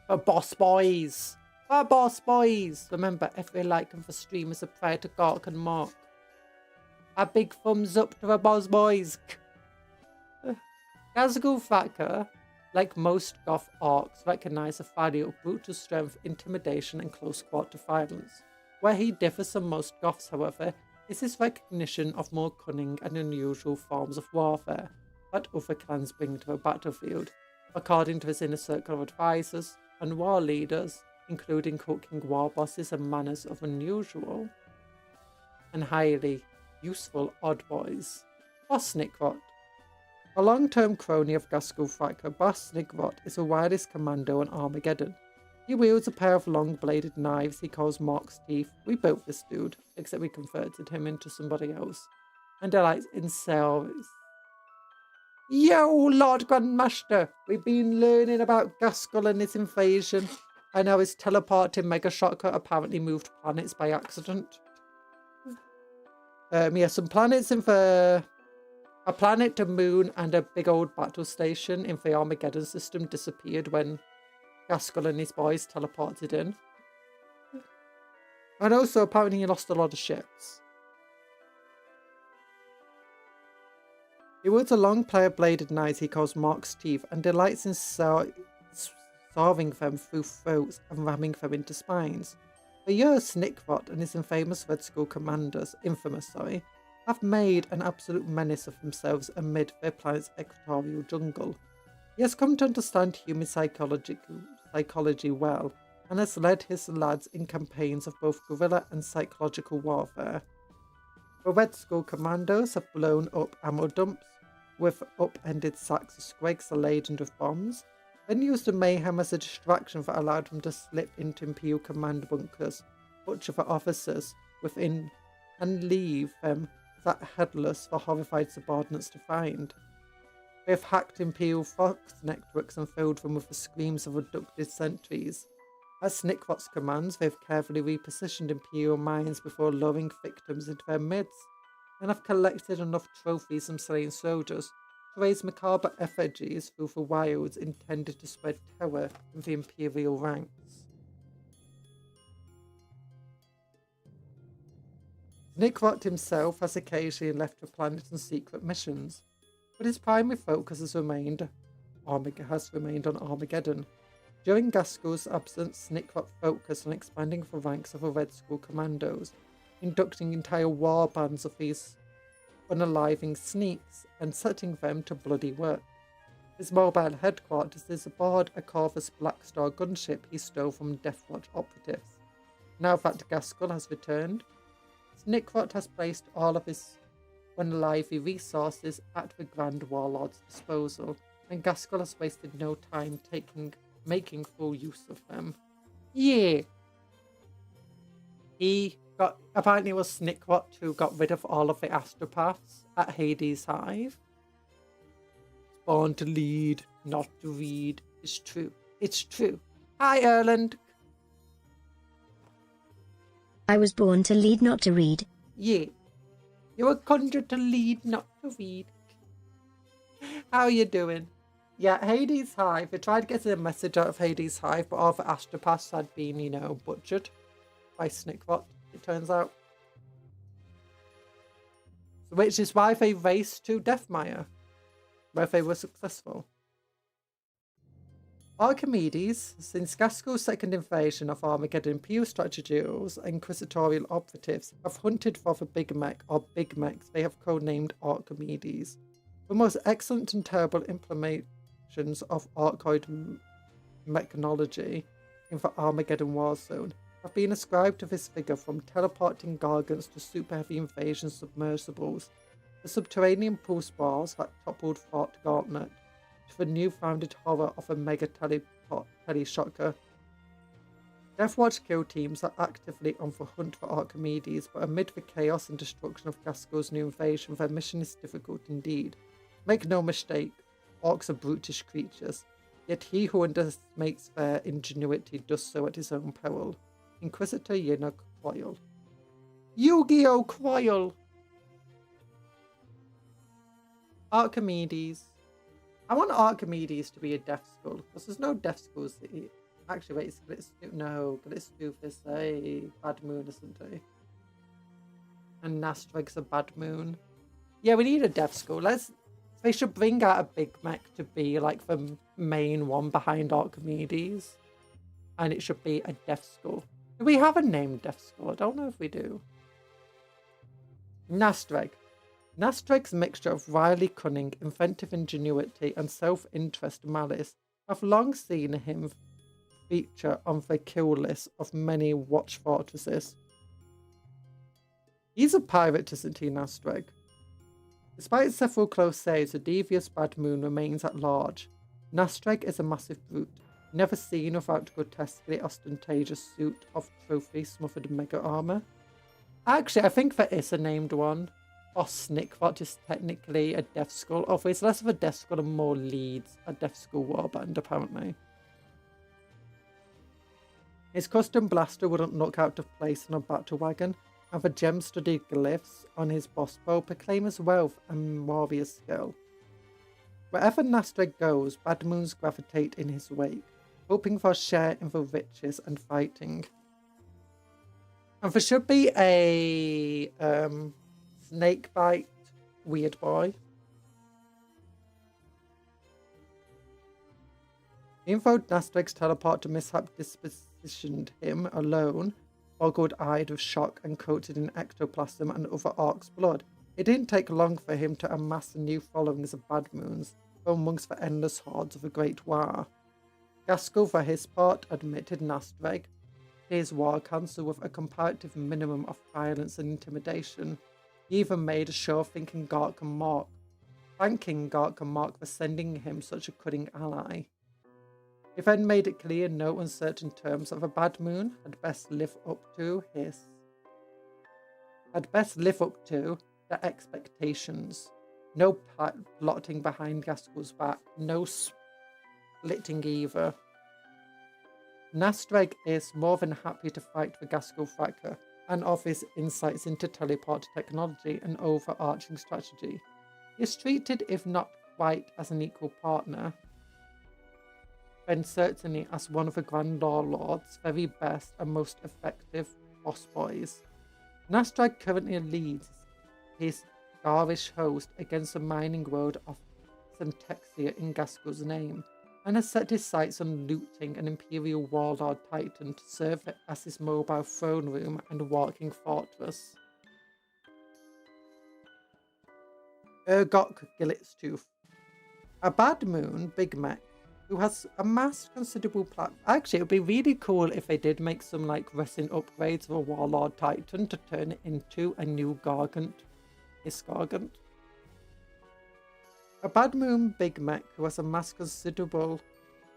The boss boys! The boss boys! Remember, every like on the stream is a prayer to Gork and Mark. A big thumbs up to the boss boys! Gaskell Thacker, like most Goth orcs, recognized the value of brutal strength, intimidation, and close quarter violence. Where he differs from most Goths, however, is his recognition of more cunning and unusual forms of warfare that other clans bring to the battlefield, according to his inner circle of advisors and war leaders, including cooking war bosses and manners of unusual and highly useful odd boys. Bosnikrot. A long-term crony of Gaskell Thacker, Bosnikrot is a wireless commando on Armageddon. He wields a pair of long-bladed knives he calls Mark's Teeth. We built this dude, except we converted him into somebody else, and delights in service. Yo, Lord Grandmaster! We've been learning about Gaskell and his invasion. I know his teleporting mega shocker apparently moved planets by accident. Some planets in the... A planet, a moon, and a big old battle station in the Armageddon system disappeared when Gaskell and his boys teleported in. And also, apparently he lost a lot of ships. He wields a long player bladed knife he calls Mark's Teeth and delights in sawing them through throats and ramming them into spines. For years, Snikrot and his infamous Red Skull commanders, have made an absolute menace of themselves amid their planet's equatorial jungle. He has come to understand human psychology well, and has led his lads in campaigns of both guerrilla and psychological warfare. The Red Skull commandos have blown up ammo dumps with upended sacks of squigs laden with bombs, then used the mayhem as a distraction that allowed them to slip into Imperial command bunkers, butcher the officers within, and leave them sat headless for horrified subordinates to find. They have hacked Imperial Fox networks and filled them with the screams of abducted sentries. At Snikrot's commands, they have carefully repositioned Imperial mines before luring victims into their midst, and have collected enough trophies from slain soldiers to raise macabre effigies through the wilds intended to spread terror in the Imperial ranks. Snickrot himself has occasionally left the planet on secret missions, but his primary focus has remained on Armageddon. During Gaskell's absence, Snickrot focused on expanding the ranks of the Red Skull commandos, inducting entire war bands of these unaliving sneaks and setting them to bloody work. His mobile headquarters is aboard a Corvus Black Star gunship he stole from Deathwatch operatives. Now that Gaskell has returned, Snickrot has placed all of his unlively resources at the Grand Warlord's disposal, and Gaskell has wasted no time making full use of them. Yeah! Apparently it was Snickrot who got rid of all of the astropaths at Hades' Hive. Born to lead, not to read. It's true. It's true. Hi, Erland. I was born to lead, not to read. Yeah. You were conjured to lead, not to read. How are you doing? Yeah, Hades' Hive. They tried getting a message out of Hades' Hive, but all the astropaths had been, butchered by Snickrot, it turns out. Which is why they raced to Deathmire, where they were successful. Archimedes, since Gaskell's second invasion of Armageddon, Pew strategists and inquisitorial operatives have hunted for the Big Mech, or Big Mechs they have codenamed Archimedes. The most excellent and terrible implementations of Archoid mechanology in the Armageddon war zone have been ascribed to this figure, from teleporting gargants to super heavy invasion submersibles, the subterranean pulse bars that toppled Fort Gauntlet, to the new-founded horror of a mega teleshocker. Deathwatch kill teams are actively on the hunt for Archimedes, but amid the chaos and destruction of Gaskell's new invasion, their mission is difficult indeed. Make no mistake, orcs are brutish creatures, yet he who underestimates their ingenuity does so at his own peril. Inquisitor Yena Coil. Yu-Gi-Oh! Coil! Archimedes. I want Archimedes to be a Death Skull, because there's no Death Skulls that he... Actually, wait, Glitstoof is a Bad Moon, isn't he? And Nastreg's a Bad Moon. Yeah, we need a Death Skull. They should bring out a Big Mech to be like the main one behind Archimedes. And it should be a Death Skull. Do we have a named Death Skull? I don't know if we do. Nastreg. Nastreg's mixture of wily cunning, inventive ingenuity, and self-interest malice have long seen him feature on the kill list of many watch fortresses. He's a pirate, isn't he, Nastreg? Despite several close saves, the devious Bad Moon remains at large. Nastreg is a massive brute, never seen without grotesquely ostentatious suit of trophy-smothered mega armor. Actually, I think there is a named one. Boss Snickrot is technically a Death Skull, although it's less of a Death Skull and more leads a Death Skull warband, apparently. His custom blaster wouldn't look out of place on a battle wagon, and the gem-studded glyphs on his boss bow proclaim his wealth and warrior skill. Wherever Nastreg goes, Bad Moons gravitate in his wake, hoping for a share in the riches and fighting. And there should be a Snakebite Weird Boy. Info Nastreg's teleport to mishap dispositioned him alone, boggled-eyed with shock and coated in ectoplasm and other orcs' blood. It didn't take long for him to amass a new followings of Bad Moons from amongst the endless hordes of the Great War. Gaskell, for his part, admitted Nastreg to his war council with a comparative minimum of violence and intimidation. He even made a show of thanking Gark and Mark for sending him such a cunning ally. He then made it clear in no uncertain terms that the Bad Moon had best live up to their expectations. No plotting behind Gaskell's back, no splitting either. Nastreg is more than happy to fight for Gaskell Fracker and offers insights into teleport technology and overarching strategy. He is treated, if not quite as an equal partner, then certainly as one of the Grand Lord's very best and most effective boss boys. Nastrad currently leads his garish host against the mining world of Semtexia in Gaskell's name, and has set his sights on looting an Imperial Warlord Titan to serve as his mobile throne room and walking fortress. Urgot Gilitztooth. A Bad Moon Big Mech who has amassed considerable Actually, it would be really cool if they did make some like wrestling upgrades of a Warlord Titan to turn it into a new Gargant. His Gargant. A Bad Moon Big Mech who has amassed considerable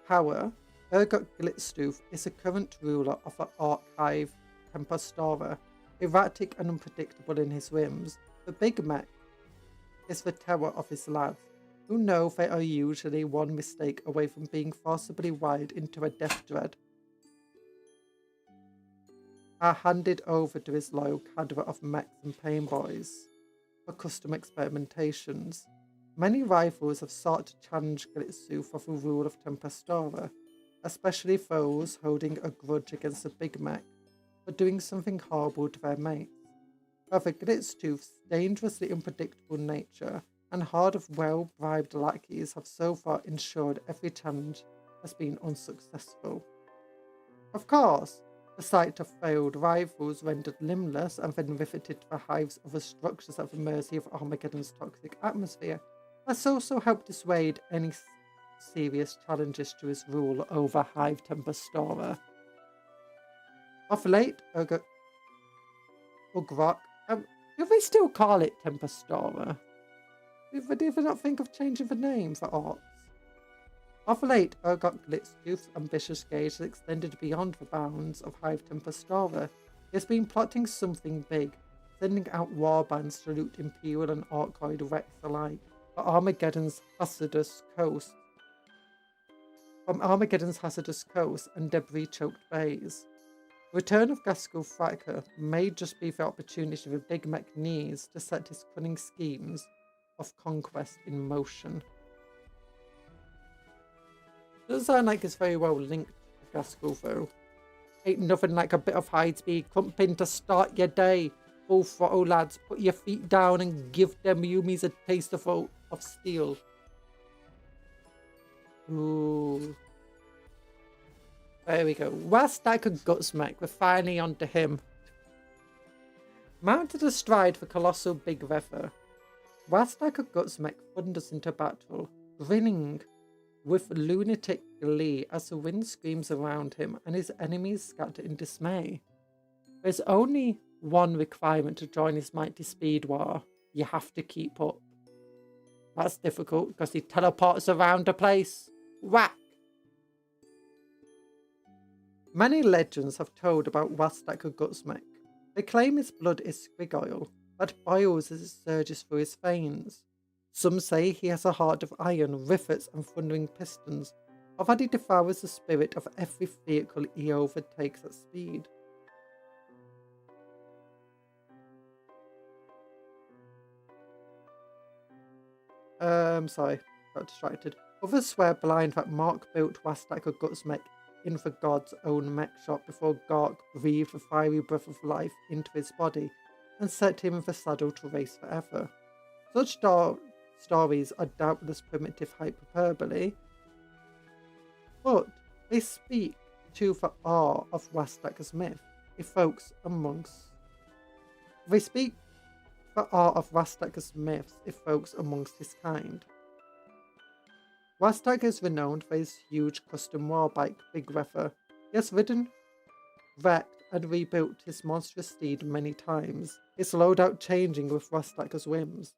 power, Urgot Gilitztooth is the current ruler of the Archive Tempestora, erratic and unpredictable in his whims. The Big Mech is the terror of his lads, who know they are usually one mistake away from being forcibly wired into a death dread, are handed over to his loyal cadre of mechs and pain boys for custom experimentations. Many rivals have sought to challenge Gilitztooth for the rule of Tempestora, especially those holding a grudge against the Big Mech for doing something horrible to their mates. However, Gilitztooth's dangerously unpredictable nature and horde of well-bribed lackeys have so far ensured every challenge has been unsuccessful. Of course, the sight of failed rivals rendered limbless and then riveted to the hive's other structures at the mercy of Armageddon's toxic atmosphere has also helped dissuade any serious challenges to his rule over Hive Tempestora. Of late, Ugrok, do they still call it Tempestora? Did they not think of changing the name for orcs? Of late, Urgot Gilitztooth's ambitious gaze has extended beyond the bounds of Hive Tempestora. He has been plotting something big, sending out warbands to loot Imperial and Orcoid wrecks alike from Armageddon's hazardous coast and debris-choked bays. The return of Gaskell Fracker may just be the opportunity the Big Mech needs to set his cunning schemes of conquest in motion. Doesn't sound like it's very well linked to Gaskell though. Ain't nothing like a bit of hide speed clumping to start your day. Full throttle, lads, put your feet down and give them Yumis a taste of steel. Ooh. There we go. Wastak and Gutsmech, we're finally onto him. Mounted astride the colossal Big Refer, Wastak and Gutsmech thunders into battle, grinning with lunatic glee as the wind screams around him and his enemies scatter in dismay. There's only one requirement to join his mighty speed war. You have to keep up. That's difficult because he teleports around the place. Whack! Many legends have told about Wastak and Gutsmech. They claim his blood is squig oil that boils as it surges through his veins. Some say he has a heart of iron, rivets and thundering pistons, or that he devours the spirit of every vehicle he overtakes at speed. Sorry, got distracted. Others swear blind that Mark built Wastak and Gutsmech in the god's own mech shop before Gark breathed the fiery breath of life into his body and set him in the saddle to race forever. Such stories are doubtless primitive hyperbole, but they speak to the awe of Wastak's myth, evokes amongst his kind. Wastak is renowned for his huge custom warbike, Big Refer. He has ridden, wrecked, and rebuilt his monstrous steed many times, his loadout changing with Wastak's whims.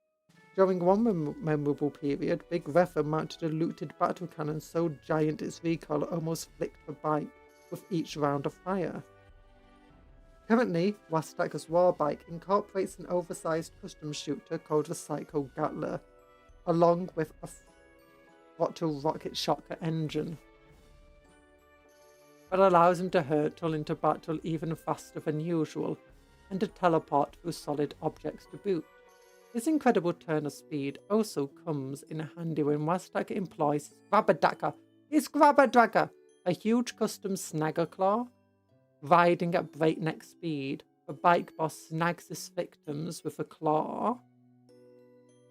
During one memorable period, Big Refer mounted a looted battle cannon so giant its recoil almost flicked the bike with each round of fire. Currently, Wastak's warbike incorporates an oversized custom shooter called the Psycho Gatler, along with a throttle rocket shocker engine that allows him to hurtle into battle even faster than usual and to teleport through solid objects to boot. This incredible turn of speed also comes in handy when Wastak employs his Grabberdracker, a huge custom snagger claw, riding at breakneck speed, The bike boss snags his victims with a claw.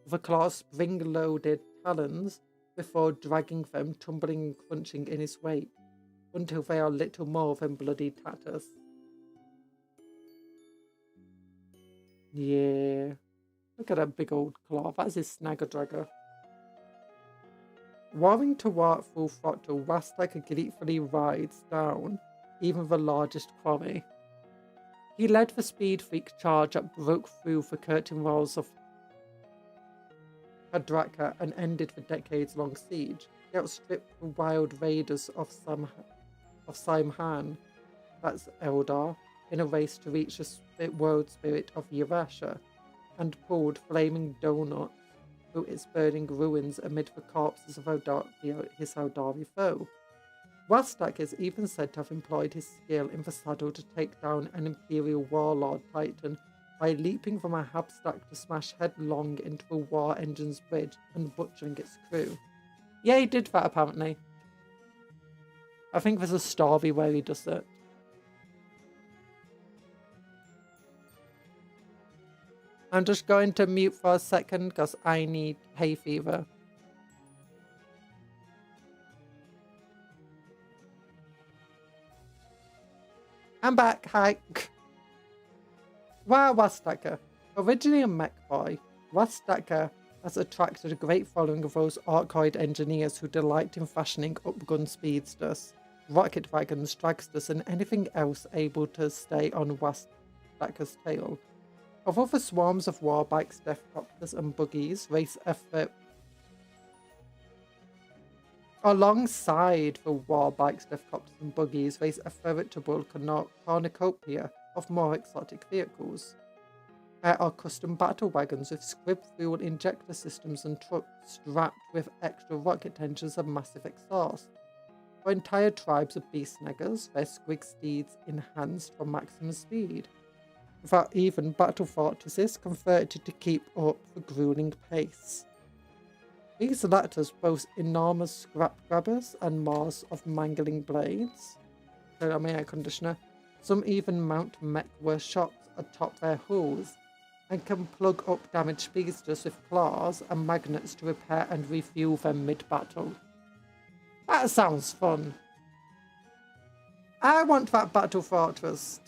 With a claw's spring-loaded talons before dragging them, tumbling and crunching in his wake, until they are little more than bloody tatters. Yeah. Look at that big old claw. That's his snagger-dragger. Warring toward full throttle, Wastaka gleefully rides down even the largest quarry. He led the speed freak charge that broke through the curtain walls of Hadraka and ended the decades-long siege. He outstripped the wild raiders of Simhan, that's Eldar, in a race to reach the world spirit of Yarasha, and pulled flaming donuts through its burning ruins amid the corpses of his Eldari foe. Wastak is even said to have employed his skill in the saddle to take down an Imperial warlord titan by leaping from a habstack to smash headlong into the war engine's bridge and butchering its crew. Yeah, he did that apparently. I think there's a story where he does it. I'm just going to mute for a second because I need hay fever. I'm back, hi. Wow, Wastaka. Originally a mech boy, Wastaka has attracted a great following of those Arcoid engineers who delight in fashioning upgun speedsters, rocket wagons, dragsters, and anything else able to stay on Wastaka's tail. Although the swarms of warbikes, deathcopters, and buggies race effort alongside the warbikes, deathcopters, and buggies race a veritable cornucopia of more exotic vehicles. There are custom battle wagons with squib fuel injector systems and trucks strapped with extra rocket engines and massive exhaust. For entire tribes of beast snaggers, their squig steeds enhanced for maximum speed, without even battle fortresses converted to keep up the grueling pace. These latter boast enormous scrap grabbers and maws of mangling blades. Turn on my air conditioner. Some even mount mech workshops atop their hulls and can plug up damaged speedsters with claws and magnets to repair and refuel them mid-battle. That sounds fun. I want that battle fortress.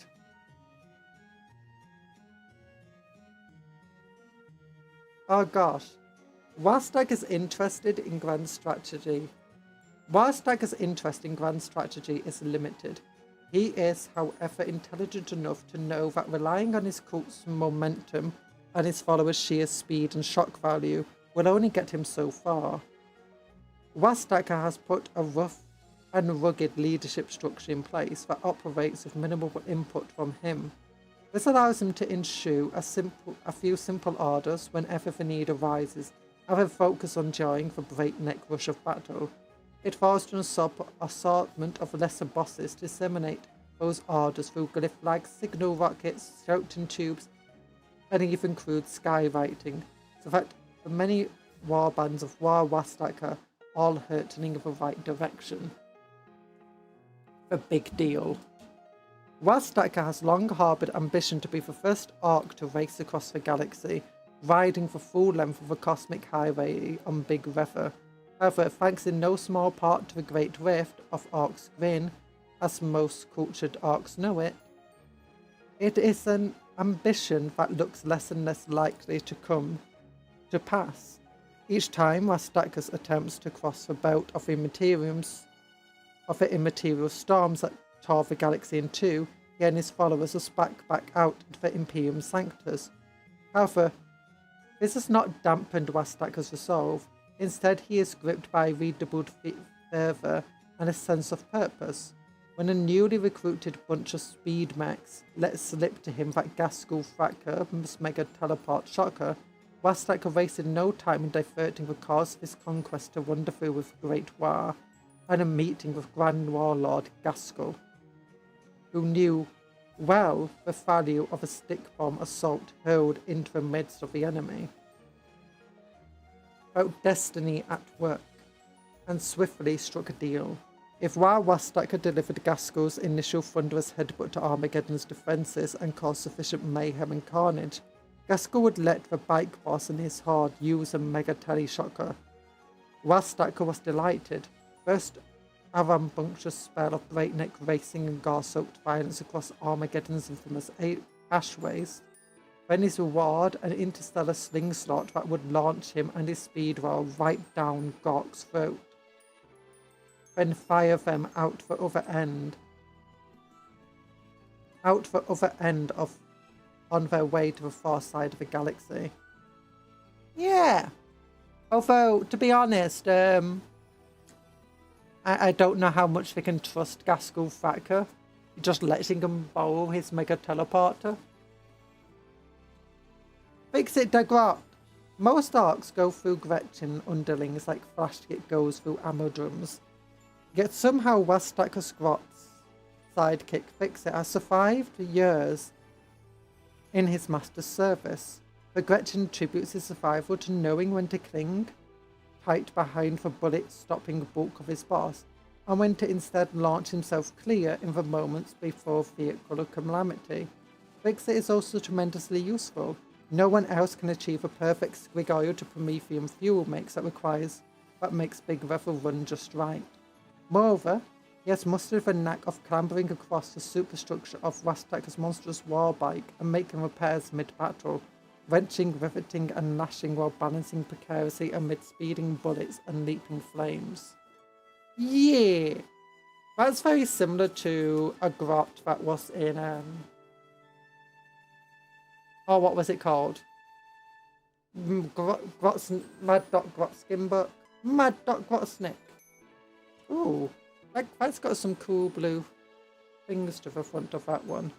Oh gosh. Wastaka's interested in grand strategy. Wastaka's interest in grand strategy is limited. He is, however, intelligent enough to know that relying on his cult's momentum and his followers' sheer speed and shock value will only get him so far. Wastaka has put a rough and rugged leadership structure in place that operates with minimal input from him. This allows him to issue a few simple orders whenever the need arises, and then focus on during the breakneck rush of battle. It falls to an assortment of lesser bosses to disseminate those orders through glyph flags, signal rockets, shouting tubes, and even crude skywriting, so that the many warbands of War Wastaka all hurtling in the right direction. The big deal. Wastaka has long harboured ambition to be the first Ark to race across the galaxy, riding the full length of the cosmic highway on Big River. However, thanks in no small part to the Great Rift of Ark's Grin, as most cultured Arks know it, it is an ambition that looks less and less likely to come to pass. Each time Wastaka's attempts to cross the belt of the immaterial storms that tore the galaxy in two, he and his followers are spat back out into the Imperium Sanctus. However, this has not dampened Wastaka's resolve. Instead, he is gripped by redoubled fervour and a sense of purpose. When a newly recruited bunch of speed mechs let slip to him that Gaskell Fracker mega teleport shocker, Wastaka wasted no time in diverting the course of his conquest to rendezvous with Great War and a meeting with Grand Warlord Gaskell, who knew well the value of a stick bomb assault hurled into the midst of the enemy. Felt destiny at work, and swiftly struck a deal. If War Wastack had delivered Gaskell's initial thunderous headbutt to Armageddon's defences and caused sufficient mayhem and carnage, Gaskell would let the bike boss and his horde use a mega teleshocker. Wastack was delighted. First, a rambunctious spell of breakneck racing and gore-soaked violence across Armageddon's infamous ash waste. Then his reward, an interstellar slingshot that would launch him and his speedwell right down Gork's throat. Then fire them out the other end. On their way to the far side of the galaxy. Yeah. Although, to be honest, I don't know how much they can trust Gaskell Thacker. Just letting him borrow his mega teleporter. Fix it, Degrot. Most arcs go through Gretchen underlings like Flashkit goes through Ammodrums. Yet somehow Wastacker Squat's sidekick Fix-It has survived years in his master's service. But Gretchen attributes his survival to knowing when to cling tight behind the bullet-stopping bulk of his boss, and when to instead launch himself clear in the moments before vehicular calamity. Fix-It is also tremendously useful. No one else can achieve a perfect squig oil to Promethean fuel mix that makes Big Revel run just right. Moreover, he has mustered the knack of clambering across the superstructure of Wastacker's monstrous war bike and making repairs mid-battle, wrenching, riveting and lashing while balancing precariously amid speeding bullets and leaping flames. Yeah! That's very similar to a grot that was in, oh, what was it called? Mad Dot Grotskin book? Mad Dot Grotsnick. Ooh, that's got some cool blue things to the front of that one.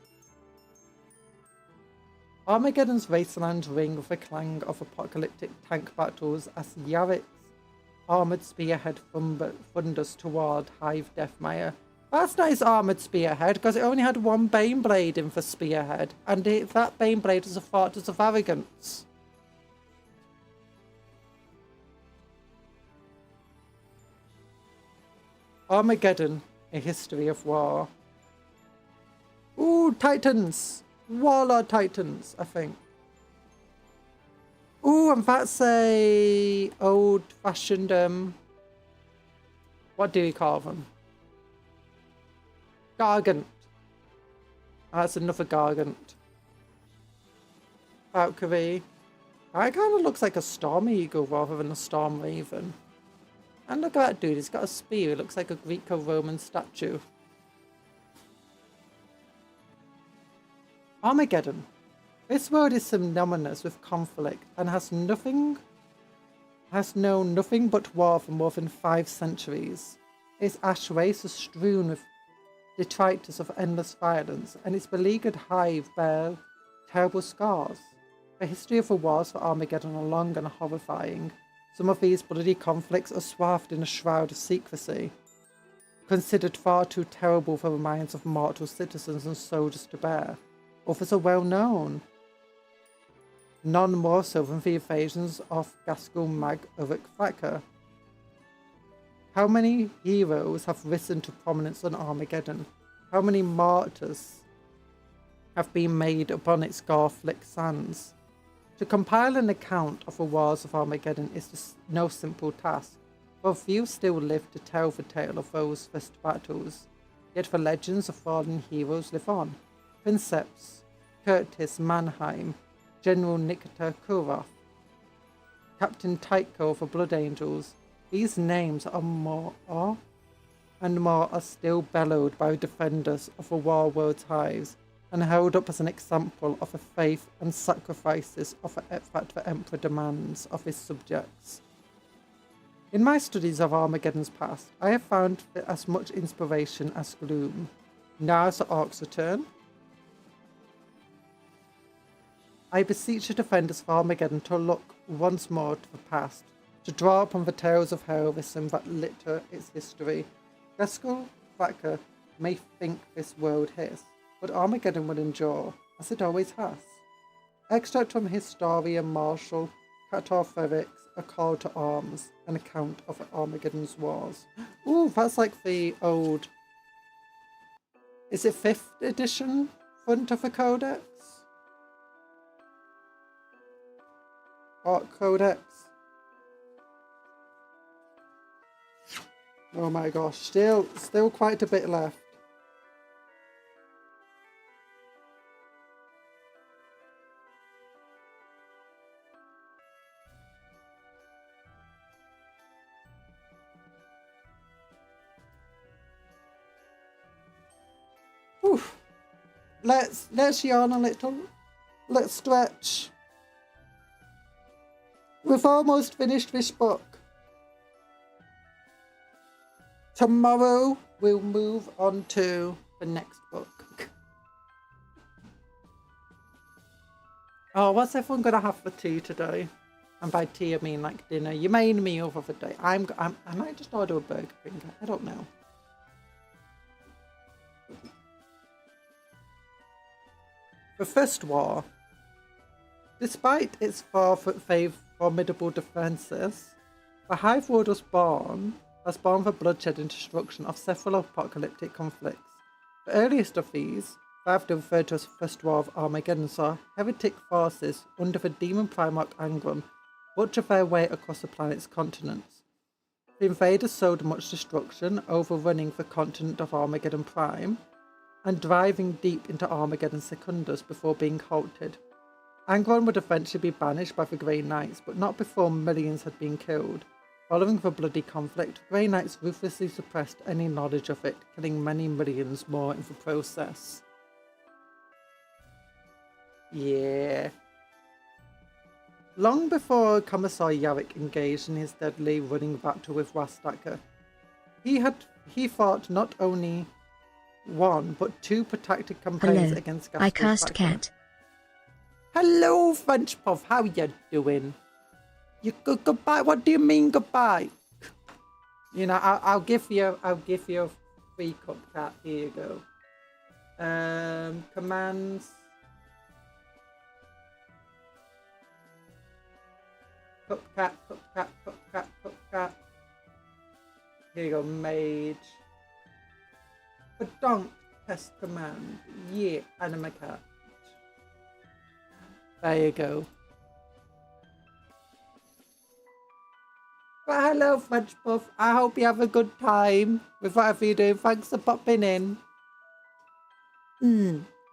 Armageddon's wasteland ring with the clang of apocalyptic tank battles as Yarrick's armoured spearhead thunders toward Hive Deathmire. That's not his armoured spearhead, because it only had one Bane Blade in for spearhead, and that Bane Blade is a fortress of arrogance. Armageddon, a history of war. Ooh, Titans! Warlord Titans, I think. Ooh, and that's a old-fashioned, what do we call them? Gargant. That's another Gargant. Valkyrie. That kind of looks like a Storm Eagle rather than a Storm Raven. And look at that dude, he's got a spear. It looks like a Greco-Roman statue. Armageddon. This world is synonymous with conflict and has known nothing but war for more than 5 centuries. Its ash waste is strewn with detritus of endless violence, and its beleaguered hive bear terrible scars. The history of the wars for Armageddon are long and horrifying. Some of these bloody conflicts are swathed in a shroud of secrecy, considered far too terrible for the minds of mortal citizens and soldiers to bear. Others are well known, none more so than the invasions of Gaskell Mag Uruk Thacker. How many heroes have risen to prominence on Armageddon? How many martyrs have been made upon its gore-flicked sands? To compile an account of the wars of Armageddon is no simple task, for few still live to tell the tale of those first battles. Yet the legends of fallen heroes live on. Princeps, Curtis Mannheim, General Nikita Kurov, Captain Tycho of the Blood Angels. These names are more are still bellowed by defenders of the war world's hives, and held up as an example of the faith and sacrifices that the Emperor demands of his subjects. In my studies of Armageddon's past, I have found as much inspiration as gloom. Now as the orcs return, I beseech the defenders of Armageddon to look once more to the past, to draw upon the tales of heroism that litter its history. Gaskell Thacker may think this world his, but Armageddon will endure, as it always has. Extract from Historia Martial, Cator Ferrix, A Call to Arms, an account of Armageddon's wars. Ooh, that's like the old... Is it 5th edition front of the codex? Art codex? Oh my gosh, still quite a bit left. Whew. Let's yawn a little. Let's stretch. We've almost finished this book. Tomorrow we'll move on to the next book. Oh, what's everyone gonna have for tea today? And by tea I mean like dinner. Your main meal for the day. I might just order a Burger King. I don't know. The First War. Despite its formidable defences, the Hive World was born the bloodshed and destruction of several apocalyptic conflicts. The earliest of these, often referred to as the First War of Armageddon, saw heretic forces under the demon primarch Angron butcher their way across the planet's continents. The invaders sowed much destruction, overrunning the continent of Armageddon Prime, and driving deep into Armageddon Secundus before being halted. Angron would eventually be banished by the Grey Knights, but not before millions had been killed. Following the bloody conflict, the Grey Knights ruthlessly suppressed any knowledge of it, killing many millions more in the process. Yeah. Long before Commissar Yarrick engaged in his deadly running battle with Rastacker, he fought not only one but two protracted campaigns Hello, against I Gastel's cast faction. cat. Hello, French Puff. How you doing? You goodbye. What do you mean goodbye? You know, I'll give you a free cup cat. Here you go. Commands. Cup cat. Here you go, mage. Badonk test command. Yeah, anima cat. There you go. Well, hello, French Puff. I hope you have a good time with whatever you're doing. Thanks for popping in.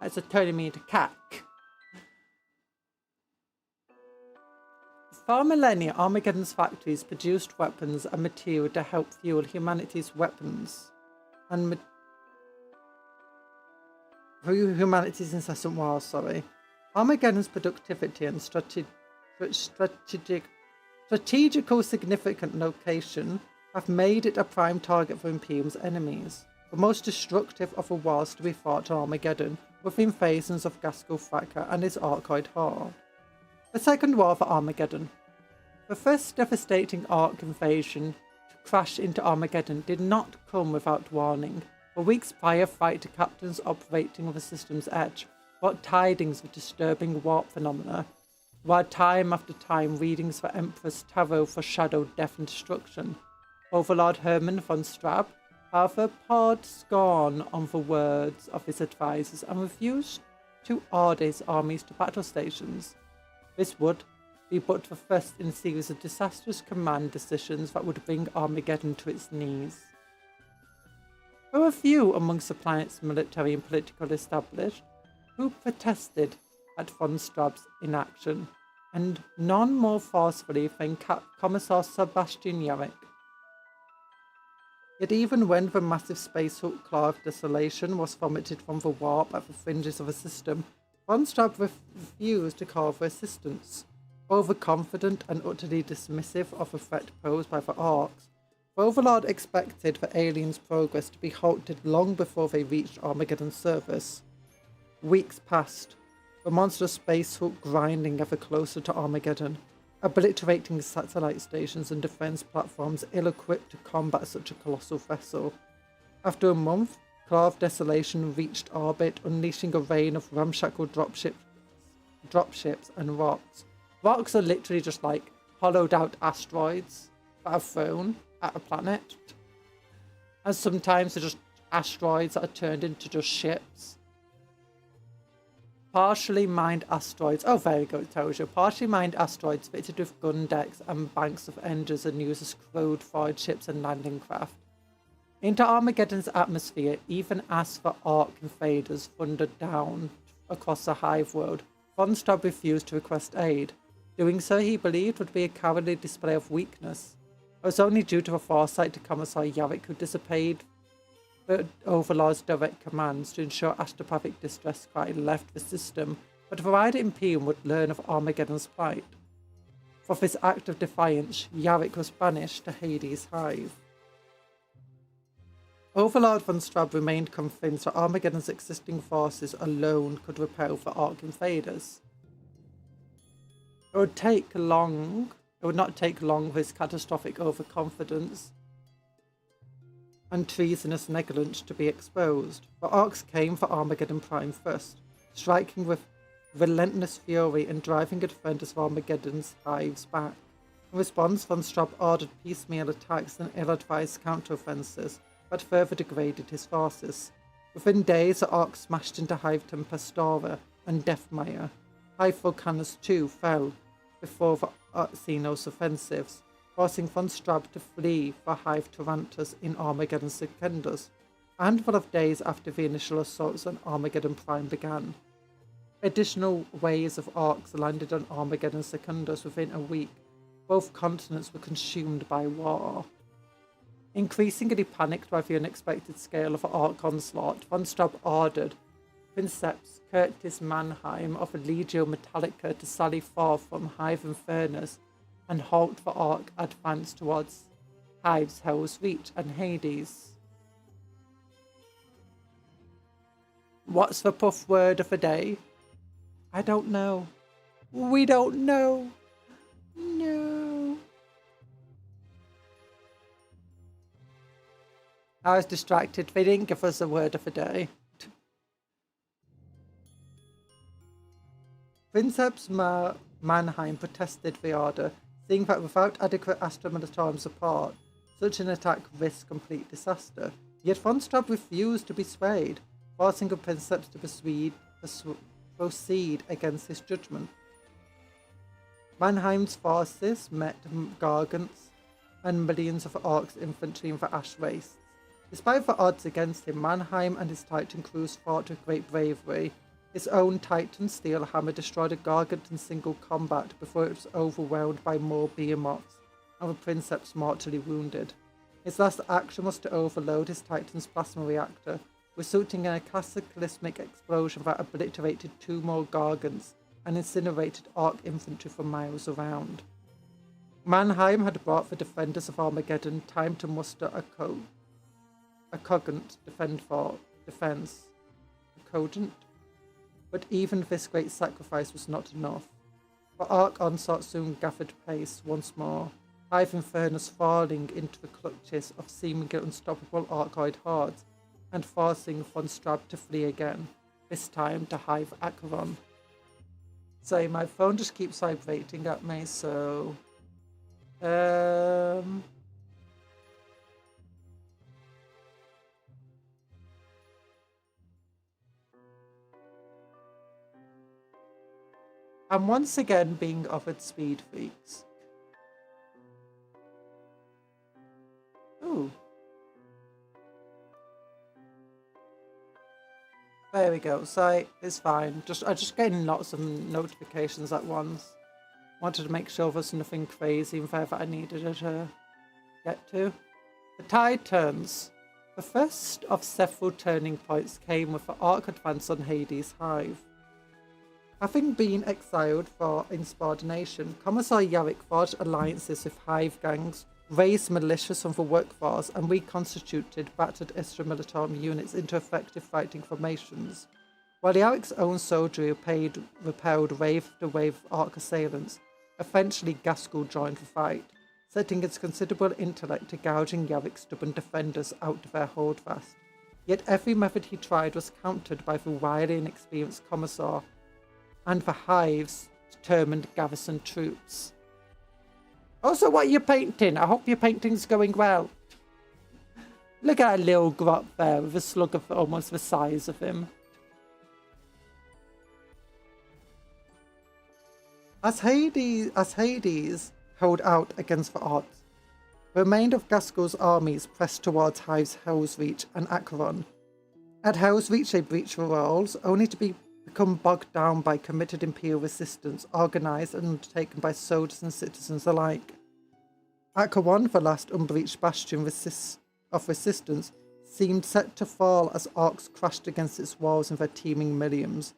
That's a turning me into cat. For millennia, Armageddon's factories produced weapons and material to help fuel humanity's weapons and humanity's incessant wars. Armageddon's productivity and strategical significant location have made it a prime target for Imperium's enemies. The most destructive of the wars to be fought on Armageddon were the invasions of Gaskel Thacker and his Archoid Horde. The Second War for Armageddon. The first devastating Ark invasion to crash into Armageddon did not come without warning. For weeks prior, fighter captains operating on the system's edge brought tidings of disturbing warp phenomena, while time after time readings for Empress Tarot foreshadowed death and destruction. Overlord Hermann von Strab, however, poured scorn on the words of his advisors and refused to order his armies to battle stations. This would be but the first in a series of disastrous command decisions that would bring Armageddon to its knees. There were few amongst the planet's military and political established who protested at von Strab's inaction, and none more forcefully than Commissar Sebastian Yarrick. Yet even when the massive spacesuit Claw of Desolation was vomited from the warp at the fringes of the system, von Strab refused to call for assistance. Overconfident and utterly dismissive of the threat posed by the Orcs, the Overlord expected the aliens' progress to be halted long before they reached Armageddon's surface. Weeks passed, the monster spacesuit grinding ever closer to Armageddon, obliterating satellite stations and defense platforms ill-equipped to combat such a colossal vessel. After a month, Claw of Desolation reached orbit, unleashing a rain of ramshackle dropships and rocks. Rocks are literally just like hollowed out asteroids that are thrown at a planet. And sometimes they're just asteroids that are turned into just ships. Partially mined asteroids. Oh, there you go, it tells you. Partially mined asteroids fitted with gun decks and banks of engines and used as crowed-fired ships and landing craft. Into Armageddon's atmosphere, even as for Ark invaders thundered down across the hive world, Von Straub refused to request aid. Doing so, he believed, would be a cowardly display of weakness. It was only due to a foresight to Commissar Yarrick, who disobeyed the Overlord's direct commands to ensure astropathic distress cry left the system, but the wider Imperium would learn of Armageddon's plight. For this act of defiance, Yarrick was banished to Hades' hive. Overlord von Straub remained convinced that Armageddon's existing forces alone could repel the Ark invaders. It would not take long for his catastrophic overconfidence and treasonous negligence to be exposed. The Arks came for Armageddon Prime first, striking with relentless fury and driving the defenders of Armageddon's hives back. In response, von Straub ordered piecemeal attacks and ill-advised counteroffensives that further degraded his forces. Within days, the Ark smashed into Hive Tempestora and Deathmire. Hive Volcanus too fell before the Xenos offensives, forcing von Straub to flee for Hive Tarantus in Armageddon Secundus, a handful of days after the initial assaults on Armageddon Prime began. Additional waves of Arks landed on Armageddon Secundus within a week. Both continents were consumed by war. Increasingly panicked by the unexpected scale of the Ark onslaught, von Straub ordered Princeps Curtis Mannheim of the Legio Metallica to sally forth from Hive Infernus and halt the Ark advance towards Hive's Hell's Reach and Hades. What's the puff word of the day? I don't know. We don't know. No. I was distracted. They didn't give us a word of the day. Princeps Mannheim protested the order, seeing that without adequate Astromilitarum support, such an attack risked complete disaster. Yet von Straub refused to be swayed, forcing the Princeps to proceed against his judgment. Mannheim's forces met Gargants and millions of Orcs infantry in the ash wastes. Despite the odds against him, Mannheim and his Titan crews fought with great bravery. His own Titan steel hammer destroyed a Gargant in single combat before it was overwhelmed by more behemoths, and the Princeps mortally wounded. His last action was to overload his Titan's plasma reactor, resulting in a cataclysmic explosion that obliterated 2 more Gargants and incinerated Ark infantry for miles around. Mannheim had brought the defenders of Armageddon time to muster a cogent defense. But even this great sacrifice was not enough. The Ark onslaught soon gathered pace once more, Hive Infernus falling into the clutches of seemingly unstoppable Arkoid hordes, and forcing von Straub to flee again, this time to Hive Acheron. Sorry, my phone just keeps vibrating at me, so... I'm once again being offered speed freaks. Ooh. There we go. So it's fine. I'm just getting lots of notifications at once. Wanted to make sure there's nothing crazy in there that I needed to get to. The tide turns. The first of several turning points came with the Ark advance on Hades' Hive. Having been exiled for insubordination, Commissar Yarrick forged alliances with Hive gangs, raised militias from the workforce, and reconstituted battered extra-militarum units into effective fighting formations. While Yarrick's own soldiery repelled wave after wave of Ark assailants, eventually Gaskell joined the fight, setting its considerable intellect to gouging Yarrick's stubborn defenders out of their holdfast. Yet every method he tried was countered by the wily and experienced Commissar and the Hive's determined garrison troops. Also, what are you painting? I hope your painting's going well. Look at that little grot there with a slug of almost the size of him. As Hades held out against the odds, the remainder of Gaskell's armies pressed towards Hive's Hell's Reach and Acheron. At Hell's Reach they breached the walls, only to become bogged down by committed Imperial resistance, organised and undertaken by soldiers and citizens alike. Acheron, the last unbreached bastion of resistance, seemed set to fall as orcs crashed against its walls in their teeming millions.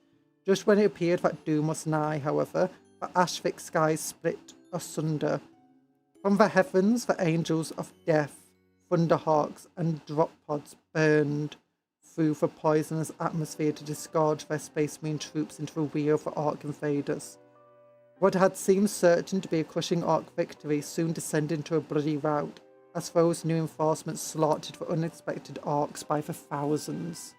Just when it appeared that doom was nigh, however, the ash-thick skies split asunder. From the heavens, the angels of death, thunderhawks, and drop pods burned through the poisonous atmosphere to disgorge their space marine troops into the rear of the orc invaders. What had seemed certain to be a crushing orc victory soon descended into a bloody rout, as those new reinforcements slaughtered the unexpected orcs by the thousands.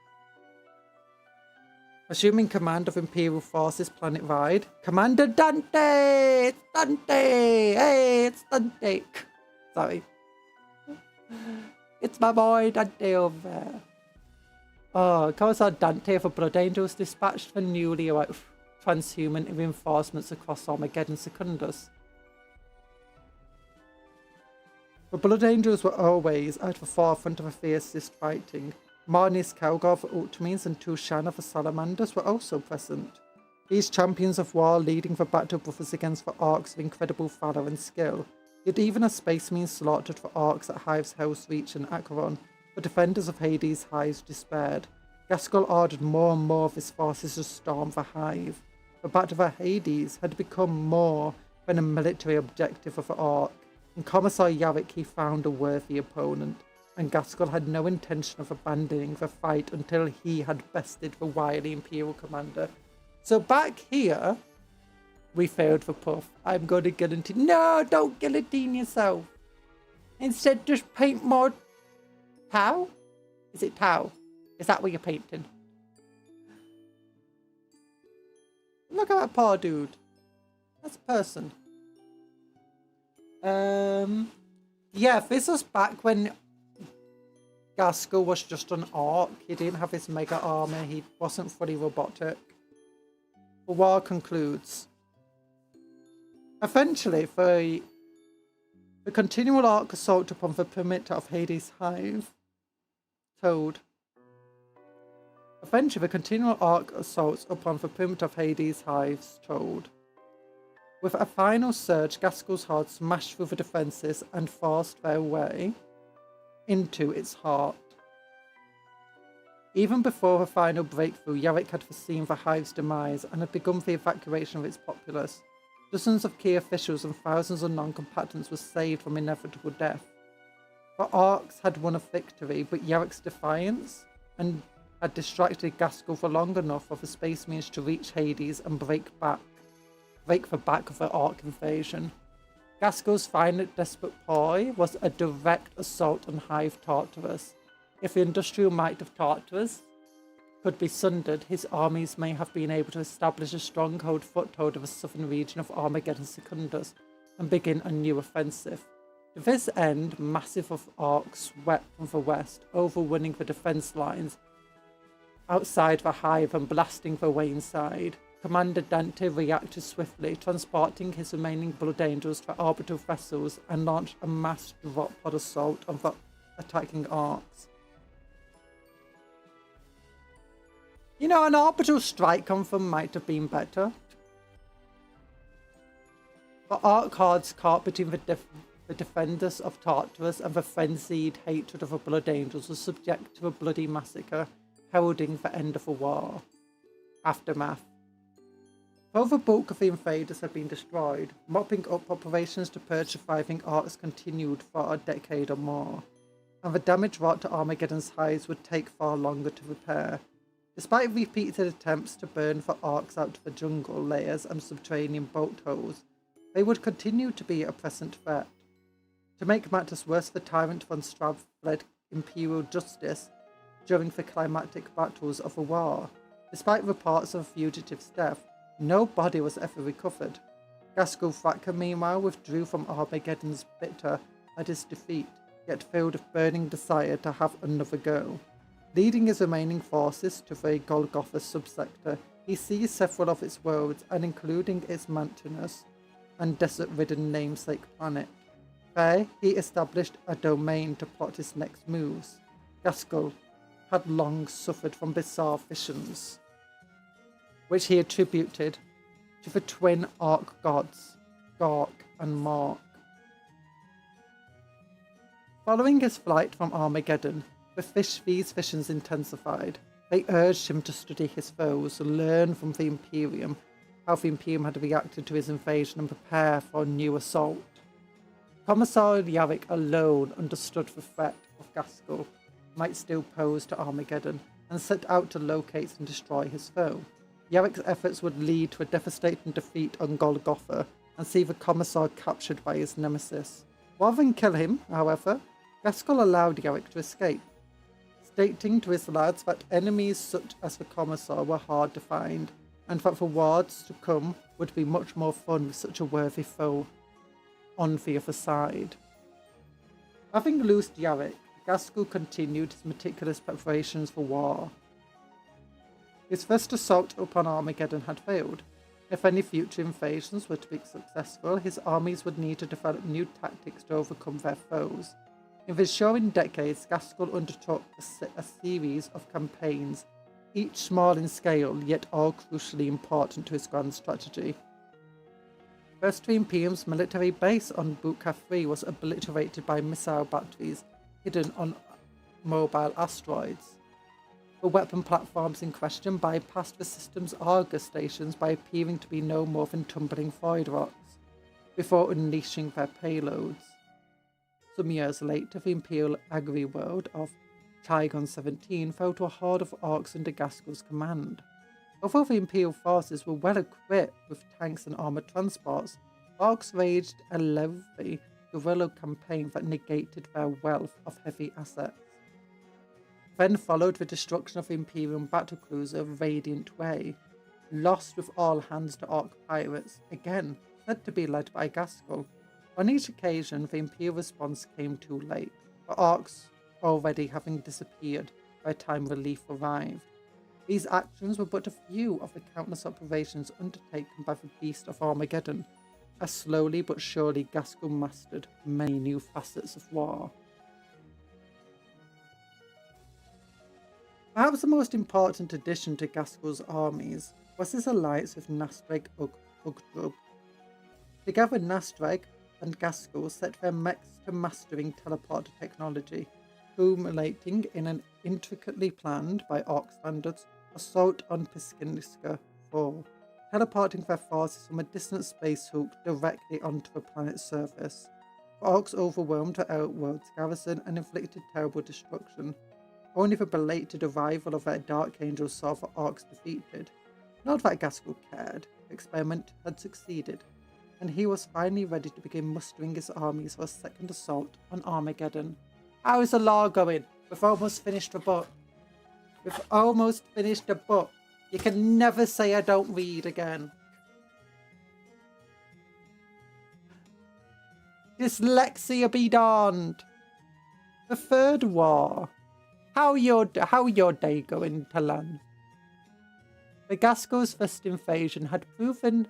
Assuming command of Imperial forces planet-wide, Commander Dante! It's Dante! Hey, it's Dante! Sorry. It's my boy Dante over there. Oh, Commissar Dante of the Blood Angels dispatched the newly arrived transhuman reinforcements across Armageddon Secundus. The Blood Angels were always at the forefront of the fiercest fighting. Marnis Kelgar of the Ultramarines and Tushan of the Salamanders were also present. These champions of war leading the battle brothers against the orcs of incredible valour and skill. Yet even as Space Marines slaughtered the orcs at Hive's Hell's Reach and Acheron, the defenders of Hades' Hive despaired. Gaskell ordered more and more of his forces to storm the Hive. The Battle of Hades had become more than a military objective of the orc. In Commissar Yarrick he found a worthy opponent, and Gaskell had no intention of abandoning the fight until he had bested the wily Imperial commander. So back here, we failed the puff. I'm going to guillotine. No, don't guillotine yourself. Instead, just paint more tau? Is it tau? Is that what you're painting? Look at that poor dude. That's a person. Yeah, this was back when Gaskell was just an orc. He didn't have his mega armor. He wasn't fully robotic. The war concludes. Eventually, the continual orc assault upon the perimeter of Hades' Hive told. Eventually, the continual orc assaults upon the perimeter of Hades' Hives told. With a final surge, Gaskell's hordes smashed through the defences and forced their way into its heart. Even before the final breakthrough, Yarrick had foreseen the Hive's demise and had begun the evacuation of its populace. Dozens of key officials and thousands of non-combatants were saved from inevitable death. The orcs had won a victory, but Yarrick's defiance had distracted Gaskell for long enough for the Space Marines to reach Hades and break the back of the orc invasion. Gaskell's final desperate ploy was a direct assault on Hive Tartarus. If the industrial might of Tartarus could be sundered, his armies may have been able to establish a stronghold foothold of the southern region of Armageddon Secundus and begin a new offensive. To this end, massive of orcs swept from the west, overrunning the defence lines outside the Hive and blasting the way inside. Commander Dante reacted swiftly, transporting his remaining Blood Angels to orbital vessels and launched a mass drop pod assault on the attacking orcs. You know, an orbital strike confirm might have been better. The orc hordes caught between the defenders of Tartarus and the frenzied hatred of the Blood Angels was subject to a bloody massacre, heralding the end of the war. Aftermath. Though the bulk of the invaders had been destroyed, mopping up operations to purge surviving orcs continued for a decade or more, and the damage wrought to Armageddon's Hives would take far longer to repair. Despite repeated attempts to burn the orcs out of the jungle layers and subterranean bolt holes, they would continue to be a present threat. To make matters worse, the tyrant von Strav fled Imperial justice during the climactic battles of the war. Despite reports of a fugitive's death, no body was ever recovered. Gaskell Thacker, meanwhile, withdrew from Armageddon's bitter at his defeat, yet filled with burning desire to have another go. Leading his remaining forces to the Golgotha subsector, he seized several of its worlds, and including its mountainous and desert-ridden namesake planet. There, he established a domain to plot his next moves. Gaskell had long suffered from bizarre visions, which he attributed to the twin Ark gods, Gark and Mark. Following his flight from Armageddon, these visions intensified. They urged him to study his foes, learn from the Imperium how the Imperium had reacted to his invasion, and prepare for a new assault. Commissar Yarrick alone understood the threat of Gaskell might still pose to Armageddon, and set out to locate and destroy his foe. Yarrick's efforts would lead to a devastating defeat on Golgotha, and see the Commissar captured by his nemesis. Rather than kill him, however, Gaskell allowed Yarrick to escape, stating to his lads that enemies such as the Commissar were hard to find, and that the wards to come would be much more fun with such a worthy foe on the other side. Having loosed Yarrick, Gaskell continued his meticulous preparations for war. His first assault upon Armageddon had failed. If any future invasions were to be successful, his armies would need to develop new tactics to overcome their foes. In the ensuing decades, Gaskell undertook a series of campaigns, each small in scale, yet all crucially important to his grand strategy. First, the Imperium's military base on Buka 3 was obliterated by missile batteries hidden on mobile asteroids. The weapon platforms in question bypassed the system's Argus stations by appearing to be no more than tumbling void rocks, before unleashing their payloads. Some years later, the Imperial agri-world of Trigon 17 fell to a horde of orcs under Gaskell's command. Although the Imperial forces were well equipped with tanks and armoured transports, orcs waged a lengthy guerrilla campaign that negated their wealth of heavy assets. Then followed the destruction of the Imperial battlecruiser Radiant Way, lost with all hands to orc pirates, again said to be led by Gaskell. On each occasion, the Imperial response came too late, the orcs already having disappeared by the time relief arrived. These actions were but a few of the countless operations undertaken by the Beast of Armageddon, as slowly but surely Gaskell mastered many new facets of war. Perhaps the most important addition to Gaskell's armies was his alliance with Nastreg Ugdrub. Together, Nastreg and Gaskell set their mechs to mastering teleport technology, culminating in an intricately planned, by orc standards, assault on Piskinska 4, teleporting their forces from a distant space hook directly onto the planet's surface. The orcs overwhelmed the Outworld's garrison and inflicted terrible destruction. Only the belated arrival of their Dark Angels saw the orcs defeated. Not that Gaskell cared, the experiment had succeeded, and he was finally ready to begin mustering his armies for a second assault on Armageddon. How is the lore going? We've almost finished the book. You can never say I don't read again. Dyslexia be darned. The third war. How your day going, Talan? The Gaskell's first invasion had proven...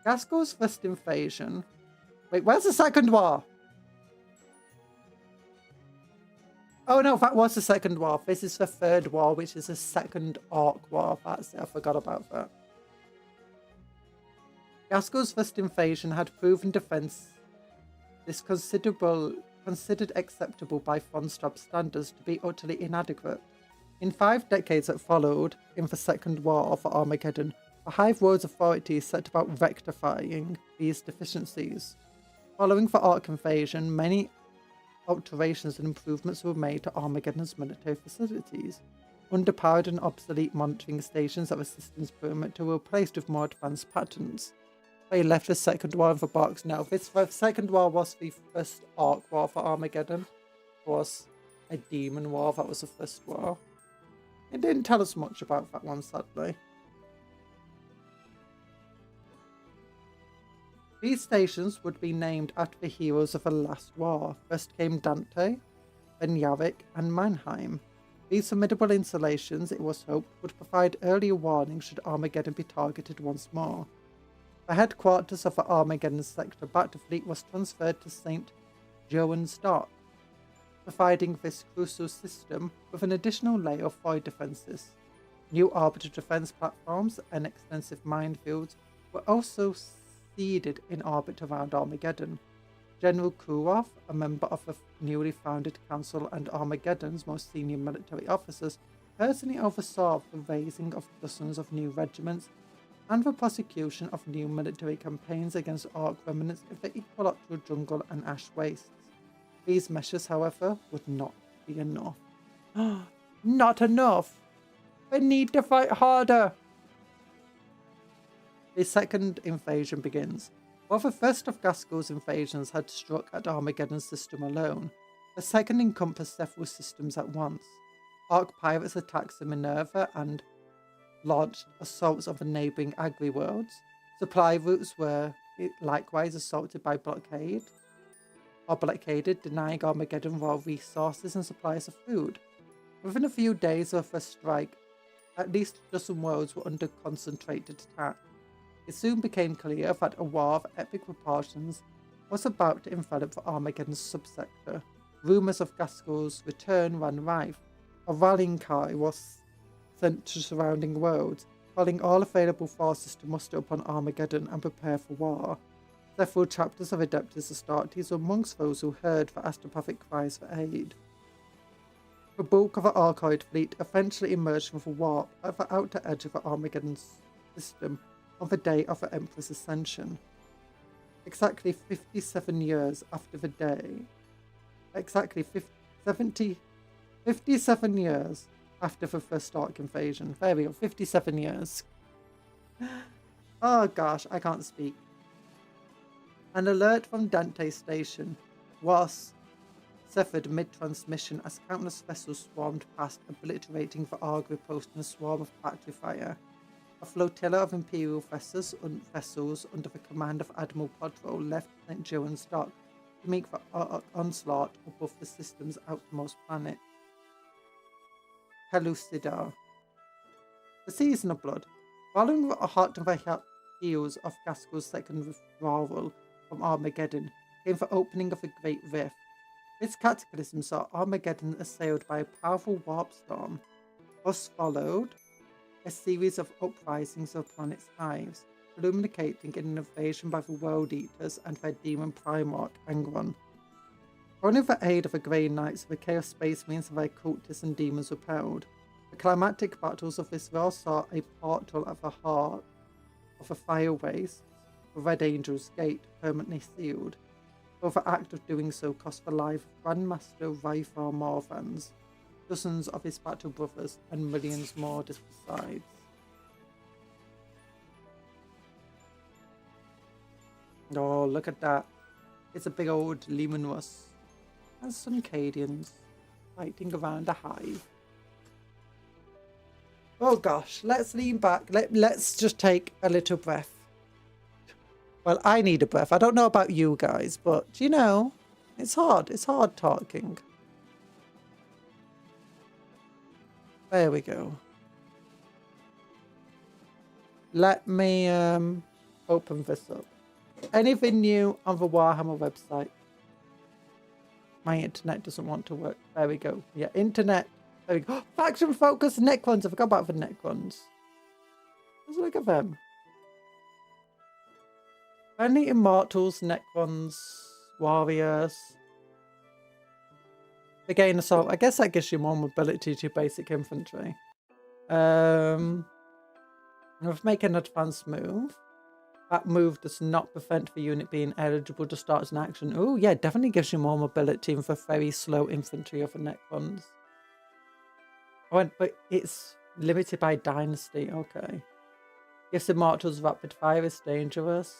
Gaskell's first invasion... Wait, where's the second war? Oh no, that was the second war. This is the third war, which is the second orc war. That's it, I forgot about that. Gaskell's first invasion had proven defense this considered acceptable by von Straub's standards to be utterly inadequate. In 5 decades that followed, in the Second War for Armageddon, the Hive World's authorities set about rectifying these deficiencies. Following the Orc invasion, many alterations and improvements were made to Armageddon's military facilities. Underpowered and obsolete monitoring stations at the system's perimeter were replaced with more advanced patterns. They left the Second War in the box. Now, the Second War was the first Orc War for Armageddon. It was a Demon War, that was the first war. It didn't tell us much about that one, sadly. These stations would be named after the heroes of the last war. First came Dante, then Yarrick and Mannheim. These formidable installations, it was hoped, would provide earlier warning should Armageddon be targeted once more. The headquarters of the Armageddon sector battle fleet was transferred to St. Johan's Dock, providing this crucial system with an additional layer of void defences. New orbital defence platforms and extensive minefields were also seeded in orbit around Armageddon. General Kurov, a member of the newly founded Council and Armageddon's most senior military officers, personally oversaw the raising of dozens of new regiments and the prosecution of new military campaigns against Orc remnants in the equilateral jungle and ash wastes. These measures, however, would not be enough. Not enough! We need to fight harder! The second invasion begins. While the first of Gaskell's invasions had struck at Armageddon's system alone, the second encompassed several systems at once. Orc pirates attacked the Minerva and launched assaults on the neighbouring agri-worlds. Supply routes were likewise assaulted by blockaded, denying Armageddon raw resources and supplies of food. Within a few days of the strike, at least a dozen worlds were under concentrated attack. It soon became clear that a war of epic proportions was about to envelop the Armageddon subsector. Rumours of Gaskell's return ran rife. A rallying cry was sent to surrounding worlds, calling all available forces to muster upon Armageddon and prepare for war. Several chapters of Adeptus Astartes were amongst those who heard the astropathic cries for aid. The bulk of the Arcoid fleet eventually emerged from the warp at the outer edge of the Armageddon system on the day of the Emperor's ascension. Exactly 57 years after the day. 57 years after the first Orc invasion. There we go, 57 years. Oh gosh, I can't speak. An alert from Dante's station was severed mid-transmission as countless vessels swarmed past, obliterating the Argo post in a swarm of factory fire. A flotilla of Imperial vessels under the command of Admiral Podro left St. Johan's Dock to meet the onslaught above the system's outermost planet, Pellucidar. The Season of Blood. Following the hot on the heels of Gaskell's second withdrawal from Armageddon came the opening of the Great Rift. This cataclysm saw Armageddon assailed by a powerful warp storm. Thus followed a series of uprisings of the planet's hives, culminating in an invasion by the World Eaters and their demon Primarch Angron. Only with the aid of the Grey Knights, the Chaos Space Marines and their cultists and demons repelled. The climactic battles of this war saw a portal at the heart of the fire waste, the Red Angel's Gate, permanently sealed. Though the act of doing so cost the life of Grandmaster Rythar Morvans, dozens of his battle brothers, and millions more besides. Oh, look at that. It's a big old Lemanus. And some Cadians fighting around a hive. Oh gosh, let's lean back. Let's just take a little breath. Well, I need a breath. I don't know about you guys, but you know, it's hard. It's hard talking. There we go. Let me open this up. Anything new on the Warhammer website? My internet doesn't want to work. There we go. Yeah, internet. There we go. Faction focus Necrons. I forgot about the Necrons. Let's look at them. Only Immortals, Necrons, Warriors. They gain assault. I guess that gives you more mobility to basic infantry. We'll make an advanced move. That move does not prevent the unit being eligible to start as an action. Oh, yeah, definitely gives you more mobility for very slow infantry of the Necrons. Oh, but it's limited by dynasty. Okay. Gives Immortals rapid fire is dangerous.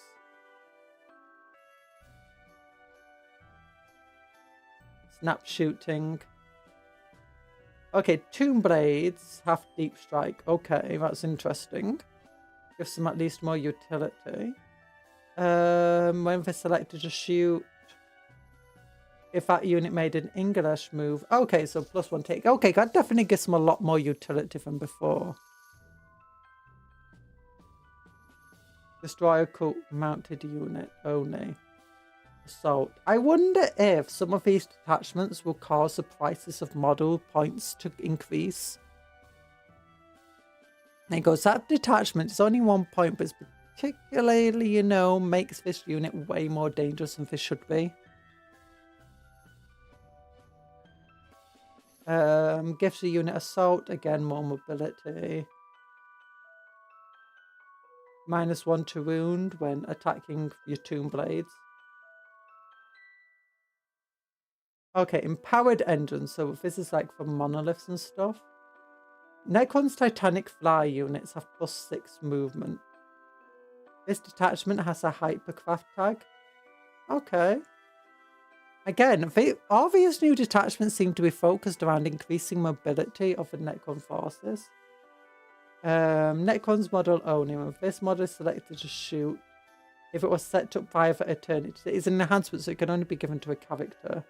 Snap shooting. Okay, Tomb Blades have deep strike. Okay, that's interesting. Gives them at least more utility. When they selected to shoot, if that unit made an English move. Okay, so +1 take. Okay, that definitely gives them a lot more utility than before. Destroy a cult mounted unit only. Assault. I wonder if some of these detachments will cause the prices of model points to increase. And it goes, that detachment is only 1 point, but it's particularly, you know, makes this unit way more dangerous than this should be. Gives the unit assault, again, more mobility. -1 to wound when attacking your tomb blades. Okay, empowered engines. So this is like for monoliths and stuff. Necron's Titanic Fly units have +6 movement. This detachment has a hypercraft tag. Okay. Again, all these new detachments seem to be focused around increasing mobility of the Necron forces. Necron's model only. When this model is selected to shoot, if it was set up via the Eternity, it is an enhancement, so it can only be given to a character.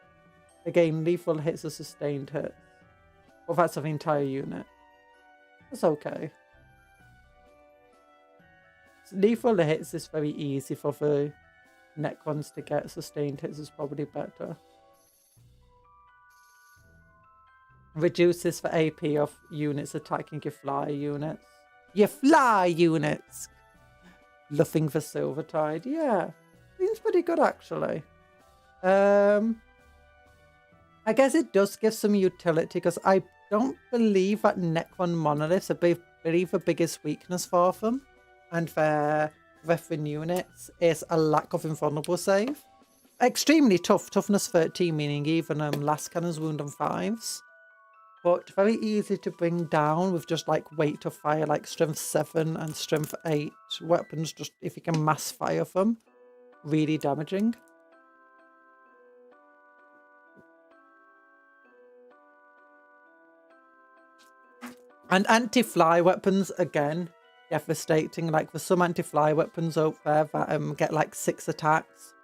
Again, lethal hits or sustained hits. Well, that's of the entire unit. That's okay. So lethal hits is very easy for the Necrons to get. Sustained hits is probably better. Reduces the AP of units attacking your fly units. Your fly units! Luffing for Silvertide. Yeah. Seems pretty good, actually. I guess it does give some utility, because I don't believe that Necron monoliths are believe the biggest weakness for them and their veteran units is a lack of invulnerable save. Extremely tough, toughness 13, meaning even last cannon's wound on 5s. But very easy to bring down with just like weight of fire, like strength 7 and strength 8 weapons, just if you can mass fire them. Really damaging. And anti-fly weapons, again, devastating. Like, there's some anti-fly weapons out there that get like 6 attacks.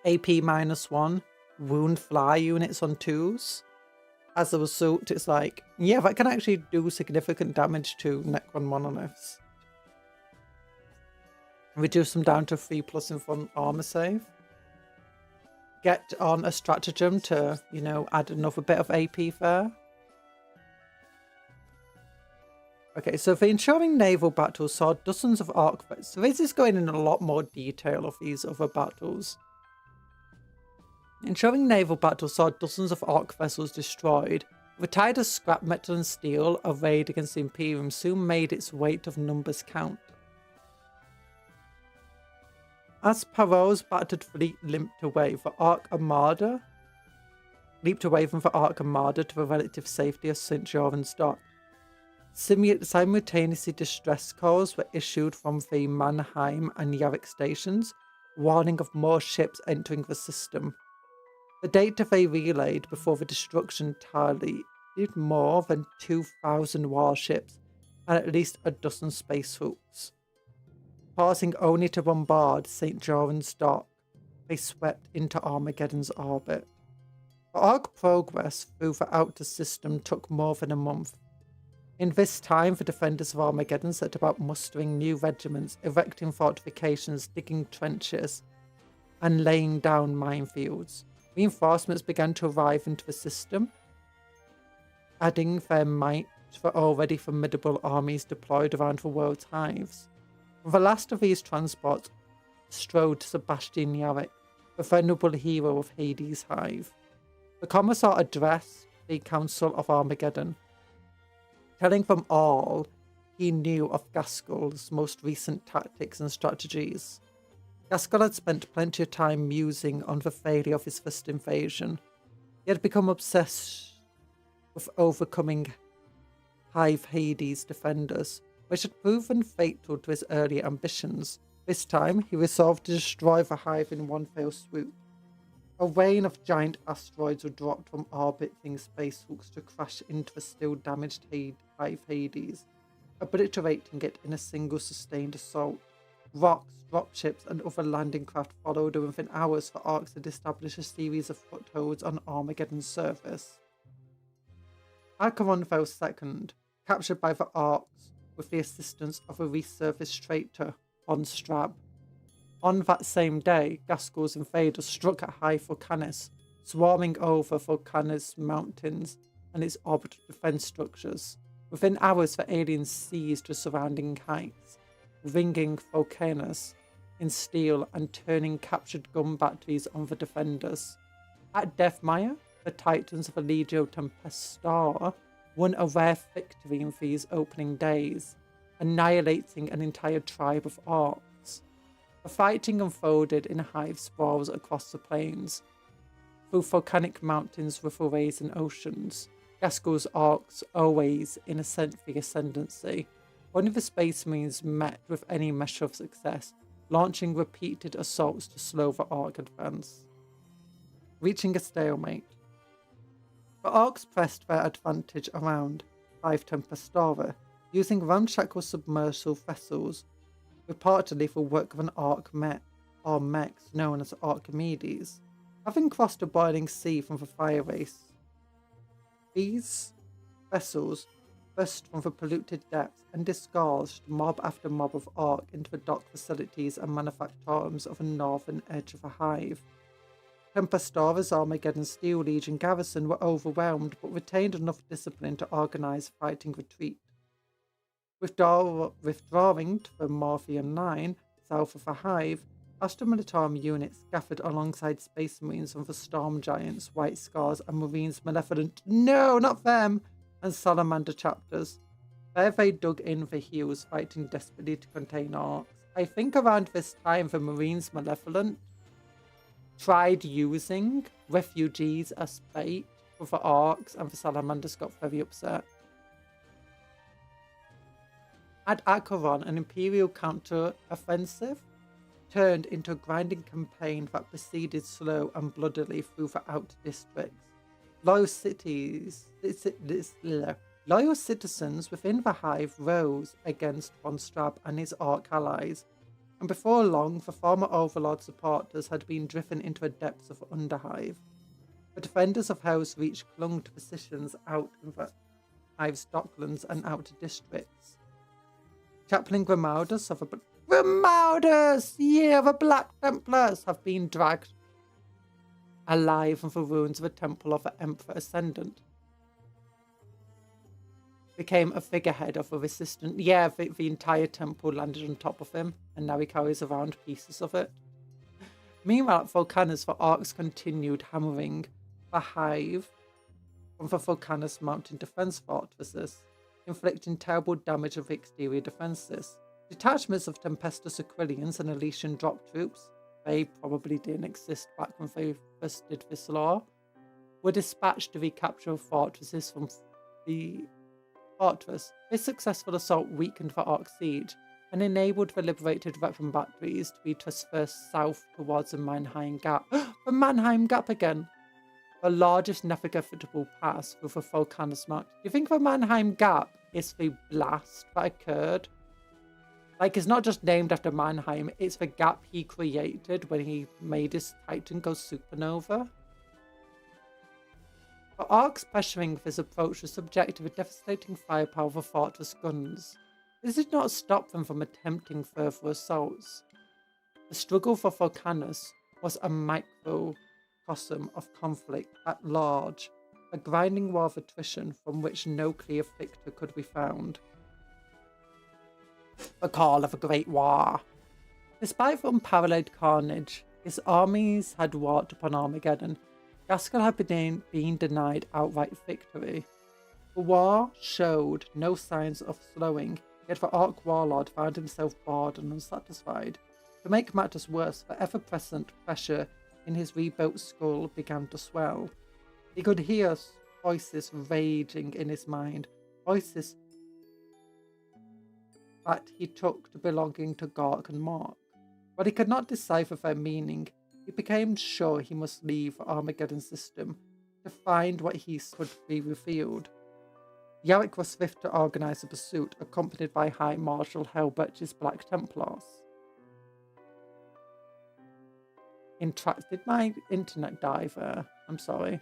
AP -1. Wound fly units on 2s. As a result, it's like, yeah, that can actually do significant damage to Necron monoliths. Reduce them down to 3+ in front armor save. Get on a stratagem to, you know, add another bit of AP there. Okay, so for ensuring naval battles saw dozens of arc vessels. So this is going in a lot more detail of these other battles. Ensuring naval battles saw dozens of arc vessels destroyed. The tide of scrap metal and steel arrayed against the Imperium soon made its weight of numbers count. As Perrault's battered fleet limped away from the Arc Armada to the relative safety of St. John's Dock, simultaneously distress calls were issued from the Mannheim and Yarrick stations, warning of more ships entering the system. The data they relayed before the destruction tallied more than 2,000 warships and at least a dozen spacehooks. Pausing only to bombard St. John's Dock, they swept into Armageddon's orbit. The arc progress through the outer system took more than a month. In this time, the defenders of Armageddon set about mustering new regiments, erecting fortifications, digging trenches, and laying down minefields. Reinforcements began to arrive into the system, adding their might to the already formidable armies deployed around the world's hives. The last of these transports strode Sebastian Yarrick, the venerable hero of Hades' hive. The Commissar addressed the Council of Armageddon, telling them all he knew of Gaskell's most recent tactics and strategies. Gaskell had spent plenty of time musing on the failure of his first invasion. He had become obsessed with overcoming Hive Hades' defenders, which had proven fatal to his earlier ambitions. This time, he resolved to destroy the Hive in one fell swoop. A rain of giant asteroids were dropped from orbiting spacehooks to crash into the still damaged Hive Hades, obliterating it in a single sustained assault. Rocks, dropships, and other landing craft followed, and within hours the Arks had established a series of footholds on Armageddon's surface. Acheron fell second, captured by the Arks with the assistance of a resurfaced traitor, on Strab. On that same day, Gaskel's invaders struck at High Volcanis, swarming over Volcanis mountains and its orbital defense structures. Within hours, the aliens seized the surrounding heights, ringing Volcanus in steel and turning captured gun batteries on the defenders. At Deathmire, the Titans of the Legio Tempestar won a rare victory in these opening days, annihilating an entire tribe of Arks. The fighting unfolded in hive sprawls across the plains, through volcanic mountains, riverways, and oceans. Gaskel's Arks always in the ascendancy. Only the Space Marines met with any measure of success, launching repeated assaults to slow the Ark advance. Reaching a stalemate. The Arks pressed their advantage around Hive Tempestara, using ramshackle submersible vessels, reportedly for work of an Ark mechs known as Archimedes. Having crossed a boiling sea from the fire race, these vessels burst from the polluted depths and disgorged mob after mob of Ark into the dock facilities and manufactorums of the northern edge of the Hive. Tempestara's Armageddon Steel Legion garrison were overwhelmed but retained enough discipline to organise fighting retreat. Withdrawing to the Morpheum Line, south of the Hive, Astra Militarum units scattered alongside Space Marines from the Storm Giants, White Scars, and Marines Malevolent, no, not them, and Salamander chapters. There they dug in the heels, fighting desperately to contain Arks. I think around this time the Marines Malevolent tried using refugees as bait for the Arks, and the Salamanders got very upset. At Acheron, an Imperial counter-offensive turned into a grinding campaign that proceeded slow and bloodily through the outer districts. Loyal citizens within the Hive rose against von Strab and his Ark allies, and before long the former Overlord supporters had been driven into the depths of Underhive. The defenders of Hell's Reach clung to positions out in the Hive's docklands and outer districts. Chaplain Grimaldus of the the Black Templars have been dragged alive from the ruins of the temple of the Emperor Ascendant. Became a figurehead of a resistance. Yeah, the entire temple landed on top of him, and now he carries around pieces of it. Meanwhile, at Volcanus, the Arks continued hammering the Hive from the Volcanus mountain defense fortresses, inflicting terrible damage of the exterior defenses. Detachments of Tempestus Aquilians and Elysian drop troops, they probably didn't exist back when they first did this lore, were dispatched to recapture fortresses from the fortress. This successful assault weakened the Ark siege and enabled the liberated weapon batteries to be transversed south towards the Mannheim Gap. The Mannheim Gap again! The largest navigable pass through the Volcanus Mark. Do you think the Mannheim Gap is the blast that occurred? Like, it's not just named after Mannheim, it's the gap he created when he made his Titan go supernova. The Arks pressuring this approach was subject to the devastating firepower of the fortress guns. This did not stop them from attempting further assaults. The struggle for Volcanus was a microcosm of conflict at large, a grinding war of attrition from which no clear victor could be found. The call of a great war. Despite the unparalleled carnage his armies had wrought upon Armageddon, Gaskel had been denied outright victory. The war showed no signs of slowing, yet the Ark warlord found himself bored and unsatisfied. To make matters worse, the ever-present pressure in his rebuilt skull began to swell. He could hear voices raging in his mind, voices that he took to belonging to Gork and Mark. While he could not decipher their meaning, he became sure he must leave the Armageddon system to find what he could be revealed. Yarrick was swift to organise a pursuit, accompanied by High Marshal Helbert's Black Templars. Did my internet die there? I'm sorry.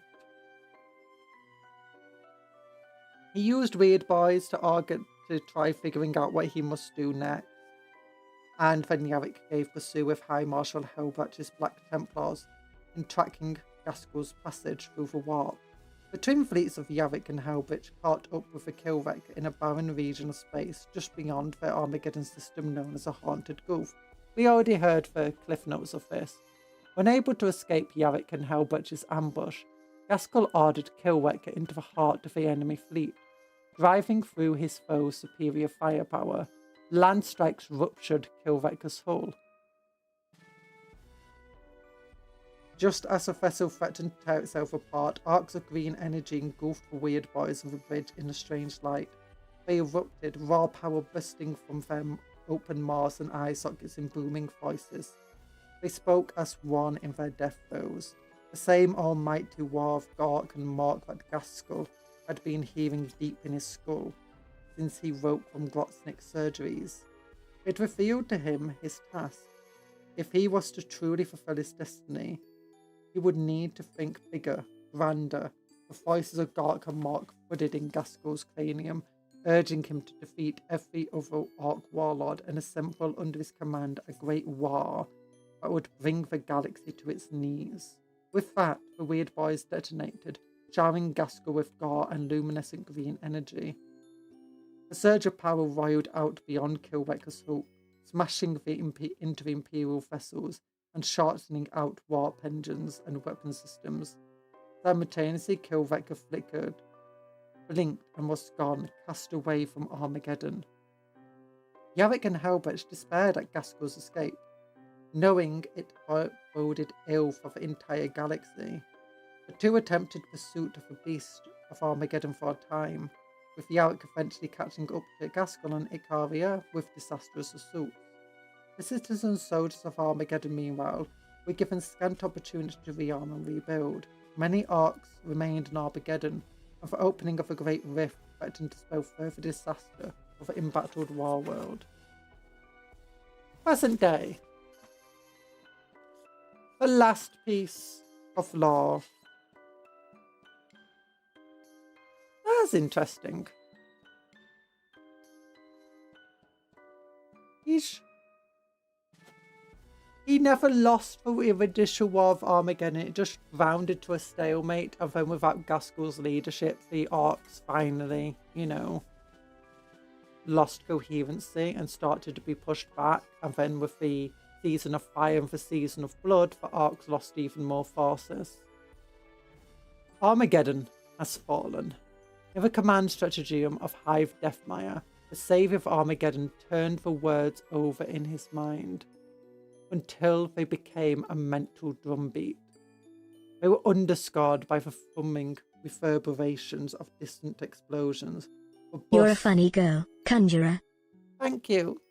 He used Weird Boys to try figuring out what he must do next. And then Yarrick gave pursuit with High Marshal Hellbatch's Black Templars in tracking Gaskell's passage through the warp. The twin fleets of Yarrick and Hellbatch caught up with the Killwreck in a barren region of space just beyond their Armageddon system known as a Haunted Gulf. We already heard the cliff notes of this. Unable to escape Yarrick and Hellbatch's ambush, Gaskell ordered Killwreck into the heart of the enemy fleet. Driving through his foe's superior firepower, land strikes ruptured Killwrecker's hull. Just as the vessel threatened to tear itself apart, arcs of green energy engulfed the Weird Boys of the bridge in a strange light. They erupted, raw power bursting from their open maws and eye sockets in booming voices. They spoke as one in their death throes, the same almighty war of Gark and Mark that Gaskell had been hearing deep in his skull since he woke from Grotsnick's surgeries. It revealed to him his task. If he was to truly fulfill his destiny, he would need to think bigger, grander. The voices of Gark and Mark flooded in Gaskell's cranium, urging him to defeat every other Orc warlord and assemble under his command a great war that would bring the galaxy to its knees. With that, the Weird Boys detonated, showering Gaskell with gore and luminescent green energy. A surge of power roiled out beyond Killwrecker's hull, smashing into the Imperial vessels and shortening out warp engines and weapon systems. Simultaneously, Killwrecker flickered, blinked, and was gone, cast away from Armageddon. Yarrick and Hellbatch despaired at Gaskell's escape, knowing it boded ill for the entire galaxy. The two attempted pursuit of the beast of Armageddon for a time, with Yarrick eventually catching up to Gaskell and Icaria with disastrous assaults. The citizen soldiers of Armageddon, meanwhile, were given scant opportunity to rearm and rebuild. Many Orcs remained in Armageddon, and the opening of a great rift threatened to spell further disaster for the embattled war world. Present day. The last piece of lore. That's interesting. He never lost the initial war of Armageddon. It just rounded to a stalemate, and then without Gaskell's leadership, the Orcs finally, lost coherency and started to be pushed back. And then with the Season of Fire and the Season of Blood, the Orcs lost even more forces. Armageddon has fallen. In the command stratagem of Hive Deathmire, the saviour of Armageddon turned the words over in his mind until they became a mental drumbeat. They were underscored by the thumbing reverberations of distant explosions. You're a funny girl, conjurer. Thank you.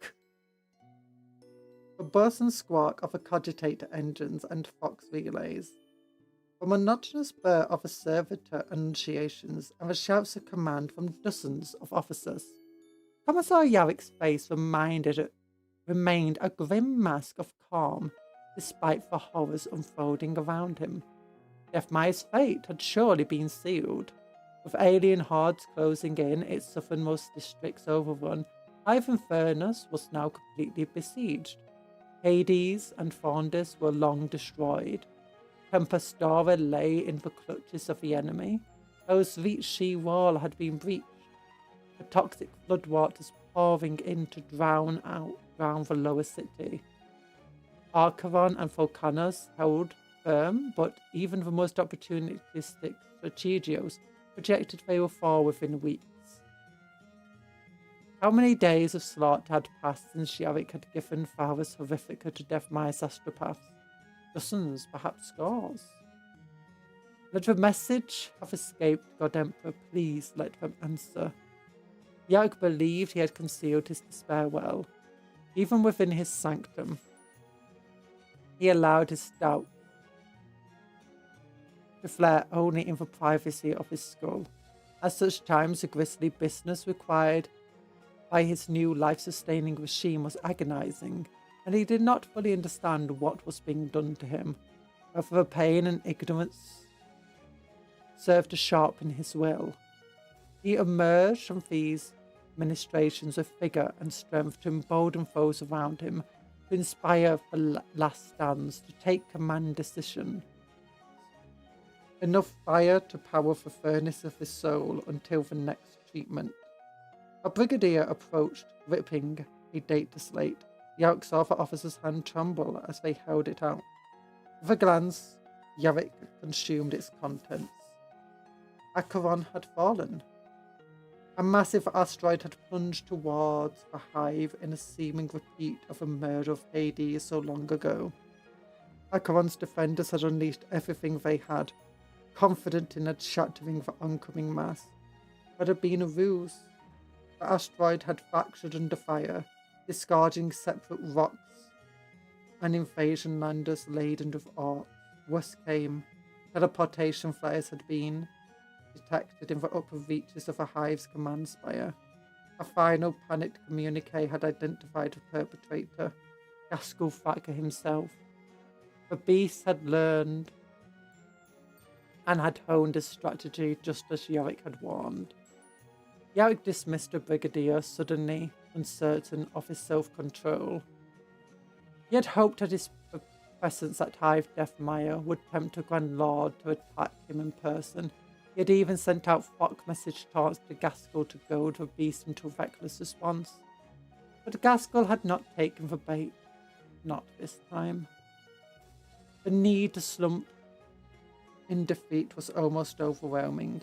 The buzz and squawk of the cogitator engines and fox relays. The monotonous burr of the servitor annunciations and the shouts of command from dozens of officers. Commissar Yarrick's face remained a grim mask of calm despite the horrors unfolding around him. Deathmire's fate had surely been sealed. With alien hordes closing in, its southernmost districts overrun, Hive Infernus was now completely besieged. Hades and Thondis were long destroyed. Tempestora lay in the clutches of the enemy. Those Vitshi wall had been breached. The toxic floodwaters pouring in to drown the lower city. Archaron and Volcanus held firm, but even the most opportunistic strategios projected they would fall within weeks. How many days of slaughter had passed since Yarrick had given Farus Horrifica to Deathmire's astropaths? Dozens, perhaps scores. Let the message have escaped, God Emperor, please let them answer. Yarrick believed he had concealed his despair well. Even within his sanctum, he allowed his doubt to flare only in the privacy of his skull. At such times, the grisly business required by his new life-sustaining regime was agonizing, and he did not fully understand what was being done to him. Both of the pain and ignorance served to sharpen his will. He emerged from these ministrations with vigour and strength to embolden those around him, to inspire for last stands, to take command decision. Enough fire to power the furnace of his soul until the next treatment. A brigadier approached, ripping a data slate. Yarrick saw the officer's hand tremble as they held it out. With a glance, Yarrick consumed its contents. Acheron had fallen. A massive asteroid had plunged towards the hive in a seeming repeat of the murder of Hades so long ago. Acheron's defenders had unleashed everything they had, confident in shattering the oncoming mass. But it had been a ruse. The asteroid had fractured under fire, discarding separate rocks and invasion landers laden with ore. Worse came. Teleportation flares had been detected in the upper reaches of the hive's command spire. A final panicked communique had identified the perpetrator, Gaskell Thacker himself. The beast had learned and had honed his strategy just as Yarrick had warned. Yarrick dismissed the brigadier, suddenly uncertain of his self-control. He had hoped that his presence at Hive Deathmire would tempt a Grand Lord to attack him in person. He had even sent out flock message taunts to Gaskell to goad the beast into a reckless response. But Gaskell had not taken the bait. Not this time. The need to slump in defeat was almost overwhelming.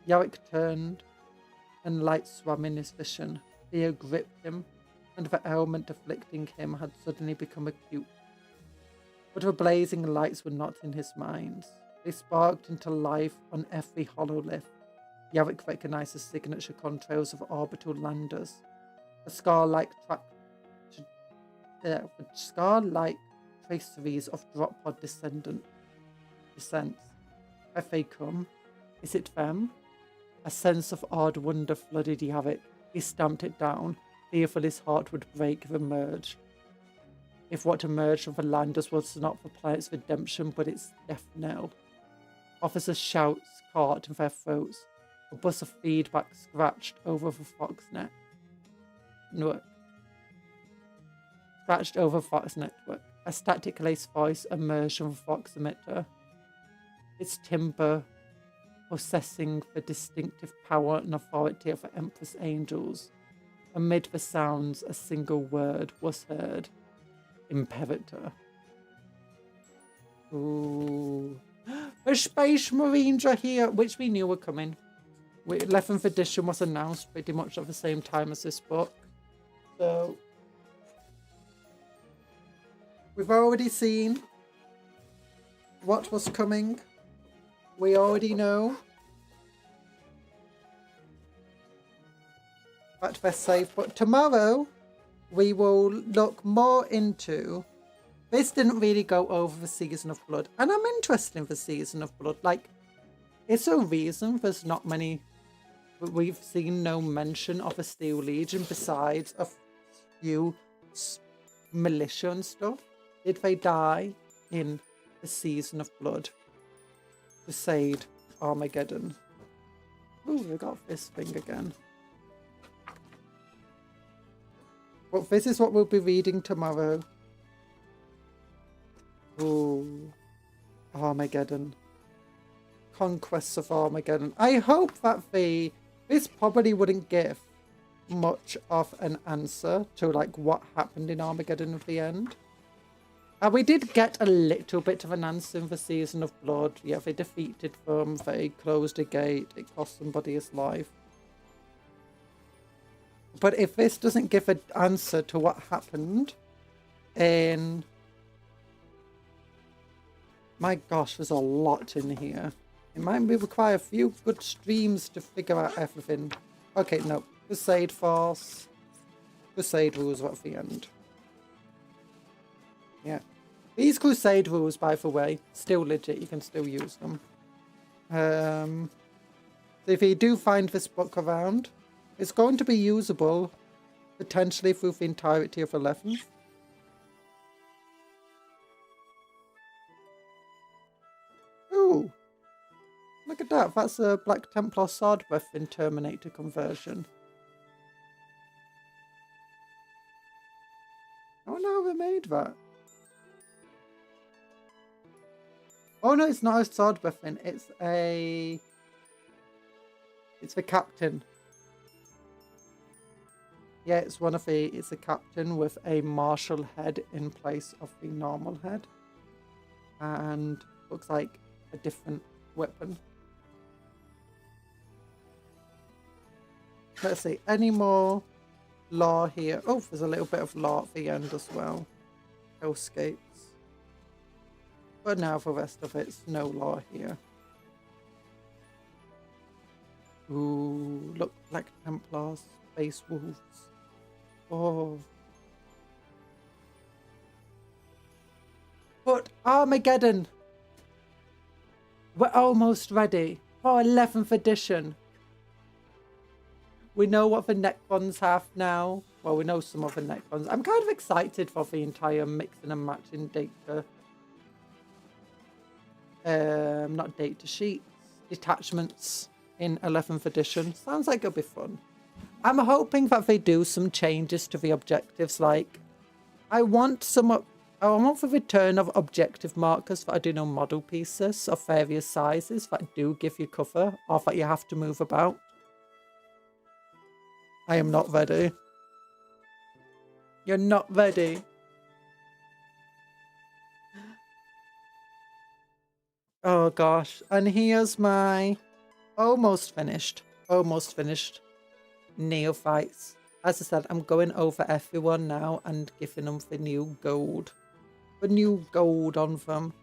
Yarrick turned, and light swam in his vision. Fear gripped him, and the ailment afflicting him had suddenly become acute. But the blazing lights were not in his mind. They sparked into life on every hololith. Yarrick recognized the signature contrails of orbital landers, the scar-like traceries of drop pod descents. Have they come? Is it them? A sense of odd wonder flooded Yarrick. He stamped it down, fearful his heart would break if it emerged. If what emerged from the landers was not the planet's redemption, but its death knell. Officers' shouts caught in their throats. A buzz of feedback scratched over the Fox network. A static-laced voice emerged from the Fox emitter. Its timbre possessing the distinctive power and authority of the Empress Angels. Amid the sounds, a single word was heard. Imperator. Ooh. The Space Marines are here, which we knew were coming. 11th edition was announced pretty much at the same time as this book. So, we've already seen what was coming. We already know that they're safe, but tomorrow we will look more into. This didn't really go over the Season of Blood, and I'm interested in the Season of Blood. Like, it's a reason there's not many. We've seen no mention of a Steel Legion besides a few militia and stuff. Did they die in the Season of Blood? Crusade, Armageddon. Ooh, we got this thing again. But this is what we'll be reading tomorrow. Ooh, Armageddon. Conquests of Armageddon. I hope that this probably wouldn't give much of an answer to like what happened in Armageddon at the end. We did get a little bit of an answer in the Season of Blood. Yeah, they defeated them, they closed a gate, it cost somebody his life. But if this doesn't give an answer to what happened in... My gosh, there's a lot in here. It might require a few good streams to figure out everything. Okay, no. Crusade Force. Crusade rules are at the end. Yeah. These Crusade rules, by the way, still legit. You can still use them. So if you do find this book around, it's going to be usable potentially through the entirety of 11th. that? That's a Black Templar sword weapon Terminator conversion. I wonder how they made that. Oh no, it's not a sword weapon. It's the captain. Yeah, it's it's a captain with a martial head in place of the normal head. And looks like a different weapon. Let's see, any more lore here? Oh, there's a little bit of lore at the end as well. Hellscapes. But now for the rest of it's no lore here. Ooh, look, Black Templars, Space Wolves. Oh. But Armageddon. We're almost ready for 11th edition. We know what the neck ones have now. Well, we know some of the neck ones. I'm kind of excited for the entire mixing and matching data. Not data sheets. Detachments in 11th edition. Sounds like it'll be fun. I'm hoping that they do some changes to the objectives. Like, I want the return of objective markers that I do know model pieces of various sizes that do give you cover or that you have to move about. I am not ready. You're not ready. Oh gosh. And here's my almost finished neophytes. As I said, I'm going over everyone now and giving them the new gold. The new gold on them.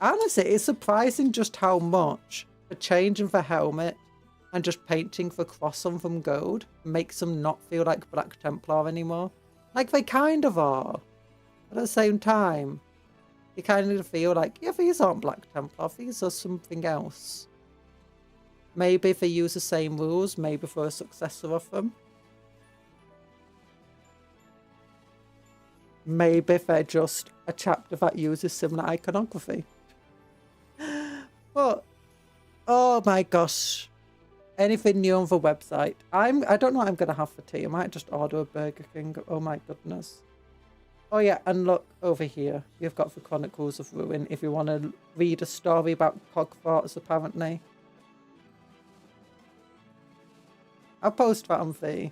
Honestly, it's surprising just how much the changing the helmet and just painting the cross on them gold makes them not feel like Black Templar anymore. Like they kind of are. But at the same time, you kind of feel like, yeah, these aren't Black Templar, these are something else. Maybe if they use the same rules, maybe for a successor of them. Maybe they're just a chapter that uses similar iconography. But, oh my gosh. Anything new on the website? I don't know what I'm going to have for tea. I might just order a Burger King. Oh my goodness. Oh yeah, and look over here. You've got the Chronicles of Ruin if you want to read a story about Cogforts, apparently. I'll post that on the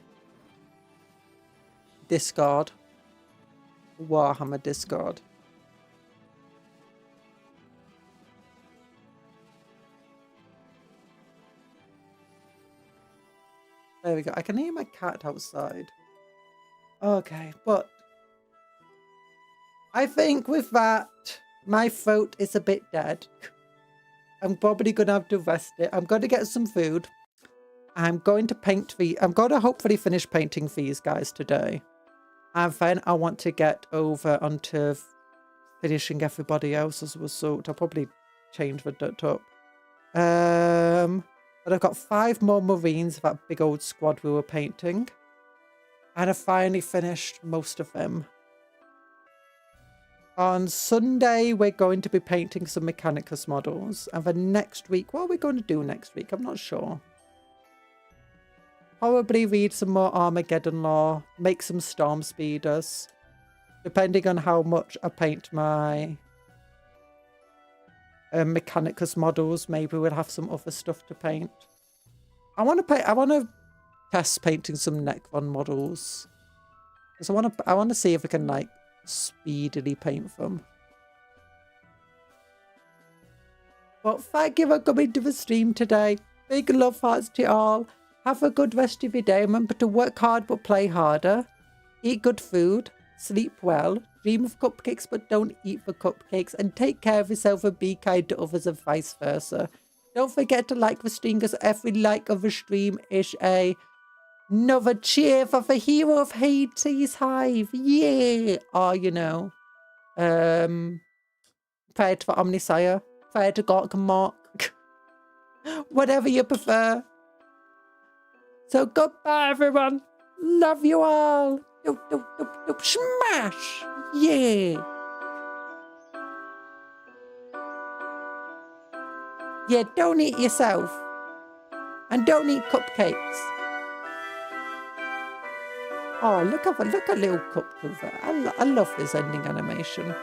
Discord. Warhammer Discord. There we go. I can hear my cat outside. Okay, but I think with that, my throat is a bit dead. I'm probably going to have to rest it. I'm going to get some food. I'm going to hopefully finish painting these guys today. And then I want to get over onto finishing everybody else as a result. I'll probably change the dirt up. But I've got 5 more Marines of that big old squad we were painting. And I finally finished most of them. On Sunday, we're going to be painting some Mechanicus models. And then next week, what are we going to do next week? I'm not sure. Probably read some more Armageddon lore. Make some Storm Speeders. Depending on how much I paint my Mechanicus models, maybe we'll have some other stuff to paint. I want to test painting some Necron models. Because I want to see if I can like speedily paint them. But thank you for coming to the stream today. Big love hearts to you all. Have a good rest of your day. Remember to work hard but play harder. Eat good food. Sleep well. Dream of cupcakes but don't eat the cupcakes. And take care of yourself and be kind to others and vice versa. Don't forget to like the stream because every like of the stream is another cheer for the hero of Hades Hive. Yeah. Or, you know, prayer to the Omnisire. Prayer to God and Mark. Whatever you prefer. So goodbye, everyone. Love you all. Doop, doop, doop, doop. Smash. Yeah. Yeah, don't eat yourself. And don't eat cupcakes. Oh, look at little Cuptle there. I love this ending animation.